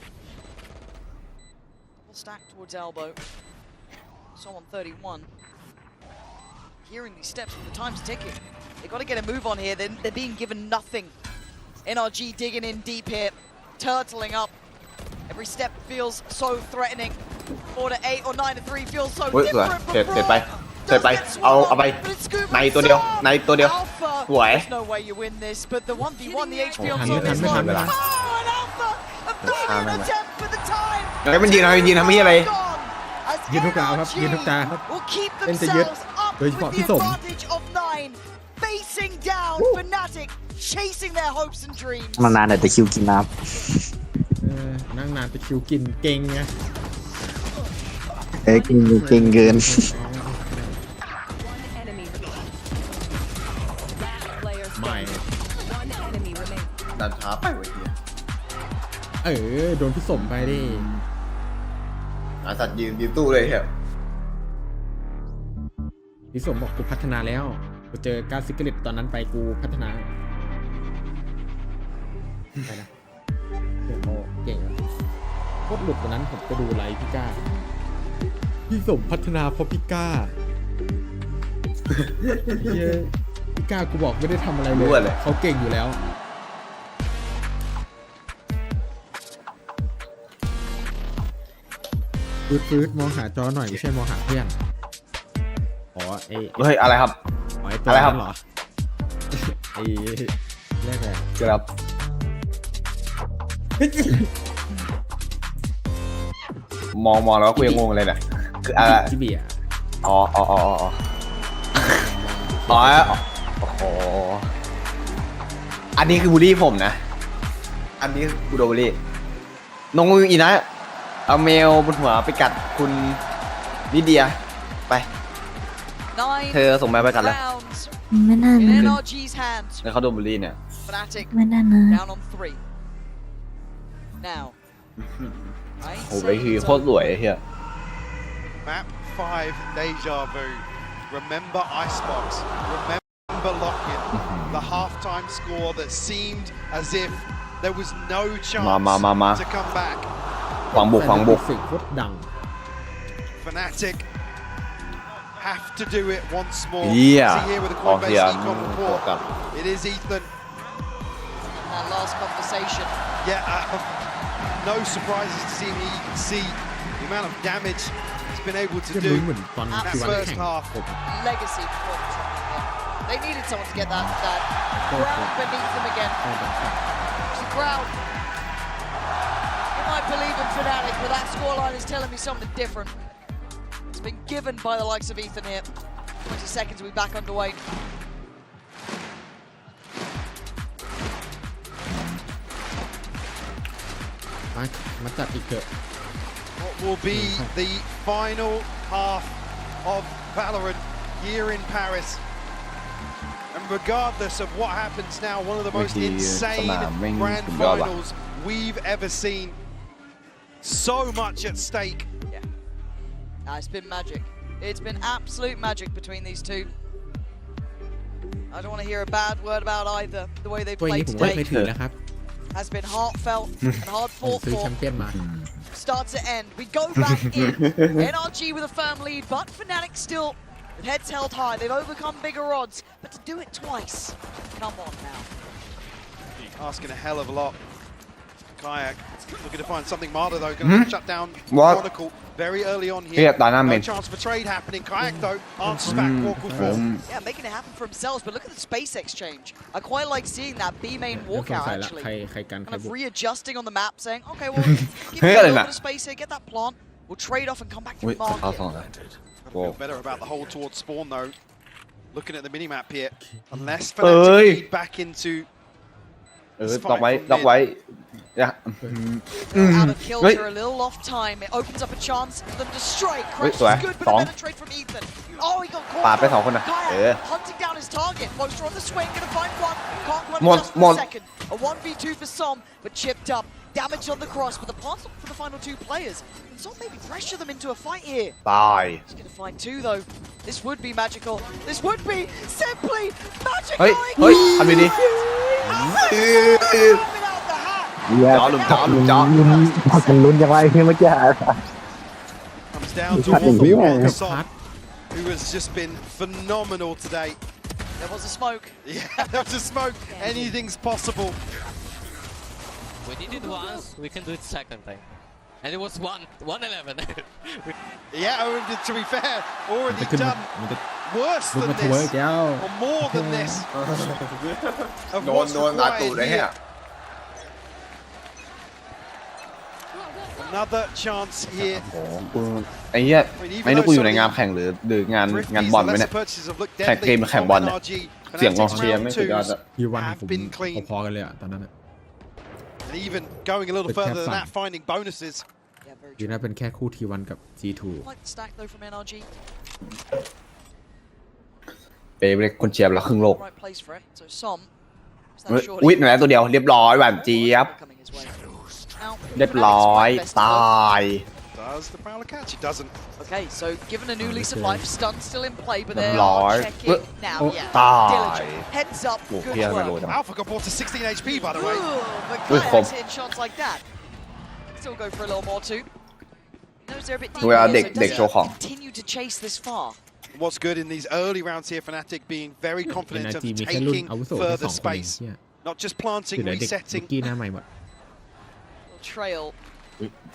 double stack towards elbow. So on 31. Hearing these steps, but the time's ticking. They got to get a move on here. They're being given nothing. NRG digging in deep here, turtling up. Every step feels so threatening. 4 to 8 or 9 to 3 feels so เฮ้ยสวย different. เสร็จไปเสร็จไปเอาไปในตัวเดียวในตัวเดียว Alpha, สวย there's no way you win this, but the 1v1, the HP on ทัน top ไม่ทัน is ไม่ทัน low. เวลา Oh, and Alpha, a valiant attempt for the time. เฮ้ยมันยิงทำไมอะไร As ยืนทุกตาครับ ยืนทุกตาครับ will keep เล่นจะยึด themselves up โดยเฉ with พาะ the พี่สม advantage of 9, facing down Fnatic, chasing their hopes and dreams. มานานแต่คิวกินน้ นั่งนานไปคิวกินเก่งไง ำกินเก่งเกิน ไม่ ดันช้าไปเว้ยเฮีย โดนพี่สมไปดิ อาสัตว์ยืนตู้เลยเฮีย พี่สมบอกกูพัฒนาแล้วกูเจอการซิกเกอร์ตอนนั้นไปกูพัฒนาไปนะโอ้โหเก่งอะโคตรหลุดวันนั้นผมไปดูไลฟ์พี่ก้าพี่สมพัฒนาเพราะพี่ก้าเย้พี่ก้ากูบอกไม่ได้ทำอะไรเลยเขาเก่งอยู่แล้วฟืดมองหาจอหน่อยไม่ใช่มองหาเพื่อนอ๋อเฮ้ยอะไรครับ อะไรครับเหรอแรกเลยครับมองแล้วคุยงงเลยเนี่ยคืออะไรจิบีอ่ะอ๋อโอ้โหอันนี้คือบูลลี่ผมนะอันนี้กูโดนบูลลี่น้องอีนะเอาเมลบนหัวไปกัดคุณลิเดียไปเธอส่งมาไปกัดแล้ว ไม่น่านะ แล้วเขาโดนบูลลี่เนี่ย ไม่น่านะ โอ้ยคือโคตรสวยเฮีย Map 5 Deja Vu. Remember Icebox. Remember Lock-in. The halftime score that seemed as if there was no chance to come back. ฝังบุก สิ่งโคตรดัง Fnatic have to do it once more. Yeah. See here with a Coinbase econ report. It is Ethan. That last conversation. Yeah, no surprises to see me. You can see the amount of damage he's been able to do in that first half. Legacy performance from him. They needed someone to get that ground beneath them again. The crowd. might believe in Fnatic, but that scoreline is telling me something different. It's been given by the likes of Ethan here. 20 seconds, we'll be back underway. What will be the final half of Valorant here in Paris? And regardless of what happens now, one of the most insane grand finals we've ever seen. So much at stake. Yeah. It's been magic. It's been absolute magic between these two. I don't want to hear a bad word about either. The way they played today has been heartfelt and hard fought for. Start to end. We go back in. NRG with a firm lead, but Fnatic still with heads held high. They've overcome bigger odds, but to do it twice, come on now. Asking a hell of a lot. Kayak looking to find something. Marta though going to shut down Chronicle very early on here. No chance for trade happening. Kayak though answers back Walk with Walk. Yeah, making it happen for themselves, but look at the space exchange. I quite like seeing that B main walkout actually. Kind of readjusting on the map, saying, okay, well, give me a little bit of space here, get that plant. We'll trade off and come back to the market. Feel better about the hold towards spawn though. Looking at the minimap here, unless Fnatic lead back into. ล็อกไว้ล็อกไว้ Out of kilter, a little off time. It opens up a chance for them to strike. Crash is good, but a better trade from Ethan. Oh, he got caught. ปาดไป2 คนนะ Hunting down his target. Moisture on the swing, gonna find one. Can't run just for a second. A 1v2 for Som, but chipped up. Damage on the cross, but the plant's not for the final 2 players. And Som maybe pressure them into a fight here. ตาย He's gonna find 2 though. This would be magical. This would be simply magical. เฮ้ยทำดีๆ พักกันลุ้นยังไงเมื่อกี้ Comes down to Wolfie Som, who has just been phenomenal today. There was a smoke. Yeah, there was a smoke. Anything's possible. We did it once, we can do it second time. And it was 1-11. Yeah, to be fair, already done worse than this, or more than this. Of what's required here. Another chance here. ไอ้เหี้ยไม่รู้กูอยู่ในงานแข่งหรืองานบอลไหมเนี่ยแข่งเกมแข่งบอลเนี่ยเสียงกองเชียร์ไม่สุดยอดอะที่วันผมพอๆกันเลยอะตอนนั้น Even going a little further than that, finding bonuses. ดีนะเป็นแค่คู่ทีวันกับ G2 เป๊ะเลยคนเชียร์เราครึ่งโลกอุ๊ยหนูตัวเดียวเรียบร้อยหวานเจี๊ยบเรียบร้อยตาย Does the Prowler catch? It doesn't. Okay, so given a new lease of life, stun still in play, but they are checking now. Yeah, diligent. Heads up, good work. Alpha got brought to 16 HP, by the way. But Kayak hitting shots like that. Still go for a little more too. Knows they're a bit deep, so doesn't continue to chase this far. What's good in these early rounds here, Fnatic being very confident of taking further space, not just planting, resetting. Trail.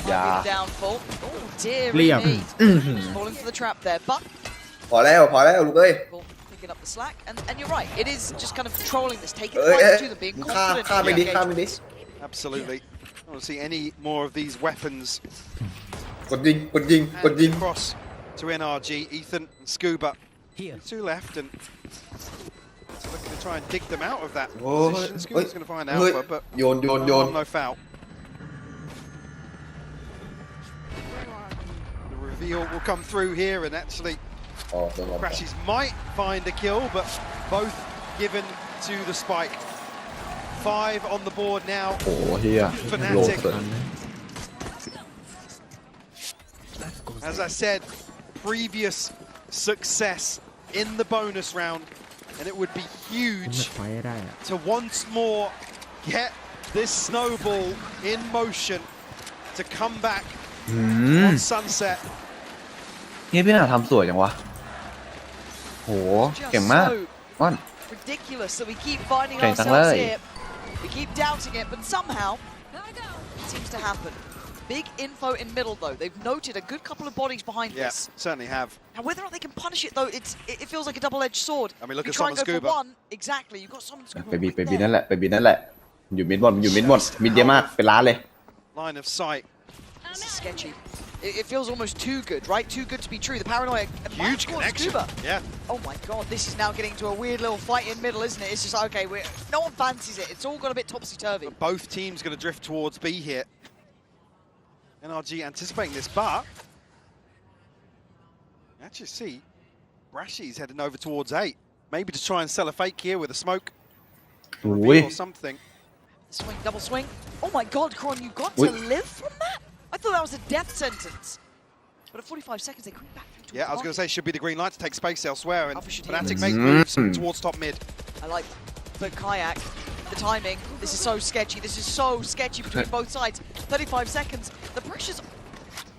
Downfall. Oh dear me. Falling for the trap there, but พอแล้วลูกเอ้ย picking up the slack, and you're right. It is just kind of controlling this, taking the fight to them, being confident. ข้ามไปดิ Absolutely. I don't see any more of these weapons. กดยิง Cross to NRG, Ethan and Scuba. 2 left, and looking to try and dig them out of that position. Scuba's going to find Alpha, but โยน no foul. Reveal will come through here, and actually Crashes might find a kill, but both given to the spike. 5 on the board now. Fnatic. As I said, previous success in the bonus round, and it would be huge to once more get this snowball in motion to come back on Sunset. นี่พี่น่าทำสวยจังวะโหเก่งมากว่อน Ridiculous that we keep finding ourselves here. We keep doubting it, but somehow it seems to happen. Big info in middle though. They've noted a good couple of bodies behind this. Yeah, certainly have. Now whether or not they can punish it though, it feels like a double-edged sword. I mean, look at Summon Scuba. One, exactly. You've got Summon Scuba. ไปบีนั่นแหละอยู่มิดบอลมิดเยอะมากเป็นล้านเลย line of sight. This is sketchy. It feels almost too good, right? Too good to be true. The paranoia. Huge connection. Scuba. Yeah. Oh my god, this is now getting to a weird little fight in middle, isn't it? It's just okay. No one fancies it. It's all got a bit topsy-turvy. Both teams going to drift towards B here. NRG anticipating this, but you actually see Brashy's heading over towards 8. Maybe to try and sell a fake here with a smoke or something. Swing, double swing. Oh my god, Kron, you got to live from that? I thought that was a death sentence. But at 45 seconds, they creep back through. Yeah, I was going to say, should be the green light to take space elsewhere, and Fnatic make moves towards top mid. I like the kayak, the timing. This is so sketchy. This is so sketchy between both sides. 35 seconds. The pressure's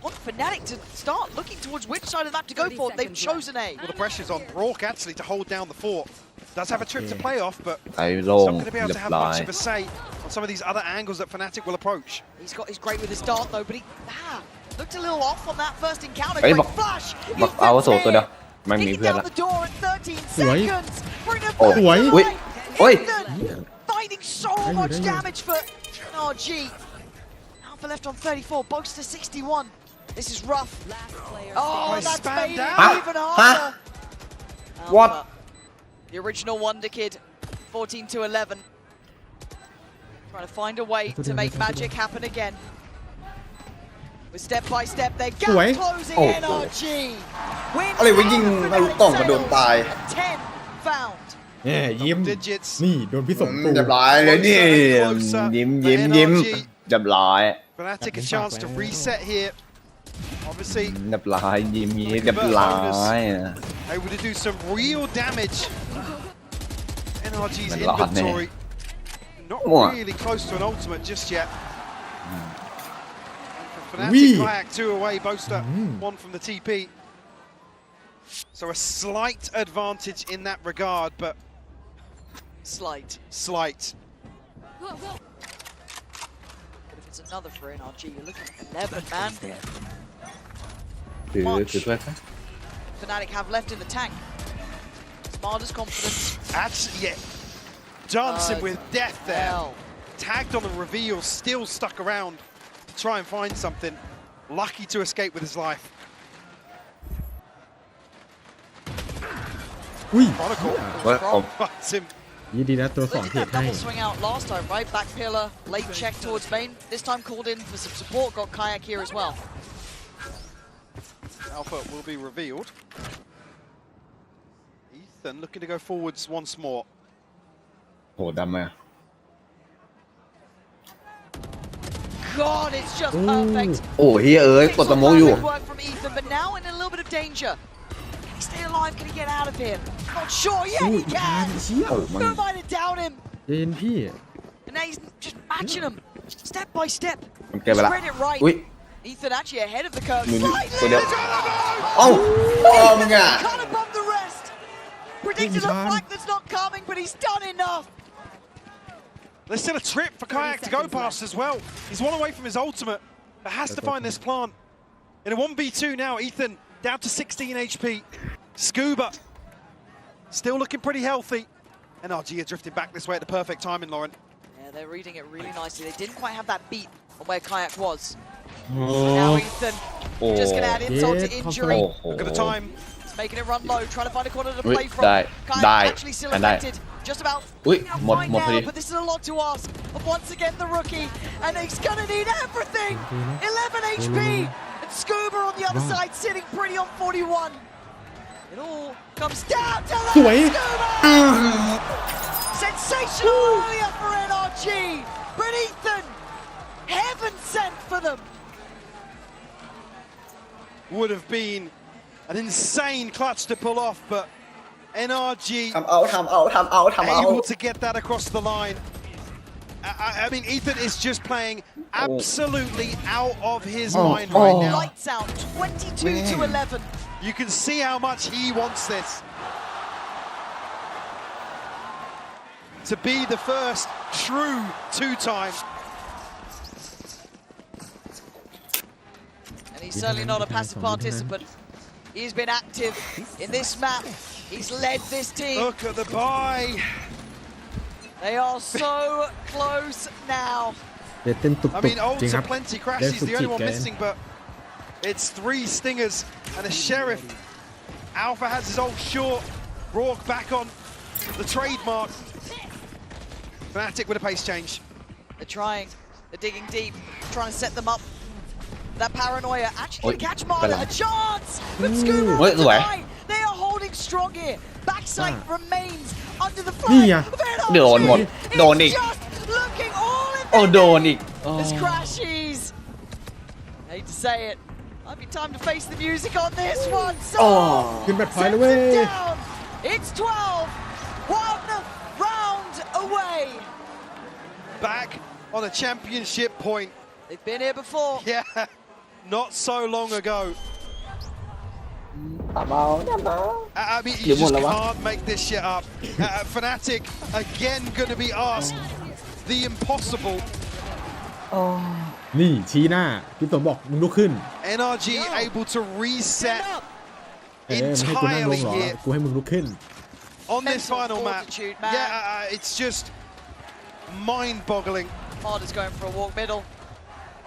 on Fnatic to start looking towards which side of the map to go for. They've chosen A. Well, the pressure's on Brock, actually, to hold down the fort. Does have a trip to play off, but he's I not going to be able to have much of a say on some of these other angles that Fnatic will approach. He's great with his dart though, but he looked a little off on that first encounter. Great flash! Kicking down the door at 13 seconds! Bring it back! Fighting so much damage for NRG. Alpha left on 34, Box to 61. This is rough. Oh, that's made it even harder. What? The original Wonder Kid, 14 to 11. Trying to find a way to make magic happen again. With step by step, they're gap closing NRG. Wins 10 found. เนี่ยยิ้มนี่โดนพิษสงตู เรียบร้อยเลยนี่ยิ้มเรียบร้อย Fnatic a chance to reset here. Obviously, เรียบร้อยยิ้มเรียบร้อย able to do some real damage. NRG's inventory not really close to an ultimate just yet. Fnatic kayak 2 away, Boaster 1 from the TP. So a slight advantage in that regard, but slight. But if it's another for NRG, you're looking at 11, man. Fnatic have left in the tank. Smarter's confidence. Actually, yeah. Dancing with death there. Tagged on the reveal, still stuck around to try and find something. Lucky to escape with his life. Chronicle. Him. ยี่ดีนะตัวสองเทรดให้ Double swing out last time, right? Back pillar, late check towards main. This time called in for some support, got kayak here as well. Alpha will be revealed. Ethan looking to go forwards once more. โหดำไหม God, it's just perfect. โอ้เฮ้ยกดสโมกอยู่ Work from Ethan, but now in a little bit of danger. Can he stay alive? Can he get out of here? Not sure. Yeah, he can. Who might have down him? เย็นพี่ And now he's just matching him, step by step. มันเกินไปละ Read it right. Ethan actually ahead of the curve. ตัวเดียวเอ้ามึงอ่ะ Can't above the rest. Predicted a flag that's not coming, but he's done enough. There's still a trip for Kayak to go past as well. He's one away from his ultimate, but has to find this plant. In a 1v2 now, Ethan down to 16 HP. Scuba still looking pretty healthy. NRG are drifting back this way at the perfect timing, Lauren. Yeah, they're reading it really nicely. They didn't quite have that beat on where Kayak was. Now Ethan just going to add insult to injury. Look at the time. He's making it run low, trying to find a corner to play from. Kayak actually still affected. Just about fine now, but this is a lot to ask. But once again, the rookie, and he's gonna need everything. 11 HP, and Scuba on the other side, sitting pretty on 41. It all comes down to Scuba. Sensational earlier for NRG, but Ethan, heaven sent for them. Would have been an insane clutch to pull off, but NRG able to get that across the line. I mean, Ethan is just playing absolutely out of his mind right now. Lights out, 22 to 11. You can see how much he wants this. To be the first true two-time. And he's certainly not a passive participant. He's been active in this map. He's led this team. Look at the buy. They are so close now. เดี๋ยวเต้นตุก I ตุก mean, จริง ults ครับ are plenty. เด Crash ฟ is สุ the จิ only one แก missing, but it's 3 stingers and a sheriff. Alpha has his ult short. Rourke back on the trademark. Fnatic with a pace change. They're trying. They're digging deep, trying to set them up. That paranoia actually going to catch Marta. A chance! But Scuba with the eye. They are holding strong here. Backside remains under the flag. It's just looking all in It's Crashies. Hate to say it. Might be time to face the music on this one. So sends it down. It's 12. 1 round away. Back on a championship point. They've been here before. Yeah, not so long ago. I mean, you just can't make this shit up. Fnatic again going to be asked the impossible. นี่ชี้หน้าพี่สมบอกมึงลุกขึ้น NRG able to reset ให้กูนั่งลงเหรอ กูให้มึงลุกขึ้n on this final map. Yeah, it's just mind-boggling. Marta's going for a walk middle.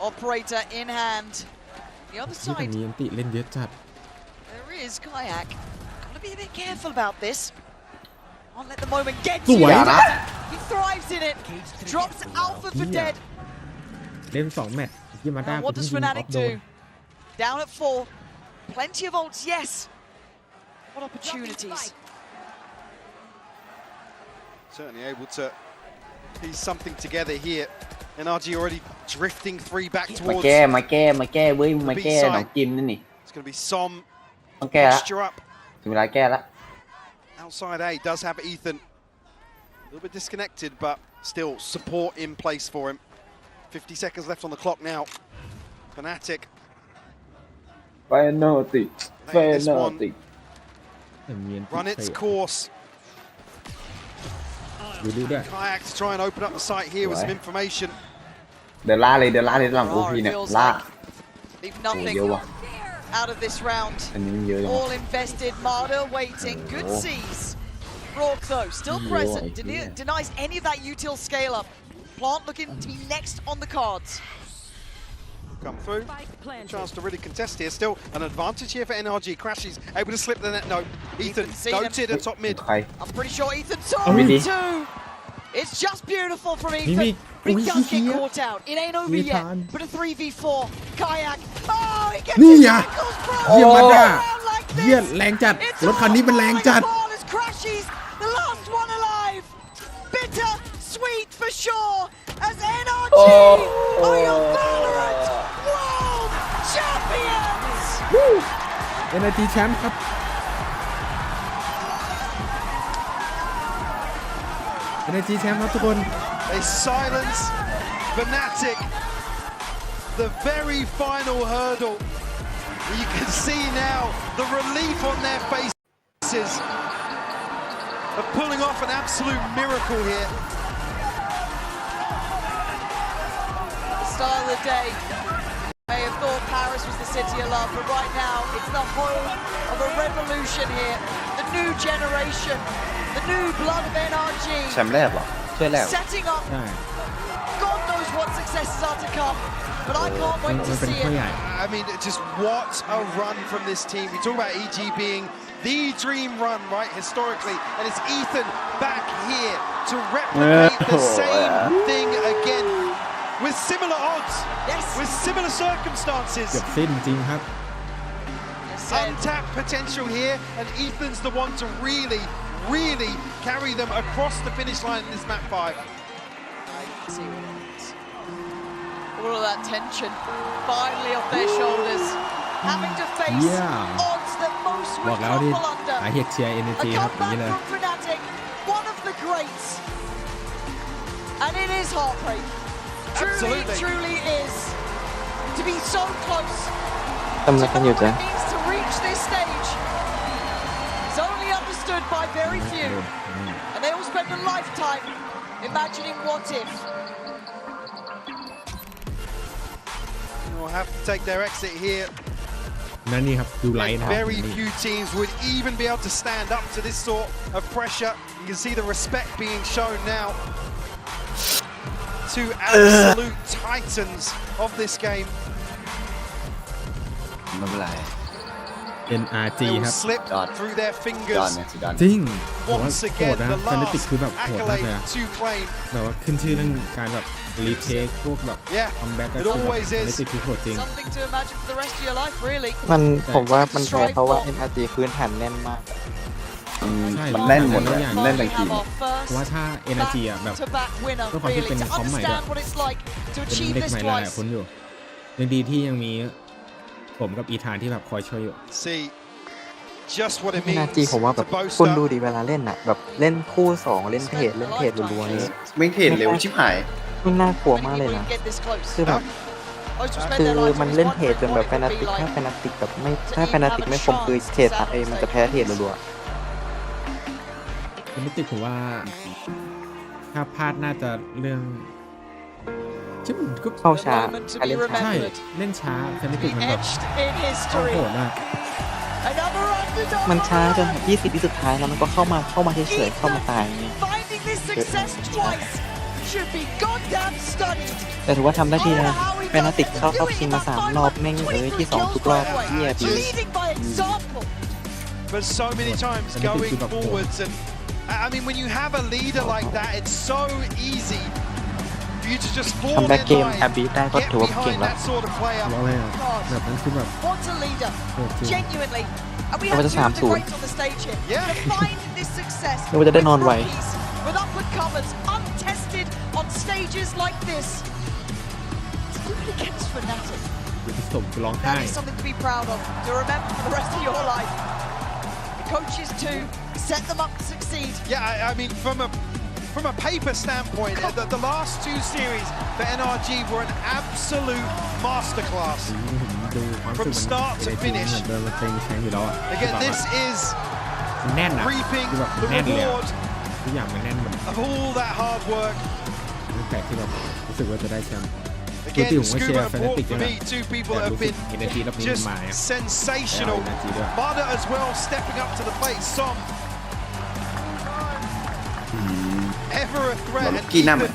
Operator in hand. The other ที่ทาง side, นี้อันติเล่นเยอะจัด there is Kayak. Gotta be a bit careful about this. Can't let the moment get ส you. วย He thrives in it. Drops Alpha for dead. เล่น2 แมตช์ที่มาด้า What does ยิงออ Fnatic ฟโดน do? Down at 4. Plenty of ults, yes. What opportunities? Certainly able to piece something together here. NRG already drifting 3 back มา towards แก้มาแก้มาแก้เว้ยมาแก้หนองจิมนั่นนี่ It's going to be Som. ต้องแก้ละ Posture up. ถึงเวลาแก้ละ Outside A does have Ethan. A little bit disconnected, but still support in place for him. 50 seconds left on the clock now. Fnatic. ไฟนอลติไฟนอลติ Run its course. ดูดูด้วย Kayak to try and open up the site here with some information. เดี๋ยวล่าเลยหลังโอพีเนี่ยล่า Leave โอ้ nothing เยอะว่ะ out of this round. อันนี้มันเยอะจัง All invested. Marta waiting. Good seas. Rourke though still present. Denies any of that util scale up. Plant looking to be next on the cards. Come through. Chance to really contest here. Still an advantage here for NRG. Crashes able to slip the net. No, Ethan noted at top mid. I'm pretty sure Ethan saw it too. It's just beautiful from Ethan. But he does get caught out. It ain't over yet. But a 3v4. Kayak. Oh, he gets นี่ his อ่ะ ankles broken. เยี่ยมมาด้าเยี่ยแรงจัดรถคันนี้มันแรงจัด As Crashes, the last one alive. Bitter, sweet for sure. As NRG are your Valorant World Champions. NRG แชมป์ครับ NRG แชมป์ครับทุกคน They silence Fnatic. The very final hurdle. You can see now the relief on their faces of pulling off an absolute miracle here. The start of the day. May have thought Paris was the city of love, but right now it's the home of a revolution here. The new generation, the new blood of NRG. แชมป์แรกเหรอช่วยแรก Setting up. God knows what successes are to come, but I can't wait to see it. I mean, just what a run from this team. We talk about EG being the dream run, right, historically, and it's Ethan back here to replicate the same thing again with similar odds, with similar circumstances. เกือบสิ้นจริงครับ Untapped potential here, and Ethan's the one to really carry them across the finish line in this map 5. See what happens. All of that tension finally off their shoulders, having to face odds that most would crumble under. สาเหตุเชียร์ NRG ครับอย่างนี้เลย From Fnatic, one of the greats, and it is heartbreak. Truly is to be so close. ทำอะไรกันอยู่จ๊ะ It means to reach this stage. It's only understood by very few, and they all spend a lifetime imagining what if. Will have to take their exit here. นั่นนี่ครับดูไลน์นะครับ Very few teams would even be able to stand up to this sort of pressure. You can see the respect being shown now. two absolute titans of this game. ไม่เป็นไร NRG They will ครับ slip through their fingers. จริงโหด Once โห again, ดนะ the ฟนาติก last คือแบบโหดมากเลย accolade อะ to claim. แบบว่าขึ้นชื่อเรื่องการแบบรีเทคพวกแบบ Yeah, คัมแบ็กก็ it คือแบบ always ฟนา is. ติกคือโหดจริง Something to imagine for the rest of your life, really. ผมว่ามันแพ้เพราะว่า NRG พื้นฐานแน่นมาก ใช่ มันแน่นหมดเลย อย่าง มันแน่นทั้งทีม เพราะว่าถ้า NRG อ่ะแบบ Back-to-back winner, ด้วยความที่ really, เป็น to คอมใหม่ด้วย understand what it's like to เป็น achieve เด็ก this ใหม่หลาย twice. คนอยู่ยังดีที่ยังมีผมกับอีธานที่แบบคอยช่วยอยู่ See just what it นา means จีผมว่าแบบ to boast คุณดู up. ดิเวลาเล่นอ่ะแบบเล่นคู่2เล่นเทรดรัวๆนี้ ไม่เห็นเร็วชิบหาย มันน่ากลัวมากเลยนะ Get this close. คือแบบ Most will spend คือ their lives มัน on เล่น this เทรด one จนแบบ what แฟ it นา would ติก be ถ้า like แฟนาติกแบบไม่ถ้าแฟนาติกไม่คมคือเทรดตัดมันจะแพ้เทรดรัว ฟนาติกผมว่าถ้าพลาดน่าจะเรื่องชื่อมันก็ เข้าช้า to be ใช่ remembered. เล่นช้าฟนาติก Be มันแบบ etched in เข้า history. โหดมาก Another underdog มันช้าจนแบบ20 วิสุดท้ายแล้วมันก็เข้ามาเฉยๆเข้ามาตายอย่างเงี้ย finding this success twice should be goddamn stunning. แต่ถือว่าทำได้ดีนะแฟนาติกเข้ารอบชิงมา3 รอบแม่งที่2ทุกรอบเหี้ยดี Leading by example. But so many times going forwards, and I mean, when you have a leader like that, it's so easy for you to just fall คัม in แบ็กเกม line, แอบบีได้ก็ get ถือว่าเก่ง behind แล้ว that sort of player. ร้องเลยอ่ะแบบนั้นคือแบบ What a leader. โหดจริง Genuinely. And we Over have the two of the Samsung. greats on the stage here. Yeah. Defining this success นึกว่าจะได้นอนไว with upward comers, untested on stages like this. It's good against Fnatic. พี่สมร้องไห้ That is something to be proud of, to remember for the rest of your life. The coaches too set them up to succeed. Yeah, I mean, from a paper standpoint, the last 2 series for NRG were an absolute masterclass. ดูความสุข From start to มัน finish. เหมือนเดิมมันเป็นแชมป์อยู่แล้วอ่ะ Again, this is แน่นอ่ะ reaping คือแบบ the แน่นเลยอะ reward ทุกอย่างมันแน่นหมด of all that hard work. ตั้งแต่ที่แบบรู้สึกว่าจะได้แชมป์ Again, ผมก็เชีย Scuba ร์ and แฟนติ Port ก for นะ me, 2 people แต่ that รู้ have สึก been เอเนจีรอบนี้ just มาอ่ะ sensational. เอเนจีด้วย Mada as well stepping up to the plate. Som, ever a threat. and กี่น้ำ even,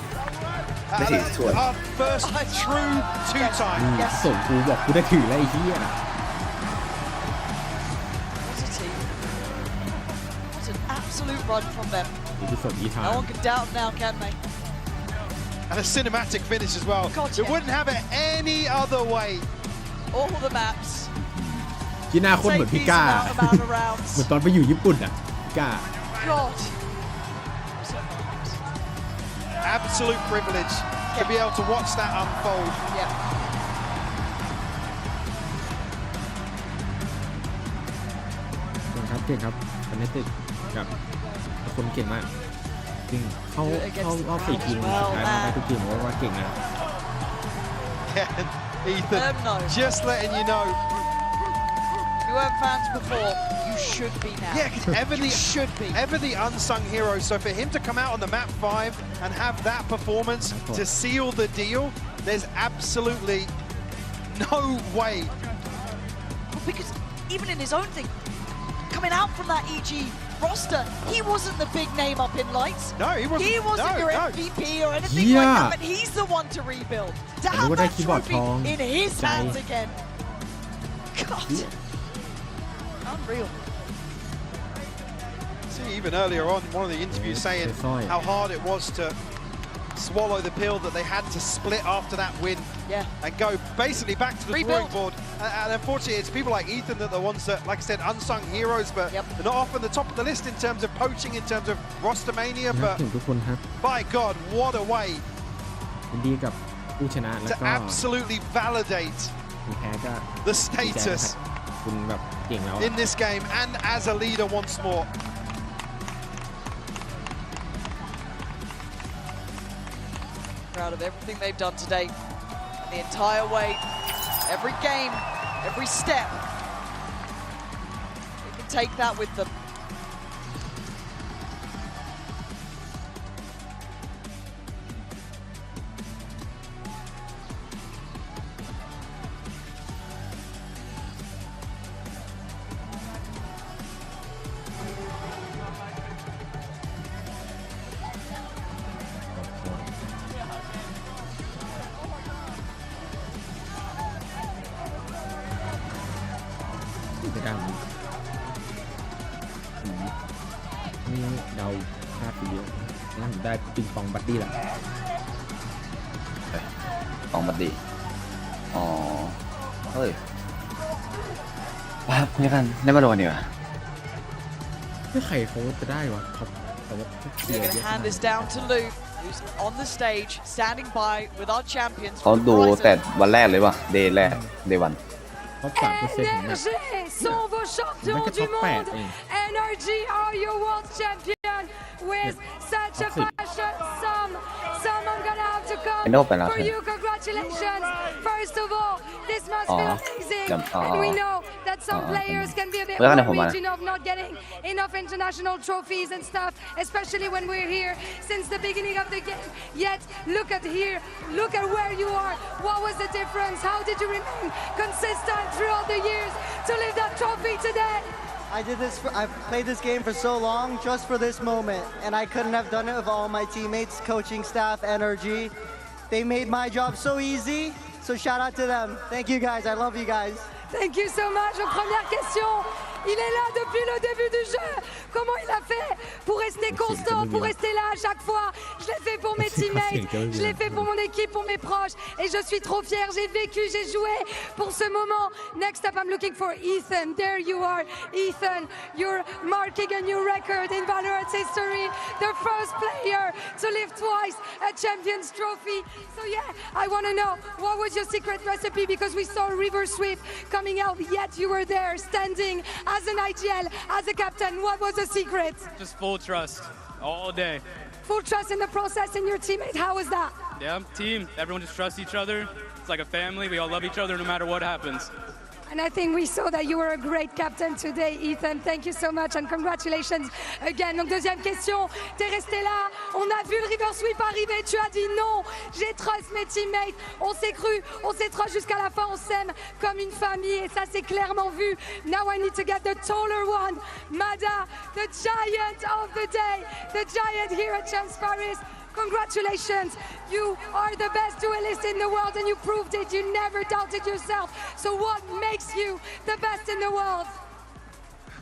ไม่ถึงส่วน our first true 2-time. ส่งกูบอกกูได้ถือแล้วไอ้เหี้ย What a team. What an absolute run from them. พี่สมอีธาน No one can doubt now, can they? And a cinematic finish as well. God, They yeah. wouldn't have it any other way. All the maps. ที่หน้าคนเหมือนพี่ก้า Amount of rounds. เหมือนตอนไปอยู่ญี่ปุ่นอ่ะพี่ก้า God. Absolute privilege to be able to watch that unfold. Yeah. เก่งครับฟนติกกับคนเก่งมากจริงเข้ารอบ4 ทีมสุดท้ายมาได้ทุกทีมว่าเก่งนะ Yeah, Ethan, just letting you know. You weren't fans before. You should be now. Yeah, because ever the unsung hero. So for him to come out on the map 5 and have that performance to seal the deal, there's absolutely no way. Well, because even in his own thing, coming out from that EG roster, he wasn't the big name up in lights. No, he wasn't. He wasn't No, your no. MVP or anything like that, but he's the one to rebuild. To have that trophy in his hands again. God. Unreal. See, even earlier on, one of the interviews saying how hard it was to swallow the pill that they had to split after that win. Yeah. And go basically back to the drawing board. And unfortunately, it's people like Ethan that are the ones that, like I said, unsung heroes, but they're not often the top of the list in terms of poaching, in terms of roster mania. But ทุกคนครับ by God, what a way ยินดีกับผู้ชนะแล้ว to ก็ absolutely validate ผู้แพ้ก็ the ดีใจนะค status รับคุณแบบเก่งแล้ว in this game and as a leader once more. Proud of everything they've done today. And the entire way, every game, every step. They can take that with them. นี้เดาพลาดไปเยอะงั้นผมได้ปิงปองบัดดี้แล้ว ของบัดดี้อ๋อเฮ้ยครับนี่กันได้มาโดนดีกว่า ไม่ใครเขาจะได้วะท็อปแต่ว่าเสีย We're เย going อะ to hand this down to Luke, who's on the stage, standing by with our champions. เขาดูแต่วันแรกเลยว่ะเดย์แรกเดย์วัน ท็อป3%ของแมตช์ sont vos champions du monde. Energy are your world champion with such a passion. Some I'm gonna have to come for you. Congratulations. First of all, this must feel amazing. And we know that some players can be a bit worried, of not getting enough international trophies and stuff, especially when we're here since the beginning of the game. Yet, look at here. Look at where you are. What was the difference? How did you remain consistent throughout the years to lift that trophy today? I've played this game for so long just for this moment, and I couldn't have done it with all my teammates, coaching staff, energy. They made my job so easy, so shout out to them. Thank you guys, I love you guys. Thank you so much. Première question. Il est là depuis le début du jeu. Comment il a fait pour rester constant, pour rester là à chaque fois? Je l'ai fait pour mes teammates, je l'ai fait pour mon équipe, pour mes proches. Et je suis trop fière. J'ai vécu, j'ai joué pour ce moment. Next up, I'm looking for Ethan. There you are. Ethan, you're marking a new record in Valorant history. The first player to lift twice a Champions Trophy. So yeah, I want to know, what was your secret recipe? Because we saw River Sweep coming out, yet you were there standing as an IGL, as a captain. What was the secret? Just full trust all day. Full trust in the process and your teammate. How was that? Yeah, team. Everyone just trusts each other. It's like a family. We all love each other no matter what happens. And I think we saw that you were a great captain today, Ethan. Thank you so much and congratulations again. Donc deuxième question, t'es resté là, on a vu le river sweep arriver, tu as dit non, j'ai trust mes teammates, on s'est cru, on s'est trust jusqu'à la fin, on s'aime comme une famille et ça c'est clairement vu. Now I need to get the taller one, Mada, the giant of the day, the giant here at Champs Paris. Congratulations, you are the best duelist in the world and you proved it, you never doubted yourself. So what makes you the best in the world?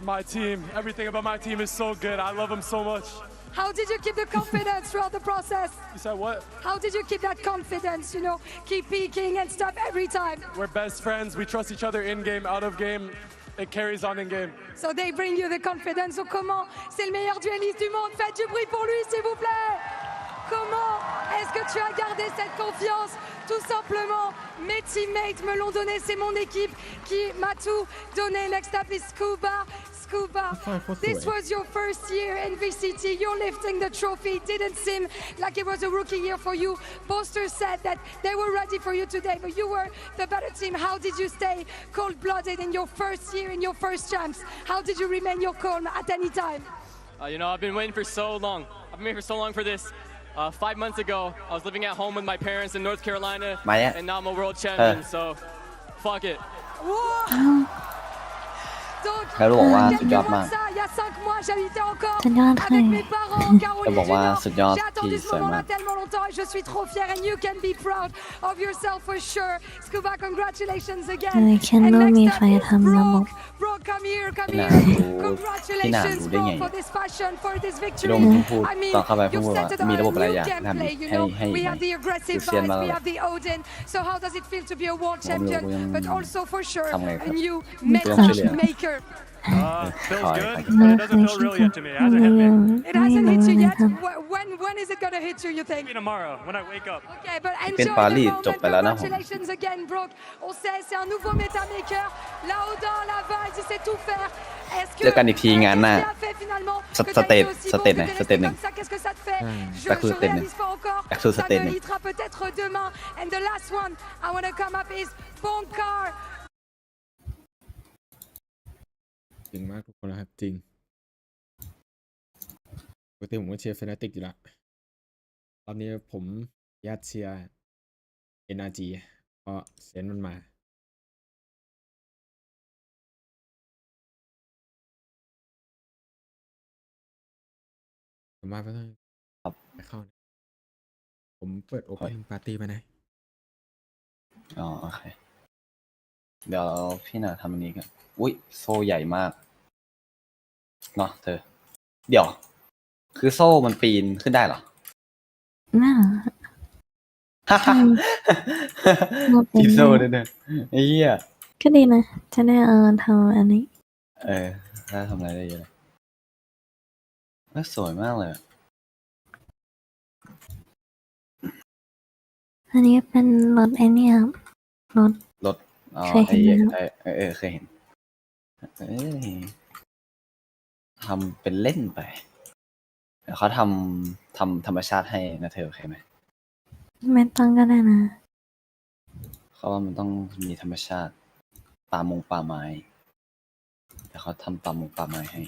My team, everything about my team is so good, I love them so much. How did you keep the confidence throughout the process? You said what? How did you keep that confidence, you know, keep peaking and stuff every time? We're best friends, we trust each other in-game, out-of-game. It carries on in-game. So they bring you the confidence. So comment? C'est le meilleur dueliste du monde, faites du bruit pour lui s'il vous plaît. Comment est-ce que tu as gardé cette confiance? Tout simplement, mes teammates me l'ont donné, c'est mon équipe qui m'a tout donné. Next up is Scuba. Scuba, this was your first year in VCT. You're lifting the trophy. It didn't seem like it was a rookie year for you. Boosters said that they were ready for you today, but you were the better team. How did you stay cold-blooded in your first year, in your first champs? How did you remain your calm at any time? You know, I've been waiting for so long. I've been waiting for so long for this. 5 months ago, I was living at home with my parents in North Carolina, and now I'm a world champion, so fuck it. แล้วรู้บอกว่าสุดยอดมากจะบอกว่าสุดยอดที่สวยมาก Je suis trop fière and you can be proud of yourself for sure. Scuba, congratulations again. แค่นู้นมีใครทำระบบ Bro, come here, come here. Congratulations, bro, for this passion, for this victory. I mean, you've set it on a new gameplay, you know. We have the aggressive vibes, we have the Odin. So how does it feel to be a world champion, but also for sure a new matchmaker? Feels good, but it doesn't feel real yet to me. It hasn't hit me. It hasn't hit you yet. When is it gonna hit you, you think? Maybe tomorrow, when I wake up. Okay, but enjoy the moment. Congratulations again, Brooke. On sait, c'est un nouveau metamaker. Là-haut dans la vague, il sait tout faire. Est-ce que เจอกันอีกทีงานหน้าสเตจไหนสเตจหนึ่ง Qu'est-ce que ça te fait? Je réalise pas encore. Ça me hitera peut-être demain. And the last one I want to come up is Bonkar. จริงมากทุกคนนะครับจริงปกติผมก็เชียร์ Fnatic อยู่ละตอนนี้ผมญาติเชียร์ NRG เพราะเซนมันมาผมมาไปต้องไปเข้าผมเปิด Open Party ไปนะอ๋อโอเคเดี๋ยวพี่น่ะทำอันนี้กันอุ้ยโซ่ใหญ่มากเนาะเธอเดี๋ยว คือโซ่มันปีนขึ้นได้เหรอ น่า ฮ่าจีโซ่ด้วยเนี่ยไอ้เหี้ย ก็ดีนะจะได้ทำอันนี้ ถ้าทำอะไรได้เยอะสวยมากเลย อันนี้เป็นรถไอ้นี่ครับรถเคยเห็นไหมครับ เคยเห็นทำเป็นเล่นไปเดี๋ยวเขาทำธรรมชาติให้นะเธอโอเคไหม ไม่ต้องก็ได้นะ เขาว่ามันต้องมีธรรมชาติป่าไม้แต่เขาทำป่าไม้ให้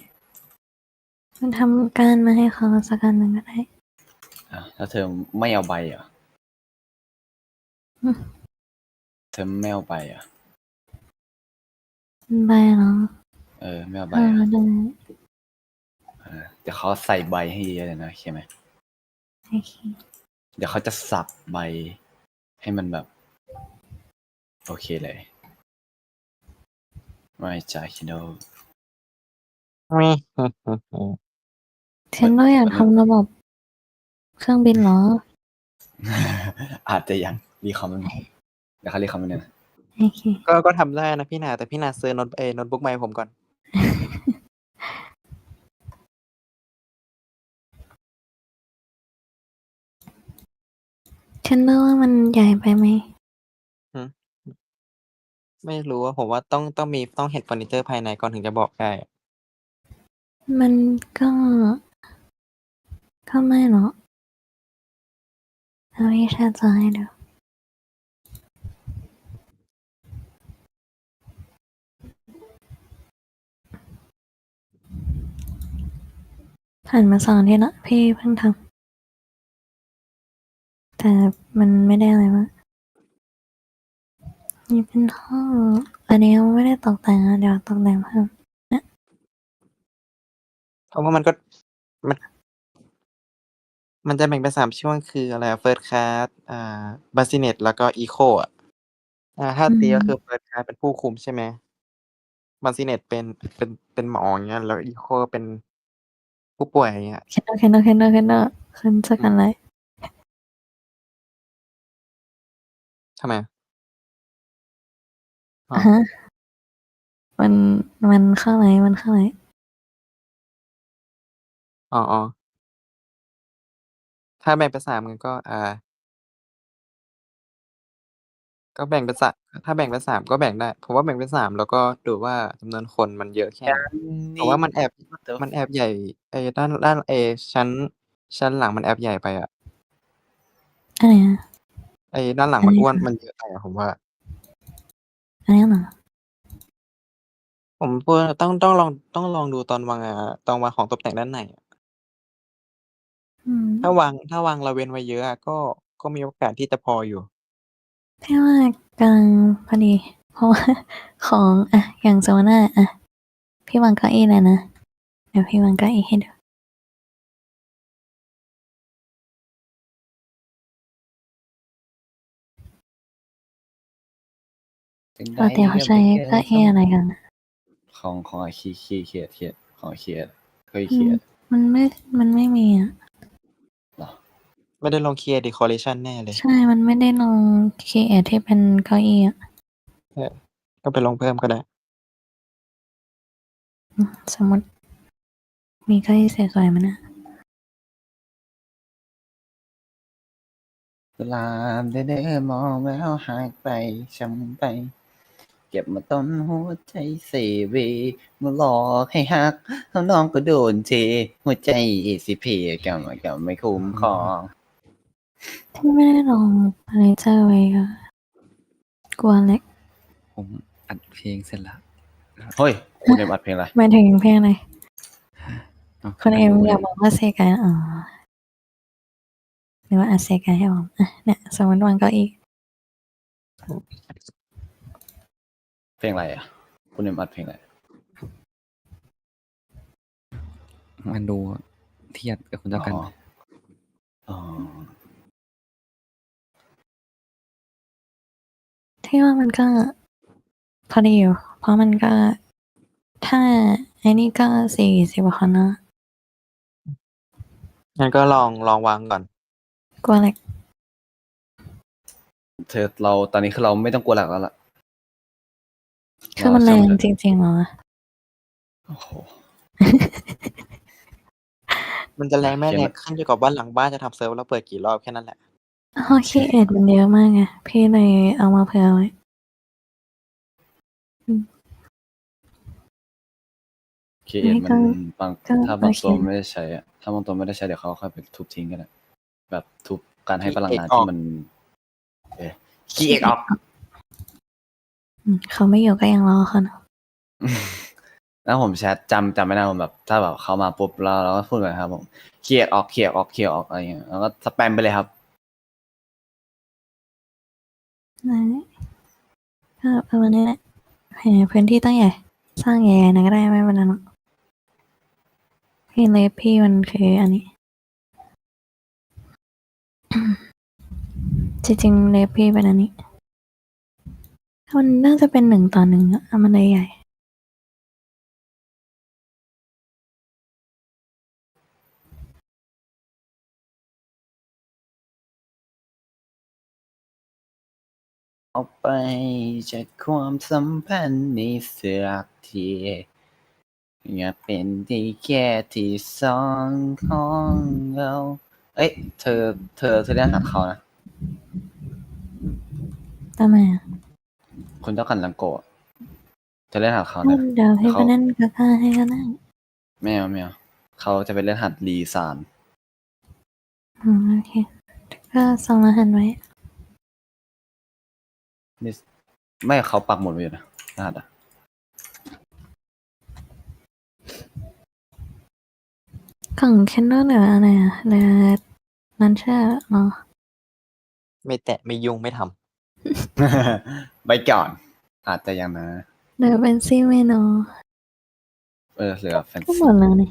มันทำการมาให้เขาสักการหนึ่งก็ได้ แล้วเธอไม่เอาใบเหรอเธอไม่เอาใบเหรอ ใบเหรอ ไม่เอาใบเหรอ ได้ เดี๋ยวเขาใส่ใบให้เยอะเลยนะโอเคไหม โอเค เดี๋ยวเขาจะสับใบให้มันแบบโอเคเลยไม่จ่ายคิโด ฉันก็อยากทำระบบเครื่องบินเหรอ อาจจะยังรีคอมมันเดี๋ยวเขารีคอมมันเนี่ย โอเค ก็ทำได้นะพี่นาแต่พี่นาซื้อโน้ตบุ๊กใหม่ผมก่อน ฉันว่ามันใหญ่ไปไหม ไม่รู้ว่าผมว่าต้องเห็นเฟอร์นิเจอร์ภายในก่อนถึงจะบอกได้ มันก็ไม่หรอกเอาวิชาจะให้ดูผ่านมา2 อาทิตย์ละพี่เพิ่งทำแต่มันไม่ได้อะไรมากนี่เป็นห้องอันนี้ยังไม่ได้ตกแต่งเดี๋ยวตกแต่งเพิ่ม เพราะว่ามันจะแบ่งเป็น3 ช่วงคืออะไรเฟิร์สคลาสบัสซิเนตแล้วก็อีโคถ้าตีก็คือเฟิร์สคลาสเป็นผู้คุมใช่ไหมบัสซิเนตเป็นหมออย่างเงี้ยแล้วอีโคเป็นผู้ป่วยอย่างเงี้ย เคนโดขึ้นสักอะไร ทำไม ฮะมันเข้าไหนอ๋อถ้าแบ่งเป็น3มันก็ก็แบ่งเป็นถ้าแบ่งเป็น3ก็แบ่งได้ผมว่าแบ่งเป็น3แล้วก็ดูว่าจำนวนคนมันเยอะแค่ไหนเพราะว่ามันแอบใหญ่ด้านชั้นหลังมันแอบใหญ่ไปอะ อะไรนะ ด้านหลังมันอ้วนมันเยอะไปอะผมว่า อันนี้เหรอ ผมว่าต้องลองดูตอนวางของตกแต่งด้านในอะถ้าวางละเว้นไว้เยอะอะก็มีโอกาสที่จะพออยู่ พี่ว่ากำลังพอดีเพราะว่าของอย่างโซน่าพี่วางเก้าอี้เลยนะเดี๋ยวพี่วางเก้าอี้ให้ดูปกติเขาใช้เก้าอี้อะไรกัน ของคีเขียดของเขียดเคยเขียด มันไม่มีไม่ได้ลงเคลียร์ decoration แน่เลย ใช่มันไม่ได้ลงครีเอทที่เป็นเก้าอี้ก็ไปลงเพิ่มก็ได้สมมติมีเก้าอี้สวยๆมั้ยนะลามเด้อมองแล้วหายไปช้ำไปเก็บมาต้นหัวใจเสเวมาหลอกให้ฮักแล้วน้องก็โดนเทหัวใจสิเพกับไม่คุ้มครอง ที่ไม่ได้ลงอะไรเจอไว้ก็กลัวเล็ก ผมอัดเพลงเสร็จแล้ว เฮ้ยคุณเอ็มอัดเพลงอะไร หมายถึงเพลงอะไรคุณเอ็มอยากบอกว่าเซกายหรือว่าอัดเซกายให้ผมเนี่ยสมมติวางเก้าอี้ เพลงอะไรคุณเอ็มอัดเพลงอะไร มันดูเทียบกับคุณเจ้ากันที่ว่ามันก็พอดีอยู่เพราะมันก็ถ้าไอ้นี่ก็40 คนนะ งั้นก็ลองวางก่อน กลัวอะไร เธอเราตอนนี้คือเราไม่ต้องกลัวหลักแล้วล่ะ คือมันแรงจริงๆเหรอ โอ้โห มันจะแรงไม่ เขียน แร มา งขึ้นอยู่กับว่าหลังบ้านจะทำเซิร์ฟแล้วเปิดกี่รอบแค่นั้นแหละ โอเคเอ็ดมันเยอะมากไงพี่เลยเอามาเผื่อไว้ คีเอท ไม่ มั ต้ น อง บาง ก็ ถ้าบาง โอเค ตัวไม่ได้ใช้อะถ้าบางตัวไม่ได้ใช้เดี๋ยวเขาค่อยไปทุบทิ้งกันอะแบบทุบการให้พลังงาน คีเอทออก ที่มันคีเอทออก เขาไม่อยู่ก็ยังรอเขานะ แล้วผมแชทจำไม่ได้ผมแบบถ้าแบบเขามาปุ๊บแล้วเราก็พูดเลยครับผมเคลียร์ออกเคลียร์ออกเคลียร์ออกอะไรเงี้ยแล้วก็สแปมไปเลยครับ นะก็ประมาณนี้แหละพื้นที่ตั้งใหญ่ สร้างใหญ่ๆนะก็ได้ไม่เป็นไรหรอกพี่เลฟพี่มันคืออันนี้ จริงๆเลฟพี่เป็นอันนี้ มันน่าจะเป็น1:1อะมันเลยใหญ่ เอาไปจากความสัมพันธ์นี้เสือกทีอย่าเป็นที่แค่ที่สองของเราเอ้ยเธอได้หัดเขานะ ทำไมอ่ะ คุณเจ้ากันลังโกะเธอเล่นหัดเขา เดี๋ นะ ยวให้ เขา ไปนั่นก็ได้ให้ก็ได้ ไม่เอาเขาจะไปเล่นหัดลีซาน โอเค ก็ส่งรหัสไว้ นี่ไม่เขาปักหมุดไว้อยู่นะรหัสอะ ของเคนโดเหลืออะไรอ่ะเหลือนันเชอร์เนาะ ไม่แตะไม่ยุ่งไม่ท ไปก่อน อาจจะยังนะ เหลือเป็นซี่เมนู เหลือแฟน ก็หมดแล้วนี่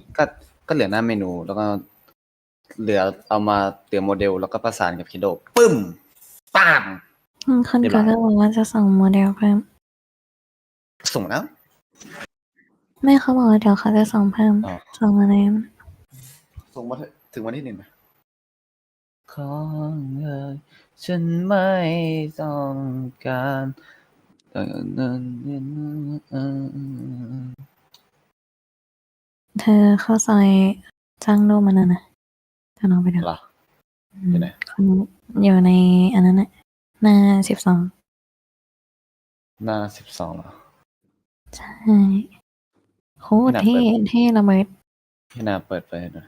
ก็เหลือหน้าเมนูแล้วก็เหลือเอามาเตรียมโมเดลแล้วก็ประสานกับคิโดปึ้มป้าม คน เรียบร้ ก็ อย บอกว่าจะส่งโมเดลเพิ่ม ส่งแล้ว ไม่เขาบอกว่าเดี๋ยวเขาจะส่งเพิ่ม อ๋อ ส่งอะไร ส่งมาถึงวันที่1นะของเลยฉันไม่ต้องการเธอเข้าซอยจ้างรูปมันนะจะลองไปดู เหรออยู่ไหน คนอยู่ในอันนั้นน่ะหน้า12 หน้า12เหรอ ใช่โคตรเท่เท่ระเบิด พี่นาเปิดไปหน่อย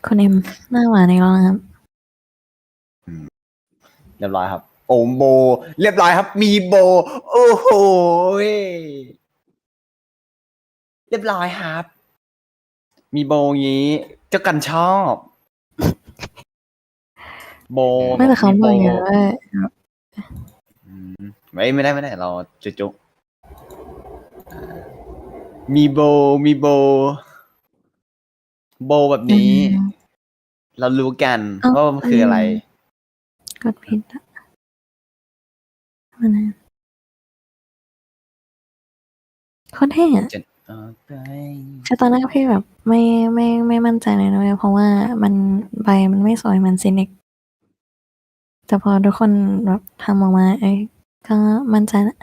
คุณเอ็มหน้าหวานอีกแล้วนะครับ เรียบร้อยครับ โอมโบ เรียบร้อยครับ มีโบ โอ้โหเรียบร้อยครับ มีโบงี้เจ้ากันชอบ โบ ไม่แต่เขา มี บ โบ อกอยู่ว่า ไม่ได้เราจุกมีโบแบบนี้ เรารู้กันว่ามันคืออะไร กดผิดอ่ะมันนะโคตรเท่อะคือตอนแรกพี่แบบไม่มั่นใจเลยนะเว้ยเพราะว่ามันใบมันไม่สวยเหมือนซินิกแต่พอทุกคนแบบทำออกมาก็มั่นใจละ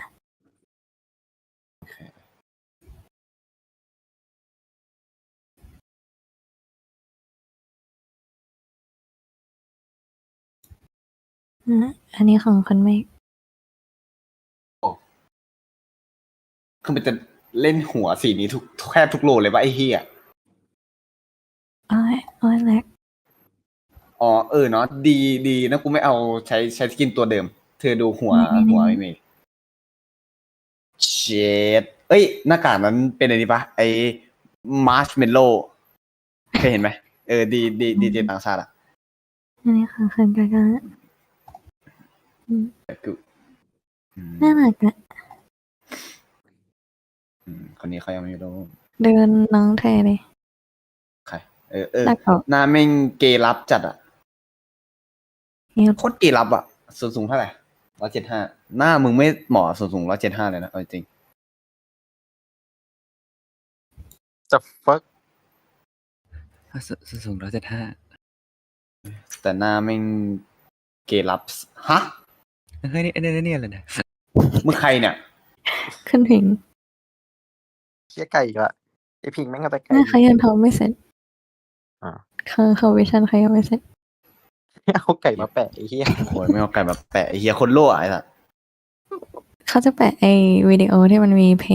อันนี้ของคนไม่ คือมันจะเล่นหัวสีนี้แทบทุกโลเลยว่าไอ้เฮีย โอ้ยแลก อ๋อเนาะดีนะกูไม่เอาใช้สกินตัวเดิม เธอดูหัวไม่มีเชดเอ้ยหน้ากากนั้นเป็นอะไรปะไอ้มาร์ชเมลโล่เคยเห็นไหมดีเจต่างชาติอ่ะ อันนี้ของคนก็น่ารักอะ คนนี้เขายังไม่รู้ เดินน้องเธอเลย ใครแล้วก็ หน้าแม่งเกย์รับจัดอ่ะโคตรเกย์รับอ่ะส่วนสูงเท่าไหร่175หน้ามึงไม่เหมาะส่วนสูง175เลยนะเอาจริง ำ The fuck สูง175แต่หน้าแม่งเกย์ลับฮะ เฮ้ยนี่อะไรนะ มึงใครเนี่ย ขึ้นถึง เชี่ยไก่อีกละไอพิงแม่งก็ไปไก่ เขายังทำไม่เสร็จ อ่า เขาวิชั่นเขายังไม่เสร็จ เอาไก่มาแปะไอ้เหี้ย โอ้ยไม่เอาไก่มาแปะไอ้เหี้ยคนโล่ไอ้สัส เขาจะแปะไอ้วิดีโอที่มันมีเพ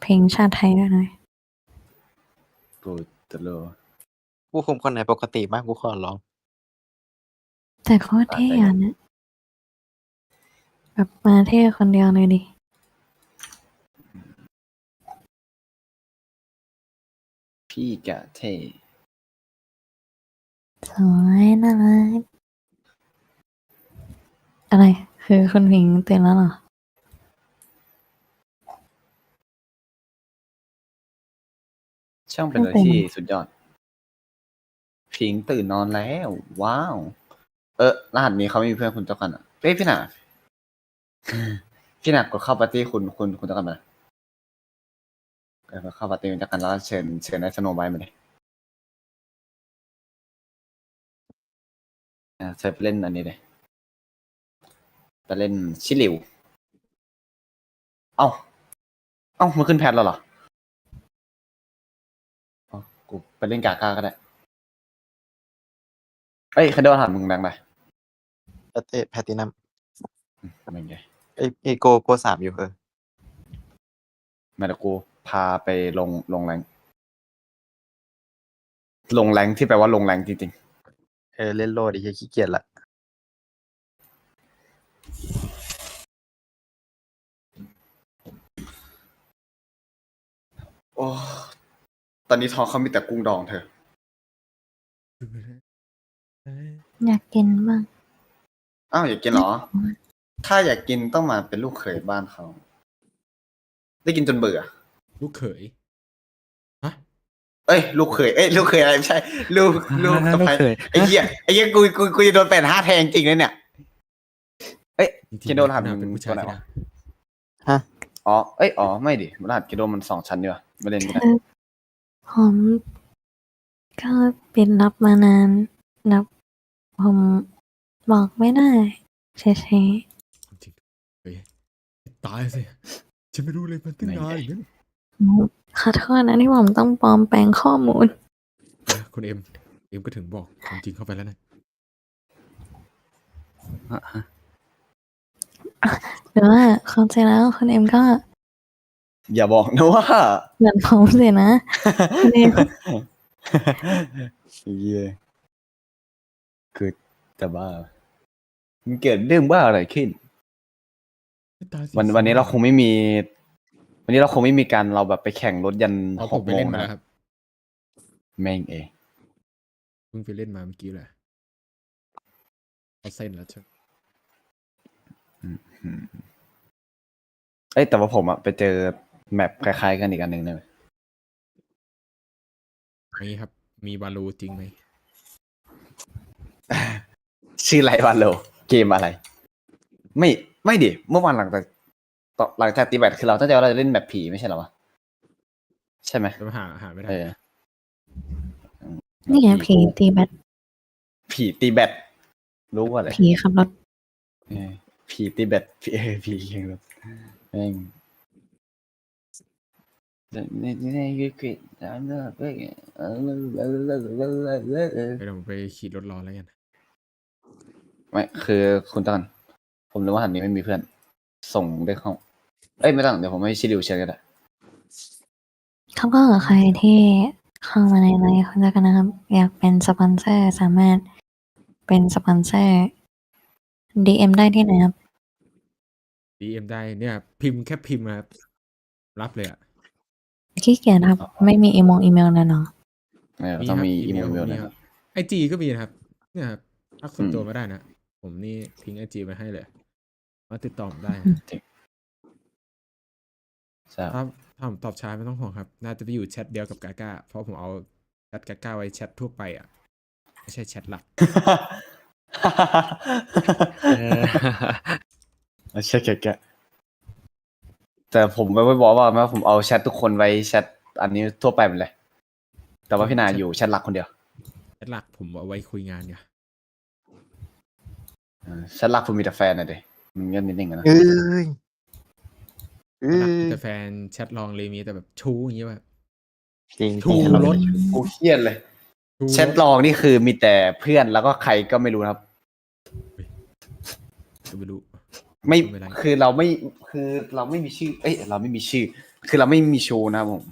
ลงชาติไทยด้วยหน่อย กูจะโล่ ผู้คุมคนไหนปกติมากกูขอร้อง แต่โคตรเท่อะนะแบบมาเท่คนเดียวเลยดิ พี่กะเท่ สวยน่ารักอะไรคือคุณพิงตื่นแล้วเหรอ ช่างเป็นอะไรที่สุดยอดพิงตื่นนอนแล้วว้าวรหัสนี้เขาไม่มีเพื่อนคุณเจ้ากันอ่ะเฮ้ยพี่หนักกดเข้าปาร์ตี้คุณเจ้ากันมาเข้าปาร์ตี้คุณเจ้ากันแล้วเชิญไอ้สโนว์ไบท์มาเลยเชิญไปเล่นอันนี้เลยไปเล่นชิลิวเอ้ามันขึ้นแพทแล้วเหรอกูไปเล่นกาก้าก็ได้เอ้ยใครโดนหันมึงแรงไปแพตตินัม ไม่ไง ไอโก3อยู่แม่ตะกูพาไปลงแรงที่แปลว่าลงแรงจริงเล่นโลดไอ้เหี้ยขี้เกียจละๆโอ้ตอนนี้ท้องเขามีแต่กุ้งดองเธอ อยากกินบ้าง อ้าวอยากกินเหรอ ถ้าอยากกินต้องมาเป็นลูกเขยบ้านเขาได้กินจนเบื่อ ลูกเขย ลูกเขยอะไรไม่ใช่ ลูกสะใภ้ไอ้เหี้ยกูจะโดน8-5แทงจริงเลยเนี่ยเคนโดรหัสมันเป็นผู้ชายนะ ฮะ อ๋อไม่ดิรหัสเคนโดมัน2 ชั้นดีกว่าไม่เล่นก็ได้ ผมก็ปิดรับมานานนับผมบอกไม่ได้เฉย ตายสิฉันไม่รู้เลยมันตั้งนานอย่างนั้น ๆขอโทษนะที่ผมต้องปลอมแปลงข้อมูล คุณเอ็มก็ถึงบอกความจริงเข้าไปแล้วนะ หรือว่าความจริงแล้วคุณเอ็มก็ อย่าบอกนะว่า เหมือนผมสินะคุณเอ็ม เย้คือจะบ้ามันเกิดเรื่องบ้าอะไรขึ้นวันนี้เราคงไม่มี การเราแบบไปแข่งรถยัน ผมไป 6 โม เล่ ง นมา นะ แล้วครับ แม่งเพิ่งไปเล่นมาเมื่อกี้แหละเอาเส้นแล้วใช่ แต่ว่าผมไปเจอแมปคล้ายๆกันอีกอันหนึ่งเนี่ย มีครับมีบาลูจริงไหม ชื่ออะไรวะโลเกมอะไร ไม่ดิเมื่อวานหลังจากตีแบตคือเราตั้งใจว่าเราจะเล่นแบบผีไม่ใช่เหรอวะใช่ไหม จะหาไม่ได้ นี่ไงผีตีแบต ผีตีแบตรู้ว่าอะไร ผีขับรถ ผีตีแบตผีแข่งรถแม่งเราไปขี่รถรอแล้วกัน ไม่คือคุณตันผมรู้ว่าหันนี้ไม่มีเพื่อนส่งได้เข้าไม่ต้องเดี๋ยวผมให้ชิลิวเชิญก็ได้ เขาก็ใครที่เข้ามาในไลฟ์เขาจะกันนะครับ อยากเป็นสปอนเซอร์สามารถเป็นสปอนเซอร์ DM ได้ที่ไหนครับ DM ได้เนี่ยแค่พิมพ์มารับเลยอ่ะ ขี้เกียจครับ ไม่มีอีเมลเลยเนาะ ต้องมีอีเมลนะครับ IG ก็มีนะครับเนี่ยครับทักส่วนตัวมาได้นะผมนี่ทิ้ง IG ไว้ให้เลยมาติดต่อได้ถ้าผมตอบช้าไม่ต้องห่วงครับน่าจะไปอยู่แชทเดียวกับกาก้าเพราะผมเอาแชทกาก้าไว้แชททั่วไปอ่ะไม่ใช่แชทหลัก ไม่ใช่แกแต่ผมไม่บอกว่าผมเอาแชททุกคนไว้แชทอันนี้ทั่วไปหมดเลย แต่ว่าพี่นาอยู่แชทหลักคนเดียว แชทหลักผมเอาไว้คุยงานเนี่ย แชทหลักผมมีแต่แฟนนะเด็มันเงี้ยนิดนึงนะ แต่แฟนแชทลองเลยมีแต่แบบชู้อย่างเงี้ยแบบ จริง ชูรถ กูเครียดเลยแชทลองนี่คือมีแต่เพื่อนแล้วก็ใครก็ไม่รู้ครับ ไม่รู้ ไม่คือเราไม่มีชื่อเราไม่มีชื่อ คือเราไม่มีชูนะครับผม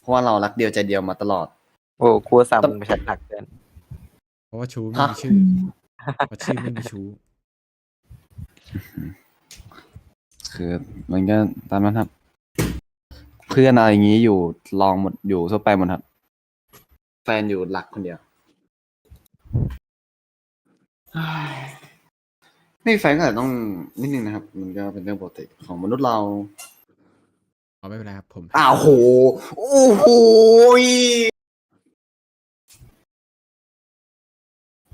เพราะว่าเรารักเดียวใจเดียวมาตลอด โอ้กลัวสามมึงไปแชทหลักเกิน เพราะว่าชูไม่มีชื่อเพราะชื่อไม่มีชู คือมันก็ตามนั้นครับ เพื่อนอะไรอย่างนี้อยู่ลองหมดอยู่ทั่วไปหมดครับแฟนอยู่หลักคนเดียวนี่แฟนก็ต้องนิดนึงนะครับ มันก็เป็นเรื่องปกติของมนุษย์เราไม่เป็นไรครับผม โอ้โห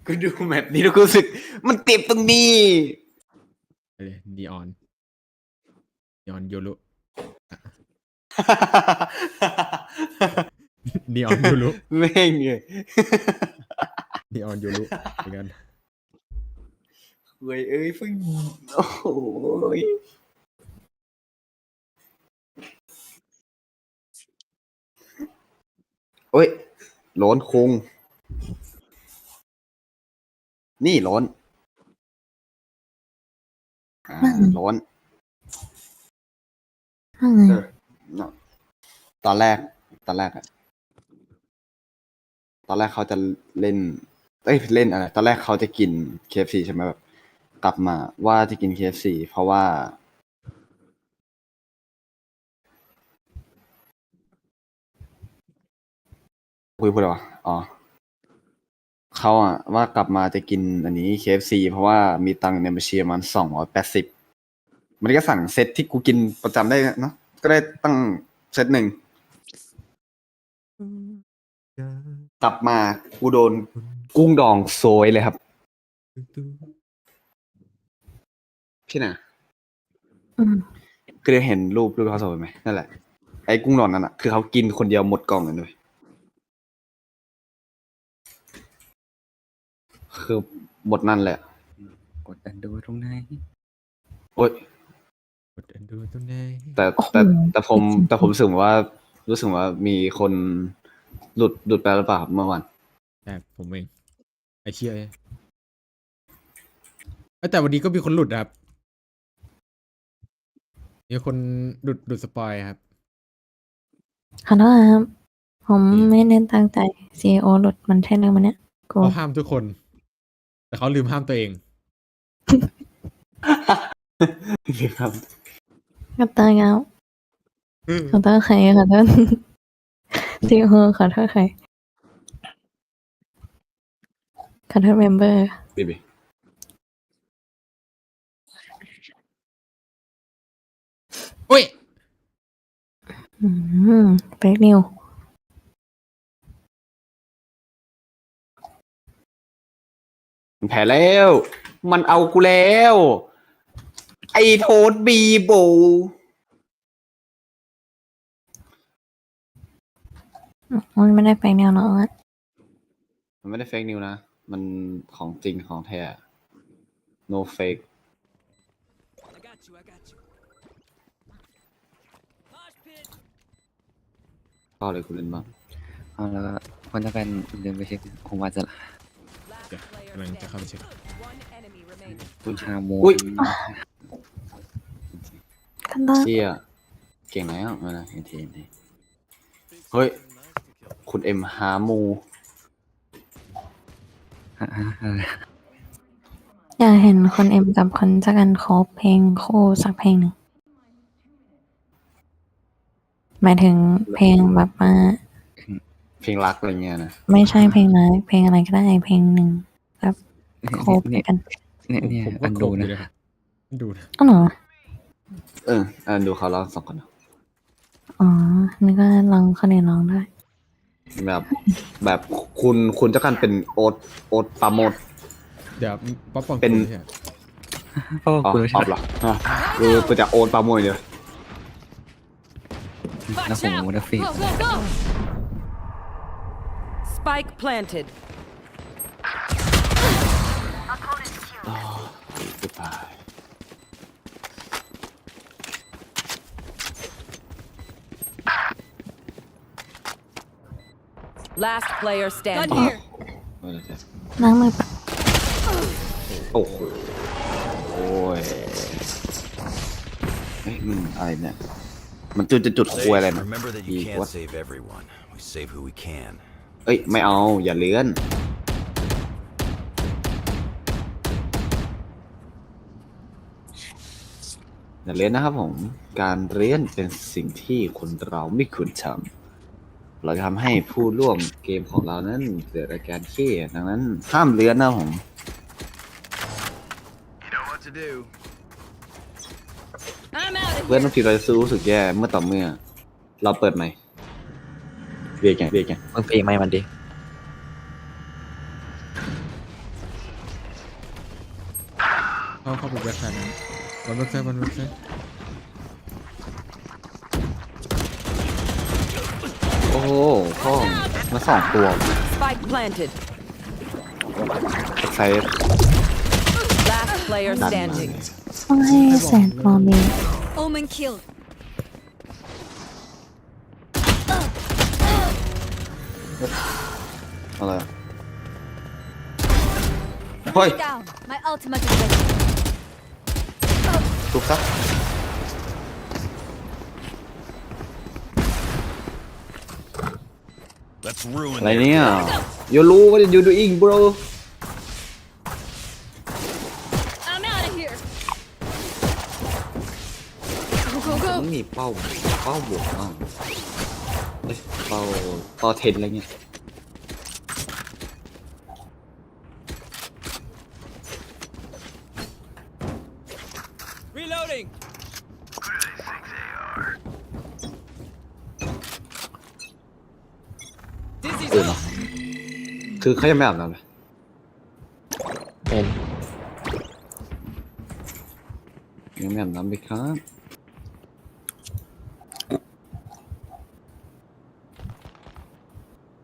กูดูแมปนี้แล้วกูรู้สึกมันเต็มตรงนี้นีออนโยรุนีออนโยรุแม่งเลยนีออนโยรุเหมือนกันเว้ยเพิ่งโอ้โหโอ้ยโล้นคงนี่โล้นโล้นตอนแรกเขาจะเล่นเล่นอะไรตอนแรกเขาจะกิน KFC ใช่ไหมแบบกลับมาว่าจะกิน KFC เพราะว่าพูดอะไรวะเขาว่ากลับมาจะกินอันนี้ KFC เพราะว่ามีตังค์ในบัญชีมัน280มันก็สั่งเซตที่กูกินประจำได้เนาะก็ได้ตั้งเซตหนึ่งกลับมากูโดนกุ้งดองโซยเลยครับพี่น่ะคือได้เห็นรูปเขาโซยไหมนั่นแหละไอ้กุ้งดองนั่นคือเขากินคนเดียวหมดกล่องเลยคือหมดนั่นแหละกดอันดูตรงไหนโอ๊ยกดอันดูตรงไหนแต่ผมรู้สึกว่ามีคนหลุดไปหรือเปล่าเมื่อวานแต่ผมเองไอ้เชี่ยแต่วันนี้ก็มีคนหลุดครับมีคนหลุดสปอยครับขอโทษครับผมไม่เน้นตั้งใจ CEO หลุดมันใช่เรื่องมันเนี้ยเขาห้ามทุกคนแต่เขาลืมห้ามตัวเองครับก็ตายแล้วขอโทษใครขอโทษ CEO ขอโทษใครขอโทษเมมเบอร์บีอุ้ยเฟกนิวแพ้แล้วมันเอากูแล้วไอโทษบีโบมันไม่ได้เฟกนิวเนาะมันไม่ได้เฟกนิวนะมันของจริงของแท้ no fake ก็เลยคุณเล่นบ้างแล้วก็คนจะเป็นเดินไปเช็คคงว่าจะกำลังจะเข้าไปเช็คคุณฮาโมเชี่ยเก่งแล้วนะเทีเฮ้ยคุณเอ็มฮามูอยากเห็นคนเอ็มกับคนจักรันคอเพลงคู่สักเพลงหนึ่งหมายถึงเพลงแบบว่าเพลงรักอะไรเงี้ยนะไม่ใช่เพลงรักเพลงอะไรก็ได้เพลงหนึ่งแบบโคบกันเนี่ยอันดูนะอ๋อเหรออันดูเขาร้อง2 คนอ๋อนี่ก็ลองเขาเรียนร้องได้แบบคุณเจ้ากันเป็นโอ๊ตปาโมดเดี๋ยวป๊อปปองเป็นป๊อปคุณป๊อปหรอคือจะโอ๊ตปาโมดเลยแล้วผมนะฟี Spike planted. Goodbye. Last player standing. Gun here. ล้างมือปะ โอ้โหโอ้ยเฮ้ยมันอะไรเนี่ยมันจุดคุยอะไรนะ Remember that you can't save everyone. We save who we can. เอ้ยไม่เอาอย่าเลื้อนอย่าเลื้อนนะครับผมการเลื้อนเป็นสิ่งที่คนเราไม่ควรทำเราจะทำให้ผู้ร่วมเกมของเรานั้นเกิดอาการเครียดดังนั้นห้ามเลื้อนนะผม You know what to do. เพื่อนบางทีเราจะรู้สึกแย่เมื่อต่อเมื่อเราเปิดไมค์เบียกันมึงเปย์ไม่มันดิ เข้าไปเว็บไซต์นั้นบนเว็บไซต์โอ้โหพ่อมาสองตัว Spike planted. ใช้ Last player standing. ต้องให้แสนปลอมเอง Omen killed. อะไรเฮ้ย Down. My ultimate is ready. ทุบซะ Let's ruin อะไรเนี่ย you รู้ what you doing bro I'm out of here. Go, go, มัน go. มีเป้าบวกบ้างเอ้ยเป้าเทนอะไรเงี้ย Reloading. เนาะคือเขายังไม่อาบน้ำเลย เป็น ยังไม่อาบน้ำเลยครับ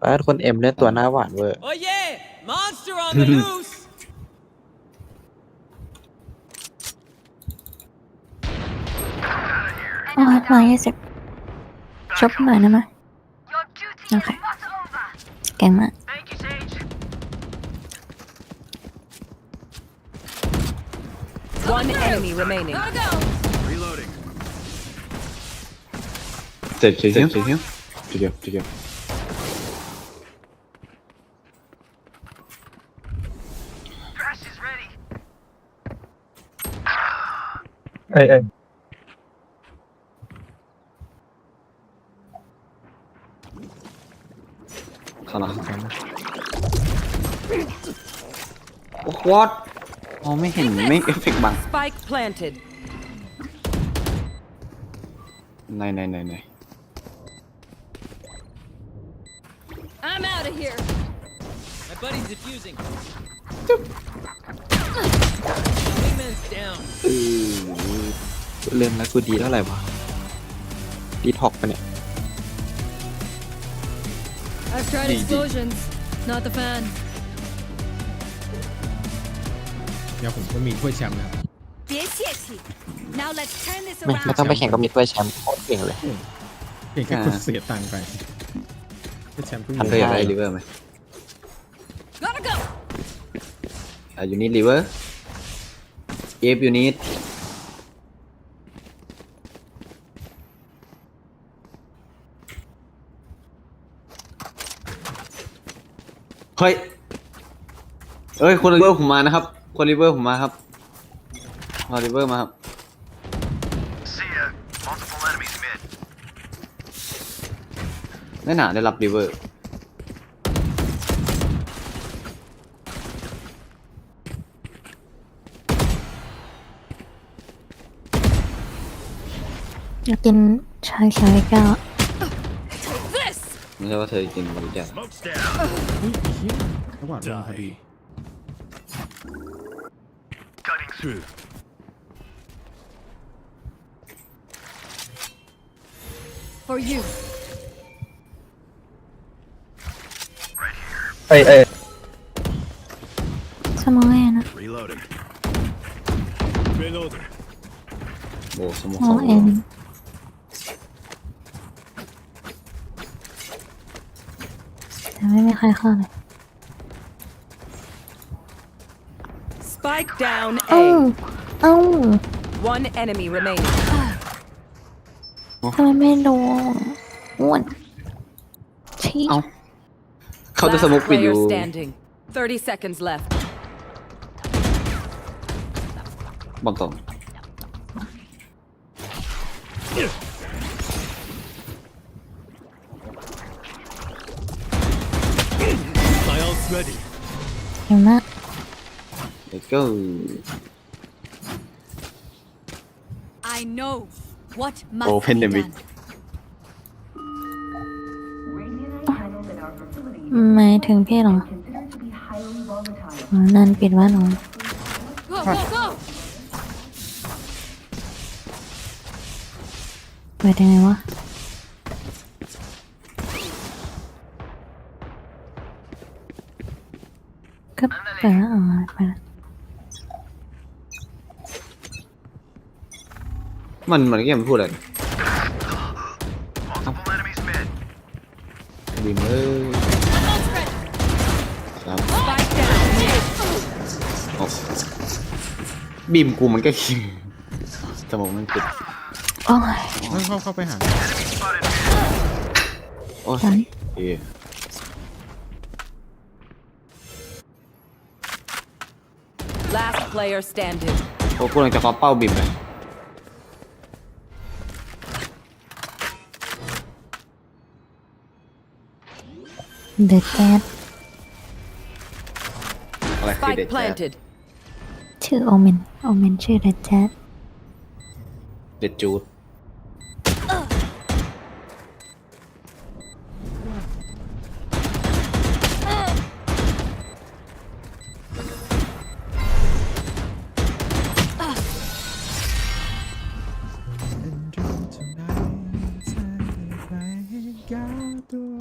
ว่าคนเอ็มเล่นตัวหน้าหวานเวอร์ Oh yeah, monster on the loose. 120ชบหน่อยนะมะโอเคเก่งมาก One enemy remaining. Reloading. เจ็บเดียวทีเดียว เอ้ย เข้ามาโอ้โหมองไม่เห็นไม่เอฟเฟกต์บัง Spike planted. ไหน I'm out of here. My buddy's defusing. Wingman's down. เล่นแล้วกูดีเท่าไหร่วะดีท็อกปะเนี่ย I've tried explosions. Not the fan. เดี๋ยวผมก็มีถ้วยแชมป์นะครับ 别泄气. Now let's turn this ไม่ต้องไปแข่งก็มีถ้วยแชมป์โคตรเก่งเลย เพียงแค่คุณเสียตังค์ไปถ้วยแชมป์เพิ่ง ทันเธออยากได้ริเวอร์ไหม Gotta go. you need river if you need เฮ้ยคนริเวอร์ผมมานะครับคนริเวอร์ผมมาครับมาริเวอร์มาครับ See ya. Multiple enemies mid. ไม่น่าได้รับริเวอร์ อยากกินชาเขียวอีกแก้ว ไม่ใช่ว่าเธอกินบริจาค Smoke's down. ระหว่างลงพอดี Cutting through. For you. Right here. สมองแอนนะ Reloading. โอ้สมอง สมองแอนแต่ไม่มีใครเข้าเลย Spike down เอ้า A. เอ้า One enemy remaining. ทำไมไม่โดนอ้วนชี้ เอ้าเขาจะสมอง Last ปิดอยู่ player standing. 30 seconds left. บอกตรง เห็นนะ Let's go I know what must Open be the mic. done. หมายถึงพี่เหรอนั่นปิดว่าหนู Go, go, go! เปิดยังไงวะก็เปิดแล้วอ๋อไปละ มันก็ยังไม่พูดอะไรบินเลยครับ Spike down mid. โอ้บีมกูมันก็คิวสมองมันปิด โอ้ย เข้าไปหา โอ้ย ตาย เอ๊ะ Last player standing. โอ้กูกำลังจะเคาะเป้าบีมเลย เด็ดแจ๊ด อะไรคือ Spike เด็ดแจ๊ด planted. ชื่อโอเมนชื่อเด็ดแจ๊ด เด็ดจูด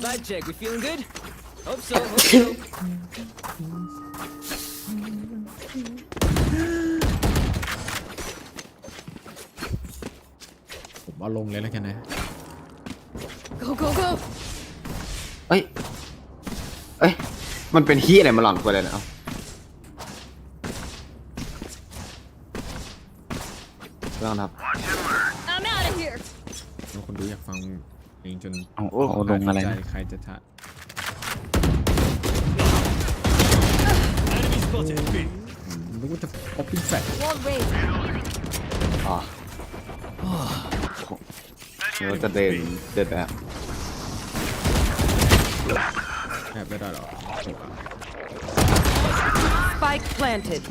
Vibe check. We feeling good? Hope so. Hope so. ผมเอาลงเลยแล้วกันนะ Go, go, go! เอ้ยมันเป็นฮียอะไรมาหล่อนกูเลยนะเอาเรื่องนะครับ I'm out of here! แล้วคนดูอยากฟังเพลงจน เอาลงอะไรนะ ใครจะทะนึกว่าจะป๊อปปิ้งแฟลช Wall raised. อ๋อเราจะเดินแบบ แอบไม่ได้หรอ Spike planted.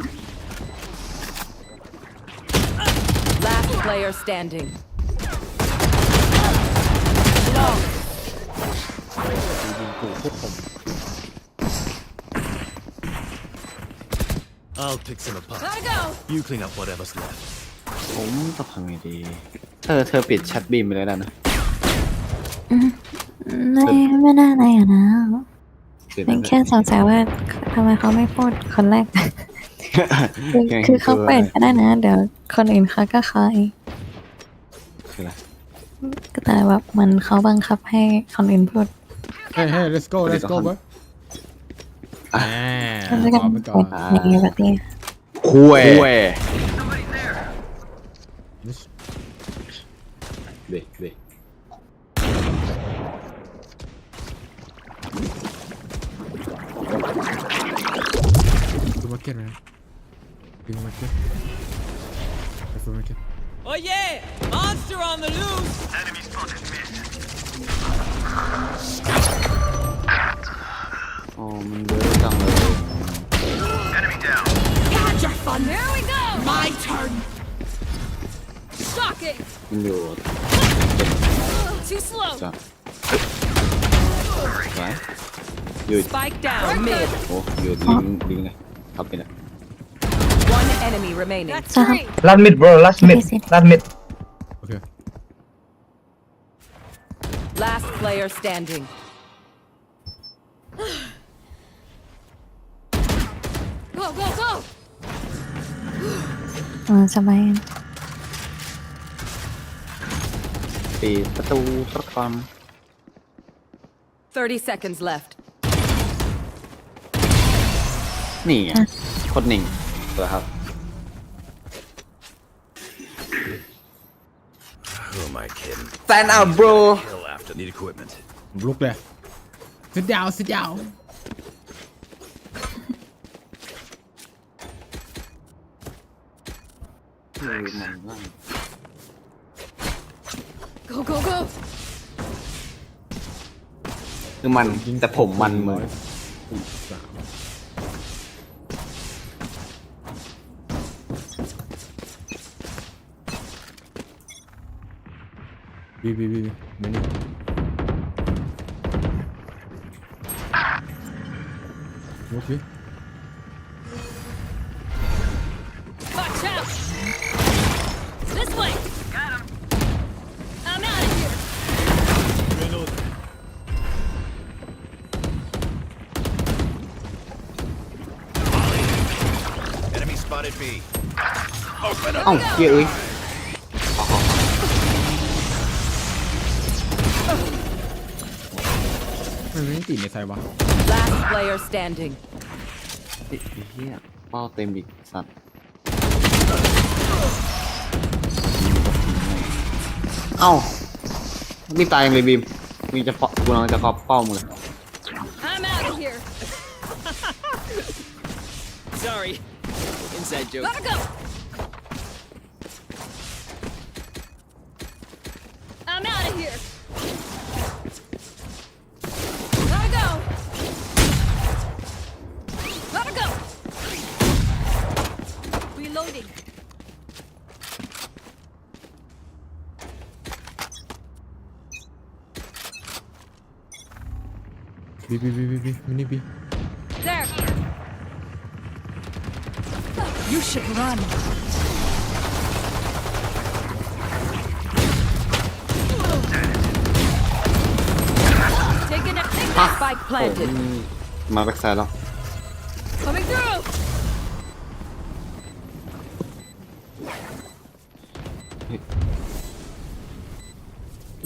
Last player standing. Long. ยิงกูควบคุม I'll pick some apart. Gotta go! You clean up whatever's left. ผมจะทำไงดีเธอปิดแชทบีมไปเลยนะ ไม่น่าอะไรอ่ะนะเป็นแค่สงสัยว่าทำไมเขาไม่พูดคนแรก คือเขาเปิดก็ได้นะ เดี๋ยวคนอื่นเขาก็คอยแต่แบบมันเขาบังคับให้คนอื่นพูด เฮ้ย let's go bro ก็จะกันเปิดในแบบนี้ คุยเด็กดูมาเก็ตนะดูมาเก็ตดูมาเก็ต Oh yeah! Monster on the loose! Enemy spotted mid. อ๋อมันเยอะจังเลย Enemy down. Had your fun! There we go! My turn! Shocking! มันอยู่ Too slow! จ้ะไหนอยู่ Spike down mid. โอ้อยู่ลิงไงครับเป็นอะ One enemy remaining. That's three! Last mid, bro. Last mid. Last mid. Okay. Last player standing. go, go! สบาย ปิดประตูประคอม 30 seconds left. นี่ไงโคตรหนิ่งตัวครับ Who am I kidding? Stand up bro Kill after need equipment. ผมลุกเลยsit down sit down ，Go, go, go! คือมันแต่ผมมันมือ บีมานี่โอเค Watch out! This way! Got him! I'm out of here! Enemy spotted B. เอ้าเหี้ยเอ้ย มันไม่ติดในไซวะ Last player standing. ไอ้เหี้ยเป้าเต็มอีกสัตว์เอ้านี่ตายยังเลยบีมมีจะกูกำลังจะเคาะเป้ามึงเลย I'm out of here! Sorry. Inside joke. Gotta go! I'm out of here! Gotta go! Gotta go! Reloading. B มินิ B There! You should run. Taking a Spike planted. มาแบ็กไซด์แล้ว coming through.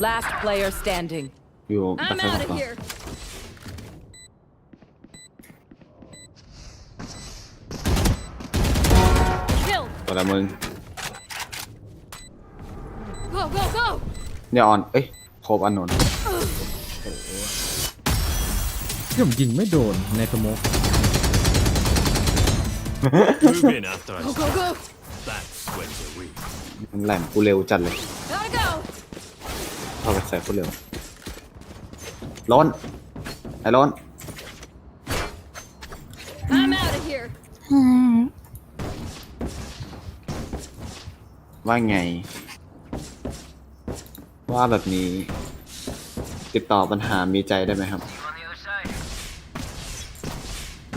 Last player standing. อยู่แบ็ก I'm ไซด์ out ต่ of อ here. ตัวละมึง Go, go, go! เดี๋ยวออนเอ้ยโคบอันนนท์ ที่ผมยิงไม่โดนในสโมก Move in after I Go, go, go! That's when we're weak. มันแหลมกูเร็วจัดเลย Gotta go! เข้าแบ็กไซด์กูเร็วร้อนไอ้ร้อน I'm out of here. ว่าไง ว่าแบบนี้ ติดต่อปัญหามีใจได้ไหมครับ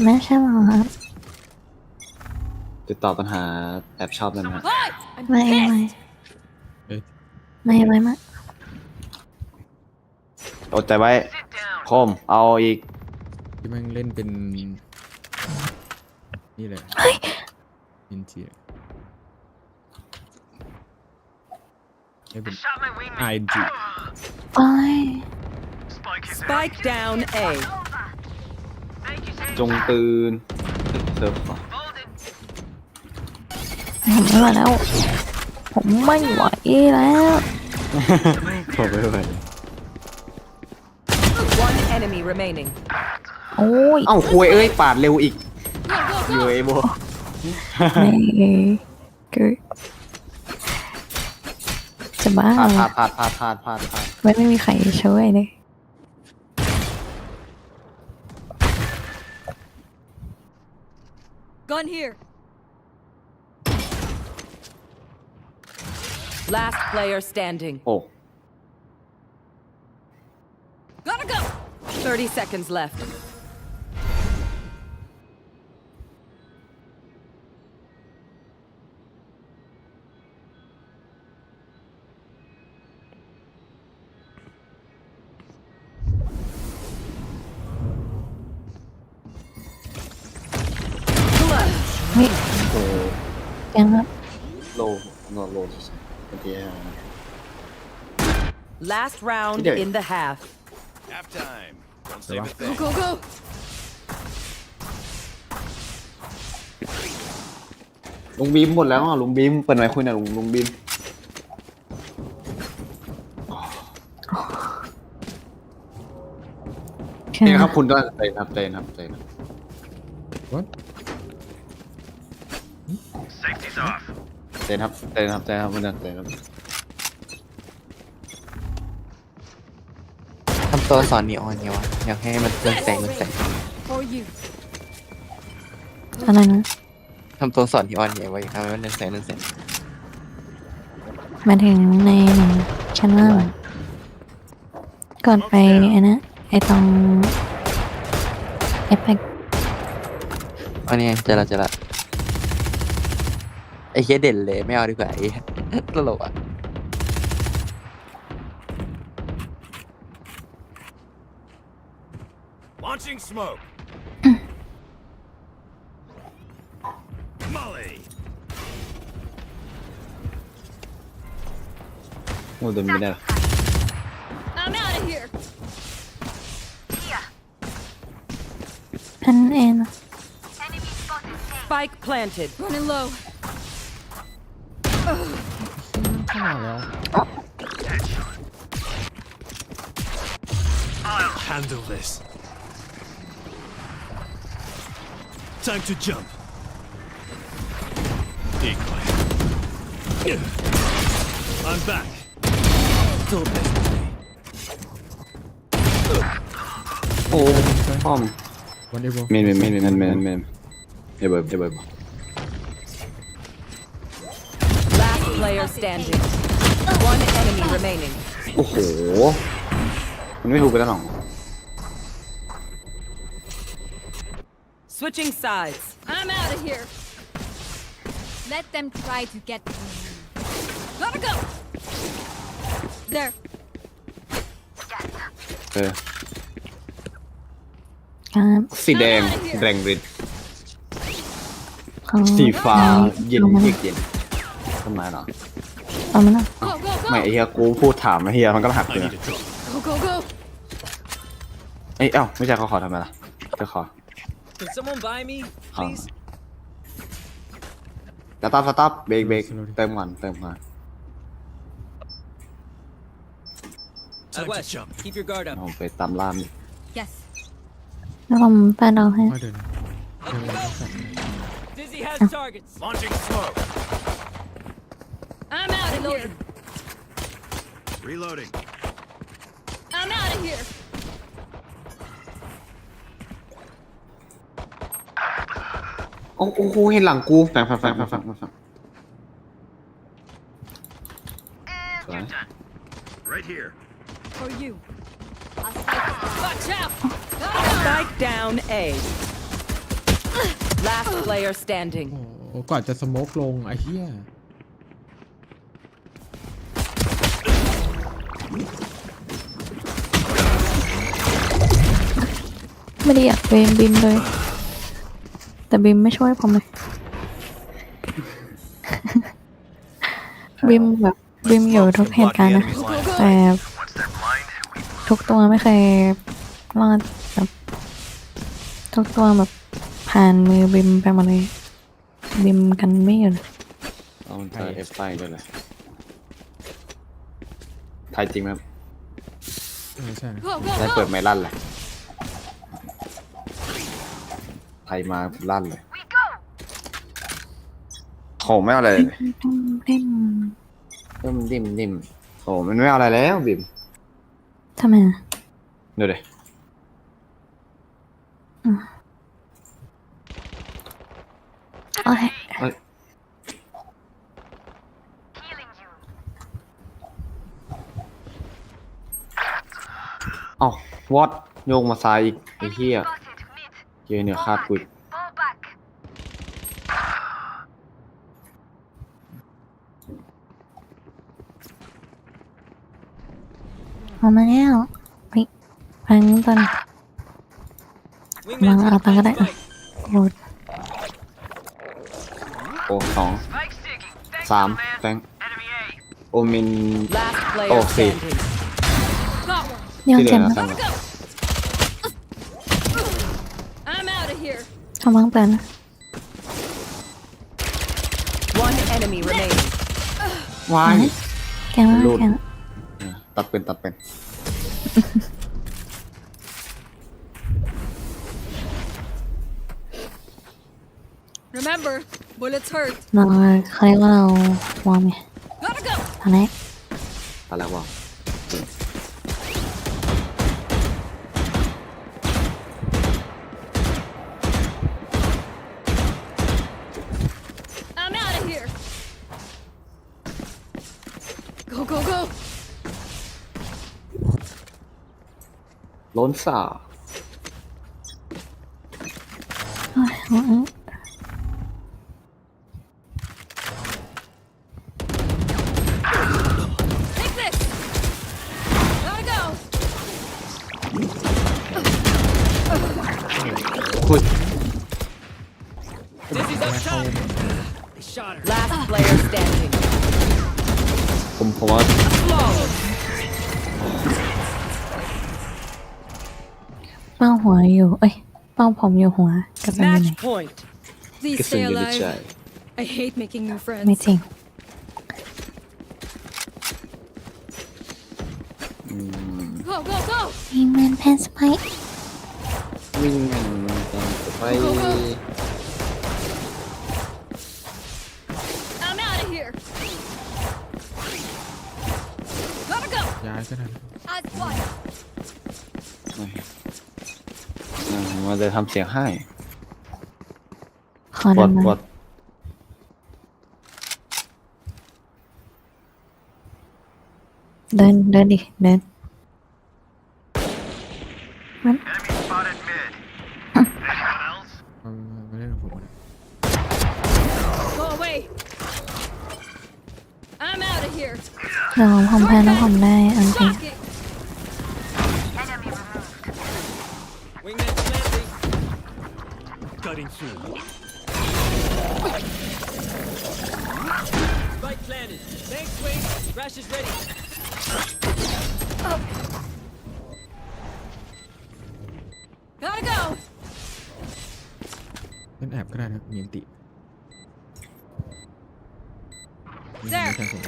ไม่ใช่หรอครับ ติดต่อปัญหาแอบชอบได้ไหมครับ Hi! I'm ไม่ pissed. ไม่มา อดใจไว้คมเอาอีก ที่มันเล่นเป็นนี่เลยอินเทียเล่นเป็น ING โอ้ย Spike down A. จงตื่นเซิร์ฟก่อน ผมไม่ไหวแล้ว ผมไม่ไหวแล้ว โทรไปเลย One enemy remaining. โอ้ย เอ้าคุยเอ้ยปาดเร็วอีก Go, อยู่ go, ไอ้ go! โบ ไม่เกิดจะบ้า พลาด เหร พลา อ ดพลาดพลาดพลาดพลาดพลาด ไม่มีใครช่วยเลย Gun here. Last player standing. โอ้ Gotta go! 30 seconds left. เฮ้ย โอ้ ยังครับ โลนอนโลเป็นที่ห้า Last round Yeah. in the half. Halftime. Don't say a thing. Go, go. ลุงบีมหมดแล้วอ่ะลุงบีมเปิดไมค์คุยหน่อยลุงบีมนี่ครับคุณก็เตะครับ What Safety's off. เตะครับคุณเตะครับ ทำตัวสอนนีออนเนี่ยวะอยากให้มันเรืองแสง For you. อะไรนะ ทำตัวสอนนีออนเนี่ยวะอยากให้มันเรืองแสง หมายถึงในหนังชั้นล่างก่อนไปไอ้นะไอ้ตรงเอฟเฟกต์ อันนี้เจอละไอ้เหี้ยเด่นเลยไม่เอาดีกว่าไอ้ตลกอ่ะ Launching smoke. Molly. โอ้เดินไม่ได้ I'm out of here. อันเอ็น Spike planted. Running low. เข้ามาแล้ว I'll handle this. Time to jump. Decoy. I'm back. Don't mess with me. โอ้ป้อม Whatever เมนเดี๋ยวเบิร์ Last player standing. One enemy remaining. โอ้โหมันไม่ถูกไปแล้วหรอ Switching sides. I'm out of here. Let them try to get to me. Gotta go. There. ครับ สีแดงฤทธิ์ ของ สีฟ้าเย็น ลงมา เย็นทำไมเหรอ เอามาหน่อย Go, go, ไม่ go. ไอ้เฮียกูพูดถามไอ้เฮียมันก็หักเลย I need a drop. Go, go, go. เอ้าไม่ใช่เขาขอทำไมล่ะจะขอ Can someone buy me, ขอ please? สต๊อปเบรกเติมก่อน West, keep your guard up. เอาไปตามล่าม Yes. แล้วผมแปลเอาให้ ค่อยเดิน Dizzy has targets. Launching smoke. I'm out of here. Reloading. I'm out of here. โอ้โหเห็นหลังกูแฝงสวย Right here. For you. Watch out. Spike down A. Last player standing. โอ้ก่อนจะสโมกลงไอ้เหี้ย ไม่ได้อยากเป็นบิมเลย แต่บิมไม่ช่วยผมเลย บิมแบบบิมอยู่ทุกเหตุการณ์นะ แต่ทุกตัวไม่เคยรอดแบบทุกตัวแบบผ่านมือบิมไปหมดเลย บิมกันไม่อยู่เลย เอามันเจอเอฟไฟด้วยเลยไทยจริงไหมครับ ใช่นะ Go, go, ได้เปิด go. ไม่ลั่นเลยไทยมาลั่นเลยโหไม่เอาอะไรเลย ดิ่มโหมันไม่เอาอะไรแล้วบิม ทำไมอ่ะ ดูดิ โอเค อ๋อวอตโยงมาซ้ายอีกไอ้เหี้ยเยอะเนี่ยคาดกุย เอามาแล้วไปฟังตอนลองเอาตังก็ได้โหลด โอ้2 3แฟงโอมิน Last โอ้ player 4 standing. ยัง ที่เหลื เจ็บ อ นะ ครับ I'm out of here. ทำบ้างเป็นนะ One enemy remaining. วาย แกงมาก หลุด แกง ตัดเป็น Remember, bullets hurt. เราเขาเรียกว่าเราวอร์มไง Gotta go. ตอนแรก ตอนแรกว่า I'm out of here. Go, go, go. ล้นสา โอ้ยโอ้ย Take this. Gotta go. คุย Dizzy's up top. They shot her. Last player standing. ผมว่า Flawless. เป้าหัวอยู่ เอ้ย เป้าผมอยู่หัวกับอันนี้ Match point. ก Please ระสุน stay อยู่ในใจ alive. I hate making new ไม่ friends. จริง Go, go, go. ยิงแมนแพนสไป วิ่งกันไป I'm out of here. Gotta go. ย้ายก็ได้ Eyes wide. มาจะทำเสียงให้ ขอ วอ ทำ ด ไม วอด เดินดิ เดิน มัน ไม่ได้ของผมนะ Go away. I'm out of here. เดี๋ยวผมแพ้แล้วผมได้อันที Shocking. Wingman planting. Cutting through. Spike planted. Thanks, Wing. Rash is ready. Gotta go. เล่นแอบก็ได้นะมีอันติ There. ไม่ต้อง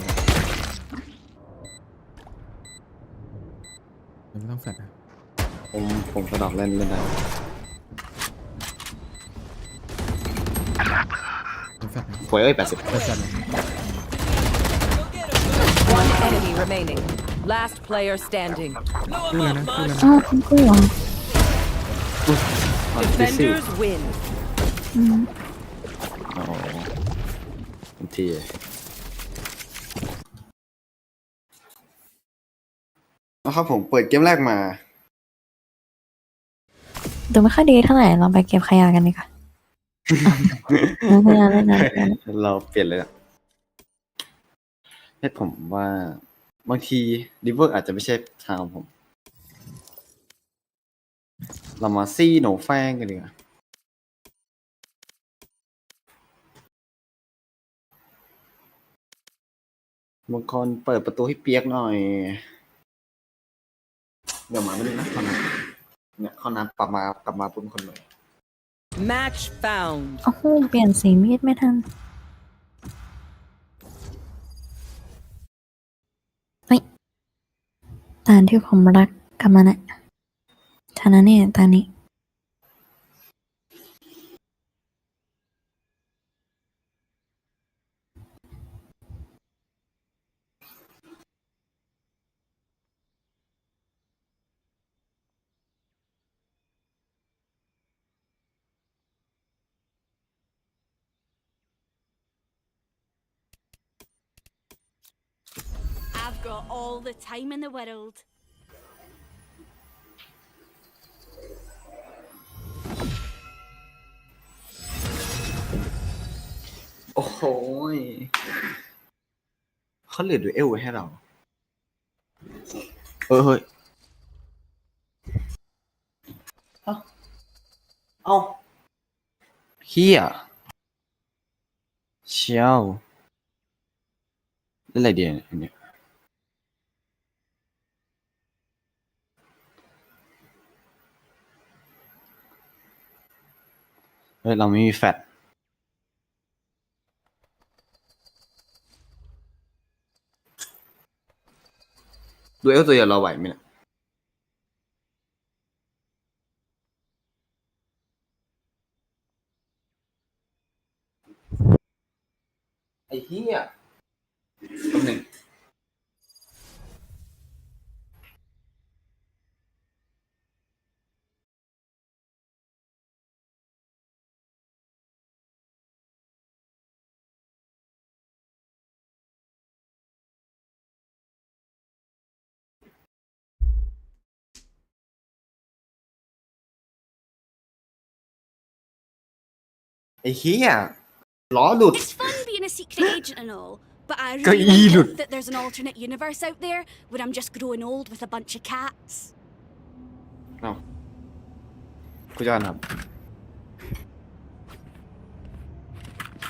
ไม่ต้องแฟลชนะ ผมกระดอกเล่นได้ ไม่แฟลชนะ ป่วยเอ้ย80 แฟลชนะ One enemy remaining. Last player standing. ดูเลยนะดูเลยนะ อ้าวคุณกู้เหรอ Defenders win. อืม อ๋อทันทีนะครับผมเปิดเกมแรกมา ดูไม่ค่อยดีเท่าไหร่ เราไปเก็บขยะกันดีกว่าไม่เป็นไรไม่เป็นไร เราเปลี่ยนเลยอะให้ผมว่าบางทีดิเวอร์อาจจะไม่ใช่ทางของผม เรามาซี่โหนแฟงกันดีกว่าบางคนเปิดประตูให้เปียกหน่อย เดี๋ยวมาไม่ได้นะเขานับเนี่ยเขานับกลับมาปุ่นคนใหม่ Match found. โอ้โหเปลี่ยนสีมีดไม่ทันเฮ้ยตานที่ผมรักกับมันอะฉะนั้นเนี่ยตอนนี้ I've got all the time in the world. โอ้โหเขาเหลือดูเอลไว้ให้เราเฮ้ยเอ้าเฮีย เชี่ยวเล่นอะไรดีเนี่ยเฮ้ยเราไม่มีแฟตดูตัวอย่างเราไหวไหมเนี่ยไอ้เหี้ยคนหนึ่งไอ้เหี้ยล้อหลุด It's fun being a secret agent and all, but I ก็ really หลุด hope that there's an alternate universe out there where I'm just growing old with a bunch of cats. เอ้ากูจะครับ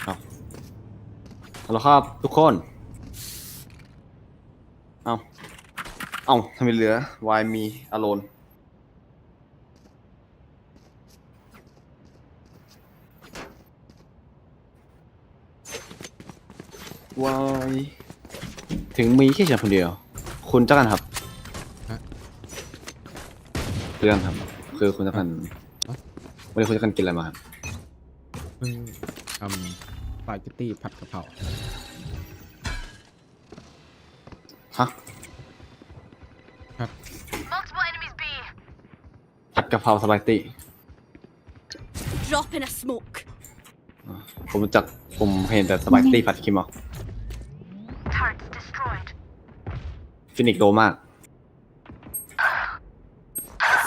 เอาฮัลโหลครับทุกคนเอาทำไมเหลือ Why me alone วายถึงมีแค่ฉันคนเดียว คุณเจ้ากันครับเรื่องครับคือคุณเจ้ากันวันนี้คุณเจ้ากันกินอะไรมาครับ เพิ่งทำสปาเกตตี้ผัดกะเพรา ฮะ ครับ ผัดกะเพราสปาเกตตี้ Drop in a smoke. ผมเห็นแต่สปาเกตตี้ผัดคิมอฟินิกโดมาก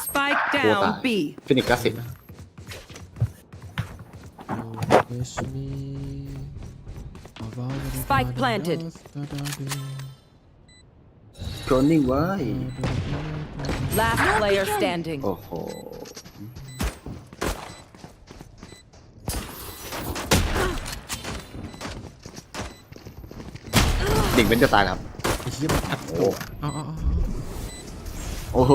Spike โอ้ตาย down B. ฟินิก90 Spike planted. โดนนิ่งไว้ Last player standing. โอ้โหดิ่งเป็นจะตายครับ ไอ้เหี้ยมันอัดตัวโอ้โห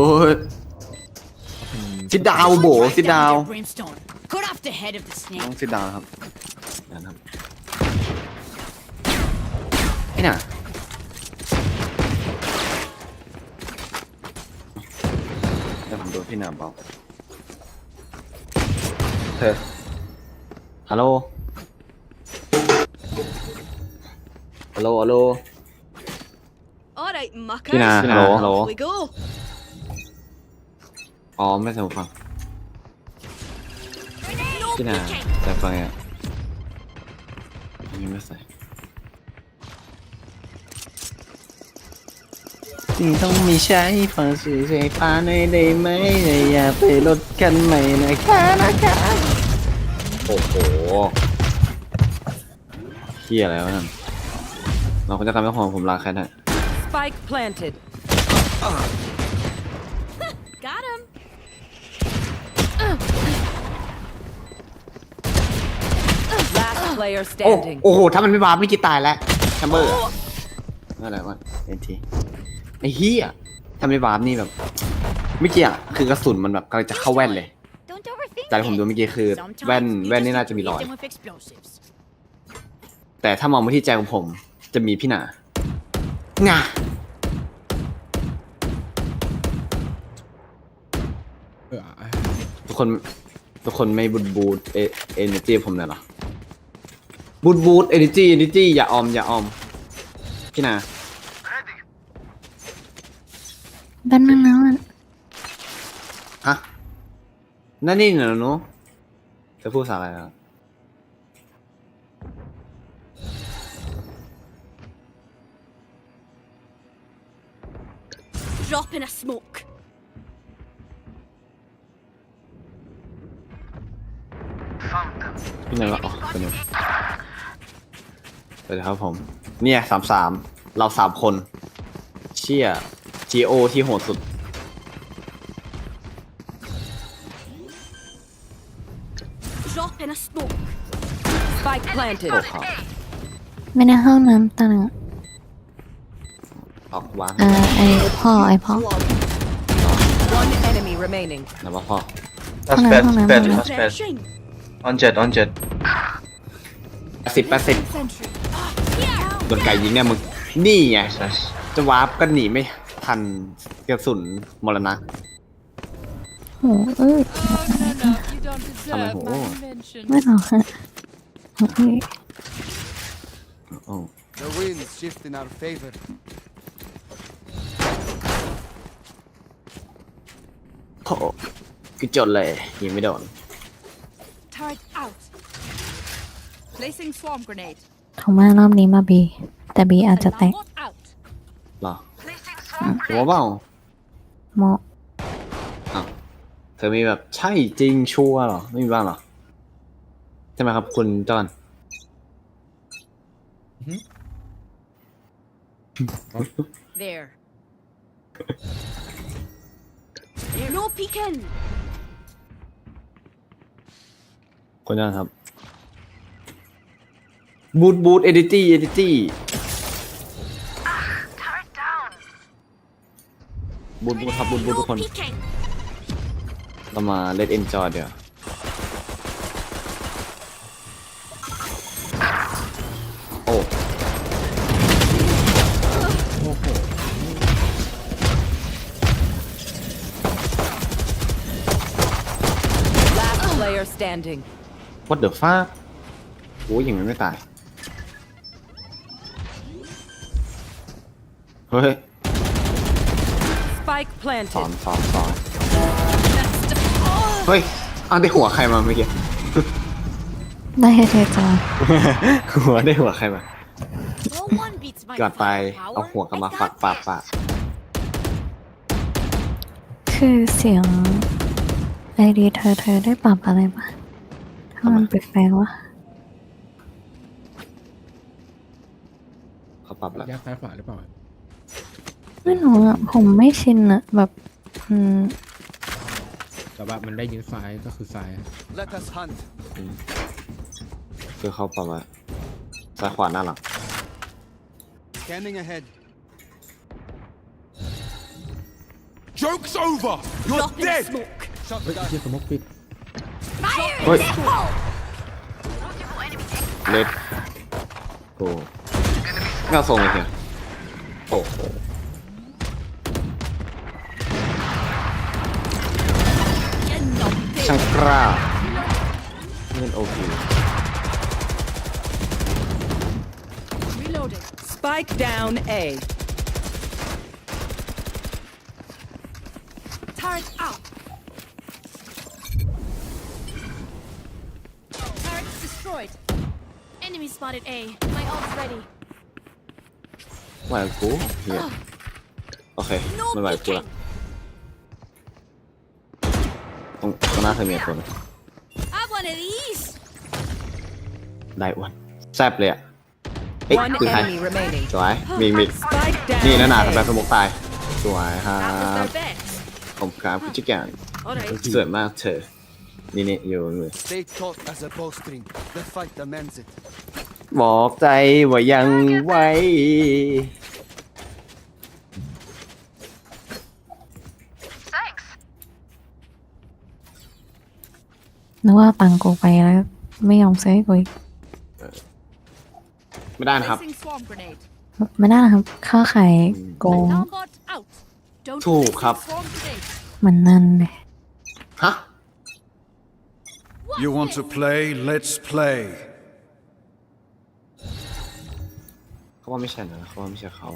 ซิดดาวโบซิดดาว Brimstone. Cut off the head of the ต้อง snake. ซิดดาวครับนะครับไอ้น่ะเดี๋ยวผมโดนพี่หนาเบาเธอฮัลโหลฮัลโหลฮัลโหล All right, พี่นา muckers. ฮัลโหลฮัลโหล We go. อ๋อไม่ใช่หูฟัง No พี่นา peeking. แต่ฟังอ่ะยังไม่ใส่สิ่งต้องมีใช้ฟังสื่อใช้ฟ้าหน่อยได้ไหมอย่าไปลดกันใหม่นะคะโอ้โหเฮียอะไรวะนั่นเราก็จะทำให้ของผมลาแค่นั้น Spike planted. Got him. Last player โอ้ standing. โอ้โหถ้ามันไม่บาไม่คิดตายแล้วแชมเบอร์นั่นแหละว่าเอ็นทีไอ้เฮียถ้าไม่บานี่แบบเมื่อกี้อ่ะคือกระสุนมันแบบกำลังจะเข้าแว่นเลย Don't overthink แต่ผมดูเมื่อกี้คือ Sometimes แว่น you แว่น just นี่น่า need จะ to มี beat รอย them with explosives. แต่ถ้ามองไปที่ใจของผมจะมีพี่หนาง่าทุกคนไม่บูทเอเนจีผมเลยเหรอบูทเอเนจีอย่าออมพี่หนา บ้านมันแล้วอ่ะ ฮะนั่นนี่เหรอหนูจะพูดภาษาอะไรอ่ะ Drop in a smoke. พี่หนาอ๋อเป็นยังสวัสดีครับผมเนี่ย33เรา3คนเชี่ย GO ที่โหดสุด Drop in a smoke. Spike planted. โอ้ครับ ไม่ในห้องน้ำตอนนึง ออกวาง ไอพ่อ One enemy remaining. นะว่าพ่อ Last bed, bed, last bed. On jet, on jet. โดนไก่ยิงเนี่ยมึงนี่ไงจะวาร์ปก็หนีไม่ทันกระสุนมรณะ โหทำไมโห ไม่หรอกฮะโอ้ย โอ้ The winds shift in our favor. โหคือจดเลยยิงไม่โดน Turret out. Placing swarm grenade. ผมว่ารอบนี้มาบีแต่บีอาจจะแตก Out. หรอหัวเปล่า โม อ้าวเธอมีแบบใช่จริงชัวร์หรอไม่มีบ้างหรอใช่ไหมครับคุณจอน There. No peeking. คุณจอนครับบูทเอดิตี้บูทครับบูททุกคน เรามาเล่นเอนจอยเดี๋ยวโอ้ Last player standing. what the fuck โอ้ยอย่างนั้นไม่ตายเฮ้ย Spike ส planted. อนเฮ้ยเอาได้หัวใครมาเมื่อกี้ ได้เทจอ หัวได้หัวใครมา No one beats my ก่อนไปเอา firepower. หัวกลับมา Is ฝัก that ปาก best? คือเสียงไอดีเธอได้ปรับอะไรปะถ้ามันแปลกๆวะ เขาปรับแล้ว แยกซ้ายขวาหรือเปล่า ไม่รู้อ่ะผมไม่ชินอ่ะแบบแต่ว่ามันได้ยินซ้ายก็คือซ้าย Let us hunt. คือเขาปรับมาซ้ายขวาหน้าหลัง Scanning ahead. Joke's over! You're Drop in the dead! smoke. เฮ้ยเฮียสมกปิด Fire เฮ้ย in the hole. เล็ดโอ้เงาทรงเลยเฮียโอ้โหช่างกล้าเล่นโอเค Reloading. Spike down A. Turret out. Turret destroyed. Enemy spotted A. My ult's ready. ไหวกูเฮียโอเคไม่ไหวกูละตรงหน้าเธอมีคน Have one of these. ได้อ้วนแซ่บเลยอ่ะเอ๊ะ One คือใคร enemy remaining. สวยมี Spike นี่ down. นะหนา A. ทำแบบสมกตายสวยครั That was บ their best. ผมครับผู้จัดการ Alright. สวยมากเธอนี่อยู่มือ Stay taut as a bowstring. The fight demands it. บอกใจว่ายังไว้ นึกว่าตังกูไปแล้วไม่ยอมซื้อให้กูอีก ไม่ได้นะครับ Placing swarm grenade. ไม่ได้นะครับค่าขายโกง Alarm bot out. Don't ถูกครับ swarm grenade. เหมือนนั่นเลย ฮะ You want to play? Let's play. เขาว่าไม่ใช่นะเขาว่าไม่ใช่เขา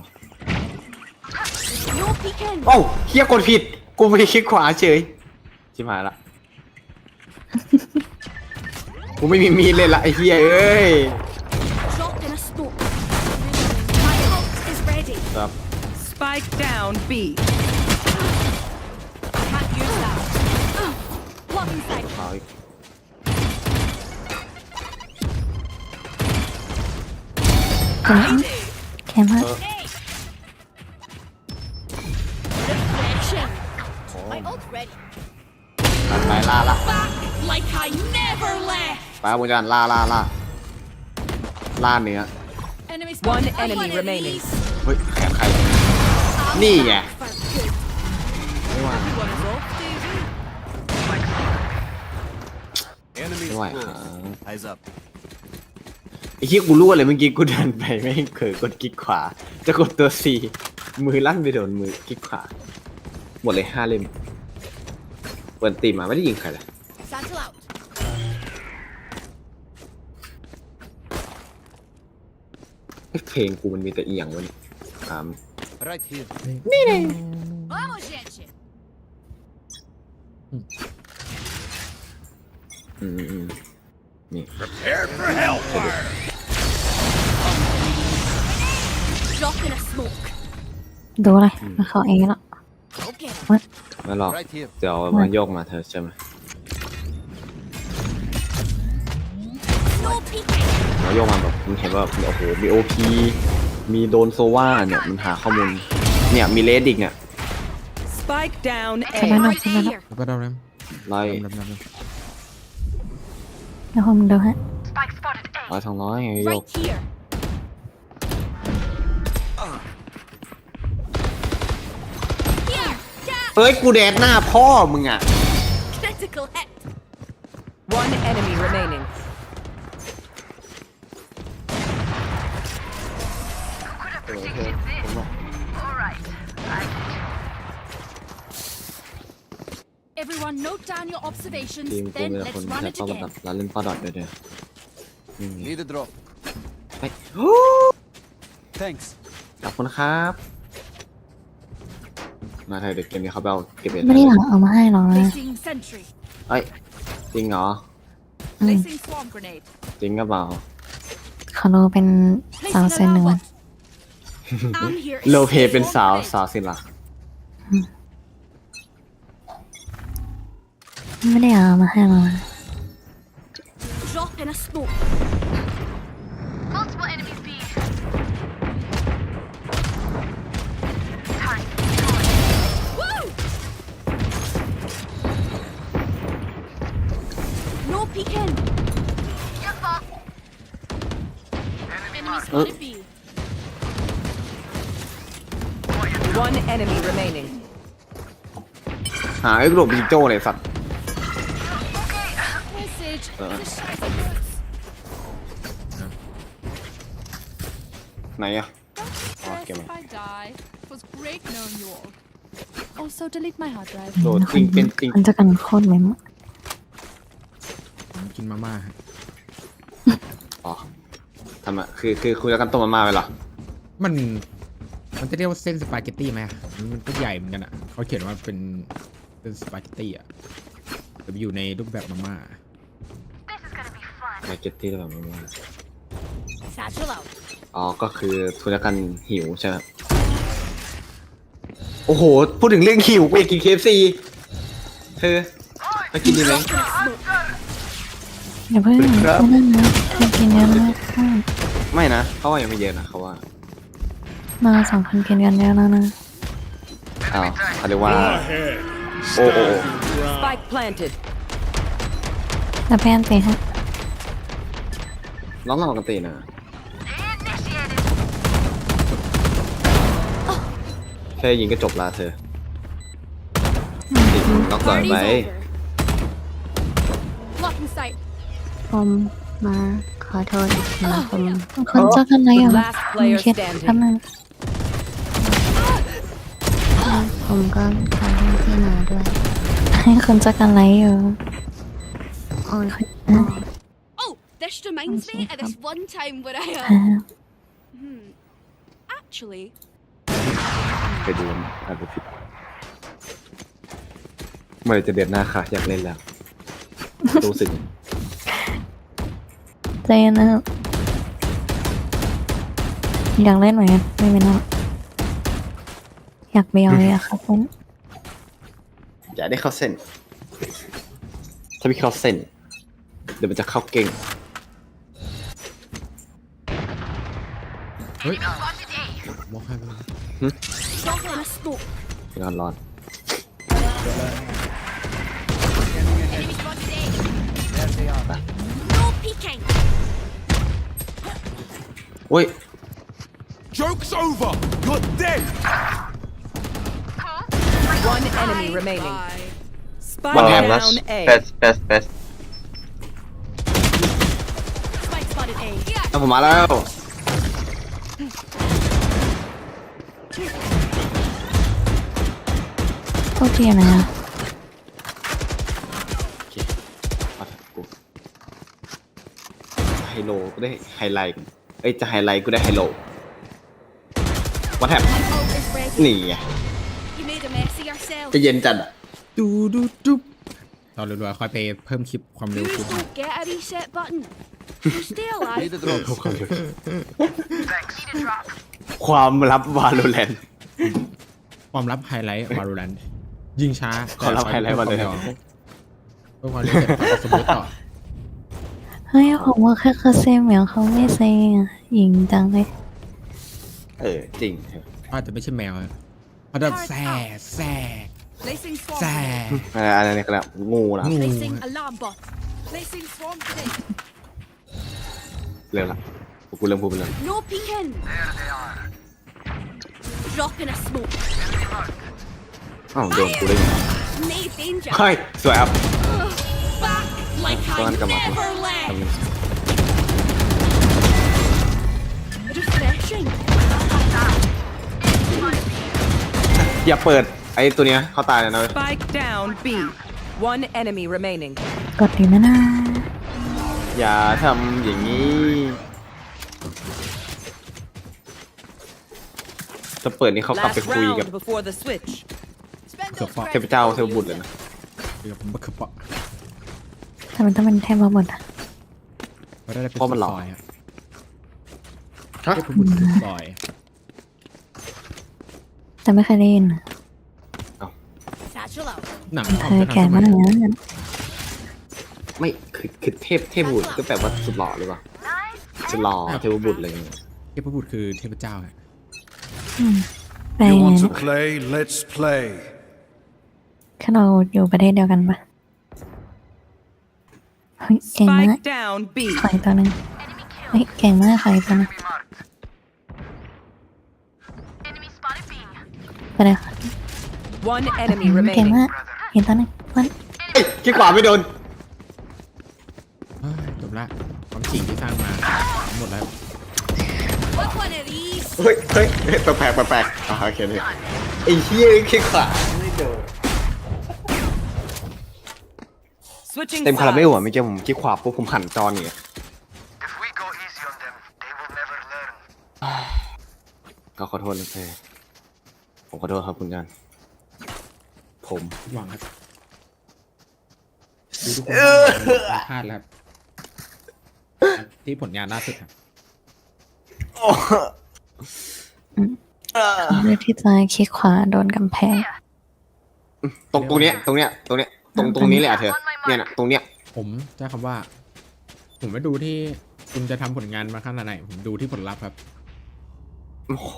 No peeking. โอ้าเฮียกดผิดกูไปคลิกขวาเฉยชิบหายละ กูไม่มีมีดเลยละไอ้เฮียเอ้ย Dropped in a smoke. My ult is ready. ครับ Spike down B. Can't use that. Blocking sight. เขาอีก แค่มาก Deflection. My ult's ready. ไปล่าละ Back like I never left. ป้าบุญจันล่าเนื้อ One enemy remaining. เฮ้ยแขนใครนี่ไง Everyone is off, Daisy. ไม่ไหวครับไอ้ที่กูรู้อะไรเมื่อกี้กูเดินไปไม่เคยกดคลิกขวาจะกดตัว C มือลั่นไปโดนมือคลิกขวาหมดเลย5 เล่มเปิดตีมาไม่ได้ยิงใครเลยเพลงกูมันมีแต่เอียงวะนี่Right here. นี่เลยนี่ Prepare for hellfire. Drop in a smoke. ดูอะไรมาเข้าเองแล้ว ไม่หรอกเดี๋ยวมันโยกมาเธอใช่ไหม No peeking. มันโยกมาแบบมันเห็นว่าโอ้โหมี OP มีโดนโซว่าเนี่ยมันหาข้อมูลเนี่ยมีเลดิกเนี่ย Spike down A. Right here. ก็ได้แล้ว ไล่ เดี๋ยวผมดูฮะ 100-200ไงโยก Right here. เฮ้ยกูแดดหน้าพ่อมึงอ่ะ Critical hit. One enemy remaining. Everyone note down your observations, ทีมกู then มีแต่คน let's run แค่ it ต้อง again. แบบร้านเล่นปอดอทเดี๋ยว Need a drop. ไป Thanks. ขอบคุณครับมาเถอะเด็กเกมนี้เขาไปเอาเก็บเอง ไม่ได้หลังเอามาให้หรอกนะ Placing sentry. เอ้ยจริงเหรอ Placing swarm grenade. จริงก็เปล่า ขอดูเป็นสาวเซนหนึ่งวัน I'm here. โลเพเป็นสาวสิล่ะ ไม่ได้เอามาให้หรอกนะ Drop in a smoke. Multiple enemies B. Woo! No peeking. Your fault. Enemy spotted B. One enemy remaining. หาไอ้กระโดดบิงโจ้เลยสัตว์ Message. Uh. The shining works. ไหนอะ Yes, if I die. It was great knowing you all. Also, delete my hard drive. โดดปิงเป็นปิง มันจะกันโคตรเมม กินมาม่าฮะ อ๋อทำไมคือคุยกันต้มมาม่าไปเหรอ มันจะเรียกว่าเส้นสปาเกตตี้ไหมอะมันก็ใหญ่เหมือนกันอ่ะเขาเขียนว่าเป็นสปาเกตตี้อ่ะแต่อยู่ในรูปแบบมาม่า สปาเกตตี้แบบมาม่า Satchel out. อ๋อก็คือคุยกันหิวใช่ไหมโอ้โหพูดถึงเรื่องหิวกูอยากกิน KFC เธอไปกินดีไหม เดี๋ยวเพิ่งนั่นนะไม่กินเยอะมาก ไม่นะเขาว่ายังไม่เยอะนะเขาว่า มา2 คนกินกันแล้วนะ อ้าวเขาเรียกว่าโอ้ Spike planted. แล้วแพนไปฮะ น้องเราปกตินะแค่ยิงก็จบละเธอล็อกต่อยไป Blocking sight. ผมมาขอโทษอีกทีผมคนเจ้ากันไหนอ่ะ Last player คิด standing. แป๊บนึงผมก็ขอโทษที่มาด้วยให้คนเจ้ากันไหนอยู่โอ้ย Oh, this reminds me of this one time where I. Actually. ไปดูอาจจะผิดเมื่อจะเดือนหน้าค่ะอยากเล่นแล้วรู้สึก ใจนะครับอยากเล่นเหมือนกันไม่เป็นไรอยากเบียวเลยอะครับคุณ อย่าได้เข้าเส้นถ้าไม่เข้าเส้นเดี๋ยวมันจะเข้าเก่ง เฮ้ยบอกให้ไปเลย Drop in a smoke. ร้อน Enemy spotted A. No peeking. โอ้ย Joke's over. You're dead. One enemy remaining. Spike One hand last. down A. Best. Spike spotted A. ผมมาแล้ว โทษทีนะ ไฮโลก็ได้ไฮไลท์เอ้ยจะไฮไลท์ก็ได้ไฮโลวัดแทบนี่ไง You made a mess of yourself. จะเย็นจัดอ่ะ ดูตอนรัวๆค่อยไปเพิ่มคลิปความเร็ว Please ขึ้น don't get a reset button. You're still alive. Need a drop. ความลับวาโลแรนต์ ความลับไฮไลท์ Valorant ยิงช้า ความลับไฮไลท์ Valorant เพื่อความเร็วสมมติต่อ เฮ้ยผมว่าแค่คือเซมเหมียวเขาไม่เซงอ่ะหญิงจังเลย จริง อาจจะไม่ใช่แมวเขาจะแซ่ Placing swarm. แซ่ อะไรนี่ครับงูนะ Placing alarm bot. Placing swarm grenade. เร็วละกูเริ่มพูดไปเลย No peeking. Drop in a smoke. อ้าวโดนกูได้ยังไง No danger. เฮ้ยสวยครับ Back like I never left. Refreshing. อย่าเปิดไอ้ตัวเนี้ยเขาตายเลยนะเว้ย Spike down B. One enemy remaining. กดดีนะนะ อย่าทำอย่างนี้จะเปิดนี่เขากลับ Last ไปคุยกับ round before the switch. เกือบปะ เทพเจ้าเทพบุตรเลยนะ เกือบเกือบปะ ทำไมต้องเป็นเทพบุตรอ่ะ ก็ได้เป็น เพราะมันหลอก ซอยเทพบุตรซอย แต่ไม่เคยได้ยิน Satchel out. หนัง เธอแก่มากนะ ไม่คือเทพบุตรก็แปลว่าสุดหล่อหรือเปล่าสุดหล่อเทพบุตรอะไรอย่างเงี้ย เทพบุตรคือเทพเจ้าฮะ ไป You ไง want to play? Let's play. แค่เราอยู่ประเทศเดียวกันปะเฮ้ยเก่งมาก Spike down B. ขอยตัวหนึงเฮ้ยเก่งมากขอยตัวหนึงไปเลยค่ะ One enemy เก่ง remaining. มากเห็นตัวหนึงมัน ขี้ขวาไม่โดน จบละความจริงที่สร้างมาหมดแล้ว What one of these? เฮ้ยแปลกโอเคเลยไอ้เหี้ยขี้ขวาไม่โดน Switching เต็มคาราเบล sides. อ่ะไม่เกี่ยวผมขี้ขวาปุ๊บผมหันจอนี่ If we go easy on them, they will never learn. ก็ขอโทษนะเพ่ผมขอโทษครับคุณกันผม หวังครับดูทุกคนพลาดแล้วที่ผลงานล่าสุดครับ เลือกที่จะคลิกขวาโดนกำแพง ตรงเนี้ยเลยอ่ะเธอเนี่ยนะตรงเนี้ย ผมจะคำว่า ผมไม่ดูที่คุณจะทำผลงานมาขนาดไหนผมดูที่ผลลัพธ์ครับ โอ้โห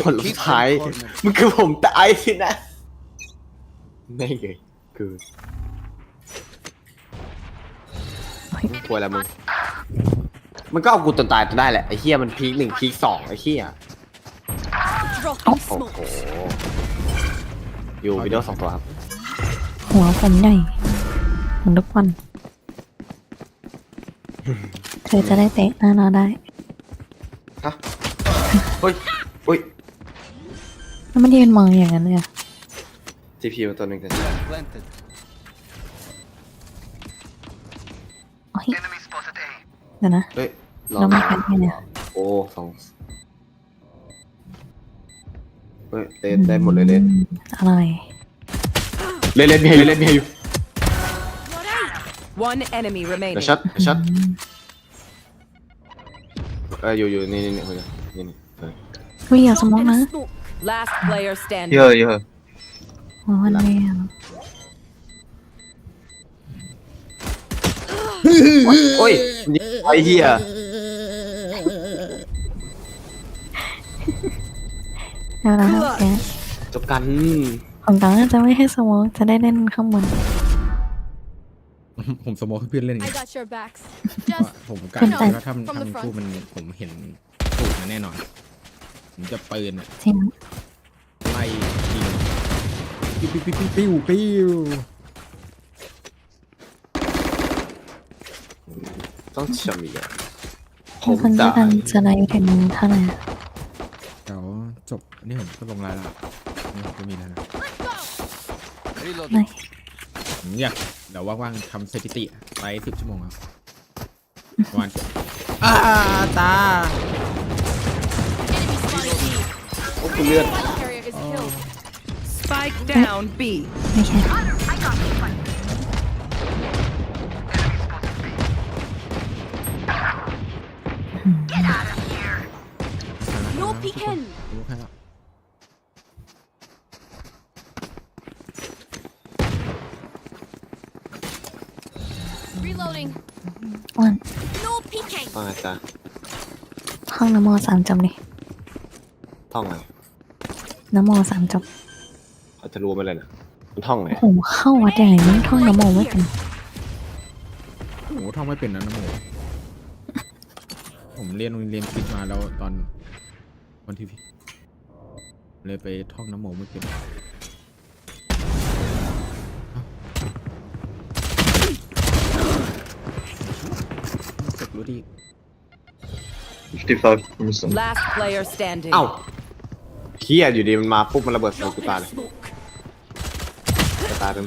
ผลสุดท้ายมันคือผมตายสินะไม่เลยคือป่วยแล้วมึงมันก็เอากูจนตายจนได้แหละไอ้เหี้ยมันพีค1พีค2ไอ้เหี้ย Dropping โอ้ smoke. โหอยู่วิดีโอ2ตัวครับ หัวผมใหญ่เหมือนทุกวันเธอจะได้เตะหน้าเราได้ ฮะเฮ้ยแล้วมันยืนมองอย่างนั้นเลย GPU ตัวหนึ่งกัน Planted. โอ้ยเดี๋ยวนะ เฮ้ย เรามากันเนี่ย โอ้2เฮ้ยเล่นได้หมดเลยเล่น อร่อย เล่นมีอยู่ One enemy เดี๋ยว remaining. ช็อตอยู่นี่วิ่งอย่าสมองนะ Last player standing. เยอะ หัววันเดียว โอ้ยไอ้เหี้ย แล้วนะครับแก จบกัน ผมต้องจะไม่ให้สมองจะได้เล่นข้างบน ผมสมมติให้เพื่อนเล่น I got your backs. ว่า Just ผมกะว่าถ้าทำคู่มันผมเห็นสูตรมัน แน่นอนผมจะปืน จริง ไล่ยิงปิ้วต้องเฉลี่ยผ มี ม คนที่กันจะไลฟ์ถึงเท่าไหร่ เดี๋ยวจบนี่ผมก็ลงไลน์แล้วนี่ก็มีแล้วนะ ไม่ ผมอยากเดี๋ยวว่างๆทำสถิติไลฟ์10 ชั่วโมงครับประมาณตา โอ้กูเลือด Spike down B. ไม่ใช่ No peeking. รู้แค่แล้ว Reloading. อ้วน No peeking. ว่าไงจ๊ะ ห้องน้ำโม3 จบดิ ท่องอะไร น้ำโม3 จบ เขาจะรู้ไปเลยนะมันท่องไหน โอ้โหเข้าวัดใหญ่ไม่ท่องน้ำโมไม่เป็น โอ้ท่องไม่เป็นนะน้ำโมผมเรียนคิดมาแล้วตอนวันที่พี่เลยไปท่องน้ำโมไม่เป็นเสกรู้ดี 55 from some. Last player standing. เอ้าเครียดอยู่ดีมันมาปุ๊บมันระเบิดใส่กูตายเลยตายเป็น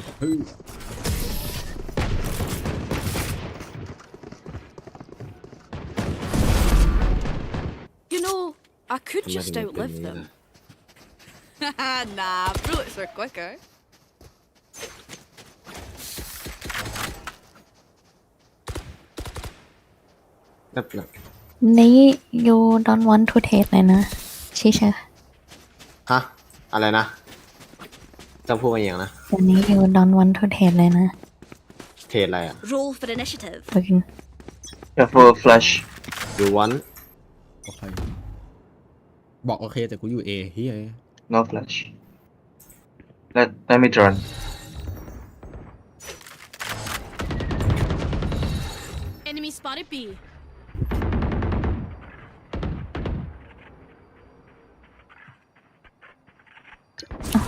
You know, I could just outlive them. Nah, bullets are quicker. นับหนัก นี่ you don't want to taste เลยนะชิชะ ฮะอะไรนะจะพูดมาอย่างนะ เดี๋ยวนี้ you don't want to taste เลยนะ เทรดอะไรอ่ะ Roll for initiative. ปืน Yeah, for flash. you want โอเคบอกโอเคแต่กูอยู่เอเฮ้ย No flash. Let me turn. Enemy spotted B.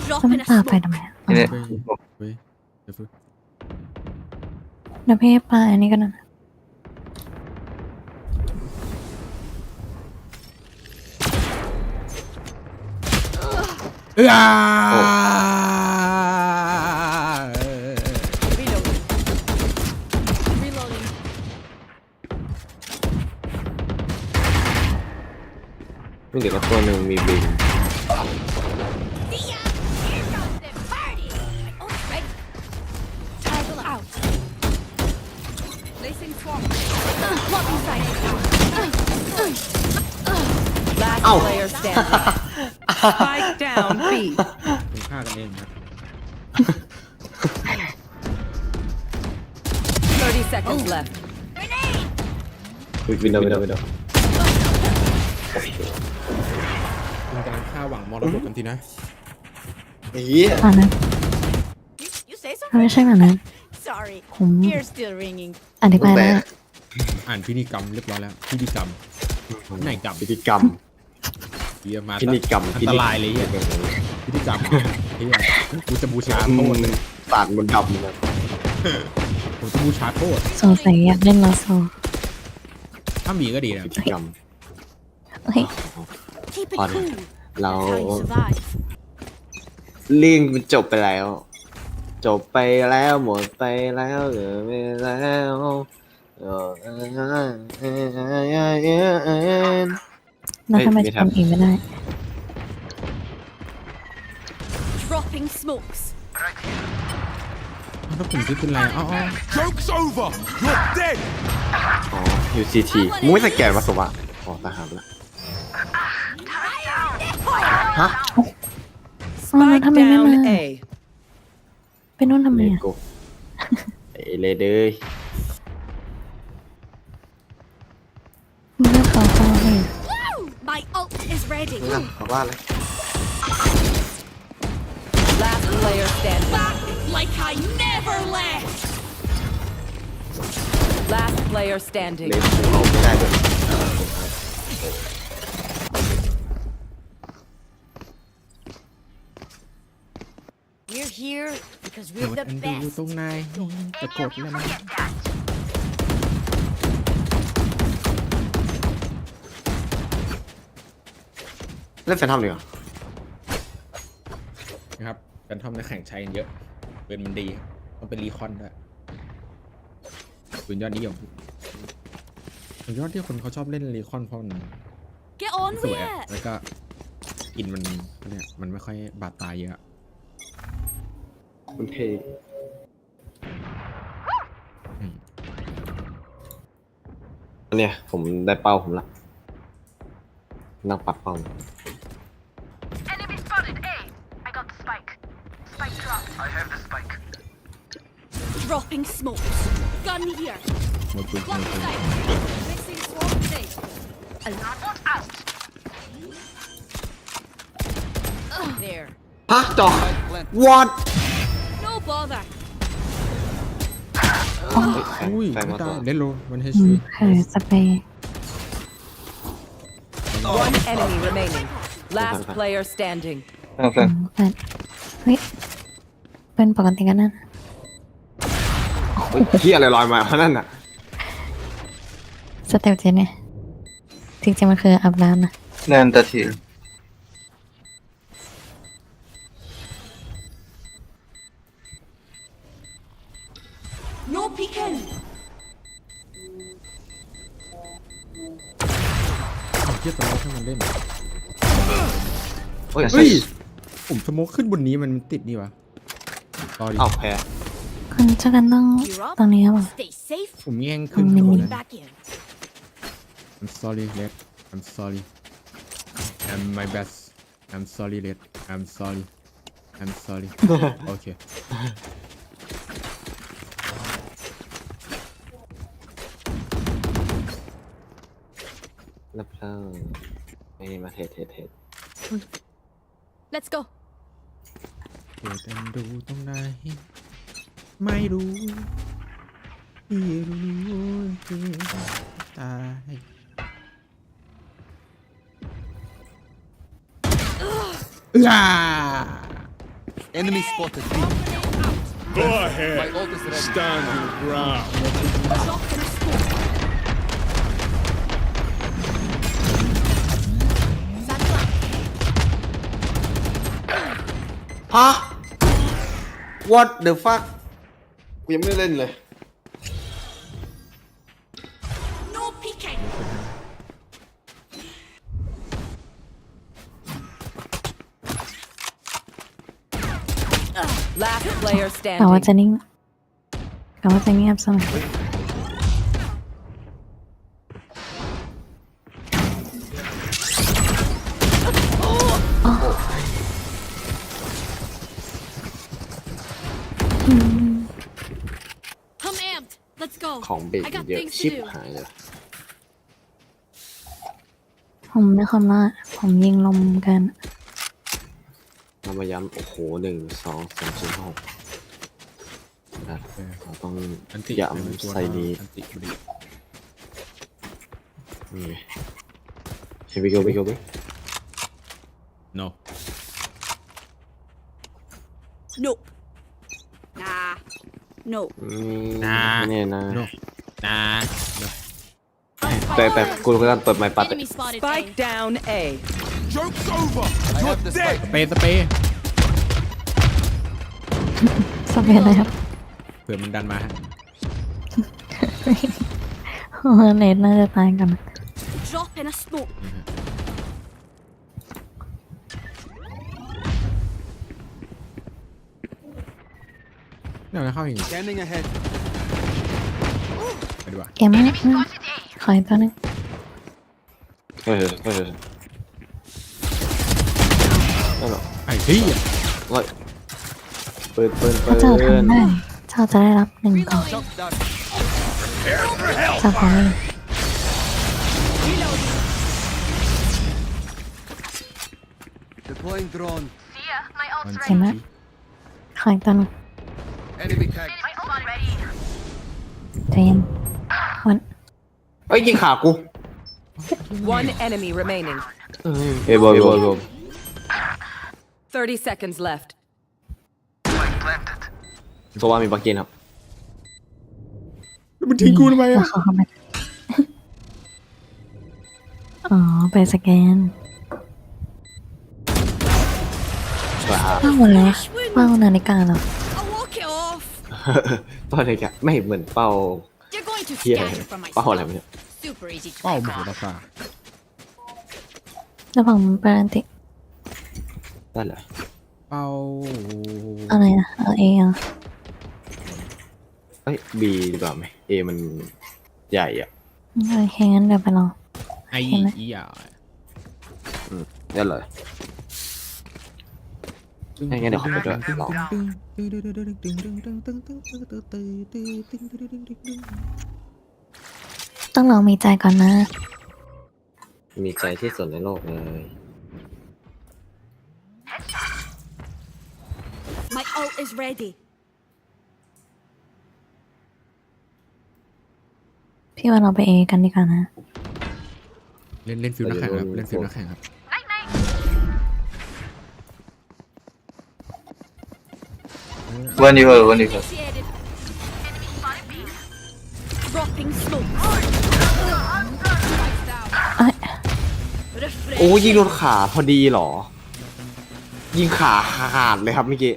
แล้วมันปาไปทำไมอะ In it. เว้ยเดี๋ยว เดี๋ยวพี่ปาอันนี้ก็ได้นะ Reloading. ไม่เดี๋ยวก็ตัวหนึ่งมีบิน See ya! Here comes the party! Oh, ready. Toggle out. Placing swarm. Blocking sight. Last Ow. player standing. Spike down B. คุณฆ่ากันเองครับ 30 seconds left. วินโดว์ เป็นการฆ่าหวังมรดกกันทีนะ เหี้ย ตอนนั้น You say ไม่ something? ใช่แบบนั้น Sorry. ผม Ears still ringing. อธิบายแล้ว อ่านพิธีกรรมเรียบร้อยแล้วพิธีกรรมไหนกรรม พิธีกรรม เฮียมา พิธีกรรม อันตรายเลยเฮียพิธีกรรมเฮียกูจะบูชาโทษเลย สาดบนดำเลย ผมจะบูชาโทษ สงสัยอยากเล่นลอโซ ถ้ามีก็ดีนะ พิธีกรรม เฮ้ย Keep it Hold on. cool. เรา That's how you survive. เรื่องมันจบไปแล้ว จบไปแล้วหมดไปแล้วเหลือไปแล้ว แล้วทำไมจะทำเองไม่ได้ Dropping smokes. ถ้าผมคิดเป็นไรอ๋อ Joke's over. You're dead. อ๋อ UCT มึงไม่สแกนมาสวะอ๋อทหารละฮะ อ๋อแล้ว Spike ทำไมไม่ down มา A. ไปนู่นทำไม เล อ่ะ โก้เอเลเดย ไม่ได้ขอฟังเลย My ult is ready. นี่นะขอว่าเลย Last player standing. Back like I never left. Last player standing. เลนเอาไม่ได้ด้วย here because ก we're ด the อันดู best. ตรงไหนจะกดแล้วนะเล่นแฟนทอมดีกว่า นะครับแฟนทอมในแข่งใช้เยอะปืนมันดีต้องเป็นรีคอนด้วยปืนยอดนิยมปืนยอดที่คนเขาชอบเล่นรีคอนเพราะมัน Get on ส with วย it. แล้วก็กินมันเนี่ยมันไม่ค่อยบาดตาเยอะ มันเท่ เนี่ยผมได้เป้าผมละนั่งปักเป้า Enemy spotted A. I got the spike. Spike drop. I have the spike. Dropping smokes. Gun here. หมดปืนหมดปืน Mixing swamp grenade. Alarm bot out. There. ฮะจอ what No bother. อุ้ยไม่ตายเล่นโลมันเฮช สเปรย์ One enemy remaining. Last player standing. เปิดเฮ้ยเป็นปกติกันนั่น เฮียอะไรลอยมานั่นน่ะ สเต็ปเจนเนี่ยจริงๆมันคืออาบน้ำนะ นั่นตะที No peeking. เทียบตัวเราให้มันเล่น เฮ้ย เฮ้ยผมสโมกขึ้นบนนี้มันติดนี่วะต่อดิ เอาแพ้ คุณเจ้ากันต้องตรงนี้ครับ Stay safe. ผมแย่งขึ้น Going back in. I'm sorry Red I'm sorry I'm my best I'm sorry Red I'm sorry I'm sorry โอเค แล้วเพลิงนี่มาเทส Let's go. เกิดอันดูตรงไหนไม่รู้ที่รู้ที่ตายEnemy spotted B. Go ahead. My ult is ready. Stand your ground.ฮะ what the fuck กูยังไม่ได้เล่นเลย No peeking. Last player กะว่า standing. จะนิ่งกะว่าจะเงียบสักหน่อย I'm amped. Let's go. ของเบรก I got เยอะ things ชิบ to do. หายเลย ผมไม่คำว่าผมยิงลมกัน เรามาย้ำโอ้โห1 2 3 4 5 6เราต้องย้ำใส่นี้ อันติบริ นี่ Here we go no Nope. Nah. No. เนี่ยนะ no นะ แต่กูก็ต้องเปิดไมค์ปัด Enemy spotted. Spike down A. Joke's over. I You're have the dead. spike. สเปรย์สเปรย์ สเปรย์อะไรครับ เผื่อมันดันมาฮะ เนทน่าจะตายกัน Drop in a smoke. เดี๋ยวเข้าอีก Scanning ahead. ไปดีกว่า เกมไม่ขออีกตัวนึง เฮ้ยนั่นหรอ ไอ้พี่ เฮ้ยเปิด ถ้าเจ้าทำได้เจ้าจะได้รับ1 กล่อง Shot down. เจ้าขอเลย Deploying drone. See ya. My ult's เห็น ready. ไหมขออีกตัวนึง Enemy tag. My ult ready. ใจเย็นวัน เฮ้ยยิงขากู One enemy remaining. เอ้ยบอล 30 seconds left. Spike โซว่ามีบักกินครับ มันทิ้งกูทำไม แล้ว อ่ะ เขาเข้าไปอ๋อไปสแกน ว้าว เป้าแล้วเป้านาฬิกาเหรอ I'll walk it off. เป้าอะไรกันไม่เหมือนเป้า You're going to เฮียอะไร scan for my เป้าอะไรเนี่ย super easy to เป้า pick หมู off. ราคา แล้วผมปารันติ ได้เลย เป้า อะไรอะเอาเอเหรอ เอ้ยบีดีกว่าไหมเอมันใหญ่อ่ะ โอเคงั้นเดี๋ยวไปลอง ไอ้ ใช่ไหม อีอ่ะ ได้เลยงั้นเดี๋ยวขอไปด้วยลอง ต้องลองมีใจก่อนนะ มีใจที่สุดในโลกเลย My ult is ready. พี่ว่าเราไปเอกันดีกว่านะ เล่นฟิลนักแข่งครับเล่นฟิลนักแข่งครับ One you heard, one you heard. Initiated. Dropping smoke. โอ้ยิงโดนขาพอดีเหรอ ยิงขาขาดเลยครับเมื่อกี้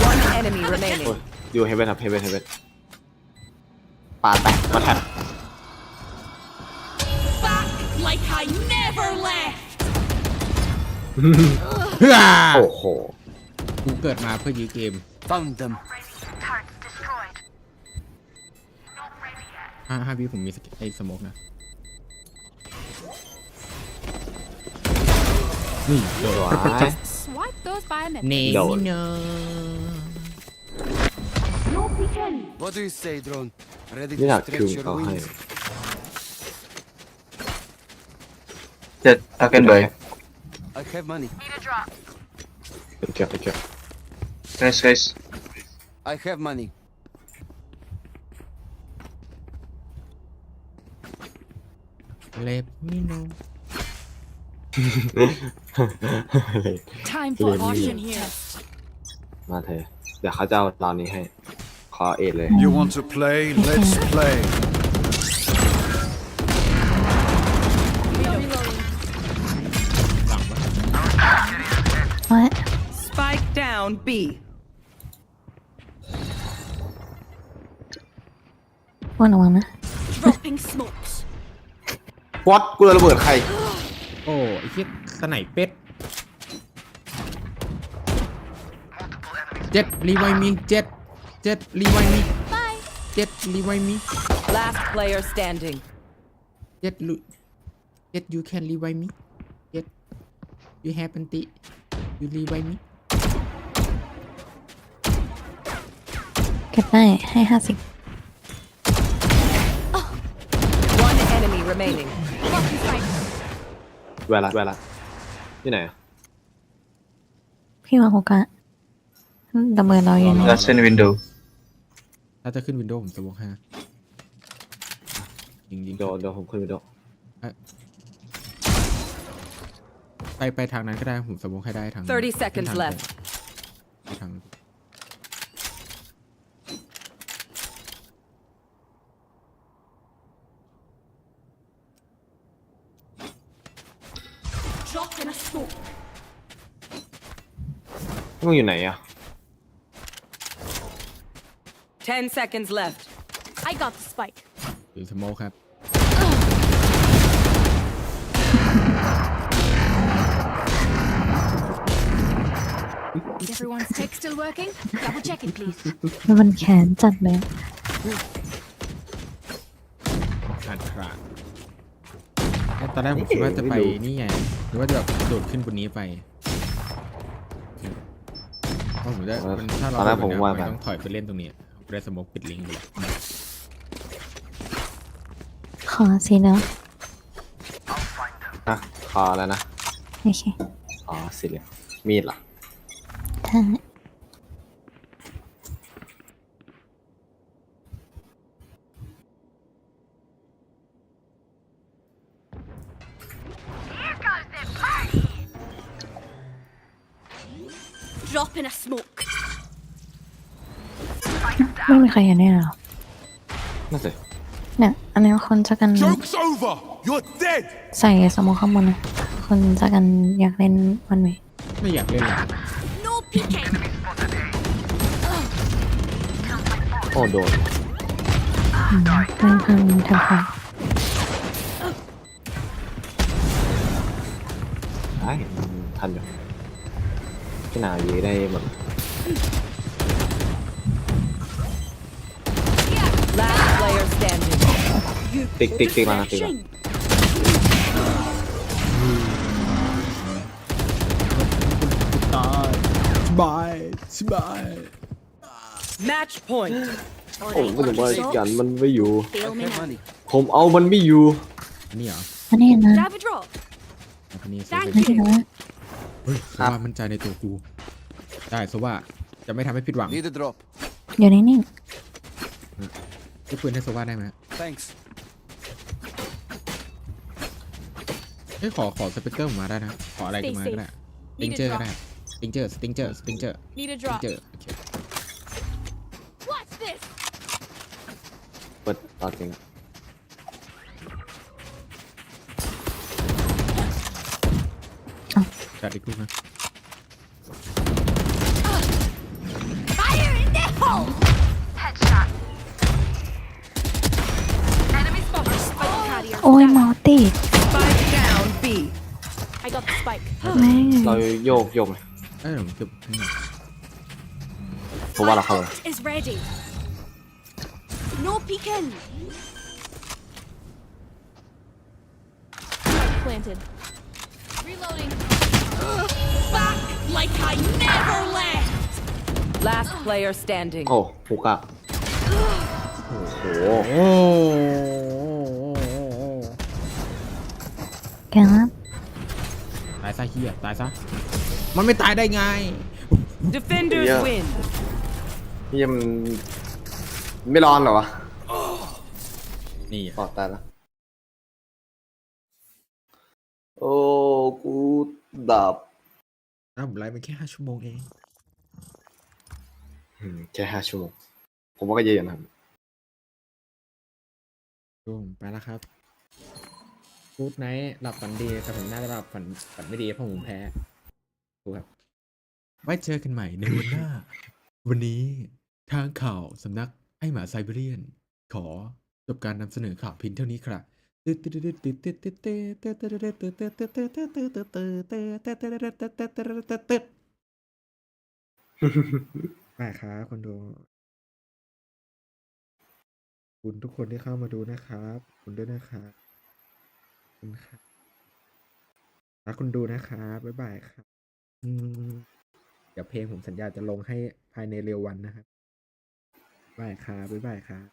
One enemy remaining. อยู่เฮเวนครับเฮเวนปาดไปมาแทบ Back like I never left. โอ้โห กูเกิดมาเพื่อยื้อเกม Found them. 5 วิผมมีไอ้สโมกนะนี่โดด Swipe those biometrics. เน โดด เน What do you say, drone? Ready นี่ to อยากคิว stretch your เขาให้ wings? Jet, I can buy. I have money. เก็บ Nice, guys. I have money. Let me know Time for caution here. มาเถอะเดี๋ยวเขาจะเอาตอนนี้ให้ ขอเอ็ดเลย You want to play? Let's play. What Spike down B. ว่าระวังนะ Dropping smokes. วอตกูระเบิดใคร โอ้ไอ้เหี้ยสไนเป็ดเจ็ดรีไวมีเจ็ดรีไวมีเจ็ดรีไวมี Last player standing. เจ็ดyou can revive me เจ็ด you have anti you revive me เก็บได้ให้50 One enemy remaining. เวลาที่ไหนอะ พี่วางโอกาสดับเบิลเราอยู่นี่ That's in window. ถ้าจะขึ้นวินโดว์ผมสโมกให้นะยิง เดี๋ยวผมขึ้นไปดู ไปทางนั้นก็ได้ผมสโมกให้ได้ทาง 30 seconds left. ทาง Drop in a smoke. มึงอยู่ไหนอะ 10 seconds left. I got the spike. หรือสโมกครับ Is everyone's tech still working? Double check it, please. มันแขนจัดเลย ขาดขาดตอนแรกผมคิดว่าจะไปนี่ไงหรือว่าจะแบบโดดขึ้นบนนี้ไปเพราะผมจะถ้าเราต้องถอยไปเล่นตรงนี้ผมได้สโมกปิดลิงก์เลย ขอสิเนาะ นะคอแล้วนะ โอเค อ๋อสิเลยมีดเหรอ ถ้า Here goes the party. up in a smoke. ไม่มีใครเห็นแน่หรอ นั่นสิ เนี่ยอันนี้คนจะกัน Joke's over. You're dead. ใส่สมองข้างบนนะคนจะกันอยากเล่นวันไหม ไม่อยากเล่นหรอก No peeking. โอ้โดน พังพังทำพัง ได้ทันอยู่พี่นาอยู่ได้แบบ Last player standing. ติ๊กมาติ๊กมา ตายสบายสบาย Match point. โอ้ไม่ถึงว่ากันมันไม่อยู่ Fail me now. ผมเอามันไม่อยู่ อันนี้เหรอ อันนี้นะ Grab a drop. อันนี้ Thank ไม่ใช่ you. นะ เฮ้ยโซว่ามั่นใจในตัวกูได้โซว่าจะไม่ทำให้ผิดหวัง Need a drop. อยู่นิ่ง ให้ปืนให้โซว่าได้ไหม Thanks. เฮ้ยขอสเปกเตอร์ผมมาได้นะขออะไรกันมาก็ได้สติงเจอร์ก็ได้สติงเจอร์ Need a สติง drop. เจอร์โอเค What's this? เปิดตอนจริง จัดอีกลูกนะ Fire in the hole. Headshot. Enemy spotted. Spike carrier. ๆ โอ้ยเมาส์ติด Spike down B. I got the spike. แม่ง เราโยกไหม เอ้ยผมเก็บ ผมว่าเราเข้า Ult is ready. No peeking. Spike planted. Reloading. Back like I never left. Last player standing. โอ้ผูกอะโอ้โห โอ้ แกนะ ตายซะเฮียตายซะมันไม่ตายได้ไง Defenders win. นี่มันไม่ร้อนเหรอวะ นี่ อ๋อตายแล้วโอ้กูดับ ผมไลฟ์ไปแค่5 ชั่วโมงเอง แค่5 ชั่วโมงผมว่าก็เยอะอยู่นะครับ ไปแล้วครับกู๊ดไนท์หลับฝันดีแต่ผมน่าจะหลับฝันไม่ดีเพราะผมแพ้ดูครับไว้เจอกันใหม่ในวันหน้า วันนี้ทางข่าวสำนักไอหมาไซบีเรียน ขอจบการนำเสนอข่าวเพียงเท่านี้ครับไปครับคนดูคุณทุกคนที่เข้ามาดูนะครับคุณด้วยนะครับคุณครับรักคุณดูนะครับบ๊ายบายครับเดี๋ยวเพลงผมสัญญาจะลงให้ภายในเร็ววันนะครับบ๊ายบายครับบ๊ายบายครับ